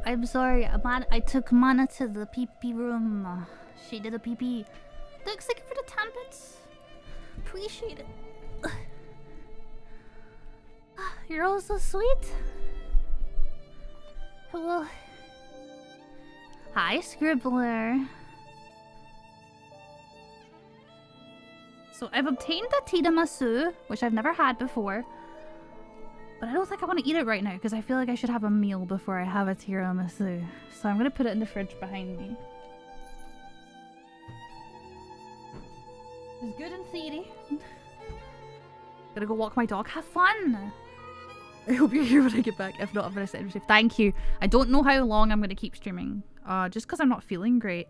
I'm sorry. I took Mana to the pee room. She did a pee. Thanks again for the 10 bits. Appreciate it. You're all so sweet. Hello. Hi, Scribbler. So I've obtained a tiramisu, which I've never had before. But I don't think I want to eat it right now because I feel like I should have a meal before I have a tiramisu. So I'm going to put it in the fridge behind me. It's good in theory. Gonna go walk my dog. Have fun! I hope you're here when I get back. If not, I'm gonna send you. Thank you. I don't know how long I'm gonna keep streaming. Just because I'm not feeling great.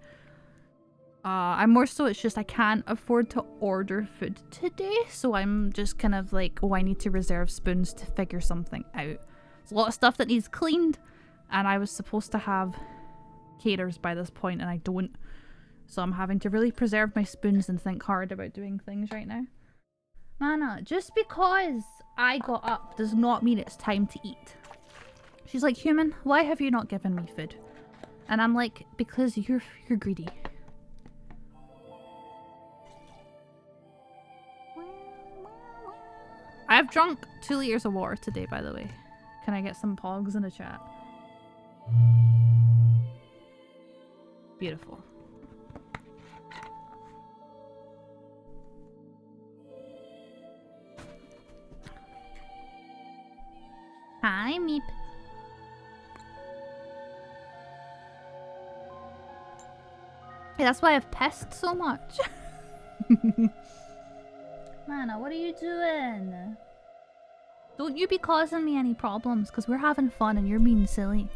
I'm more so, it's just I can't afford to order food today. So I'm just kind of like, oh, I need to reserve spoons to figure something out. There's a lot of stuff that needs cleaned. And I was supposed to have caterers by this point and I don't. So I'm having to really preserve my spoons and think hard about doing things right now. Mana, just because I got up does not mean it's time to eat. She's like, human, why have you not given me food? And I'm like, because you're greedy. I've drunk 2 liters of water today, by the way. Can I get some pogs in the chat? Beautiful. Hi, Meep. Hey, that's why I've pissed so much. Mana, what are you doing? Don't you be causing me any problems, because we're having fun and you're being silly.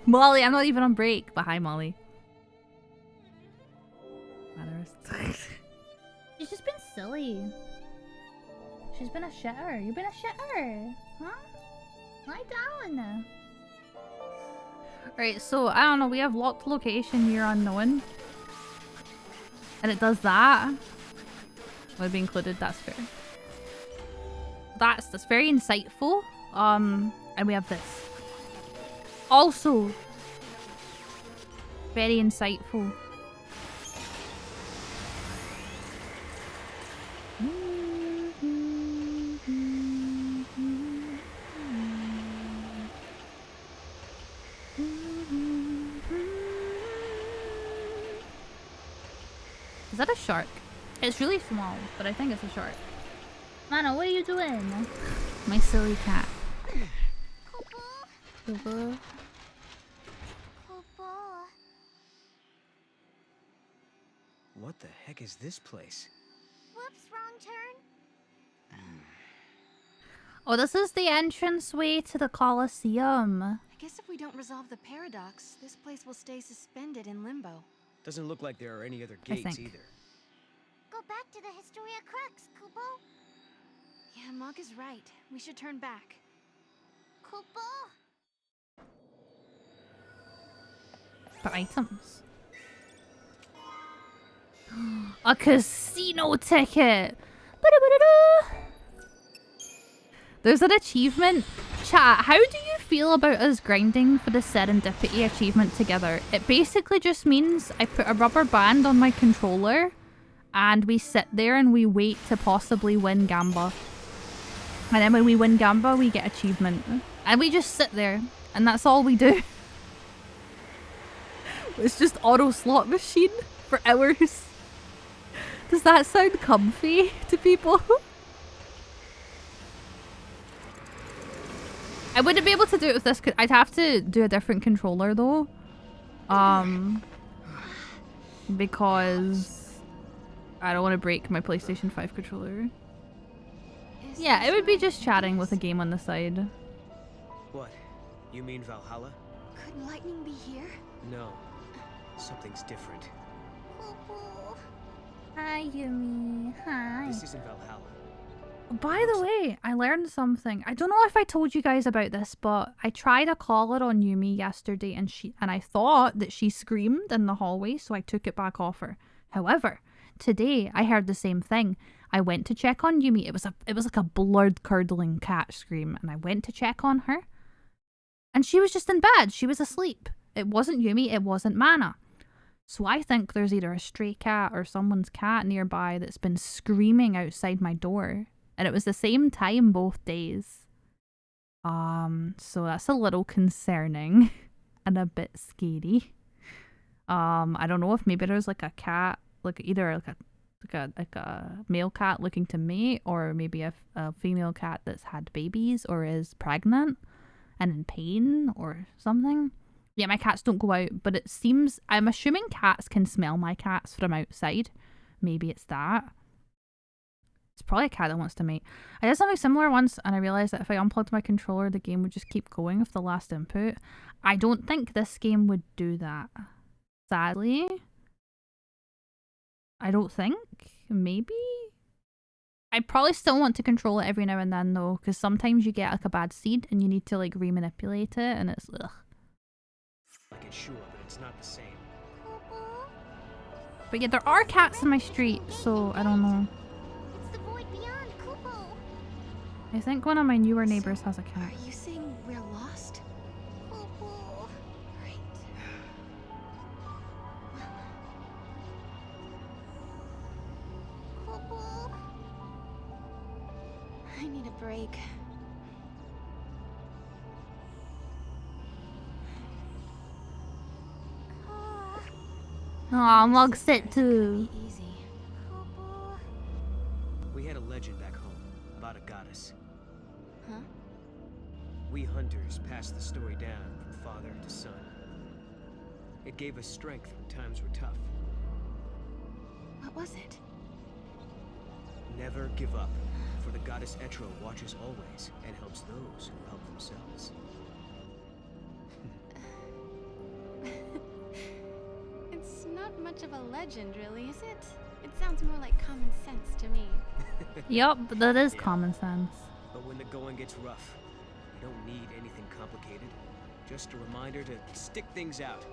Molly, I'm not even on break, but hi, Molly. She's just been silly. She's been a shitter. You've been a shitter. Huh? Lie down. Right, so, I don't know. We have locked location year unknown. And it does that. Would be included. That's fair. That's very insightful. And we have this. Also, very insightful. Is that a shark? It's really small, but I think it's a shark. Mana, what are you doing? My silly cat. Kubo. What the heck is this place? Whoops, wrong turn. Oh, this is the entranceway to the Colosseum. I guess if we don't resolve the paradox, this place will stay suspended in limbo. Doesn't look like there are any other gates either. Go back to the Historia Crux, Kubo. Yeah, Mog is right. We should turn back. Kubo. For items. A casino ticket! There's an achievement. Chat, how do you feel about us grinding for the serendipity achievement together? It basically just means I put a rubber band on my controller and we sit there and we wait to possibly win Gamba. And then when we win Gamba, we get achievement. And we just sit there and that's all we do. It's just auto slot machine for hours. Does that sound comfy to people? I wouldn't be able to do it with this. I'd have to do a different controller though. Because I don't want to break my PlayStation 5 controller. Yeah, it would be just chatting with a game on the side. What? You mean Valhalla? Could lightning be here? No. Something's different. Hi, Yumi. Hi. This isn't Valhalla. By the way, I learned something. I don't know if I told you guys about this, but I tried a collar on Yumi yesterday and I thought that she screamed in the hallway, so I took it back off her. However, today I heard the same thing. I went to check on Yumi. It was like a blood-curdling cat scream, and I went to check on her. And she was just in bed. She was asleep. It wasn't Yumi. It wasn't Mana. So I think there's either a stray cat or someone's cat nearby that's been screaming outside my door. And it was the same time both days. So that's a little concerning and a bit scary. I don't know if maybe there's like a cat, like either like a male cat looking to mate, or maybe a female cat that's had babies or is pregnant and in pain or something. Yeah, my cats don't go out, but it seems, I'm assuming cats can smell my cats from outside. Maybe it's that. It's probably a cat that wants to mate. I did something similar once and I realised that if I unplugged my controller, the game would just keep going with the last input. I don't think this game would do that. Sadly. I don't think. Maybe? I probably still want to control it every now and then though, because sometimes you get like a bad seed and you need to like re-manipulate it and it's ugh. Like it's sure, but it's not the same. But yeah, there are cats in my street, so I don't know. It's the void beyond, Kupo. I think one of my newer neighbors has a cat. Are you saying we're lost? Kupo. Right. Kupo. I need a break. Aw, Mug's sick too. We had a legend back home about a goddess. Huh? We hunters passed the story down from father to son. It gave us strength when times were tough. What was it? Never give up, for the goddess Etro watches always and helps those who help themselves. It's not much of a legend, really, is it? It sounds more like common sense to me. Yup, that is common sense. But when the going gets rough, you don't need anything complicated. Just a reminder to stick things out.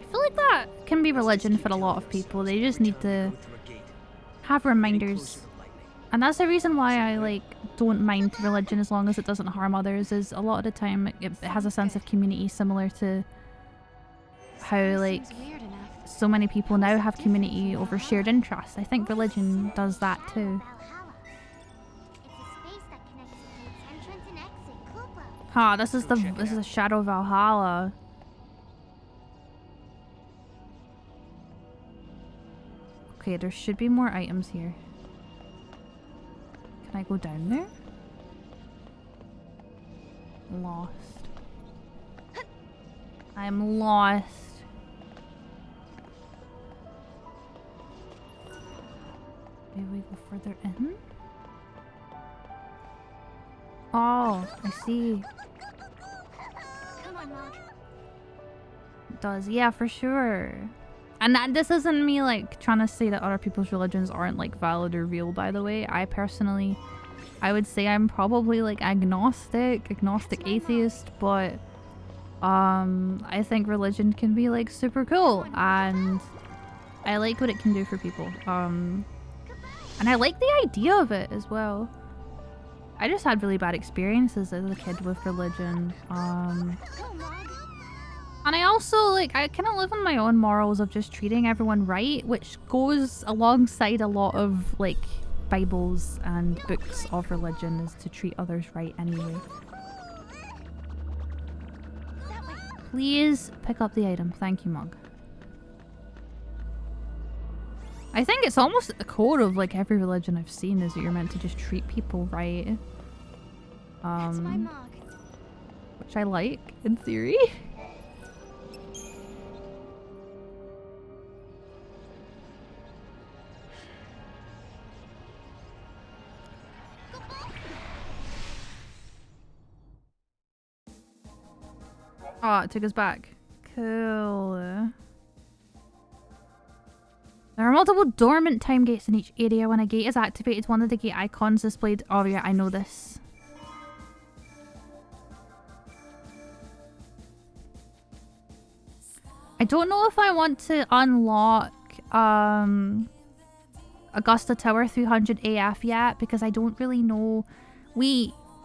I feel like that can be religion for a lot of people. They just need to have reminders. And that's the reason why I like don't mind religion as long as it doesn't harm others, is a lot of the time it has a sense of community similar to how like so many people now have community over shared interests. I think religion does that too. Ha, this is the Shadow of Valhalla. Okay, there should be more items here. Can I go down there? Lost. I'm lost. Maybe we go further in? Oh, I see. Come on, Mog. It does, yeah, for sure. And this isn't me like trying to say that other people's religions aren't like valid or real, by the way. I personally, I would say I'm probably like agnostic atheist, but I think religion can be like super cool and I like what it can do for people. And I like the idea of it as well. I just had really bad experiences as a kid with religion. And I also, like, I kind of live on my own morals of just treating everyone right, which goes alongside a lot of, like, Bibles and books of religion, is to treat others right anyway. Please pick up the item. Thank you, Mug. I think it's almost at the core of, like, every religion I've seen is that you're meant to just treat people right. That's my Mog. Which I like, in theory. Oh, it took us back. Cool. There are multiple dormant time gates in each area. When a gate is activated, one of the gate icons displayed. Oh yeah, I know this. I don't know if I want to unlock Augusta Tower 300 AF yet, because I don't really know.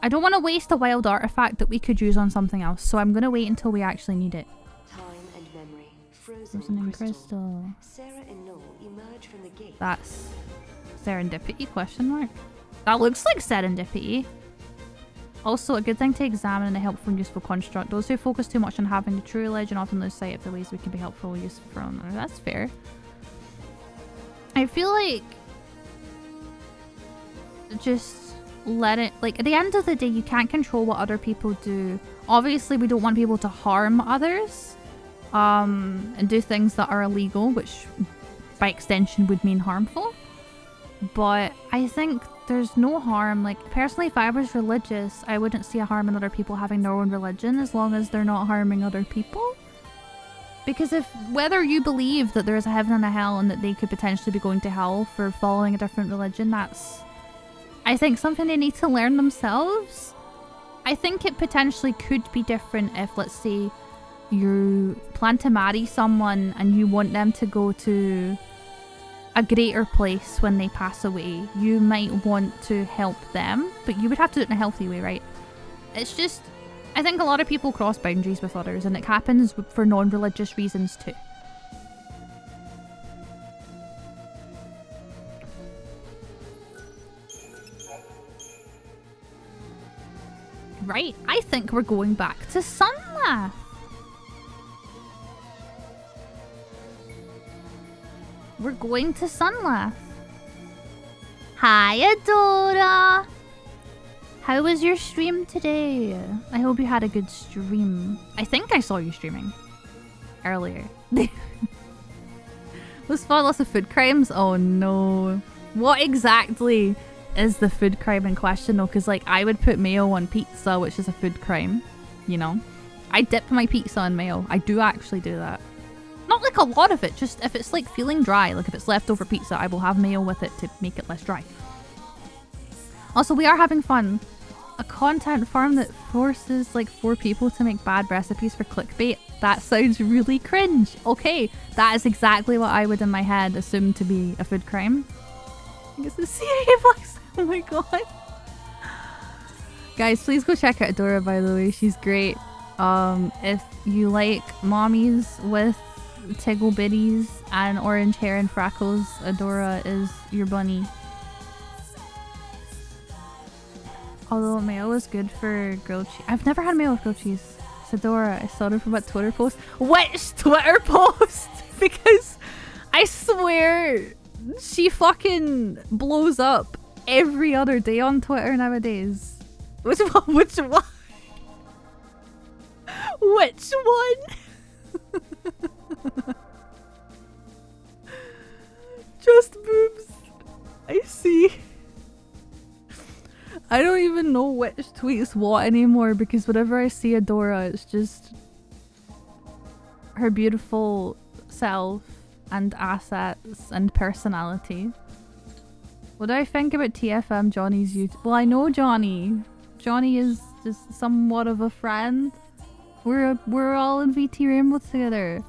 I don't want to waste a wild artifact that we could use on something else, so I'm going to wait until we actually need it. Time and memory, frozen Frozen in in crystal. crystal. Sarah and Noel emerge from the gate. That's serendipity, question mark? That looks like serendipity. Also, a good thing to examine and a helpful and useful construct. Those who focus too much on having the true religion often lose sight of the ways we can be helpful or useful from. That's fair. I feel like just let it, like, at the end of the day, you can't control what other people do. Obviously, we don't want people to harm others and do things that are illegal, which by extension would mean harmful. But I think there's no harm. Like, personally, if I was religious, I wouldn't see a harm in other people having their own religion as long as they're not harming other people. Because if, whether you believe that there is a heaven and a hell and that they could potentially be going to hell for following a different religion, that's, I think, something they need to learn themselves. I think it potentially could be different if, let's say, you plan to marry someone and you want them to go to a greater place when they pass away. You might want to help them, but you would have to do it in a healthy way, right? It's just, I think a lot of people cross boundaries with others, and it happens for non-religious reasons too. Right, I think we're going back to Sunlath. We're going to Sunlath. Hi, Adora. How was your stream today? I hope you had a good stream. I think I saw you streaming earlier. Was fun, lots of food crimes? Oh no. What exactly is the food crime in question though? Because like I would put mayo on pizza, which is a food crime, you know. I dip my pizza in mayo. I do actually do that. Not like a lot of it, just if it's like feeling dry, like if it's leftover pizza, I will have mayo with it to make it less dry. Also, we are having fun. A content farm that forces like 4 people to make bad recipes for clickbait. That sounds really cringe. Okay, that is exactly what I would in my head assume to be a food crime. I think it's the CIA box. Oh my god. Guys, please go check out Adora, by the way. She's great. If you like mommies with tiggle bitties and orange hair and freckles, Adora is your bunny. Although mayo is good for grilled cheese. I've never had mayo with grilled cheese. It's Adora. I saw it from a Twitter post. Which Twitter post? Because I swear she fucking blows up every other day on Twitter nowadays. Which one? Which one? Which one? Just boobs. I see. I don't even know which tweets what anymore because whenever I see Adora, it's just her beautiful self and assets and personality. What do I think about TFM Johnny's YouTube? Well, I know Johnny. Johnny is just somewhat of a friend. We're all in VT Rainbow together.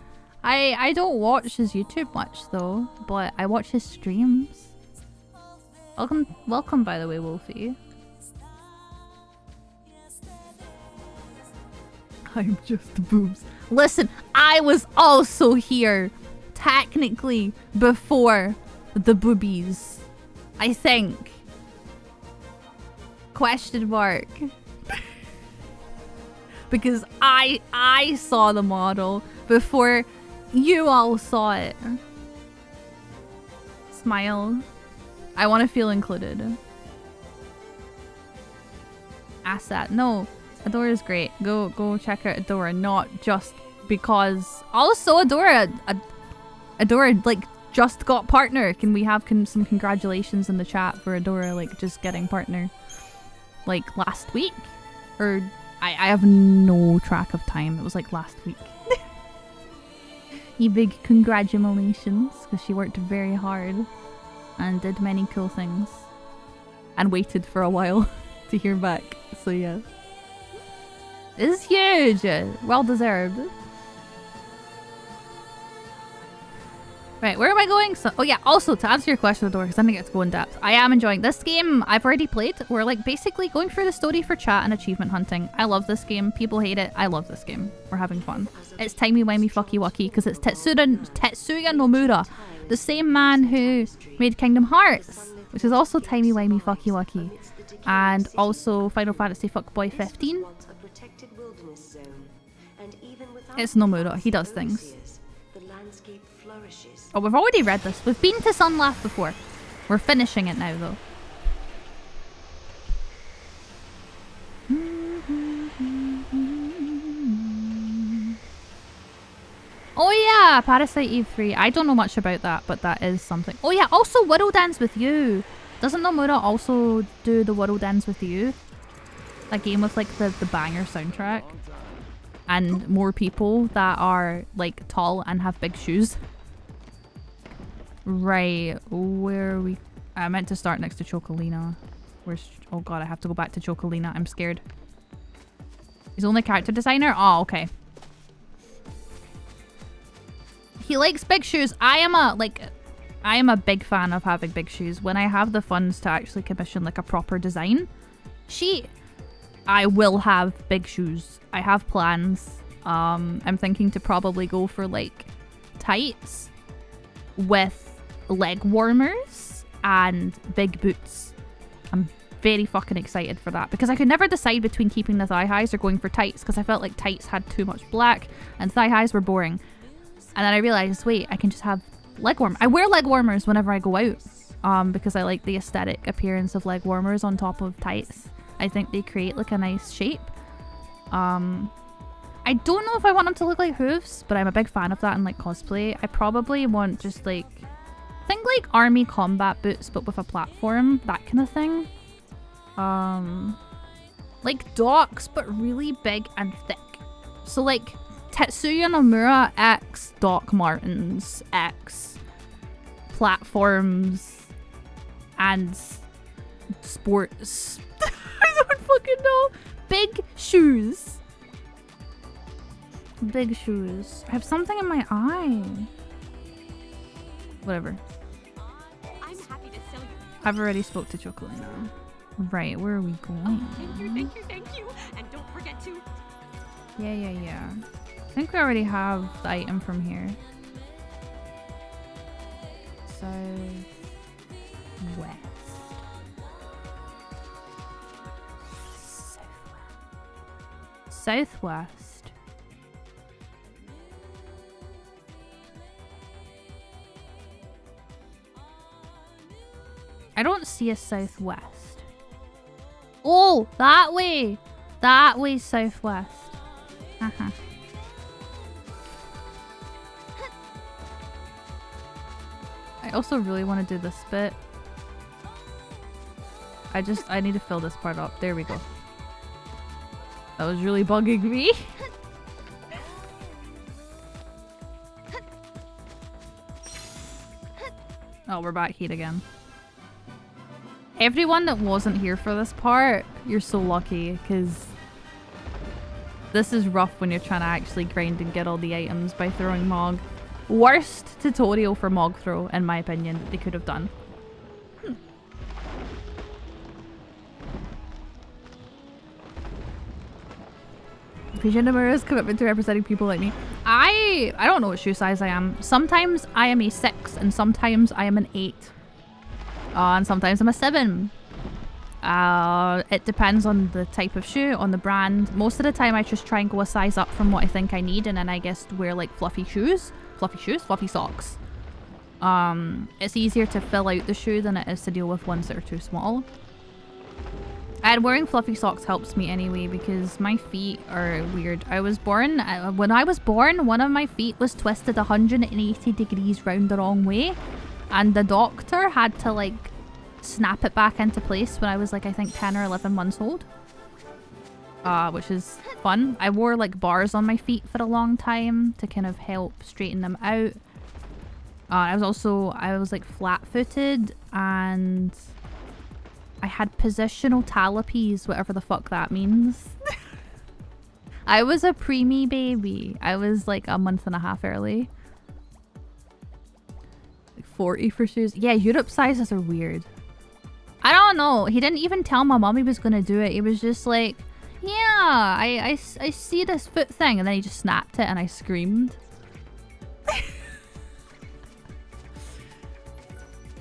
I don't watch his YouTube much though, but I watch his streams. Welcome by the way, Wolfie. I'm just boobs. Listen, I was also here, technically, before the boobies. I think. Question mark. Because I saw the model before you all saw it. Smile. I want to feel included. Asset. No. Adora's great. Go check out Adora, not just because. Also, Adora like just got partner. Can we have some congratulations in the chat for Adora like just getting partner like last week? Or I have no track of time. It was like last week. You big congratulations because she worked very hard and did many cool things and waited for a while to hear back. So yeah. It's huge! Well deserved. Right, where am I going? So, oh yeah, also to answer your question, Adore, because I didn't get to go in depth. I am enjoying this game. I've already played. We're like basically going through the story for chat and achievement hunting. I love this game. People hate it. I love this game. We're having fun. It's timey wimey fucky wucky because it's Tetsuya Nomura, the same man who made Kingdom Hearts, which is also timey wimey fucky wucky, and also Final Fantasy Fuckboy 15. It's Nomura. He does things. Oh, we've already read this. We've been to Sunlath before. We're finishing it now, though. Oh yeah, Parasite Eve 3. I don't know much about that, but that is something. Oh yeah, also World Ends With You. Doesn't Nomura also do the World Ends With You? A game with like the banger soundtrack. And more people that are like tall and have big shoes. Right, where are we? I meant to start next to Chocolina. Where's... Oh god, I have to go back to Chocolina. I'm scared. He's only character designer? Oh, okay. He likes big shoes. I am a big fan of having big shoes. When I have the funds to actually commission like a proper design, I will have big shoes. I have plans. I'm thinking to probably go for like tights with leg warmers and big boots. I'm very fucking excited for that because I could never decide between keeping the thigh highs or going for tights because I felt like tights had too much black and thigh highs were boring. And then I realized, wait, I can just have leg warmers. I wear leg warmers whenever I go out because I like the aesthetic appearance of leg warmers on top of tights. I think they create like a nice shape. I don't know if I want them to look like hooves, but I'm a big fan of that in like cosplay. I probably want just like, think like army combat boots but with a platform, that kind of thing. Like docks but really big and thick. So like Tetsuya Nomura X Doc Martens X platforms and sports. I don't fucking know. Big shoes. Big shoes. I have something in my eye. Whatever. I'm happy to sell you. I've already spoke to Chocolina. Right, where are we going? Oh, thank you. And don't forget to... Yeah. I think we already have the item from here. So... West. Southwest. I don't see a southwest. Oh, that way. That way, southwest. Uh-huh. I also really want to do this bit. I need to fill this part up. There we go. That was really bugging me. Oh, we're back here again. Everyone that wasn't here for this part, you're so lucky, because this is rough when you're trying to actually grind and get all the items by throwing Mog. Worst tutorial for Mog throw, in my opinion, that they could have done. Appreciate Nomura's commitment to representing people like me. I don't know what shoe size I am. Sometimes I am a 6 and sometimes I am an 8. And sometimes I'm a 7. It depends on the type of shoe, on the brand. Most of the time I just try and go a size up from what I think I need, and then I guess wear like fluffy socks. It's easier to fill out the shoe than it is to deal with ones that are too small. And wearing fluffy socks helps me anyway because my feet are weird. When I was born, one of my feet was twisted 180 degrees round the wrong way. And the doctor had to like snap it back into place when I was like, I think 10 or 11 months old. Which is fun. I wore like bars on my feet for a long time to kind of help straighten them out. I was like flat-footed and I had positional talipes, whatever the fuck that means. I was a preemie baby. I was like a month and a half early. 40 for shoes. Yeah, Europe sizes are weird. I don't know. He didn't even tell my mum he was gonna do it. He was just like, yeah, I see this foot thing. And then he just snapped it and I screamed.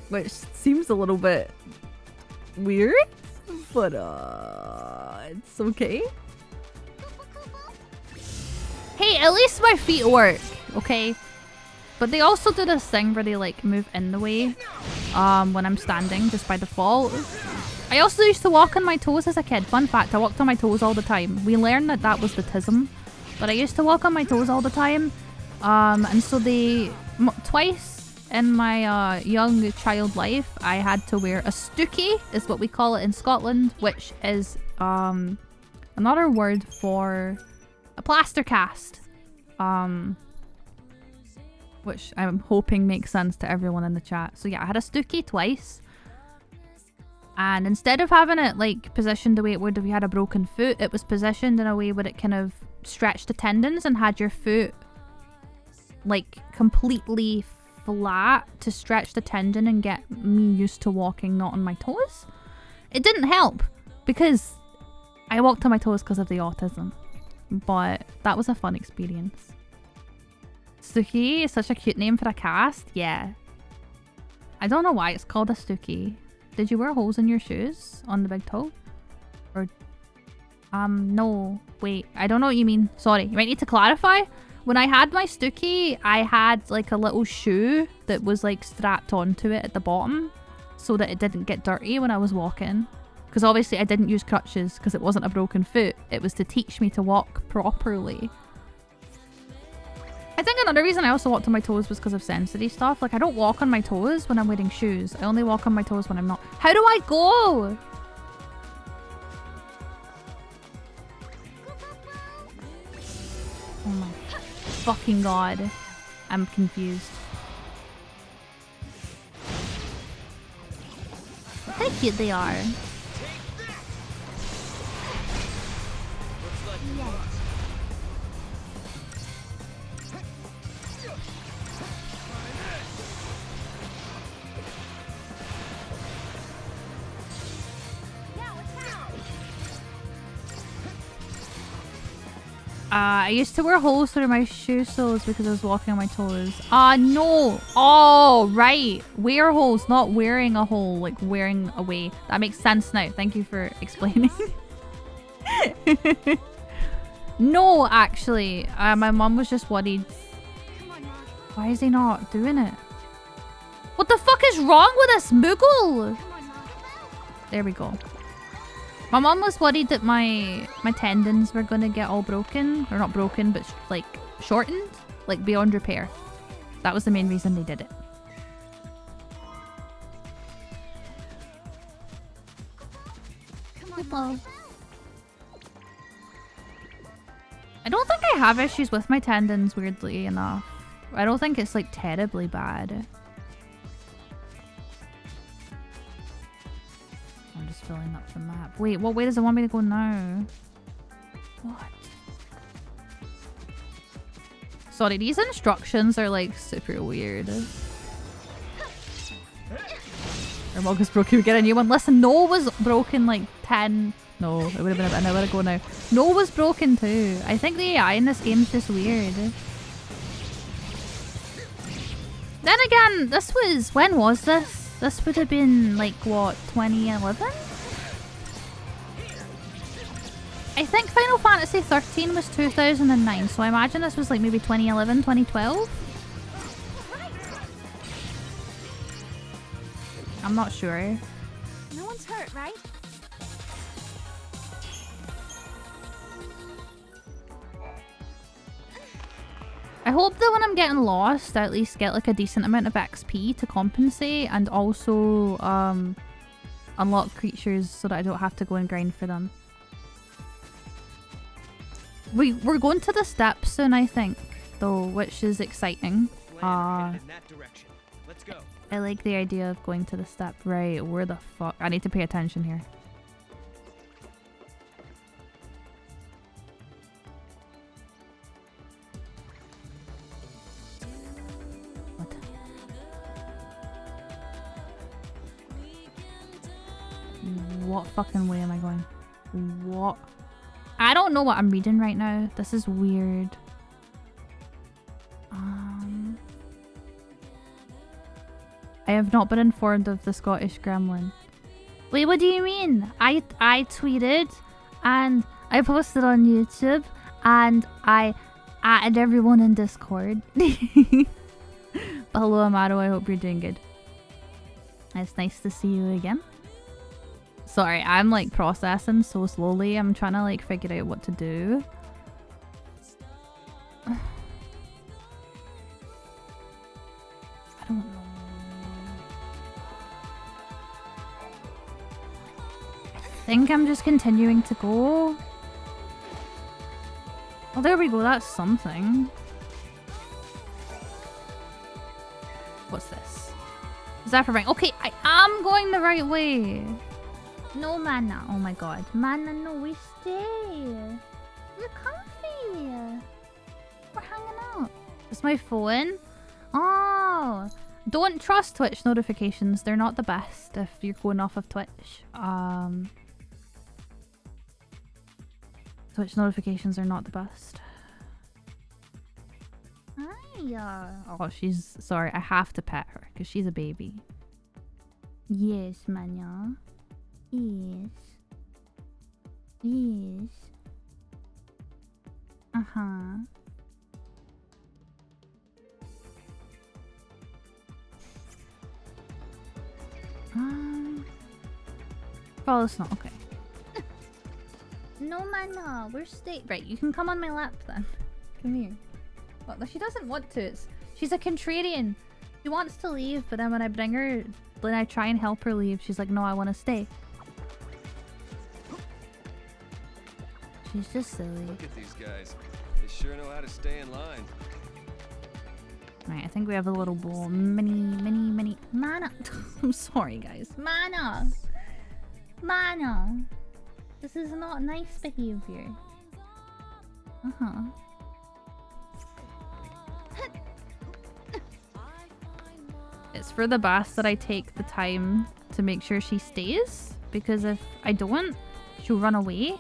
Which seems a little bit weird, but it's okay. Hey, at least my feet work, okay? But they also do this thing where they like move in the way when I'm standing just by default. I also used to walk on my toes as a kid. Fun fact, I walked on my toes all the time. We learned that that was the tism, but I used to walk on my toes all the time. And so twice in my young child life, I had to wear a stookie, is what we call it in Scotland, which is another word for a plaster cast. Which I'm hoping makes sense to everyone in the chat. So yeah, I had a stookie twice. And instead of having it like positioned the way it would if you had a broken foot, it was positioned in a way where it kind of stretched the tendons and had your foot like completely flat to stretch the tendon and get me used to walking not on my toes. It didn't help because I walked on my toes because of the autism. But that was a fun experience. Stookie is such a cute name for a cast. Yeah. I don't know why it's called a stookie. Did you wear holes in your shoes on the big toe? Or no. Wait, I don't know what you mean. Sorry, you might need to clarify. When I had my stookie, I had like a little shoe that was like strapped onto it at the bottom so that it didn't get dirty when I was walking. Because obviously I didn't use crutches because it wasn't a broken foot. It was to teach me to walk properly. I think another reason I also walked on my toes was because of sensory stuff. Like, I don't walk on my toes when I'm wearing shoes. I only walk on my toes when I'm not. How do I go? Oh my fucking god. I'm confused. Look how cute they are. I used to wear holes through my shoe soles because I was walking on my toes. No. Oh, right. Wear holes, not wearing a hole, like wearing away. That makes sense now. Thank you for explaining. No, actually. My mum was just worried. Why is he not doing it? What the fuck is wrong with this Moogle? There we go. My mom was worried that my tendons were gonna get all broken. Or not broken, but like shortened. Like beyond repair. That was the main reason they did it. Hello. I don't think I have issues with my tendons, weirdly enough. I don't think it's like terribly bad. I'm just filling up the map. Wait, what way does it want me to go now? What? Sorry, these instructions are like super weird. Our mug is broken, we get a new one. Listen, Noah was broken like 10... No, it would have been an hour ago now. Noah was broken too. I think the AI in this game is just weird. Then again, this was... When was this? This would have been like, what, 2011? I think Final Fantasy XIII was 2009, so I imagine this was like maybe 2011, 2012? I'm not sure. No one's hurt, right? I hope that when I'm getting lost, I at least get like a decent amount of XP to compensate and also unlock creatures so that I don't have to go and grind for them. We're going to the steps soon, I think, though, which is exciting. I like the idea of going to the step. Right, where the fuck? I need to pay attention here. What fucking way am I going? What? I don't know what I'm reading right now. This is weird. I have not been informed of the Scottish gremlin. Wait, what do you mean? I tweeted and I posted on YouTube and I added everyone in Discord. Hello, Amaro. I hope you're doing good. It's nice to see you again. Sorry, I'm like processing so slowly. I'm trying to like figure out what to do. I don't know. I think I'm just continuing to go. Oh, there we go. That's something. What's this? Is that for right? Okay, I am going the right way. No, Mana. Oh my god. Mana, no, we stay. We're comfy. We're hanging out. It's my phone. Oh. Don't trust Twitch notifications. They're not the best if you're going off of Twitch. Twitch notifications are not the best. Hi. Oh, she's... Sorry, I have to pet her because she's a baby. Yes, Manya. Yes. Yes. Uh-huh. Oh, it's not okay. No, Mana, we're stay. Right, you can come on my lap then. Come here. Well, she doesn't want to. She's a contrarian. She wants to leave, but then when I bring her, when I try and help her leave, she's like, no, I want to stay. She's just silly. Look at these guys. They sure know how to stay in line. Right, I think we have a little bowl. Mini. Mana. I'm sorry, guys. Mana. Mana. This is not nice behavior. Uh-huh. It's for the best that I take the time to make sure she stays, because if I don't, she'll run away.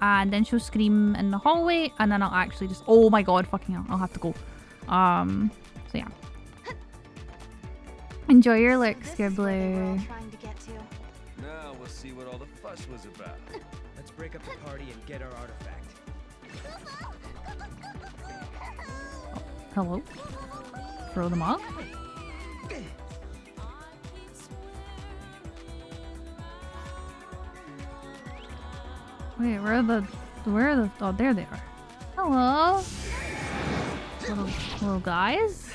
And then she'll scream in the hallway, and then I'll actually just... Oh my god, fucking hell. I'll have to go. So yeah. Enjoy your lurk, Scribbler. Now we'll see what all the fuss was about. Let's break up the party and get our artifact. Hello? Throw them up? Wait, where are the... Oh, there they are. Hello? Little guys?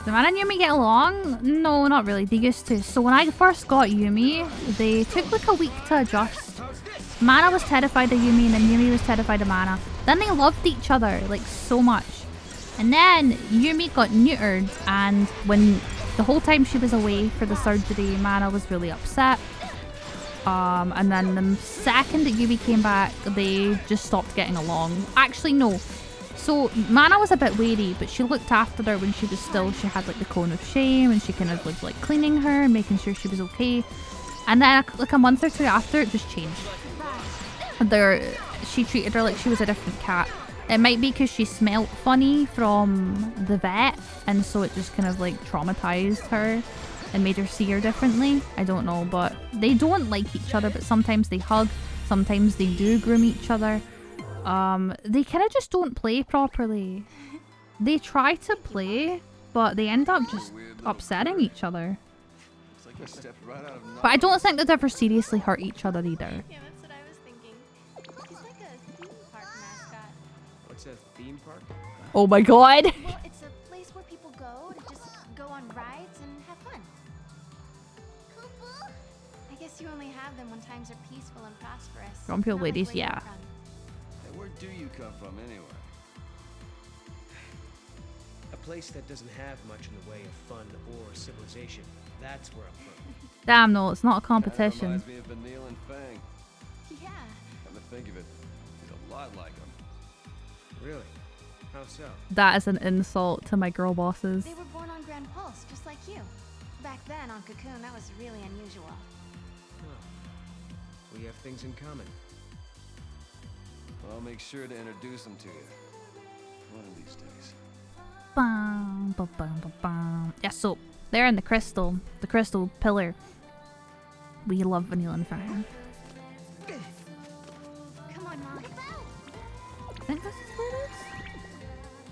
Do Mana and Yumi get along? No, not really. They used to. So when I first got Yumi, they took like a week to adjust. Mana was terrified of Yumi and then Yumi was terrified of Mana. Then they loved each other, like, so much. And then Yumi got neutered, and when the whole time she was away for the surgery, Mana was really upset. And then the second that Yumi came back, they just stopped getting along. Actually, no. So Mana was a bit wary, but she looked after her when she was still. She had like the cone of shame, and she kind of was like cleaning her and making sure she was okay. And then like a month or two after, it just changed. She treated her like she was a different cat. It might be because she smelled funny from the vet, and so it just kind of like traumatized her and made her see her differently. I don't know, but they don't like each other, but sometimes they hug, sometimes they do groom each other. They kind of just don't play properly. They try to play, but they end up just upsetting each other. But I don't think they'd ever seriously hurt each other either. Yeah, that's what I was thinking. He's like a theme park mascot. What's a theme park? Oh my god! Well, it's a place where people go to just go on rides and have fun. I guess you only have them when times are peaceful and prosperous. Grumpy old ladies, yeah. Hey, where do you come from anyway? A place that doesn't have much in the way of fun or civilization. That's where I'm from. Damn, no, it's not a competition. That reminds me of Vanille and Fang. Yeah. Come to think of it, he's a lot like him. Really? How so? That is an insult to my girl bosses. They were born on Grand Pulse, just like you. back then on Cocoon, that was really unusual. We have things in common. I'll make sure to introduce them to you. One of these days. Bum, bum, bum, bum, bum. Yeah, so they're in the crystal pillar. We love Vanilla and Fire. Come on, Mom. I think this is where it is.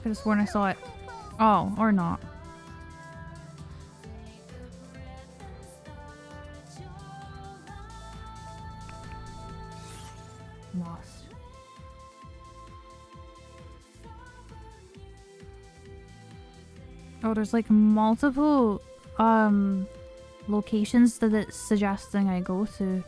Could have sworn I saw it. Oh, or not. Lost. Oh, there's like multiple locations that it's suggesting I go to.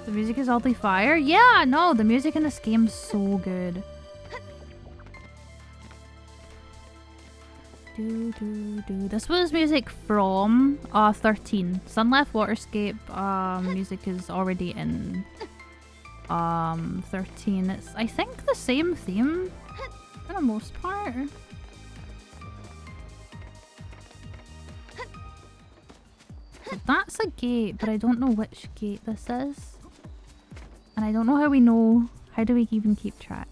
The music is oddly fire? Yeah, no, the music in this game's so good. This was music from 13. Sun Left Waterscape music is already in 13. It's, I think, the same theme for the most part. So that's a gate, but I don't know which gate this is. And I don't know how we know. How do we even keep track?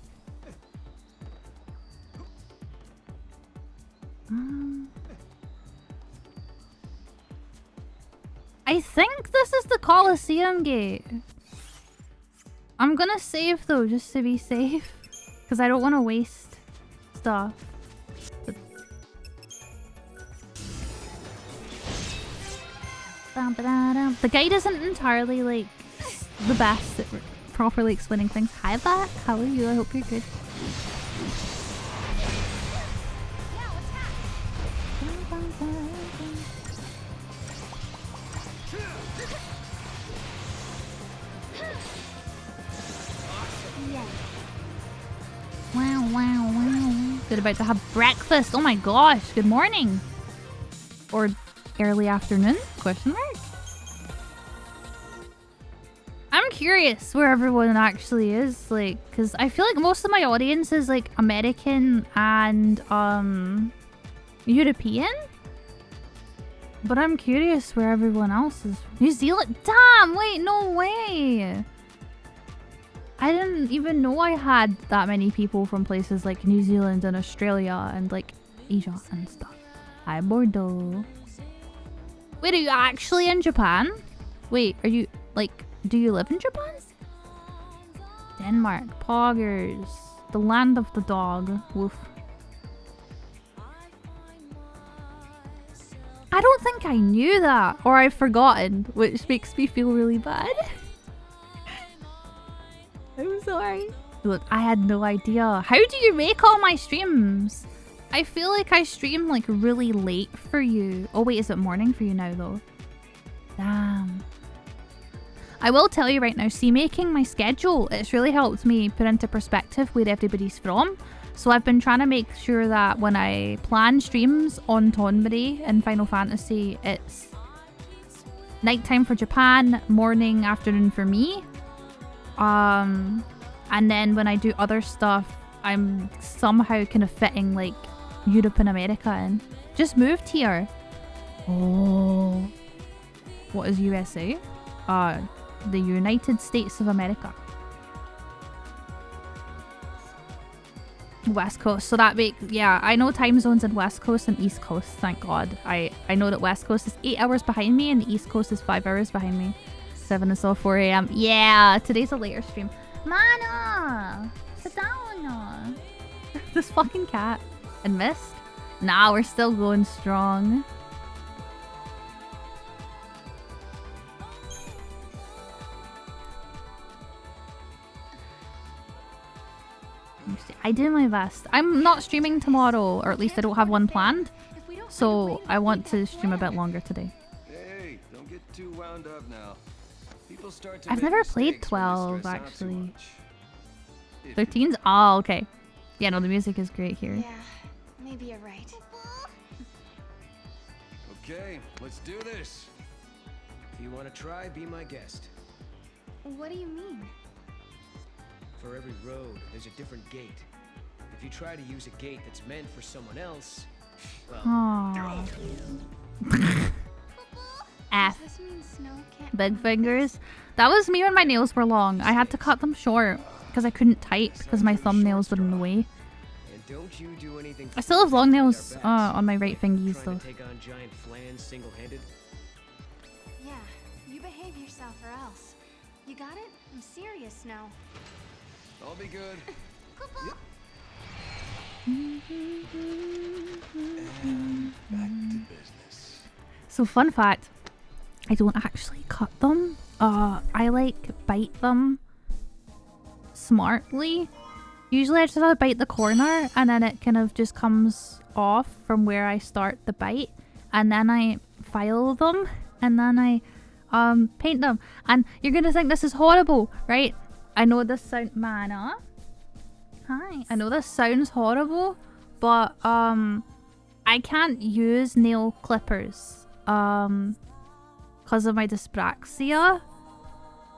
I think this is the Colosseum gate. I'm gonna save though, just to be safe. Because I don't want to waste stuff. The guide isn't entirely like the best at properly explaining things. Hi back, how are you? I hope you're good. Wow, wow, wow. Good, about to have breakfast. Oh my gosh, good morning. Or early afternoon? Question mark? I'm curious where everyone actually is, like, because I feel like most of my audience is like American and European. But I'm curious where everyone else is. New Zealand? Damn, wait, no way. I didn't even know I had that many people from places like New Zealand and Australia and like Asia and stuff. Hi, Bordeaux. Wait, are you actually in Japan? Wait, are you, like, do you live in Japan? Denmark, Poggers, the land of the dog. Woof. I don't think I knew that, or I've forgotten, which makes me feel really bad. I'm sorry. Look, I had no idea. How do you make all my streams? I feel like I stream like really late for you. Oh wait, is it morning for you now though? Damn. I will tell you right now, see, making my schedule, it's really helped me put into perspective where everybody's from. So I've been trying to make sure that when I plan streams on Tonberry in Final Fantasy, it's nighttime for Japan, morning, afternoon for me. And then when I do other stuff, I'm somehow kind of fitting like Europe and America in. Just moved here. Oh. What is USA? The United States of America. West Coast. So that makes, yeah, I know time zones in West Coast and East Coast, thank God. I know that West Coast is 8 hours behind me and the East Coast is 5 hours behind me. 7 until 4 a.m. Yeah, today's a later stream. Mana! Sit down! This fucking cat. And missed? Nah, we're still going strong. I did my best. I'm not streaming tomorrow, or at least I don't have one planned. So I want to stream a bit longer today. Hey, don't get too wound up now. People start to I've make never played mistakes when they 12 stress out too actually. much. 13's? Oh, okay. Yeah, no, the music is great here. Yeah, maybe you're right. Okay, let's do this. If you want to try, be my guest. What do you mean? For every road, there's a different gate. If you try to use a gate that's meant for someone else, well... F. Does this mean Snow can't Big fingers. That was me when my nails were long. I had to cut them short because I couldn't type because my thumbnails were in the way. And don't you do anything I still have long nails on my right fingies though. trying to take on giant flans single-handed? Yeah, you behave yourself or else. You got it? I'm serious now. I'll be good. And back to business. So fun fact, I don't actually cut them. I like bite them smartly. Usually I just have to bite the corner and then it kind of just comes off from where I start the bite, and then I file them and then I paint them. And you're gonna think this is horrible, right? I know this sound Mana. Hi. I know this sounds horrible, but I can't use nail clippers because of my dyspraxia.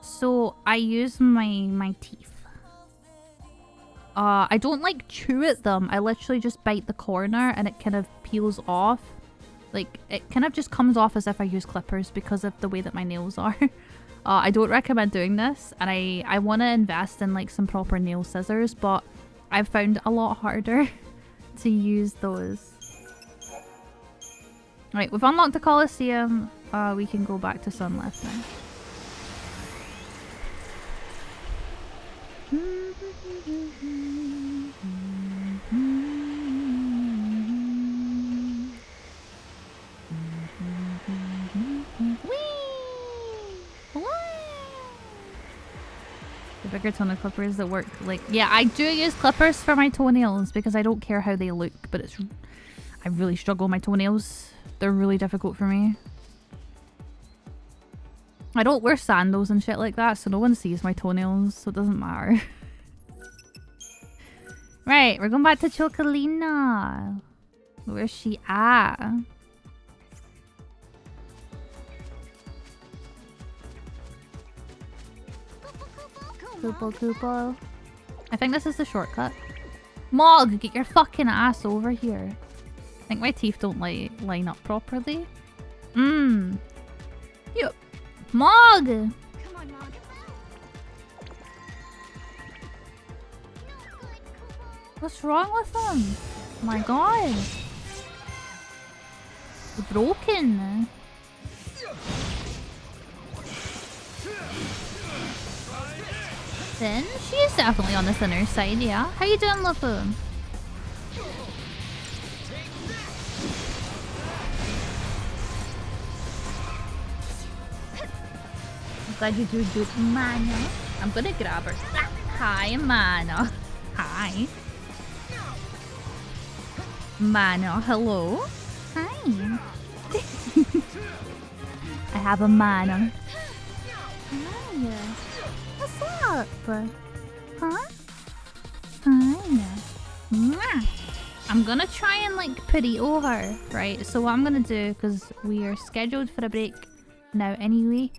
So I use my teeth. I don't like chew at them. I literally just bite the corner and it kind of peels off. Like, it kind of just comes off as if I use clippers because of the way that my nails are. I don't recommend doing this, and I want to invest in like some proper nail scissors, but I've found it a lot harder to use those. Right, we've unlocked the Colosseum. We can go back to Sunlift now. The bigger toenail clippers that work, like, yeah, I do use clippers for my toenails because I don't care how they look, but I really struggle with my toenails. They're really difficult for me. I don't wear sandals and shit like that, so no one sees my toenails, so it doesn't matter. Right, we're going back to Chocolina. Where's she at? Koopo Koopo. I think this is the shortcut. Mog, get your fucking ass over here. I think my teeth don't line up properly. Yep. Mog! Come on, Mog. What's wrong with them? My god. They're broken. Then she is definitely on the thinner side, yeah. How you doing, Lupu? I'm glad you do good, Mana. I'm gonna grab her. Hi, Mana. Hi. Mana, hello. Hi. I have a Mana. Hi. What's up? Huh? Hi. I'm gonna try and like pity over, right? So what I'm gonna do, because we are scheduled for a break now anyway.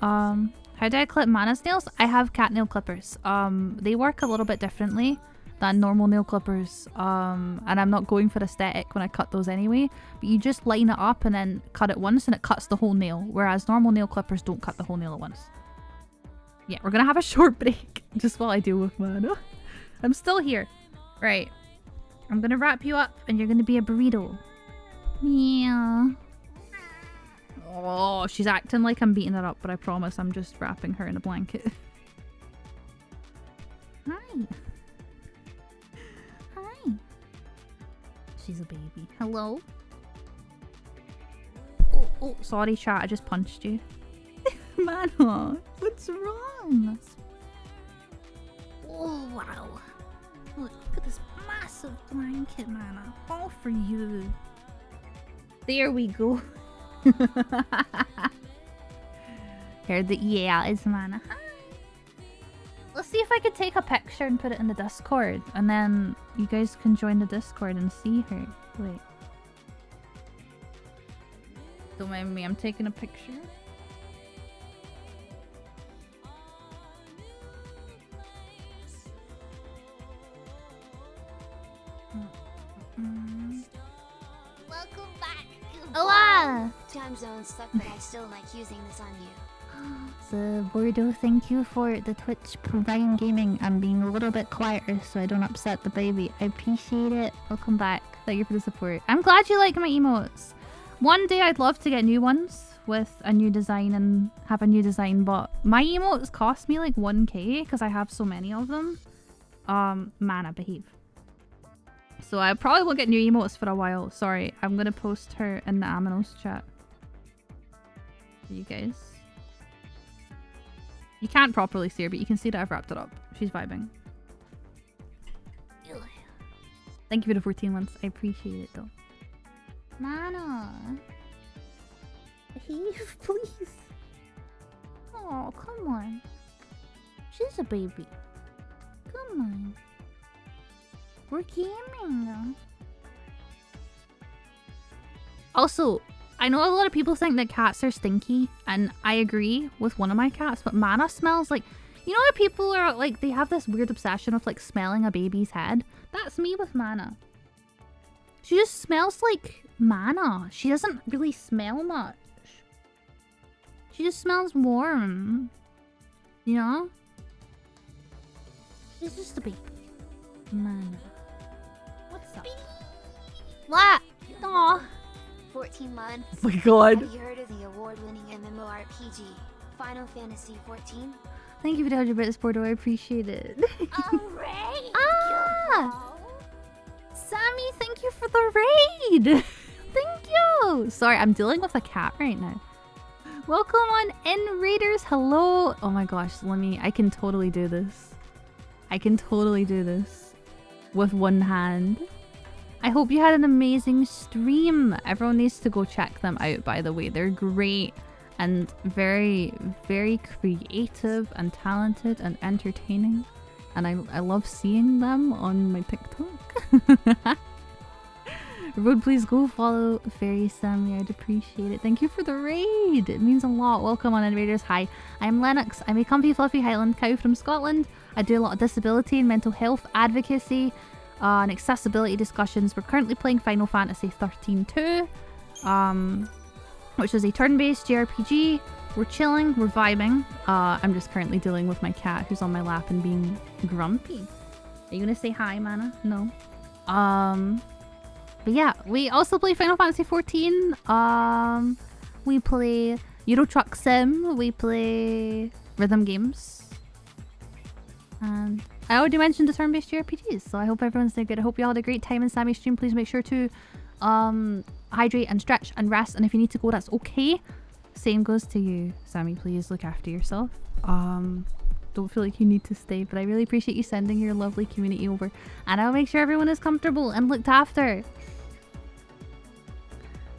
How do I clip Mana's nails? I have cat nail clippers. They work a little bit differently than normal nail clippers. And I'm not going for aesthetic when I cut those anyway. But you just line it up and then cut it once and it cuts the whole nail. Whereas normal nail clippers don't cut the whole nail at once. Yeah, we're gonna have a short break just while I deal with Mana. I'm still here. Right. I'm gonna wrap you up and you're gonna be a burrito. Yeah. Oh, she's acting like I'm beating her up, but I promise I'm just wrapping her in a blanket. Hi. Hi. She's a baby. Hello? Oh, sorry chat, I just punched you. Mana, what's wrong? Oh, wow. Look at this massive blanket, Mana. All for you. There we go. Here, it's Mana. Let's see if I could take a picture and put it in the Discord. And then you guys can join the Discord and see her. Wait. Don't mind me, I'm taking a picture. Welcome back. Hola! Time zones suck, but I still like using this on you. So, Bordeaux, thank you for the Twitch Prime Gaming. I'm being a little bit quieter so I don't upset the baby. I appreciate it. Welcome back. Thank you for the support. I'm glad you like my emotes. One day I'd love to get new ones with a new design and have a new design, but my emotes cost me like 1k because I have so many of them. Mana, behave. So I probably won't get new emotes for a while. Sorry, I'm gonna post her in the Aminos chat. For you guys. You can't properly see her, but you can see that I've wrapped it up. She's vibing. Thank you for the 14 months. I appreciate it though. Mana. Behave, please. Oh, come on. She's a baby. Come on. We're gaming. Also, I know a lot of people think that cats are stinky, and I agree with one of my cats, but Mana smells like... You know how people are like, they have this weird obsession of like smelling a baby's head? That's me with Mana. She just smells like Mana. She doesn't really smell much. She just smells warm. You know? She's just a baby. Mana. What's up? What? Aw. 14 months. Oh my god. Have you heard of the award-winning MMORPG, Final Fantasy XIV? Thank you for the 100 bits, Bordeaux. I appreciate it. Alright. Ah! Sammy, thank you for the raid. Thank you. Sorry, I'm dealing with a cat right now. Welcome on in, Raiders. Hello. Oh my gosh, I can totally do this. I can totally do this with one hand. I hope you had an amazing stream. Everyone needs to go check them out, by the way. They're great and very, very creative and talented and entertaining. And I love seeing them on my TikTok. Road, please go follow Fairy Sammy. I'd appreciate it. Thank you for the raid. It means a lot. Welcome on Invaders. Hi, I'm Lennox. I'm a comfy, fluffy Highland cow from Scotland. I do a lot of disability and mental health advocacy and accessibility discussions. We're currently playing Final Fantasy XIII-2, which is a turn-based JRPG. We're chilling, we're vibing. I'm just currently dealing with my cat who's on my lap and being grumpy. Are you gonna say hi, Mana? No. But yeah, we also play Final Fantasy XIV. We play Euro Truck Sim. We play rhythm games. And I already mentioned the turn-based JRPGs, so I hope everyone's doing good. I hope you all had a great time in Sammy's stream. Please make sure to hydrate and stretch and rest, and if you need to go, that's okay. Same goes to you, Sammy. Please look after yourself. Don't feel like you need to stay, but I really appreciate you sending your lovely community over, and I'll make sure everyone is comfortable and looked after.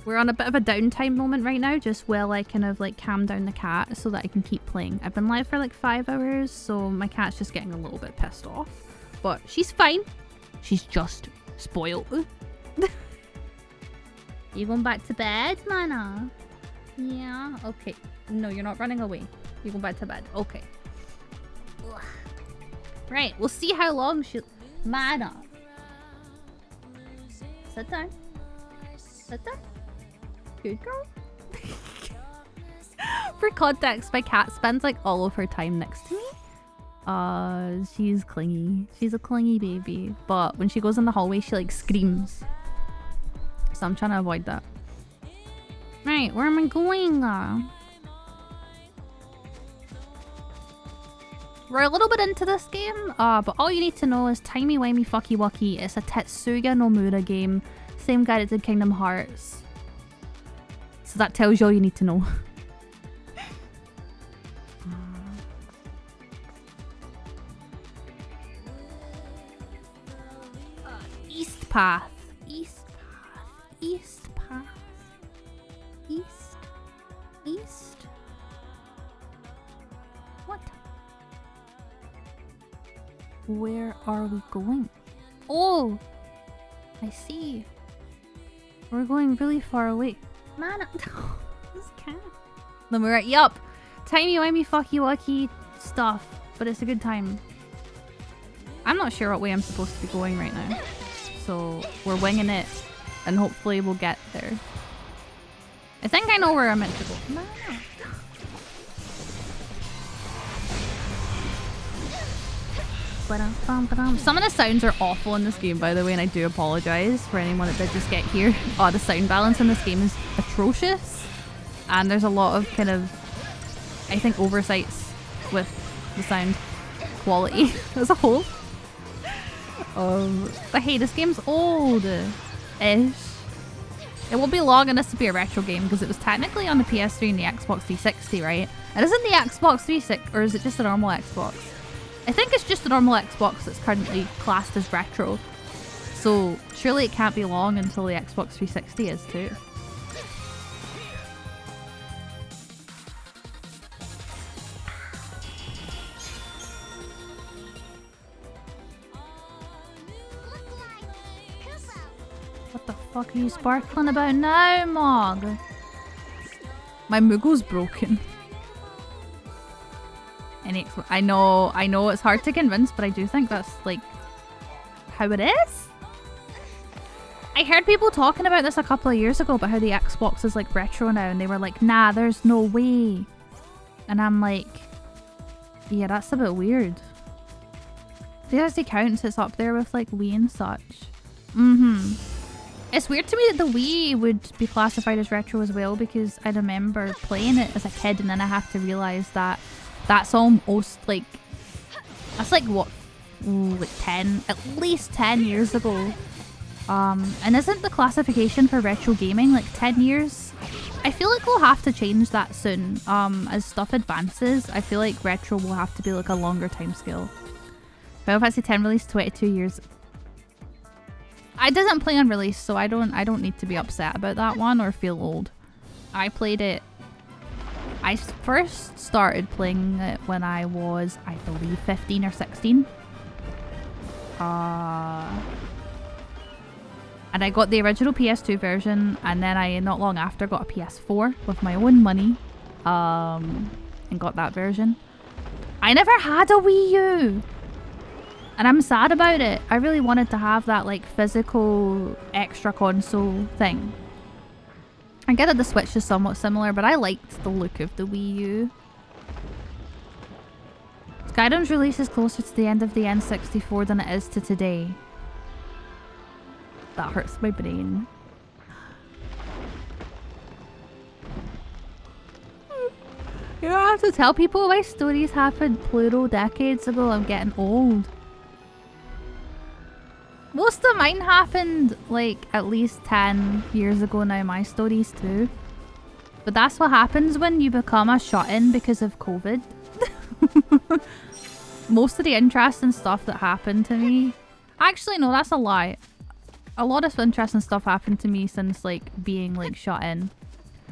We're on a bit of a downtime moment right now, just while I kind of like calm down the cat so that I can keep playing. I've been live for like 5 hours, so my cat's just getting a little bit pissed off, but she's fine. She's just spoiled. You going back to bed, Mana? Yeah, okay. No, you're not running away. You're going back to bed. Okay. Ugh. Right, we'll see how long she... Mana. Sit down. Sit down. Good girl. For context, my cat spends like all of her time next to me. She's clingy. She's a clingy baby. But when she goes in the hallway, she like screams. So I'm trying to avoid that. Right, where am I going? We're a little bit into this game, but all you need to know is Timey Wimey Fucky Wucky. It's a Tetsuya Nomura game. Same guy that did Kingdom Hearts. So that tells you all you need to know. East Path. East Path. East Path. East. East. What? Where are we going? Oh! I see. We're going really far away. Man, this cat. Nomura, yup. Timey Wimey Fucky Wucky stuff, but it's a good time. I'm not sure what way I'm supposed to be going right now. so we're winging it, and hopefully we'll get there. I think I know where I'm meant to go. No. Some of the sounds are awful in this game, by the way, and I do apologise for anyone that did just get here. Oh, the sound balance in this game is atrocious, and there's a lot of kind of, I think, oversights with the sound quality as a whole. But hey, this game's old-ish. It won't be long and this to be a retro game because it was technically on the PS3 and the Xbox 360, right? And isn't the Xbox 360, or is it just a normal Xbox? I think it's just the normal Xbox that's currently classed as retro. So surely it can't be long until the Xbox 360 is too. What the fuck are you sparkling about now, Mog? My Moogle's broken. I know it's hard to convince, but I do think that's like how it is. I heard people talking about this a couple of years ago about how the Xbox is like retro now, and they were like, nah, there's no way. And I'm like, yeah, that's a bit weird. There's the counts, it's up there with like Wii and such. It's weird to me that the Wii would be classified as retro as well, because I remember playing it as a kid and then I have to realise that that's almost like, that's like what, like 10, at least 10 years ago. And isn't the classification for retro gaming like 10 years? I feel like we'll have to change that soon. As stuff advances, I feel like retro will have to be like a longer time scale. Final Fantasy X released 22 years. I didn't play on release, so I don't need to be upset about that one or feel old. I played it. I first started playing it when I was, I believe, 15 or 16. And I got the original PS2 version, and then I, not long after, got a PS4 with my own money. And got that version. I never had a Wii U! And I'm sad about it. I really wanted to have that like physical extra console thing. I get that the Switch is somewhat similar, but I liked the look of the Wii U. Skyrim's release is closer to the end of the N64 than it is to today. That hurts my brain. You don't have to tell people my stories happened plural decades ago. I'm getting old. Most of mine happened like at least 10 years ago now, my stories too. But that's what happens when you become a shut-in because of COVID. Most of the interesting stuff that happened to me... Actually, no, that's a lie. A lot of interesting stuff happened to me since like being like shut in.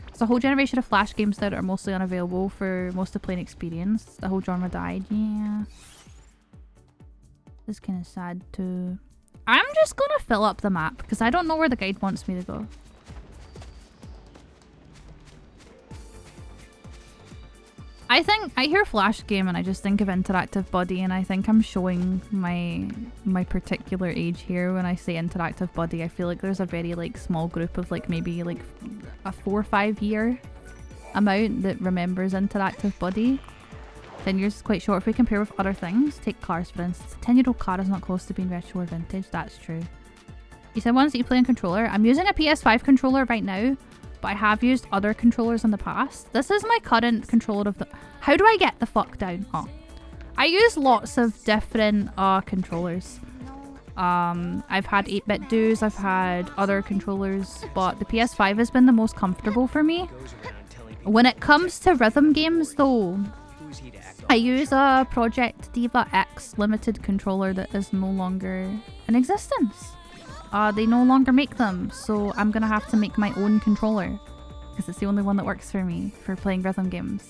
There's a whole generation of Flash games that are mostly unavailable for most of playing experience. The whole genre died, yeah. It's kind of sad too. I'm just gonna fill up the map because I don't know where the guide wants me to go. I think I hear Flash game and I just think of Interactive Buddy, and I think I'm showing my particular age here when I say Interactive Buddy. I feel like there's a very like small group of like maybe like a 4 or 5 year amount that remembers Interactive Buddy. 10 years is quite short if we compare with other things. Take cars for instance. A 10-year-old car is not close to being retro or vintage. That's true. You said ones that you play on controller. I'm using a PS5 controller right now, but I have used other controllers in the past. This is my current controller of the... How do I get the fuck down? Oh. I use lots of different controllers. I've had 8-bit duos, I've had other controllers, but the PS5 has been the most comfortable for me. When it comes to rhythm games though, I use a Project Diva X limited controller that is no longer in existence. They no longer make them, so I'm gonna have to make my own controller because it's the only one that works for me for playing rhythm games.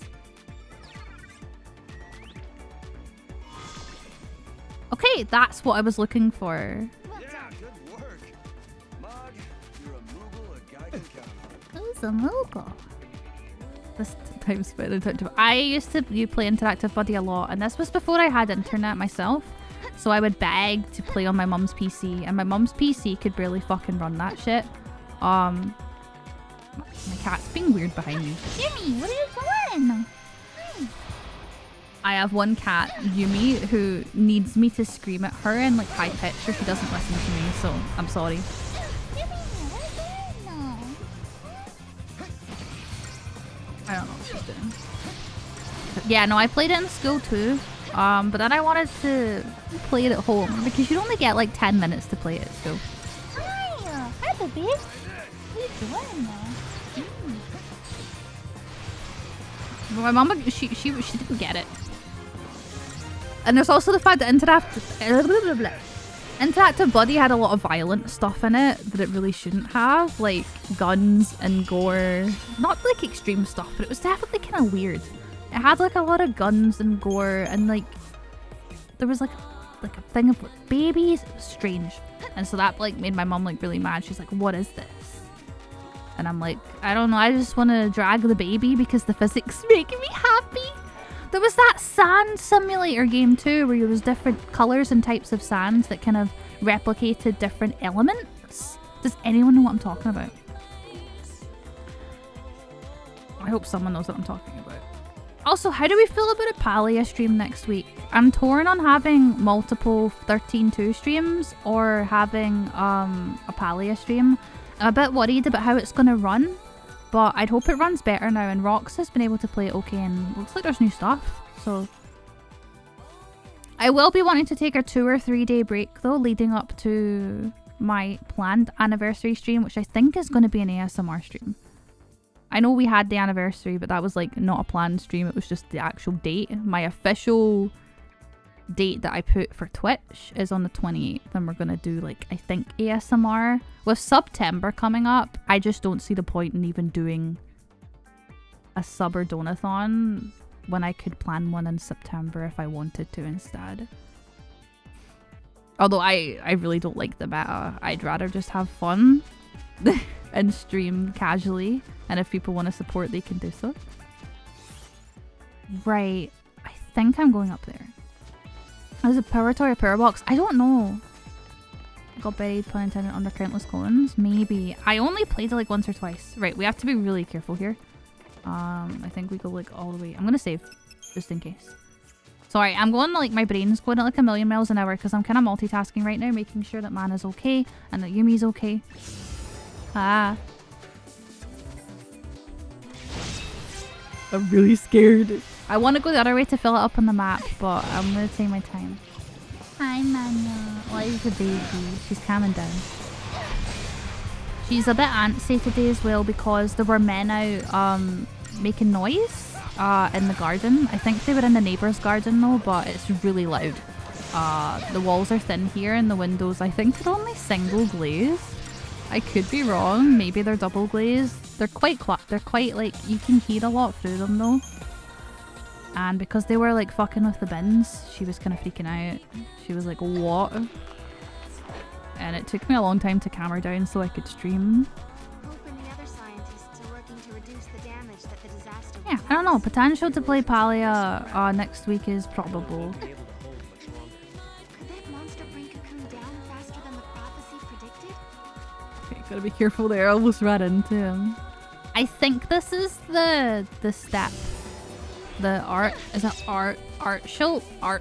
Okay, that's what I was looking for. Yeah, good work. Mog, you're a Moogle a guy can count on. Who's a Moogle? This time spent interactive. I used to play Interactive Buddy a lot, and this was before I had internet myself. So I would beg to play on my mum's PC, and my mum's PC could barely fucking run that shit. My cat's being weird behind me. Jimmy, what are you doing? I have one cat, Yumi, who needs me to scream at her in like high pitch or she doesn't listen to me, so I'm sorry. I don't know what she's doing. Yeah, no, I played it in school too. But then I wanted to play it at home because you'd only get like 10 minutes to play it at school. Hi, baby. What are you doing now? My mama, she didn't get it. And there's also the fact that Interactive Buddy had a lot of violent stuff in it that it really shouldn't have, like guns and gore. Not like extreme stuff, but it was definitely kind of weird. It had like a lot of guns and gore, and like there was like a thing of babies. It was strange, and so that like made my mom like really mad. She's like, "What is this?" And I'm like, "I don't know. I just want to drag the baby because the physics making me happy." There was that sand simulator game too, where there was different colors and types of sands that kind of replicated different elements. Does anyone know what I'm talking about? I hope someone knows what I'm talking about. Also, how do we feel about a Palia stream next week? I'm torn on having multiple 13-2 streams or having a Palia stream. I'm a bit worried about how it's going to run, but I'd hope it runs better now, and Rox has been able to play it okay, and looks like there's new stuff, so... I will be wanting to take a 2 or 3 day break though, leading up to my planned anniversary stream, which I think is going to be an ASMR stream. I know we had the anniversary, but that was like not a planned stream, it was just the actual date. My official date that I put for Twitch is on the 28th, and we're gonna do like, I think, ASMR. With September coming up, I just don't see the point in even doing a sub or donathon when I could plan one in September if I wanted to instead. Although I really don't like the meta. I'd rather just have fun and stream casually, and if people want to support, they can do so. Right, I think I'm going up there. There's a power toy or power box. I don't know. Got buried, pun intended, under countless colons. Maybe. I only played it like once or twice. Right, we have to be really careful here. I think we go like all the way. I'm gonna save just in case. Sorry, I'm going like, my brain's going at like 1,000,000 miles an hour because I'm kind of multitasking right now, making sure that Mana's okay and that Yumi's okay. Ah. I'm really scared. I want to go the other way to fill it up on the map, but I'm going to take my time. Hi, Mana. Why is the baby? She's calming down. She's a bit antsy today as well because there were men out making noise in the garden. I think they were in the neighbour's garden though, but it's really loud. The walls are thin here and the windows, I think, are only single glazed. I could be wrong. Maybe they're double glazed. They're quite like, you can hear a lot through them though. And because they were like fucking with the bins, she was kind of freaking out. She was like, what? And it took me a long time to calm her down so I could stream. Yeah, I don't know. Potential to play Palia next week is probable. Okay, gotta be careful there. I almost ran into him. I think this is the step. The art, is it art show? I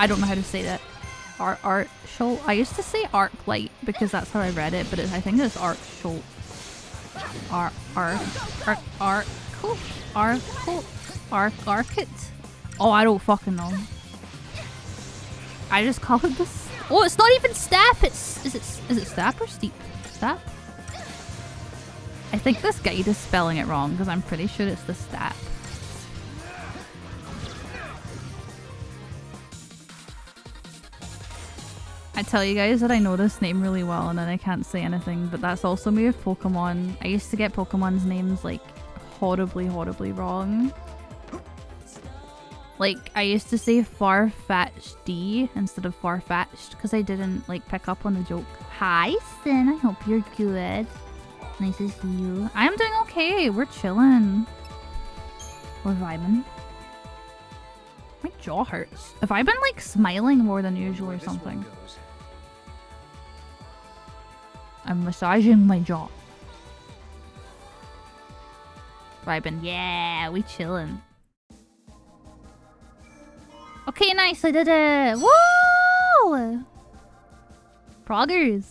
don't know how to say that. Art show. I used to say arc light because that's how I read it, but I think it's art show. Arcit. Oh, I don't fucking know. I just call it this. Oh, it's not even step. Is it step or steep? Step. I think this guide is spelling it wrong because I'm pretty sure it's the step. I tell you guys that I know this name really well and then I can't say anything, but that's also me with Pokemon. I used to get Pokemon's names like horribly wrong. Like, I used to say Farfetch'd instead of Farfetch'd because I didn't like pick up on the joke. Hi Sin, I hope you're good. Nice to see you. I'm doing okay, we're chilling. We're vibing. We're jaw hurts. Have I been like smiling more than usual or something? I'm massaging my jaw. Vibing. Yeah, we chillin'. Okay, nice. I did it. Woo! Proggers.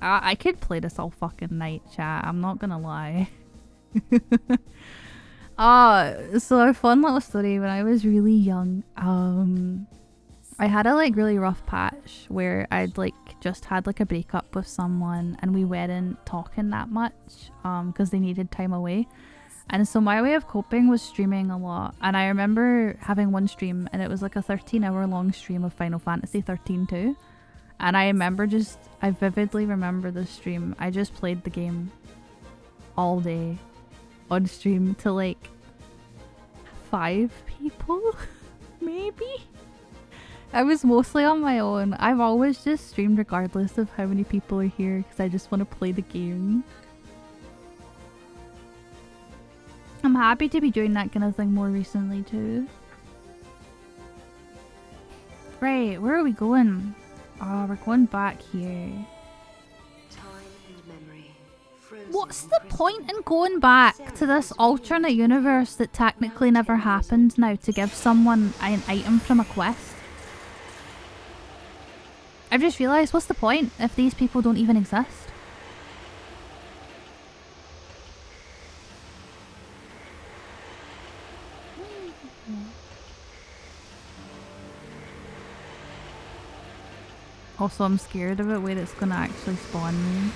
I could play this all fucking night, chat. I'm not gonna lie. So a fun little story. When I was really young, I had a like really rough patch where I'd like just had like a breakup with someone and we weren't talking that much because they needed time away. And so my way of coping was streaming a lot. And I remember having one stream and it was like a 13-hour long stream of Final Fantasy 13-2. And I remember I vividly remember this stream. I just played the game all day on stream to like 5 people, maybe? I was mostly on my own. I've always just streamed regardless of how many people are here because I just want to play the game. I'm happy to be doing that kind of thing more recently too. Right, where are we going? Oh, we're going back here. What's the point in going back to this alternate universe that technically never happened now to give someone an item from a quest? I've just realised, what's the point if these people don't even exist? Also, I'm scared of it where it's gonna actually spawn me.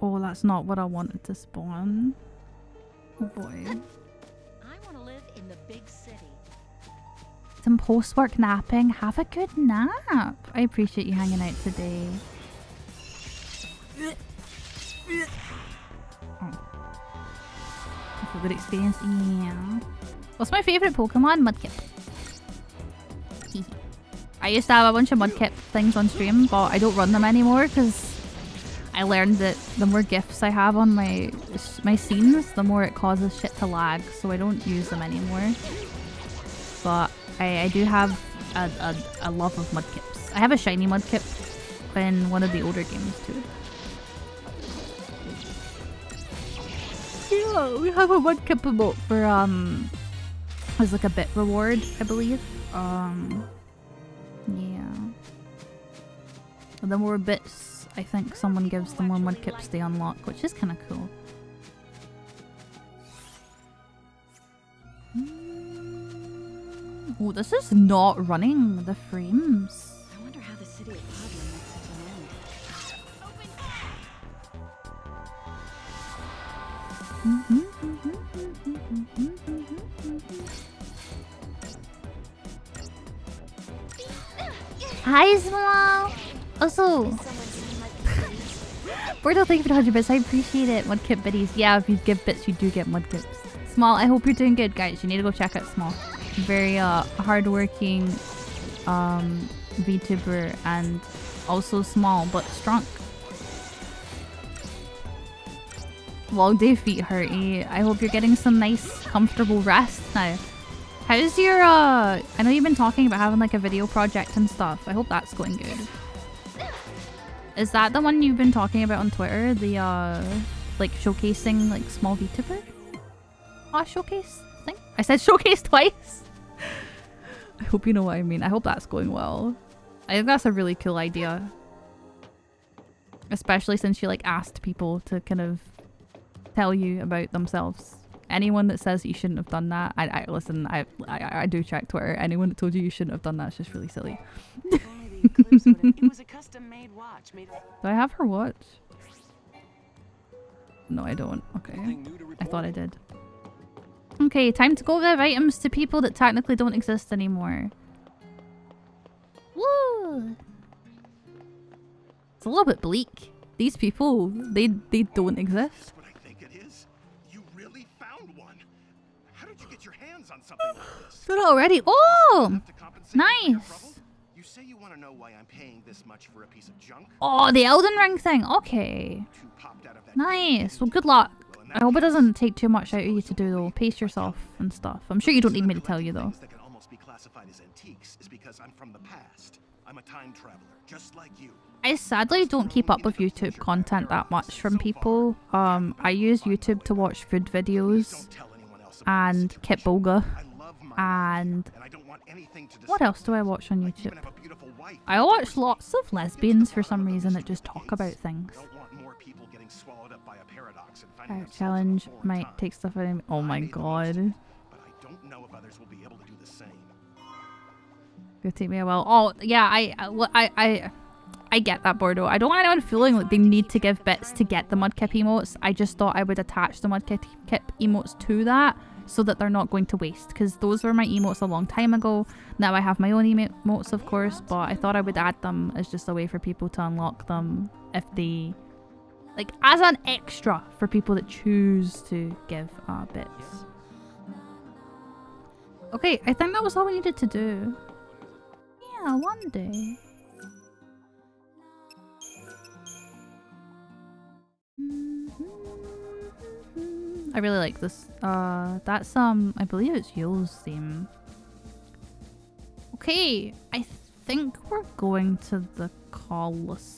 Oh, that's not what I wanted to spawn. Oh boy. I want to live in the big city. Some post-work napping. Have a good nap. I appreciate you hanging out today. Oh. It's a good experience. Yeah. What's my favourite Pokemon? Mudkip. I used to have a bunch of Mudkip things on stream, but I don't run them anymore because I learned that the more gifts I have on my scenes, the more it causes shit to lag, so I don't use them anymore. But I do have a love of Mudkips. I have a shiny Mudkip in one of the older games too. Yeah, we have a Mudkip emote for as like a bit reward, I believe. Yeah. The more bits I think someone gives, the more Mudkips they unlock, which is kind of cool. Oh, this is not running the frames. I wonder how the city of Padra makes it to Hi, Small! Also, Bordeaux, thank you for the 100 bits. I appreciate it. Mudkip biddies. Yeah, if you give bits, you do get Mudkips. Small, I hope you're doing good, guys. You need to go check out Small. Very hardworking VTuber and also small but strong. Long day feet hurty. I hope you're getting some nice, comfortable rest now. How's your, I know you've been talking about having like a video project and stuff. I hope that's going good. Is that the one you've been talking about on Twitter? The, like showcasing like small VTuber? Showcase thing? I said showcase twice! I hope you know what I mean. I hope that's going well. I think that's a really cool idea. Especially since you like asked people to kind of tell you about themselves. Anyone that says you shouldn't have done that, listen, I do check Twitter. Anyone that told you shouldn't have done that is just really silly. It was a custom-made watch made. Do I have her watch? No, I don't. Okay. I thought I did. Okay, time to go give items to people that technically don't exist anymore. Woo! It's a little bit bleak. These people, they don't exist. What I think it is? You really found one. How did you get your hands on something like this? Did it already? Oh! Nice! say you want to know why I'm paying this much for a piece of junk? Oh, the Elden Ring thing. Okay. Nice. Well, good luck. I hope it doesn't take too much out of you to do though. Pace yourself and stuff. I'm sure you don't need me to tell you though. That can almost be classified as antiques is because I'm from the past. I'm a time traveler, just like you. I sadly don't keep up with YouTube content that much from people. I use YouTube to watch food videos and Kit Bulga. And what else do I watch on YouTube? I watch lots of lesbians for some reason that just talk about things. Challenge might take stuff out of me. Oh my god. But I don't know if others will be able to do the same. Go take me a while. Oh yeah, I get that, Bordeaux. I don't want anyone feeling like they need to give bits to get the Mudkip emotes. I just thought I would attach the Mudkip emotes to that so that they're not going to waste, because those were my emotes a long time ago. Now I have my own emotes, of course, but I thought I would add them as just a way for people to unlock them if they, like, as an extra for people that choose to give bits. Okay, I think that was all we needed to do. Yeah, one day. I really like this. That's I believe it's Yule's theme. Okay, I think we're going to the Colosseum.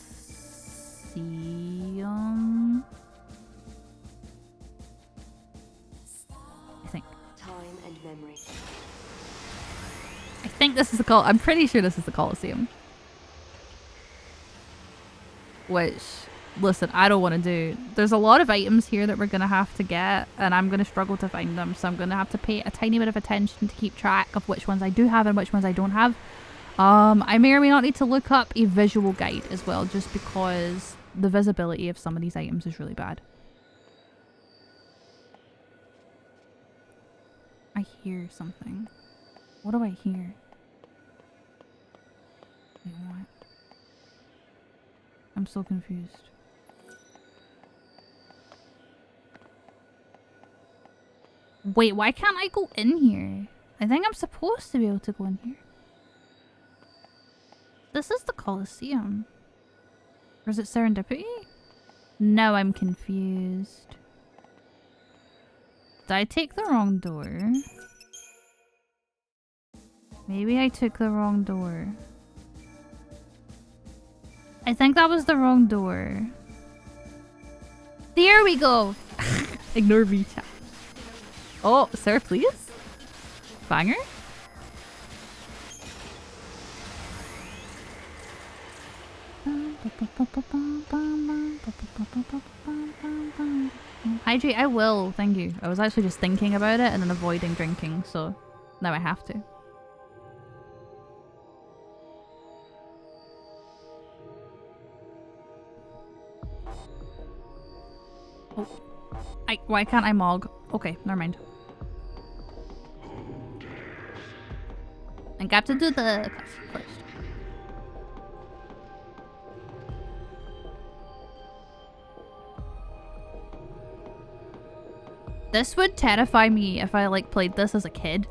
I think. Time and memory. I think this is the I'm pretty sure this is the Colosseum. Which, listen, I don't want to do. There's a lot of items here that we're going to have to get, and I'm going to struggle to find them, so I'm going to have to pay a tiny bit of attention to keep track of which ones I do have and which ones I don't have. I may or may not need to look up a visual guide as well, just because the visibility of some of these items is really bad. I hear something. What do I hear? Wait, what? I'm so confused. Wait, why can't I go in here? I think I'm supposed to be able to go in here. This is the Colosseum. Or is it Serendipity? No, I'm confused. Did I take the wrong door? Maybe I took the wrong door. I think that was the wrong door. There we go! Ignore me, chat. Oh, sir, please? Banger? Hydrate, I will, thank you. I was actually just thinking about it and then avoiding drinking, so now I have to. Oh. Why can't I mog? Okay, never mind. I got to do the cutscene first. This would terrify me if I like played this as a kid.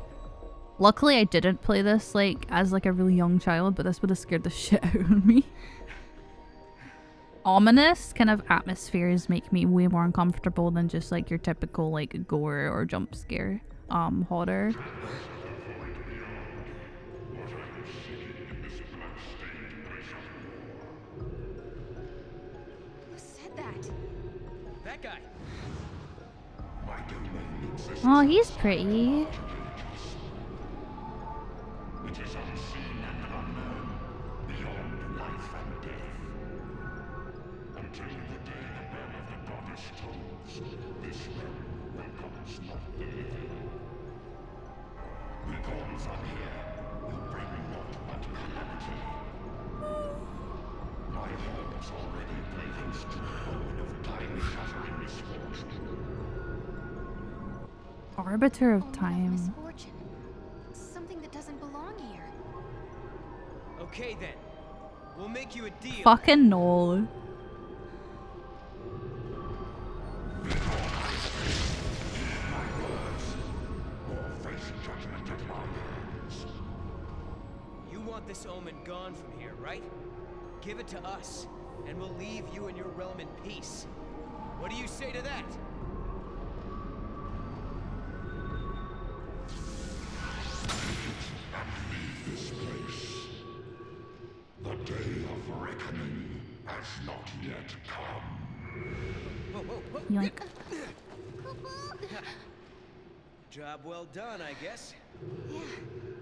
Luckily I didn't play this like as like a really young child, but this would have scared the shit out of me. Ominous kind of atmospheres make me way more uncomfortable than just like your typical like gore or jump scare horror. Who said that? That guy. Oh, he's pretty. It is unseen and unknown, beyond life and death. Until the day the bell of the goddess tolls, this realm welcomes not the living. Begone from here, you bring naught but calamity. My hands already play host to the omen of time-shattering misfortune. Arbiter of time. Misfortune. Something that doesn't belong here. Okay then. We'll make you a deal. Fucking no. want this omen gone from here, right? Give it to us, and we'll leave you and your realm in peace. What do you say to that? And leave this place. The day of reckoning has not yet come. Whoa, whoa, whoa. Yoink. Job well done, I guess. Yeah,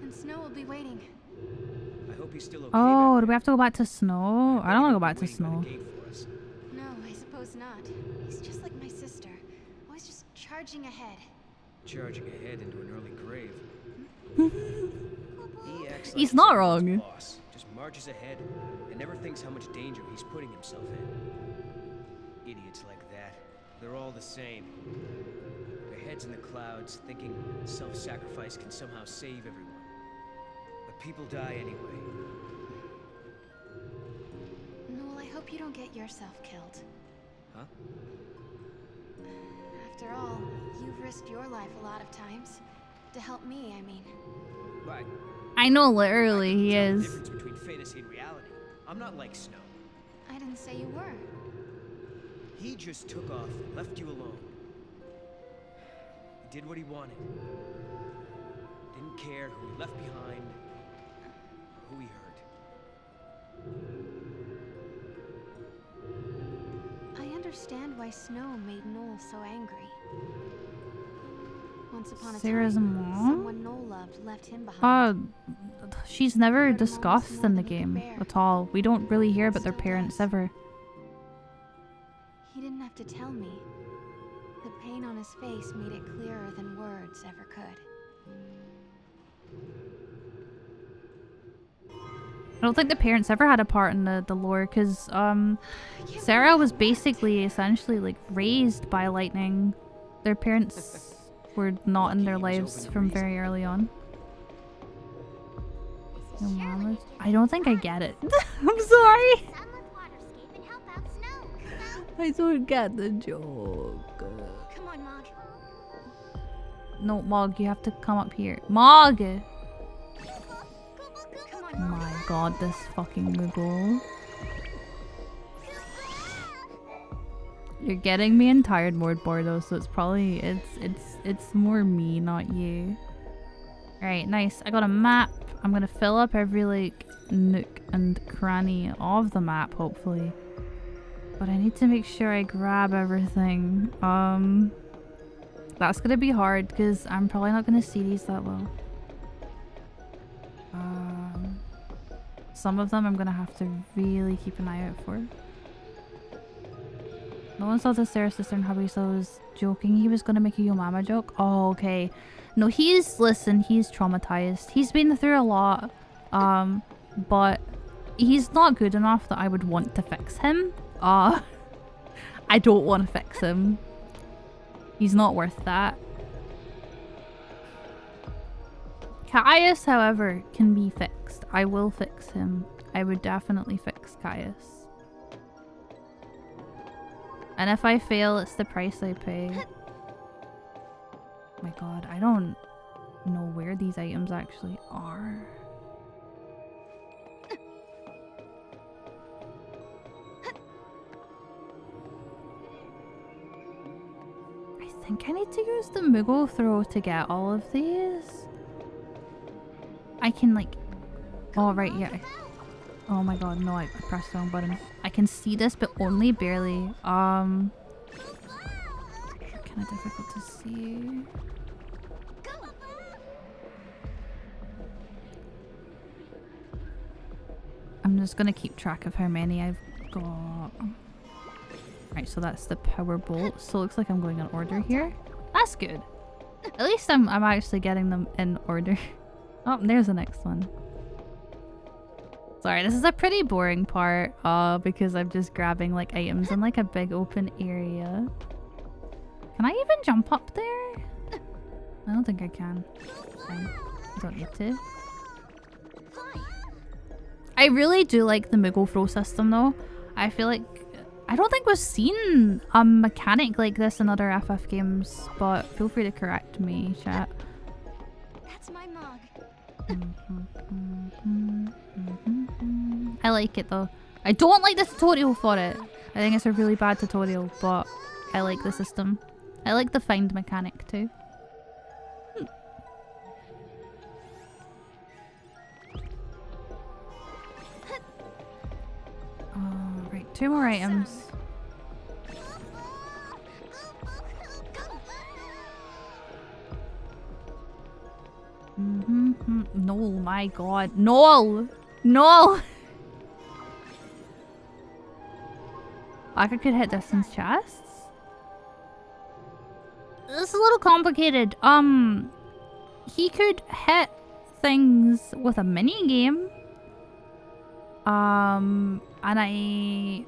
and Snow will be waiting. I hope he's still okay. Oh, do we have to go back to Snow? I don't want to go back to Snow. No, I suppose not. He's just like my sister. Always just charging ahead. Charging ahead into an early grave. He acts like He's not someone's wrong. Boss. Just marches ahead and never thinks how much danger he's putting himself in. Idiots like that. They're all the same. Their heads in the clouds, thinking self-sacrifice can somehow save everyone. But people die anyway. Noel, I hope you don't get yourself killed. Huh? After all, you've risked your life a lot of times. To help me, I mean. Right. I know, literally, he The is. difference between fantasy and reality. I'm not like Snow. I didn't say you were. He just took off and left you alone. He did what he wanted. Didn't care who he left behind, who he hurt. I understand why Snow made Noel so angry. Once upon a Sarah's time, mom? someone Noel loved left him behind. She's never discussed in the game at all. We don't really hear about their parents ever. He didn't have to tell me. The pain on his face made it clearer than words ever could. I don't think the parents ever had a part in the lore, because Sarah was basically essentially like raised by lightning. Their parents were not in their lives from very early on. Your mom is... I don't think I get it. I'm sorry. I don't get the joke. Come on, Mog. No, Mog, you have to come up here. Mog! My god, this fucking Moogle. You're getting me in tired mode, Bordo, so it's probably it's more me, not you. Alright, nice. I got a map. I'm gonna fill up every like nook and cranny of the map, hopefully. But I need to make sure I grab everything. That's gonna be hard because I'm probably not gonna see these that well. Some of them I'm gonna have to really keep an eye out for. No one saw the Sarah sister and hubby, so I was joking he was gonna make a Yo Mama joke. Oh, okay. No, listen, he's traumatized. He's been through a lot. But he's not good enough that I would want to fix him. I don't want to fix him. He's not worth that. Caius, however, can be fixed. I will fix him. I would definitely fix Caius. And if I fail, it's the price I pay. My god, I don't know where these items actually are. I think I need to use the Moogle throw to get all of these. I can like... Oh, right, yeah. Oh my god, no, I pressed the wrong button. I can see this, but only barely. Kind of difficult to see. I'm just gonna keep track of how many I've got. Right, so that's the power bolt. So it looks like I'm going in order here. That's good. At least I'm actually getting them in order. Oh, there's the next one. Sorry, this is a pretty boring part because I'm just grabbing like items in like a big open area. Can I even jump up there? I don't think I can. Fine. I don't need to. I really do like the Moogle throw system though. I feel like I don't think we've seen a mechanic like this in other FF games, but feel free to correct me, chat. That's my Mog. I like it though. I don't like the tutorial for it. I think it's a really bad tutorial, but I like the system. I like the find mechanic too. Oh, right, 2 more items. No, my god. No! No! I could hit distance chests? This is a little complicated. He could hit things with a mini game. And I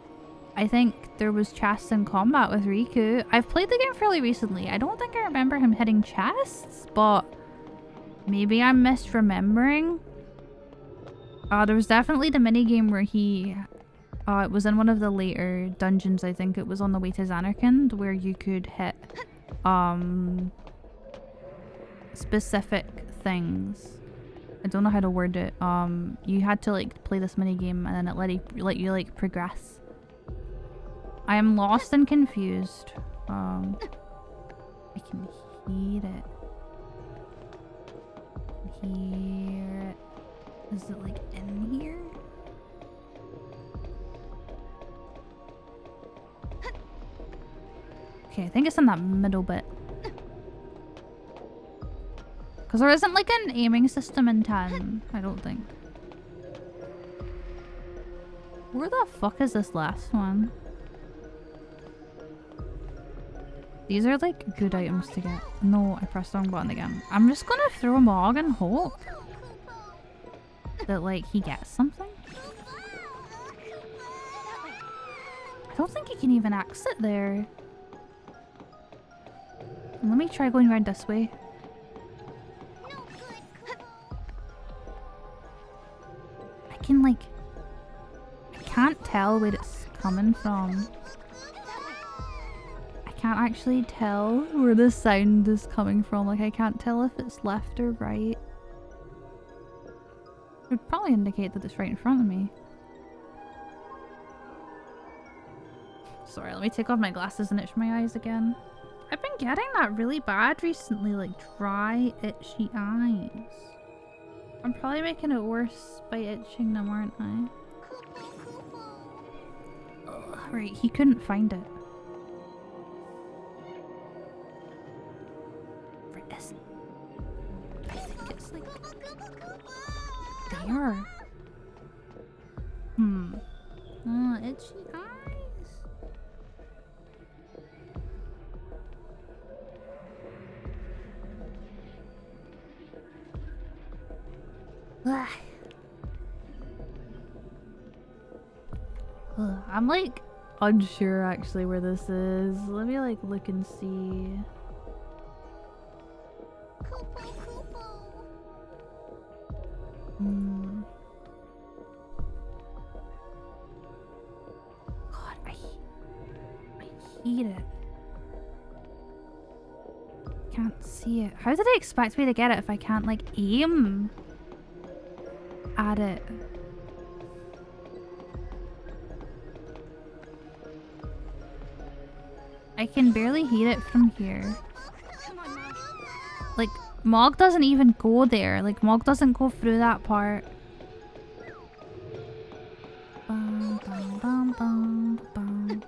think there was chests in combat with Riku. I've played the game fairly recently. I don't think I remember him hitting chests, but maybe I'm misremembering. There was definitely the mini game where he it was in one of the later dungeons. I think it was on the way to Zanarkand, where you could hit specific things. I don't know how to word it. You had to like play this mini game and then it let you like progress. I am lost and confused. I can hear it. Hear it. Is it like in here? Okay, I think it's in that middle bit. Because there isn't like an aiming system in 10, I don't think. Where the fuck is this last one? These are like good items to get. No, I pressed the wrong button again. I'm just gonna throw Mog and hope that like he gets something. I don't think he can even exit there. Let me try going around this way. I can like... I can't tell where it's coming from. I can't actually tell where the sound is coming from. Like I can't tell if it's left or right. It would probably indicate that it's right in front of me. Sorry, let me take off my glasses and itch my eyes again. I've been getting that really bad recently, like dry, itchy eyes. I'm probably making it worse by itching them, aren't I? Ugh, right, he couldn't find it. Where is it? I think it's like... there. Oh, itchy eyes. I'm like unsure actually where this is. Let me like look and see. God, I hate it. Can't see it. How do they expect me to get it if I can't like aim at it? I can barely hear it from here. Like, Mog doesn't even go there. Like, Mog doesn't go through that part. Bum, bum, bum, bum, bum.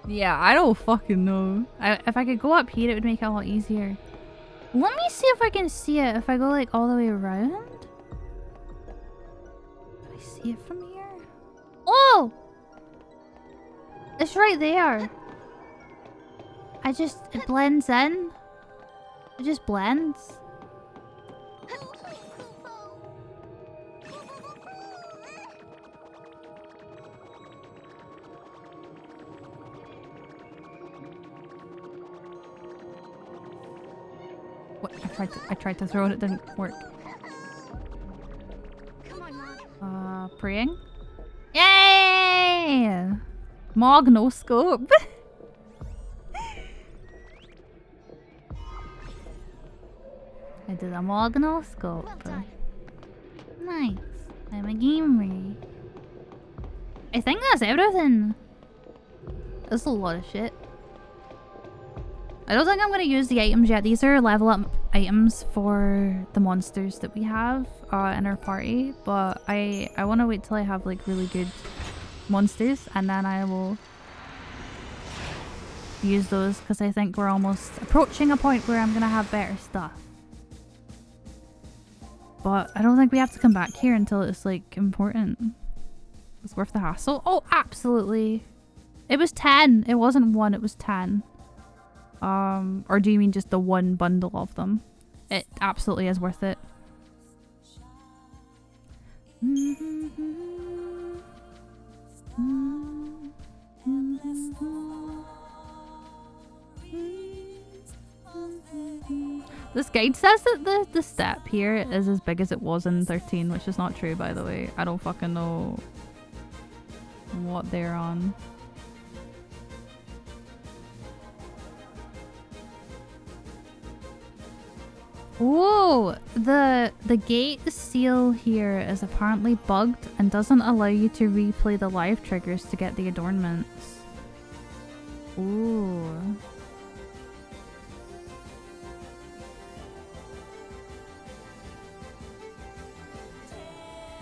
Yeah, I don't fucking know. If I could go up here, it would make it a lot easier. Let me see if I can see it if I go like all the way around. Can I see it from here? Oh! It's right there. It blends in. It just blends. I tried to throw it, it didn't work. Praying? Yeah, Mognoscope. I did a mognoscope. Well done. Nice. I'm a gamer. I think that's everything. That's a lot of shit. I don't think I'm going to use the items yet. These are level up items for the monsters that we have in our party. But I want to wait till I have like really good monsters and then I will use those because I think we're almost approaching a point where I'm going to have better stuff. But I don't think we have to come back here until it's like important. It's worth the hassle. Oh, absolutely. It was 10. It wasn't 1, it was 10. Or do you mean just the one bundle of them? It absolutely is worth it. This guide says that the step here is as big as it was in 13, which is not true, by the way. I don't fucking know what they're on. Whoa! The gate seal here is apparently bugged and doesn't allow you to replay the live triggers to get the adornments. Ooh.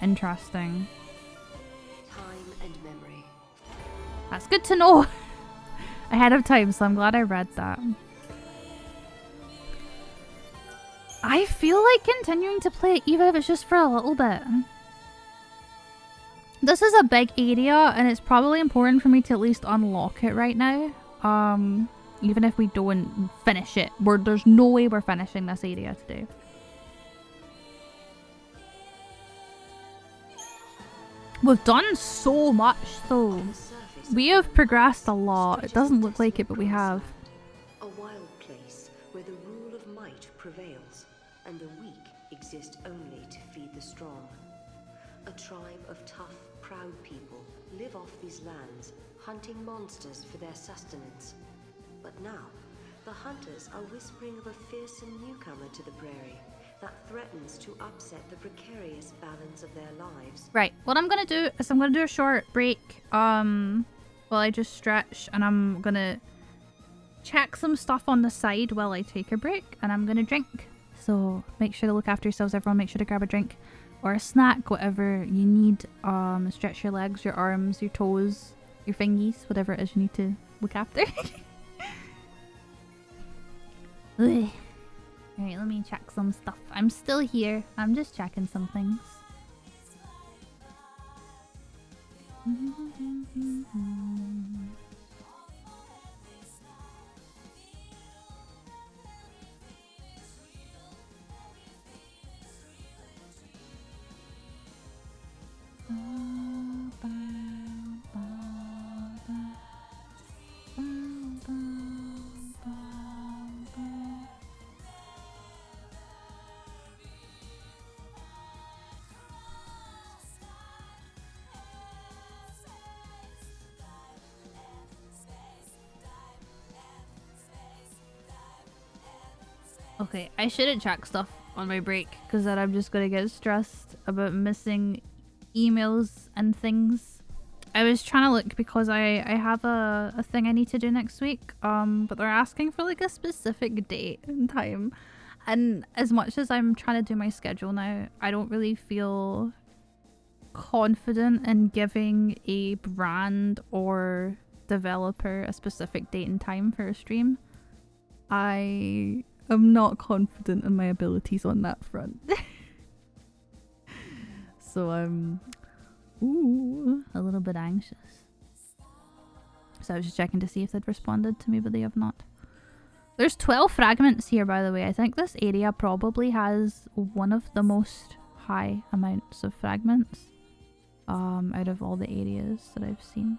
Interesting. Time and memory. That's good to know ahead of time, so I'm glad I read that. I feel like continuing to play it even if it's just for a little bit. This is a big area and it's probably important for me to at least unlock it right now. Even if we don't finish it. There's no way we're finishing this area today. We've done so much though. We have progressed a lot. It doesn't look like it, but we have. A wild place where the rule of might prevails and the weak exist only to feed the strong. A tribe of tough, proud people live off these lands, hunting monsters for their sustenance. But now, the hunters are whispering of a fearsome newcomer to the prairie that threatens to upset the precarious balance of their lives. Right, what I'm gonna do is I'm gonna do a short break while I just stretch, and I'm gonna check some stuff on the side while I take a break, and I'm gonna drink. So make sure to look after yourselves, everyone. Make sure to grab a drink or a snack, whatever you need. Stretch your legs, your arms, your toes, your fingies, whatever it is you need to look after. Alright, let me check some stuff. I'm still here. I'm just checking some things. Okay, I shouldn't check stuff on my break because then I'm just gonna get stressed about missing emails and things. I was trying to look because I have a thing I need to do next week, but they're asking for like a specific date and time, and as much as I'm trying to do my schedule now, I don't really feel confident in giving a brand or developer a specific date and time for a stream. I'm not confident in my abilities on that front. So I'm a little bit anxious. So I was just checking to see if they'd responded to me, but they have not. There's 12 fragments here, by the way. I think this area probably has one of the most high amounts of fragments out of all the areas that I've seen.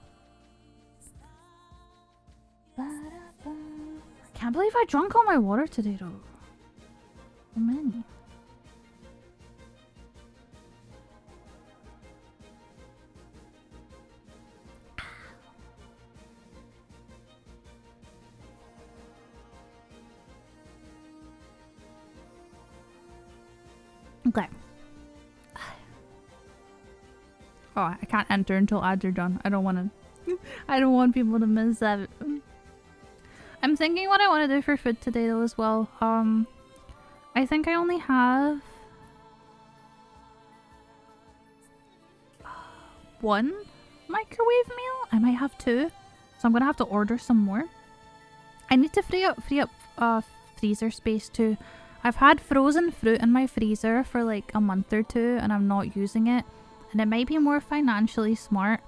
Can't believe I drank all my water today though. So many. Okay. Oh, I can't enter until ads are done. I don't want to. I don't want people to miss that. I'm thinking what I want to do for food today though as well. I think I only have one microwave meal. I might have two, so I'm gonna have to order some more. I need to free up freezer space too. I've had frozen fruit in my freezer for like a month or two and I'm not using it. And it might be more financially smart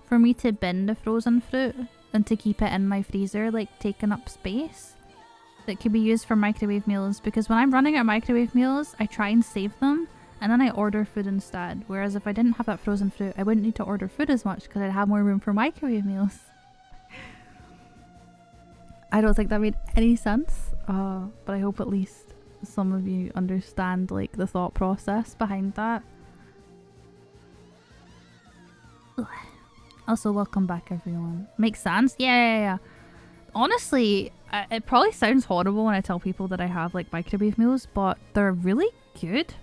for me to bin the frozen fruit than to keep it in my freezer, like taking up space that could be used for microwave meals. Because when I'm running out of microwave meals, I try and save them and then I order food instead. Whereas if I didn't have that frozen fruit, I wouldn't need to order food as much because I'd have more room for microwave meals. I don't think that made any sense, but I hope at least some of you understand like the thought process behind that. Also, welcome back everyone. Makes sense? Yeah. Honestly, it probably sounds horrible when I tell people that I have like microwave meals, but they're really good.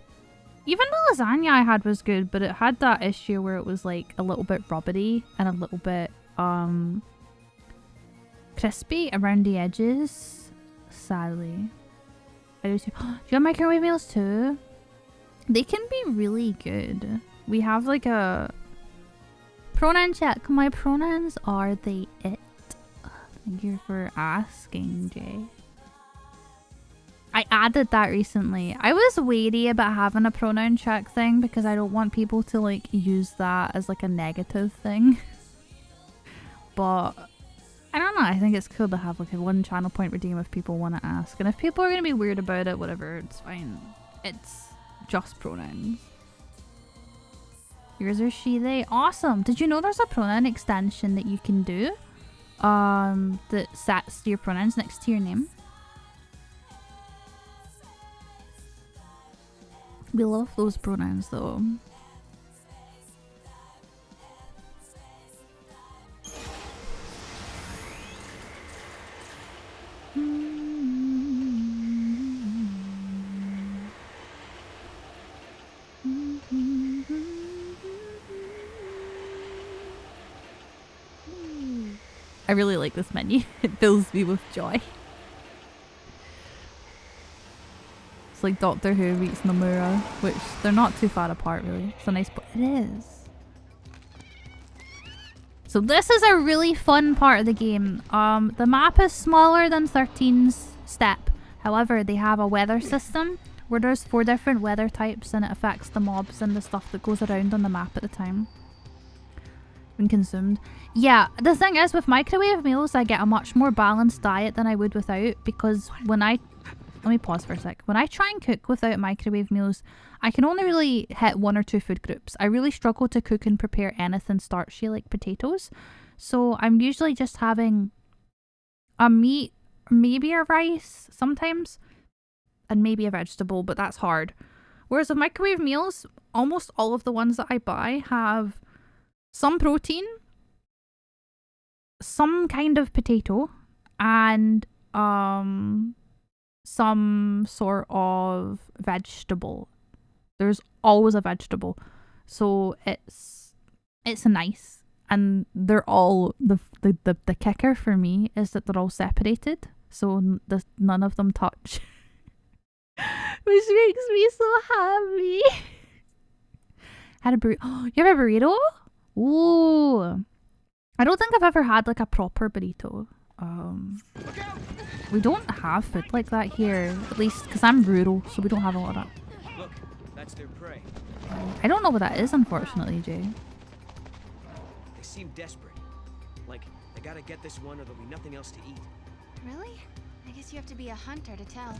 Even the lasagna I had was good, but it had that issue where it was like a little bit rubbery and a little bit crispy around the edges. Sadly. I do too. Do you have microwave meals too? They can be really good. We have like a pronoun check. My pronouns are they, it. Thank you for asking, Jay. I added that recently. I was wary about having a pronoun check thing because I don't want people to like use that as like a negative thing. But I don't know. I think it's cool to have like a one channel point redeem if people want to ask. And if people are going to be weird about it, whatever, it's fine. It's just pronouns. Yours are she, they. Awesome. Did you know there's a pronoun extension that you can do? That sets your pronouns next to your name. We love those pronouns though. I really like this menu. It fills me with joy. It's like Doctor Who meets Nomura, which they're not too far apart really. It's a nice it is. So this is a really fun part of the game. The map is smaller than 13's step. However, they have a weather system where there's 4 different weather types and it affects the mobs and the stuff that goes around on the map at the time. When consumed. Yeah, the thing is with microwave meals I get a much more balanced diet than I would without, because when I let me pause for a sec. When I try and cook without microwave meals, I can only really hit 1 or 2 food groups. I really struggle to cook and prepare anything starchy like potatoes. So I'm usually just having a meat, maybe a rice sometimes, and maybe a vegetable, but that's hard. Whereas with microwave meals, almost all of the ones that I buy have some protein, some kind of potato, and some sort of vegetable. There's always a vegetable, so it's nice. And they're all the kicker for me is that they're all separated, so none of them touch, which makes me so happy. Had a burrito. Oh, you have a burrito? Ooh, I don't think I've ever had like a proper burrito. We don't have food like that here, at least because I'm rural, so we don't have a lot of that. Look, that's their prey. I don't know what that is, unfortunately, Jay. They seem desperate. Like they gotta get this one or there'll be nothing else to eat. Really? I guess you have to be a hunter to tell.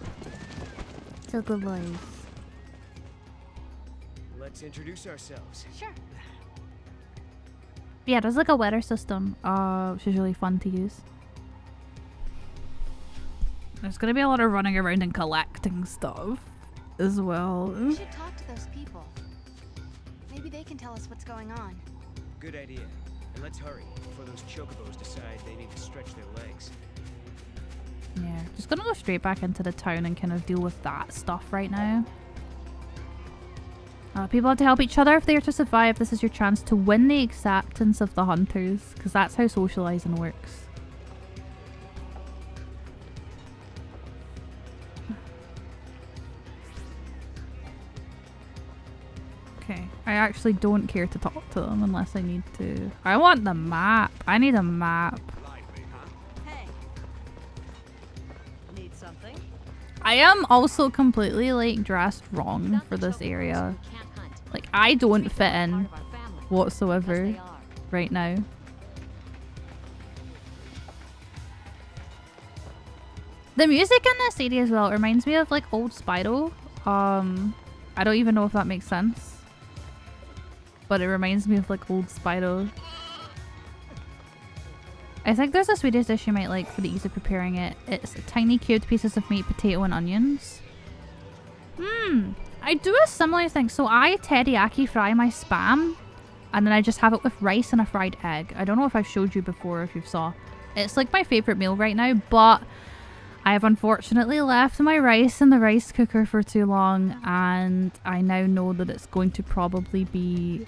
So good boys. Let's introduce ourselves. Sure. Yeah, there's like a weather system, which is really fun to use. There's gonna be a lot of running around and collecting stuff as well. We should talk to those people. Maybe they can tell us what's going on. Good idea. And let's hurry before those chocobos decide they need to stretch their legs. Yeah, just gonna go straight back into the town and kind of deal with that stuff right now. People have to help each other if they are to survive. This is your chance to win the acceptance of the hunters, because that's how socializing works. Okay, I actually don't care to talk to them unless I need to. I want the map. I need a map. Hey. Need something? I am also completely like dressed wrong for this area. Like I don't fit in whatsoever right now. The music in this area as well reminds me of like old Spyro. I don't even know if that makes sense, but it reminds me of like old Spyro. I think there's a Swedish dish you might like for the ease of preparing it. It's tiny cubed pieces of meat, potato and onions. I do a similar thing. So I teriyaki fry my Spam and then I just have it with rice and a fried egg. I don't know if I've showed you before, if you saw. It's like my favourite meal right now, but I have unfortunately left my rice in the rice cooker for too long and I now know that it's going to probably be...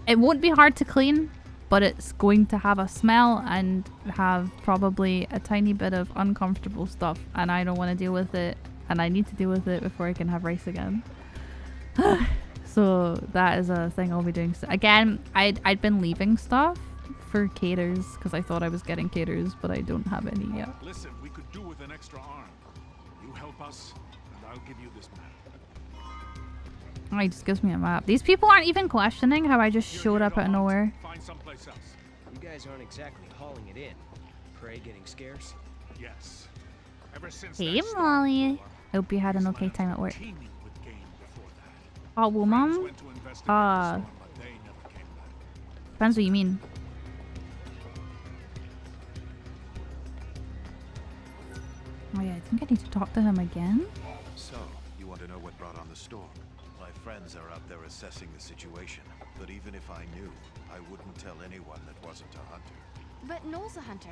It won't be hard to clean, but it's going to have a smell and have probably a tiny bit of uncomfortable stuff and I don't want to deal with it. And I need to deal with it before I can have rice again. So that is a thing I'll be doing. Again, I'd been leaving stuff for caters because I thought I was getting caters, but I don't have any yet. Listen, we could do with an extra arm. You help us, and I'll give you this map. Oh, he just gives me a map. These people aren't even questioning how I just showed up out of nowhere. Find someplace else. You guys aren't exactly hauling it in. Prey getting scarce? Yes. Ever since Hey, Molly. Hope you had an okay time at work. Oh, well, Mom? Depends what you mean. Oh yeah, I think I need to talk to him again. So, you want to know what brought on the storm? My friends are out there assessing the situation. But even if I knew, I wouldn't tell anyone that wasn't a hunter. But Noel's a hunter.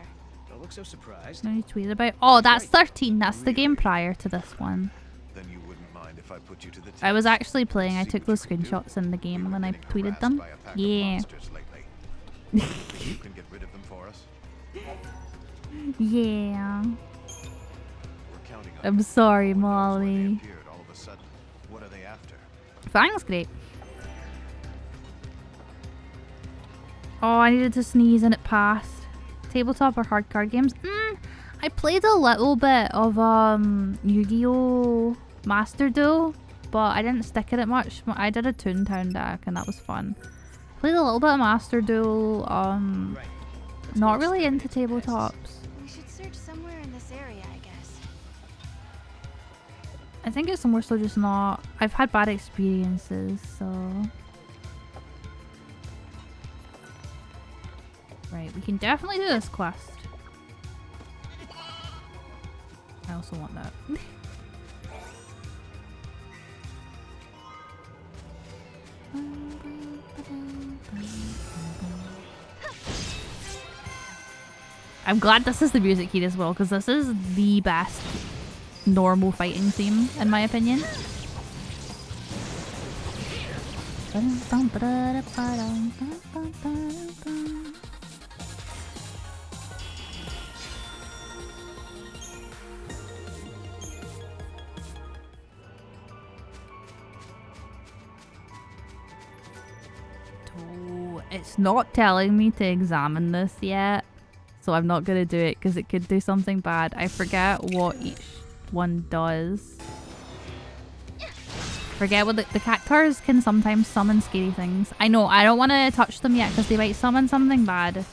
Don't look so surprised. No, you tweeted about... Oh, that's 13. That's the game prior to this one. Then you wouldn't mind if I put you to the test. I was actually playing. I took those screenshots in the game and then I tweeted them. Yeah. You can get rid of them for us? Yeah. I'm sorry, Molly. All of a sudden. What are they after? Fang's great. Oh, I needed to sneeze and it passed. Tabletop or hard card games? I played a little bit of Yu-Gi-Oh! Master Duel, but I didn't stick at it much. I did a Toontown deck and that was fun. Played a little bit of Master Duel. Not really into tabletops. We should search somewhere in this area, I guess. I think it's somewhere still just not. I've had bad experiences, so. Right, we can definitely do this quest. I also want that. I'm glad this is the music key as well, because this is the best normal fighting theme, in my opinion. It's not telling me to examine this yet, so I'm not gonna do it because it could do something bad. I forget what each one does. Forget what the cactars can sometimes summon scary things. I know, I don't want to touch them yet because they might summon something bad. And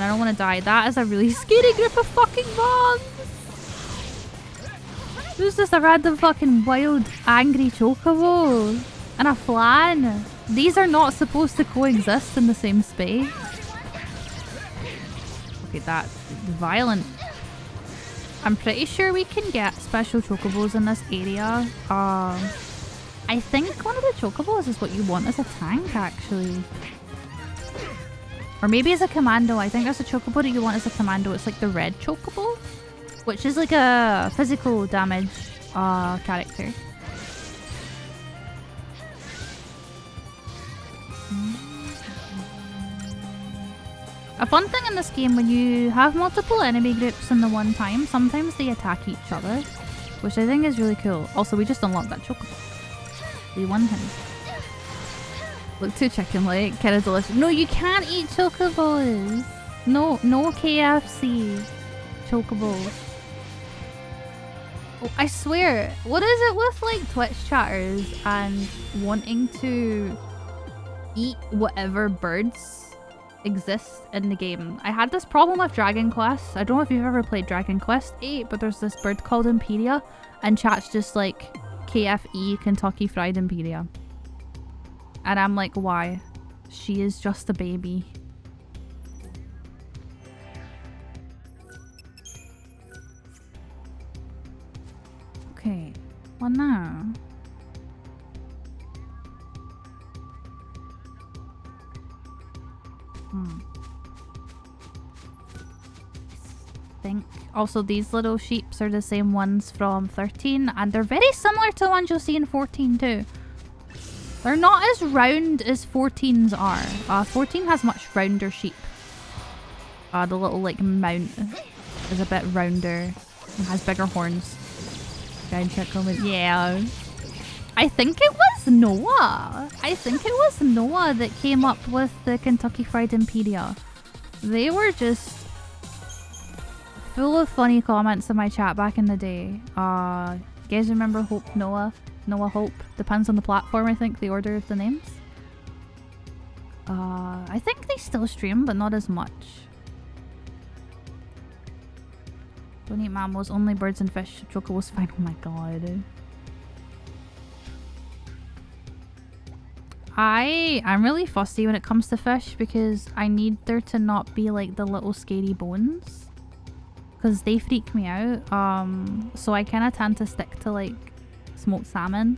I don't want to die. That is a really scary group of fucking mobs! There's just a random fucking wild, angry chocobo. And a flan. These are not supposed to coexist in the same space. Okay, that's violent. I'm pretty sure we can get special chocobos in this area. I think one of the chocobos is what you want as a tank, actually. Or maybe as a commando. I think there's a chocobo that you want as a commando. It's like the red chocobo, which is like a physical damage character. A fun thing in this game, when you have multiple enemy groups in the one time, sometimes they attack each other, which I think is really cool. Also, we just unlocked that chocobo. We won him. Look too chicken-like, kind of delicious. No, you can't eat chocobos. No KFC chocobos. Oh, I swear, what is it with like Twitch chatters and wanting to eat whatever birds exist in the game? I had this problem with Dragon Quest. I don't know if you've ever played Dragon Quest VIII, but there's this bird called Imperia, and chat's just like KFE, Kentucky Fried Imperia. And I'm like, why? She is just a baby. Okay, what now? Think. Also, these little sheeps are the same ones from 13, and they're very similar to the ones you'll see in 14 too. They're not as round as 14's are. 14 has much rounder sheep. The little like mount is a bit rounder and has bigger horns. Guy check comment. Yeah. I think it was Noah. I think it was Noah that came up with the Kentucky Fried Imperia. They were just full of funny comments in my chat back in the day. You guys remember Hope Noah? Noah Hope. Depends on the platform, I think, the order of the names. I think they still stream, but not as much. Don't eat mammals, only birds and fish. Chocobo's fine. Oh my god. I'm really fussy when it comes to fish because I need there to not be like the little scary bones, because they freak me out. So I kind of tend to stick to like smoked salmon,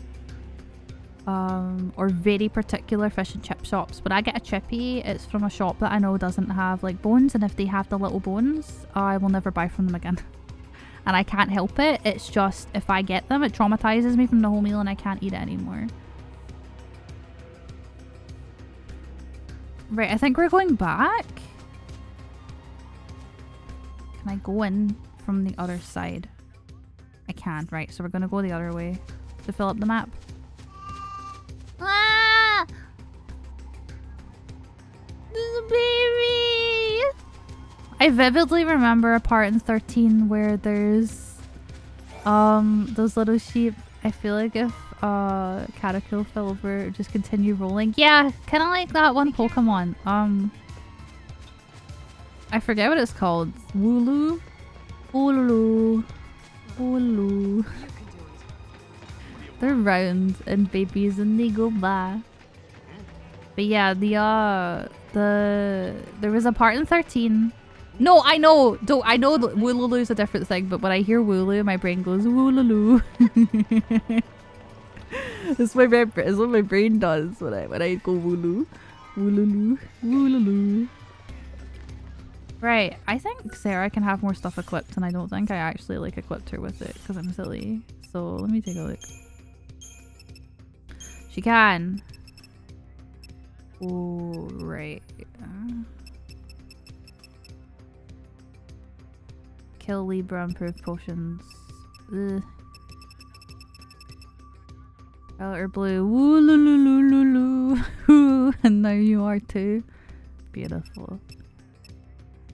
or very particular fish and chip shops. When I get a chippy, it's from a shop that I know doesn't have like bones, and if they have the little bones, I will never buy from them again. And I can't help it. It's just if I get them, it traumatizes me from the whole meal and I can't eat it anymore. Right, I think we're going back. Can I go in from the other side? I can't, right, so we're gonna go the other way to fill up the map. Ah! There's a baby! I vividly remember a part in 13 where there's those little sheep. I feel like if Caterpillar fell over, it would just continue rolling. Yeah, kind of like that one Pokemon. I forget what it's called. Wooloo? Wooloo. Wooloo. They're round and babies and they go by. But yeah, there was a part in 13. No, I know. I know that Wooloo is a different thing, but when I hear Wooloo, my brain goes Wooloo. It's what my brain does when I go Wooloo. Wooloo. Wooloo. Right, I think Sarah can have more stuff equipped, and I don't think I actually like equipped her with it because I'm silly. So let me take a look. She can. Oh, right. Kill Libra, improve potions. Ugh. Violet or blue. Woo loo loo loo loo loo. And now you are too. Beautiful.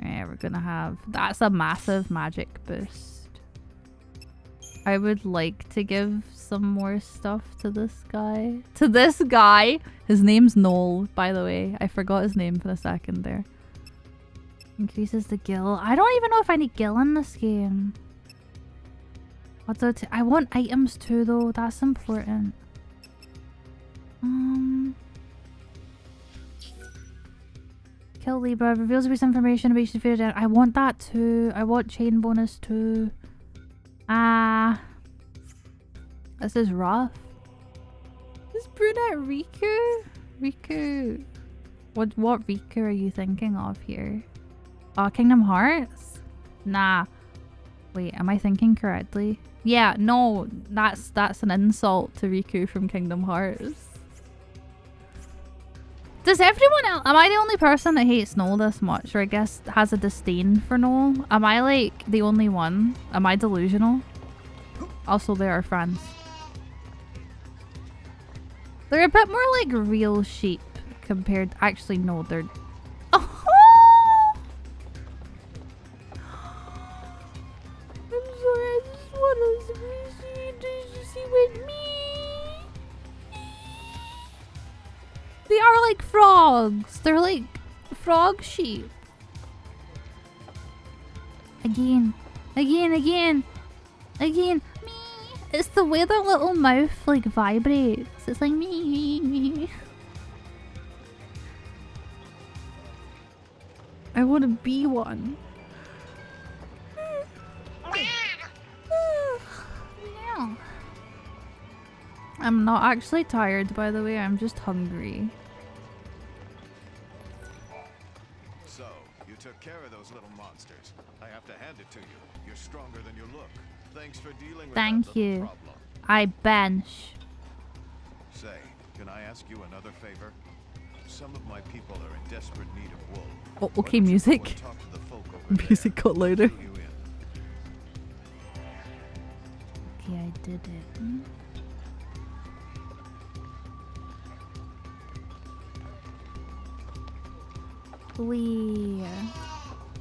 Yeah, we're gonna have... That's a massive magic boost. I would like to give some more stuff to this guy. To this guy! His name's Noel, by the way. I forgot his name for a second there. Increases the gil. I don't even know if I need gil in this game. I want items too, though. That's important. Kill Libra. Reveals abuse information about each defeated. I want that too. I want chain bonus too. This is rough. Is brunette Riku? Riku. What Riku are you thinking of here? Kingdom Hearts? Nah. Wait, am I thinking correctly? Yeah, no, that's an insult to Riku from Kingdom Hearts. Does everyone else... Am I the only person that hates Noel this much? Or I guess has a disdain for Noel? Am I like the only one? Am I delusional? Also, they are friends. They're a bit more like real sheep compared... Actually, no, they're... Oh! I'm sorry, I just want to see with me. They are like frogs. They're like frog sheep. Again. Me. It's the way their little mouth like vibrates. It's like me. I want to be one. Yeah. I'm not actually tired, by the way. I'm just hungry. So, you took care of those little monsters. I have to hand it to you. You're stronger than you look. Thanks for dealing with Thank that little you. problem. I bench. Say, can I ask you another favor? Some of my people are in desperate need of wool. Oh, okay, music. Music got louder. Okay, I did it.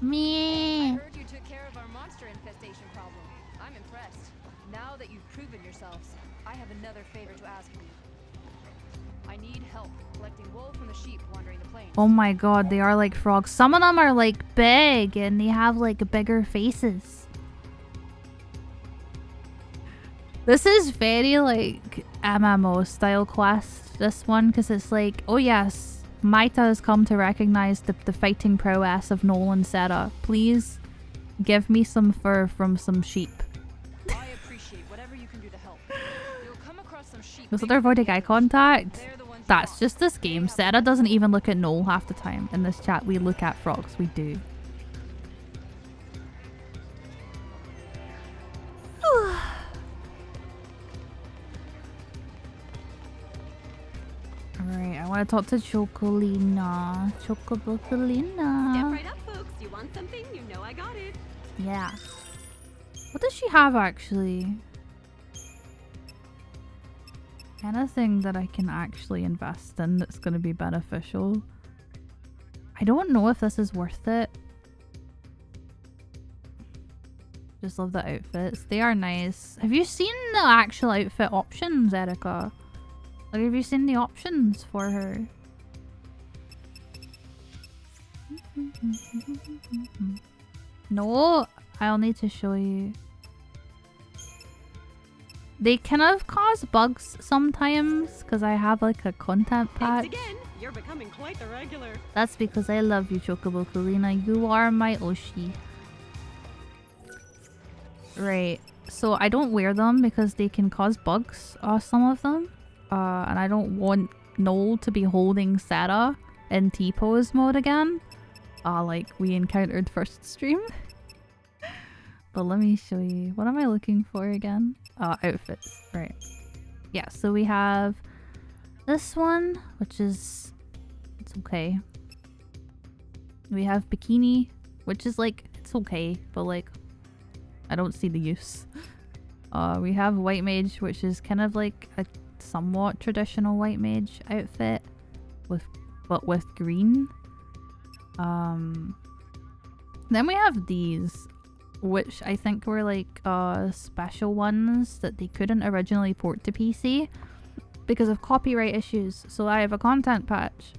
Me. I heard you took care of our monster infestation problem. I'm impressed. Now that you've proven yourselves, I have another favor to ask you. I need help collecting wool from the sheep wandering the plains. Oh my god, they are like frogs. Some of them are like big and they have like bigger faces. This is very like MMO style quest, this one, because it's like, oh yes, Maita has come to recognize the fighting prowess of Noel and Sarah. Please give me some fur from some sheep. I appreciate whatever you can do to help. You'll come across some sheep. Was they're avoiding eye contact? That's just this game. Sarah doesn't even look at Noel half the time. In this chat, we look at frogs. We do. Alright, I want to talk to Chocolina. Chocobocolina. Step right up, folks. You want something? You know I got it. Yeah. What does she have actually? Anything that I can actually invest in that's going to be beneficial. I don't know if this is worth it. Just love the outfits. They are nice. Have you seen the actual outfit options, Erica? Like, have you seen the options for her? No, I'll need to show you. They kind of cause bugs sometimes because I have like a content patch. Thanks again. You're becoming quite the regular. That's because I love you, Chocobocolina. You are my Oshi. Right. So I don't wear them because they can cause bugs, some of them. And I don't want Noel to be holding Sarah in T-pose mode again. Like we encountered first stream. But let me show you. What am I looking for again? Outfits. Right. Yeah, so we have this one, which is... it's okay. We have bikini, which is like, it's okay, but like, I don't see the use. We have white mage, which is kind of like a somewhat traditional white mage outfit, but with green. Then we have these, which I think were like special ones that they couldn't originally port to PC because of copyright issues. So I have a content patch.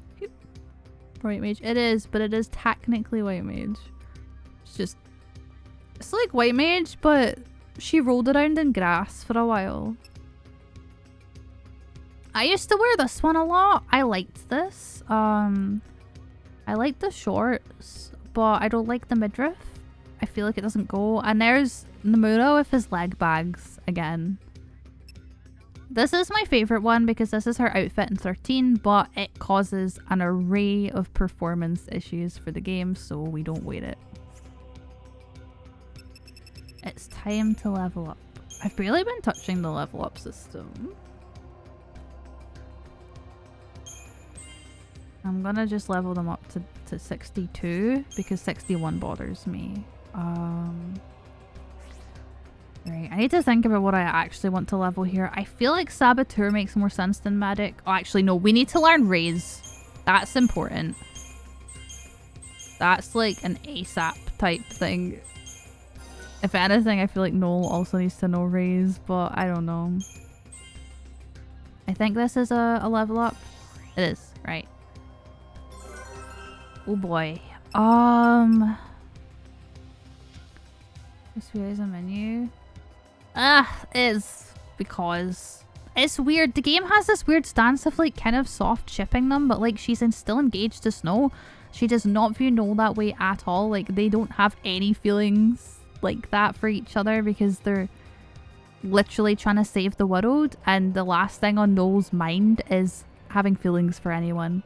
White mage. It is, but it is technically white mage. It's like white mage, but she rolled around in grass for a while. I used to wear this one a lot. I liked this. I like the shorts, but I don't like the midriff. I feel like it doesn't go. And there's Nomura with his leg bags again. This is my favorite one because this is her outfit in 13, but it causes an array of performance issues for the game, so we don't wear it. It's time to level up. I've barely been touching the level up system. I'm gonna just level them up to 62 because 61 bothers me. Right, I need to think about what I actually want to level here. I feel like Saboteur makes more sense than Medic. Oh, actually, no. We need to learn Raise. That's important. That's like an ASAP type thing. If anything, I feel like Noel also needs to know Raise, but I don't know. I think this is a level up. It is, right. Oh boy. Just realize a menu. Is because it's weird. The game has this weird stance of like kind of soft shipping them, but like she's still engaged to Snow. She does not view Noel that way at all. Like they don't have any feelings like that for each other because they're literally trying to save the world, and the last thing on Noel's mind is having feelings for anyone.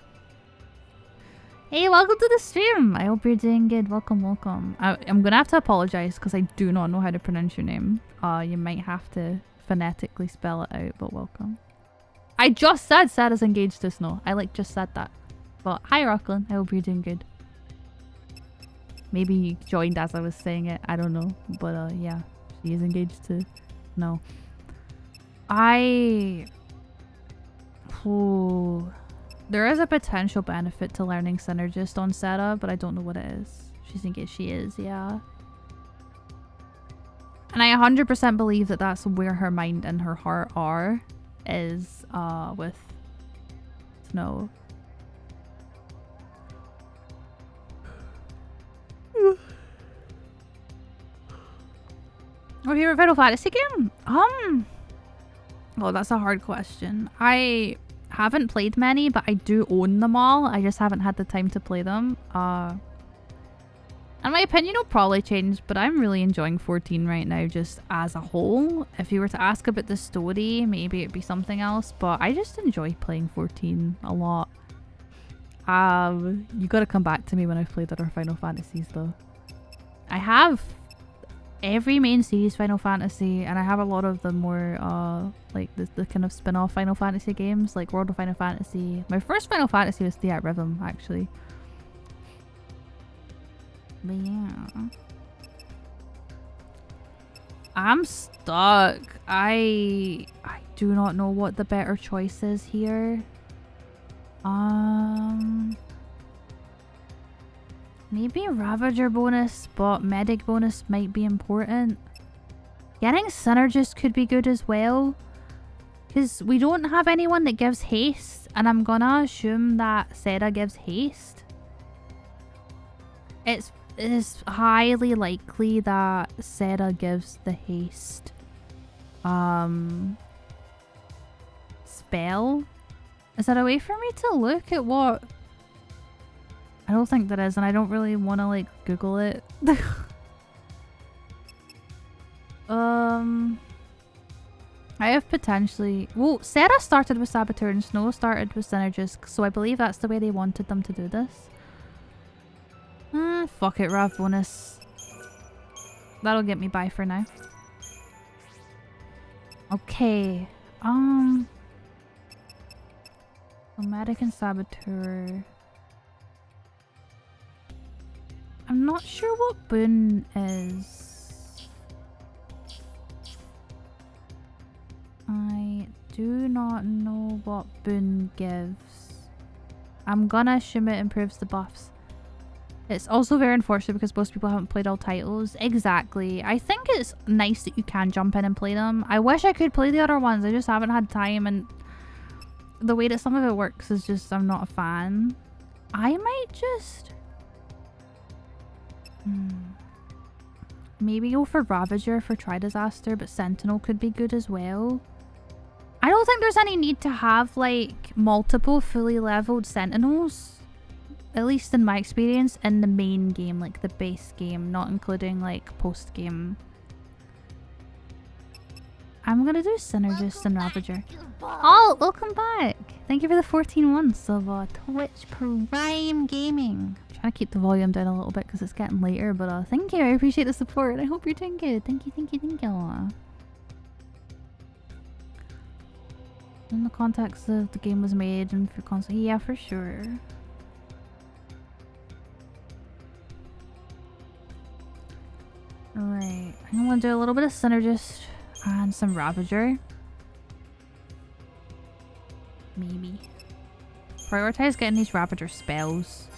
Hey, welcome to the stream. I hope you're doing good. Welcome, welcome. I'm gonna have to apologize because I do not know how to pronounce your name. You might have to phonetically spell it out, but welcome. I just said Sarah's engaged to Snow. I like just said that. But hi, Rocklin. I hope you're doing good. Maybe you joined as I was saying it. I don't know. But yeah, she is engaged to Snow. There is a potential benefit to learning Synergist on Sarah, but I don't know what it is. She's engaged. She is, yeah. And I 100% believe that that's where her mind and her heart are, is with Snow. What are your Final Fantasy game? Oh, that's a hard question. I haven't played many, but I do own them all. I just haven't had the time to play them. And my opinion will probably change, but I'm really enjoying 14 right now just as a whole. If you were to ask about the story, maybe it'd be something else, but I just enjoy playing 14 a lot. You gotta come back to me when I've played other Final Fantasies though. I have every main series Final Fantasy, and I have a lot of the more like the kind of spin-off Final Fantasy games, like World of Final Fantasy. My first Final Fantasy was Theat Rhythm, actually. But yeah, I'm stuck. I do not know what the better choice is here. Maybe Ravager bonus, but Medic bonus might be important. Getting Synergist could be good as well, because we don't have anyone that gives haste, and I'm gonna assume that Sarah gives haste. It is highly likely that Sarah gives the haste spell. Is there a way for me to look at what? I don't think there is, and I don't really want to like Google it. I have potentially... Well, Sarah started with Saboteur and Snow started with Synergist, so I believe that's the way they wanted them to do this. Fuck it, Rav bonus. That'll get me by for now. Okay. Medic and Saboteur. I'm not sure what boon is. I do not know what boon gives. I'm gonna assume it improves the buffs. It's also very unfortunate because most people haven't played all titles. Exactly. I think it's nice that you can jump in and play them. I wish I could play the other ones. I just haven't had time, and the way that some of it works is just, I'm not a fan. I might just... maybe go for Ravager for Tri-Disaster, but Sentinel could be good as well. I don't think there's any need to have like multiple fully leveled Sentinels. At least in my experience, in the main game, like the base game, not including like post-game. I'm gonna do Synergist and Ravager. Oh, welcome back! Thank you for the 14 months of Twitch Prime Gaming. I'm trying to keep the volume down a little bit because it's getting later, but thank you, I appreciate the support. I hope you're doing good. Thank you, thank you, thank you. In the context of the game was made and for console, yeah, for sure. Right. I'm gonna do a little bit of Synergist and some Ravager. Maybe. Prioritize getting these Ravager spells.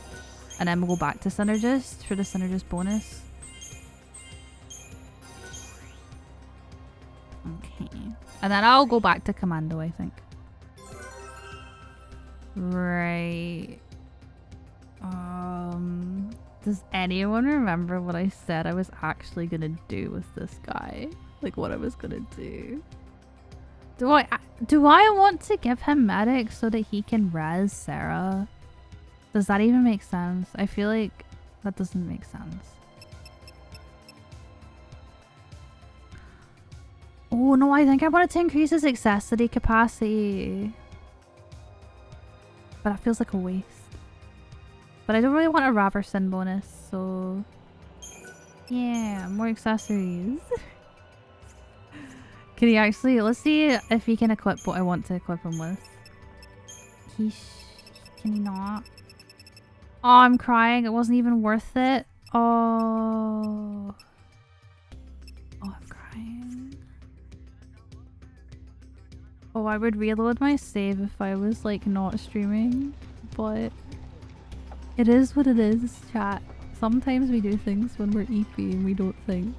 And then we'll go back to Synergist for the Synergist bonus. Okay. And then I'll go back to Commando, I think. Right. Does anyone remember what I said I was actually gonna do with this guy? Like what I was gonna do? Do I want to give him medic so that he can res Sarah? Does that even make sense? I feel like that doesn't make sense. Oh no, I think I wanted to increase his accessory capacity. But that feels like a waste. But I don't really want a Raverson bonus, so... Yeah, more accessories. Can he actually... Let's see if he can equip what I want to equip him with. Can he not? Oh, I'm crying. It wasn't even worth it. Oh. Oh, I'm crying. Oh, I would reload my save if I was, like, not streaming. But... it is what it is, chat. Sometimes we do things when we're EP and we don't think.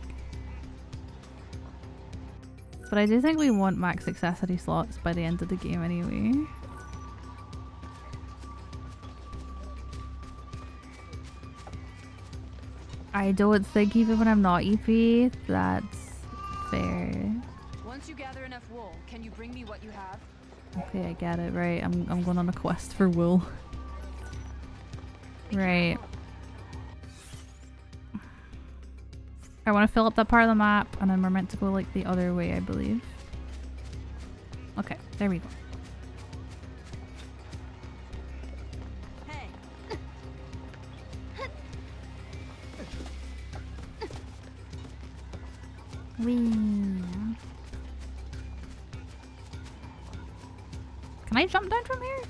But I do think we want max accessory slots by the end of the game anyway. I don't think even when I'm not EP, that's fair. Once you gather enough wool, can you bring me what you have? Okay, I get it. Right, I'm going on a quest for wool. Right. I want to fill up that part of the map, and then we're meant to go like the other way, I believe. Okay, there we go. Wee. Can I jump down from here?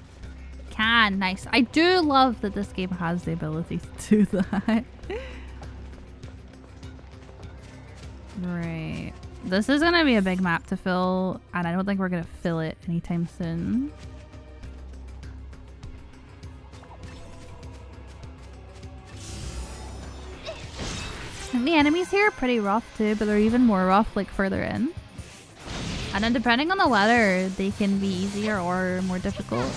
Can. Nice. I do love that this game has the ability to do that. Right. This is gonna be a big map to fill, and I don't think we're gonna fill it anytime soon. And the enemies here are pretty rough too, but they're even more rough like further in. And then depending on the weather, they can be easier or more difficult.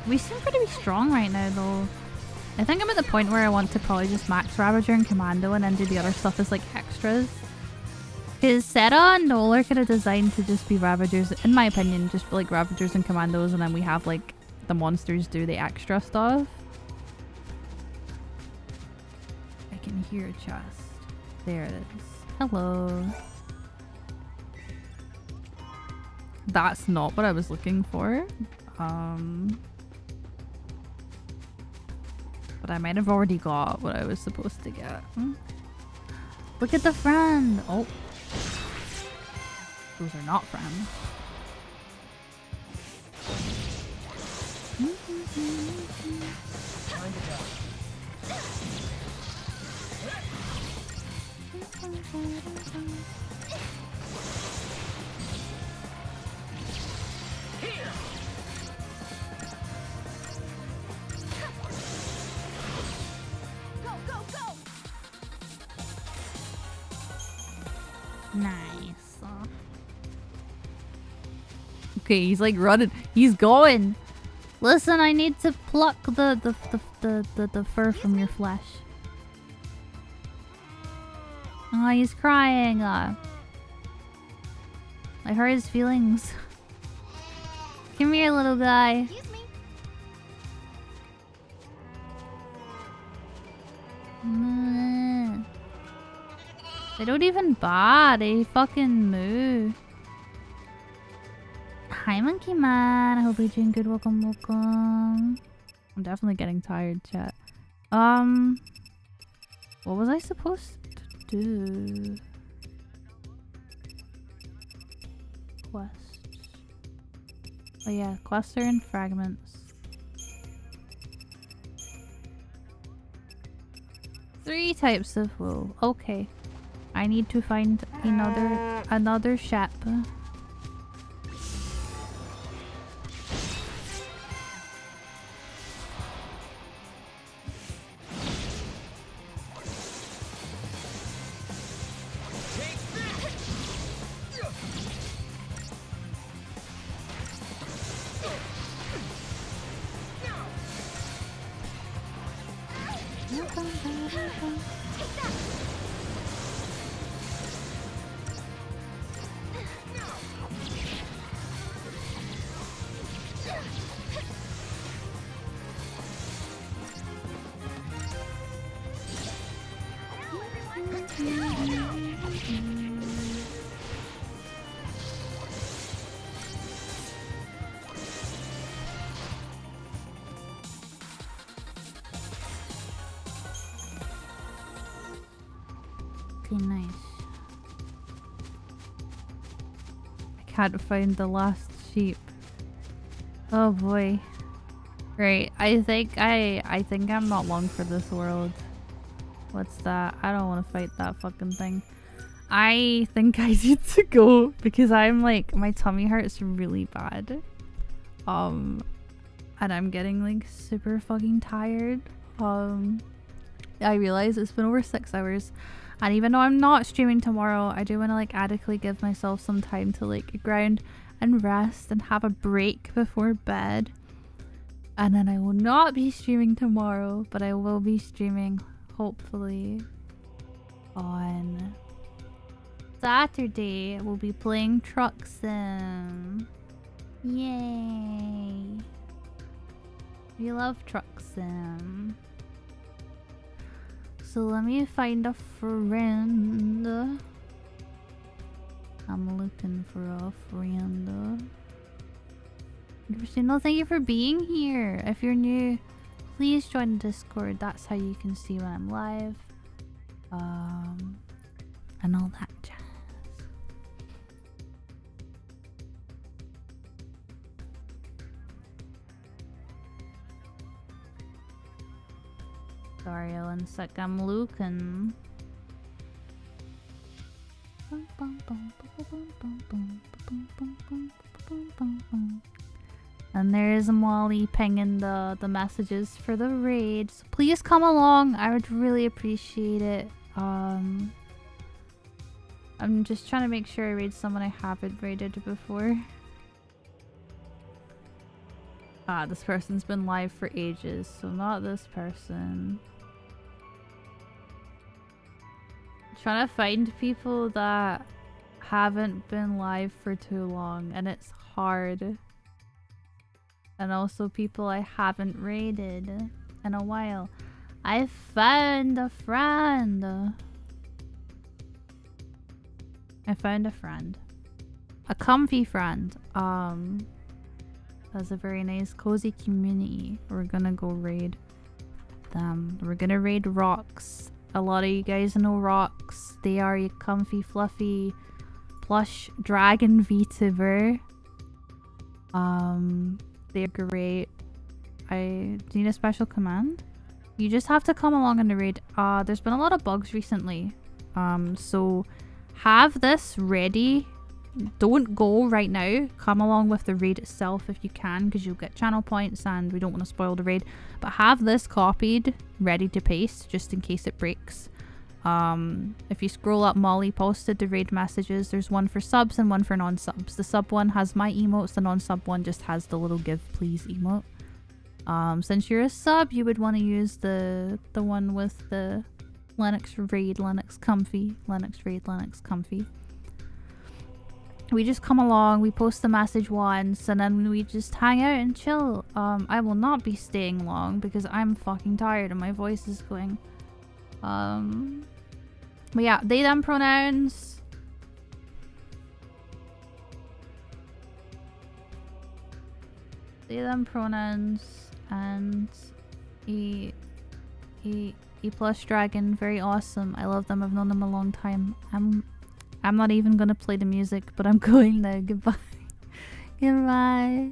We seem pretty strong right now though. I think I'm at the point where I want to probably just max Ravager and Commando and then do the other stuff as like extras. Because Seta and Noel are kind of designed to just be Ravagers, in my opinion, just like Ravagers and Commandos, and then we have like the monsters do the extra stuff. I can hear a chest. There it is. Hello. That's not what I was looking for. But I might have already got what I was supposed to get. Look at the friend! Oh. Those are not friends. Nice. Okay, he's like running. He's going. Listen, I need to pluck the fur from your flesh. Oh, he's crying. I hurt his feelings. Come here, little guy. They don't even bar, they fucking moo. Hi, Monkey Man. I hope you're doing good. Welcome, welcome. I'm definitely getting tired, chat. What was I supposed to do? quests. Oh yeah, quests are in fragments. 3 types of wool. Okay. I need to find another shop. Okay, nice. I can't find the last sheep. Oh boy. Right, I think I'm not long for this world. What's that? I don't want to fight that fucking thing. I think I need to go because I'm like, my tummy hurts really bad. And I'm getting like super fucking tired. I realize it's been over 6 hours. And even though I'm not streaming tomorrow, I do want to like adequately give myself some time to like ground and rest and have a break before bed. And then I will not be streaming tomorrow, but I will be streaming hopefully on Saturday. We'll be playing Truck Sim. Yay. We love Truck Sim. So let me find a friend. I'm looking for a friend. No, thank you for being here. If you're new, please join the Discord. That's how you can see when I'm live. And all that jazz. Sorry, one sec. I'm looking. And there is Molly pinging the messages for the raid. So please come along. I would really appreciate it. I'm just trying to make sure I raid someone I haven't raided before. Ah, this person's been live for ages, so not this person. Trying to find people that haven't been live for too long, and it's hard. And also people I haven't raided in a while. I found a friend. I found a friend. A comfy friend. That's a very nice cozy community. We're gonna go raid them. We're gonna raid Rocks. A lot of you guys know Rocks. They are a comfy, fluffy, plush dragon VTuber. They're great. Do you need a special command? You just have to come along on the raid. There's been a lot of bugs recently. So have this ready. Don't go right now. Come along with the raid itself if you can, because you'll get channel points and we don't want to spoil the raid. But have this copied, ready to paste, just in case it breaks. If you scroll up, Molly posted the raid messages. There's one for subs and one for non-subs. The sub one has my emotes, the non-sub one just has the little give please emote. Since you're a sub, you would want to use the one with the Linux raid, Linux comfy, Linux raid, Linux comfy. We just come along, we post the message once, and then we just hang out and chill. I will not be staying long because I'm fucking tired and my voice is going. But yeah, they them pronouns. They them pronouns and E plus dragon, very awesome. I love them. I've known them a long time. I'm not even gonna play the music, but I'm going now. Goodbye. Goodbye.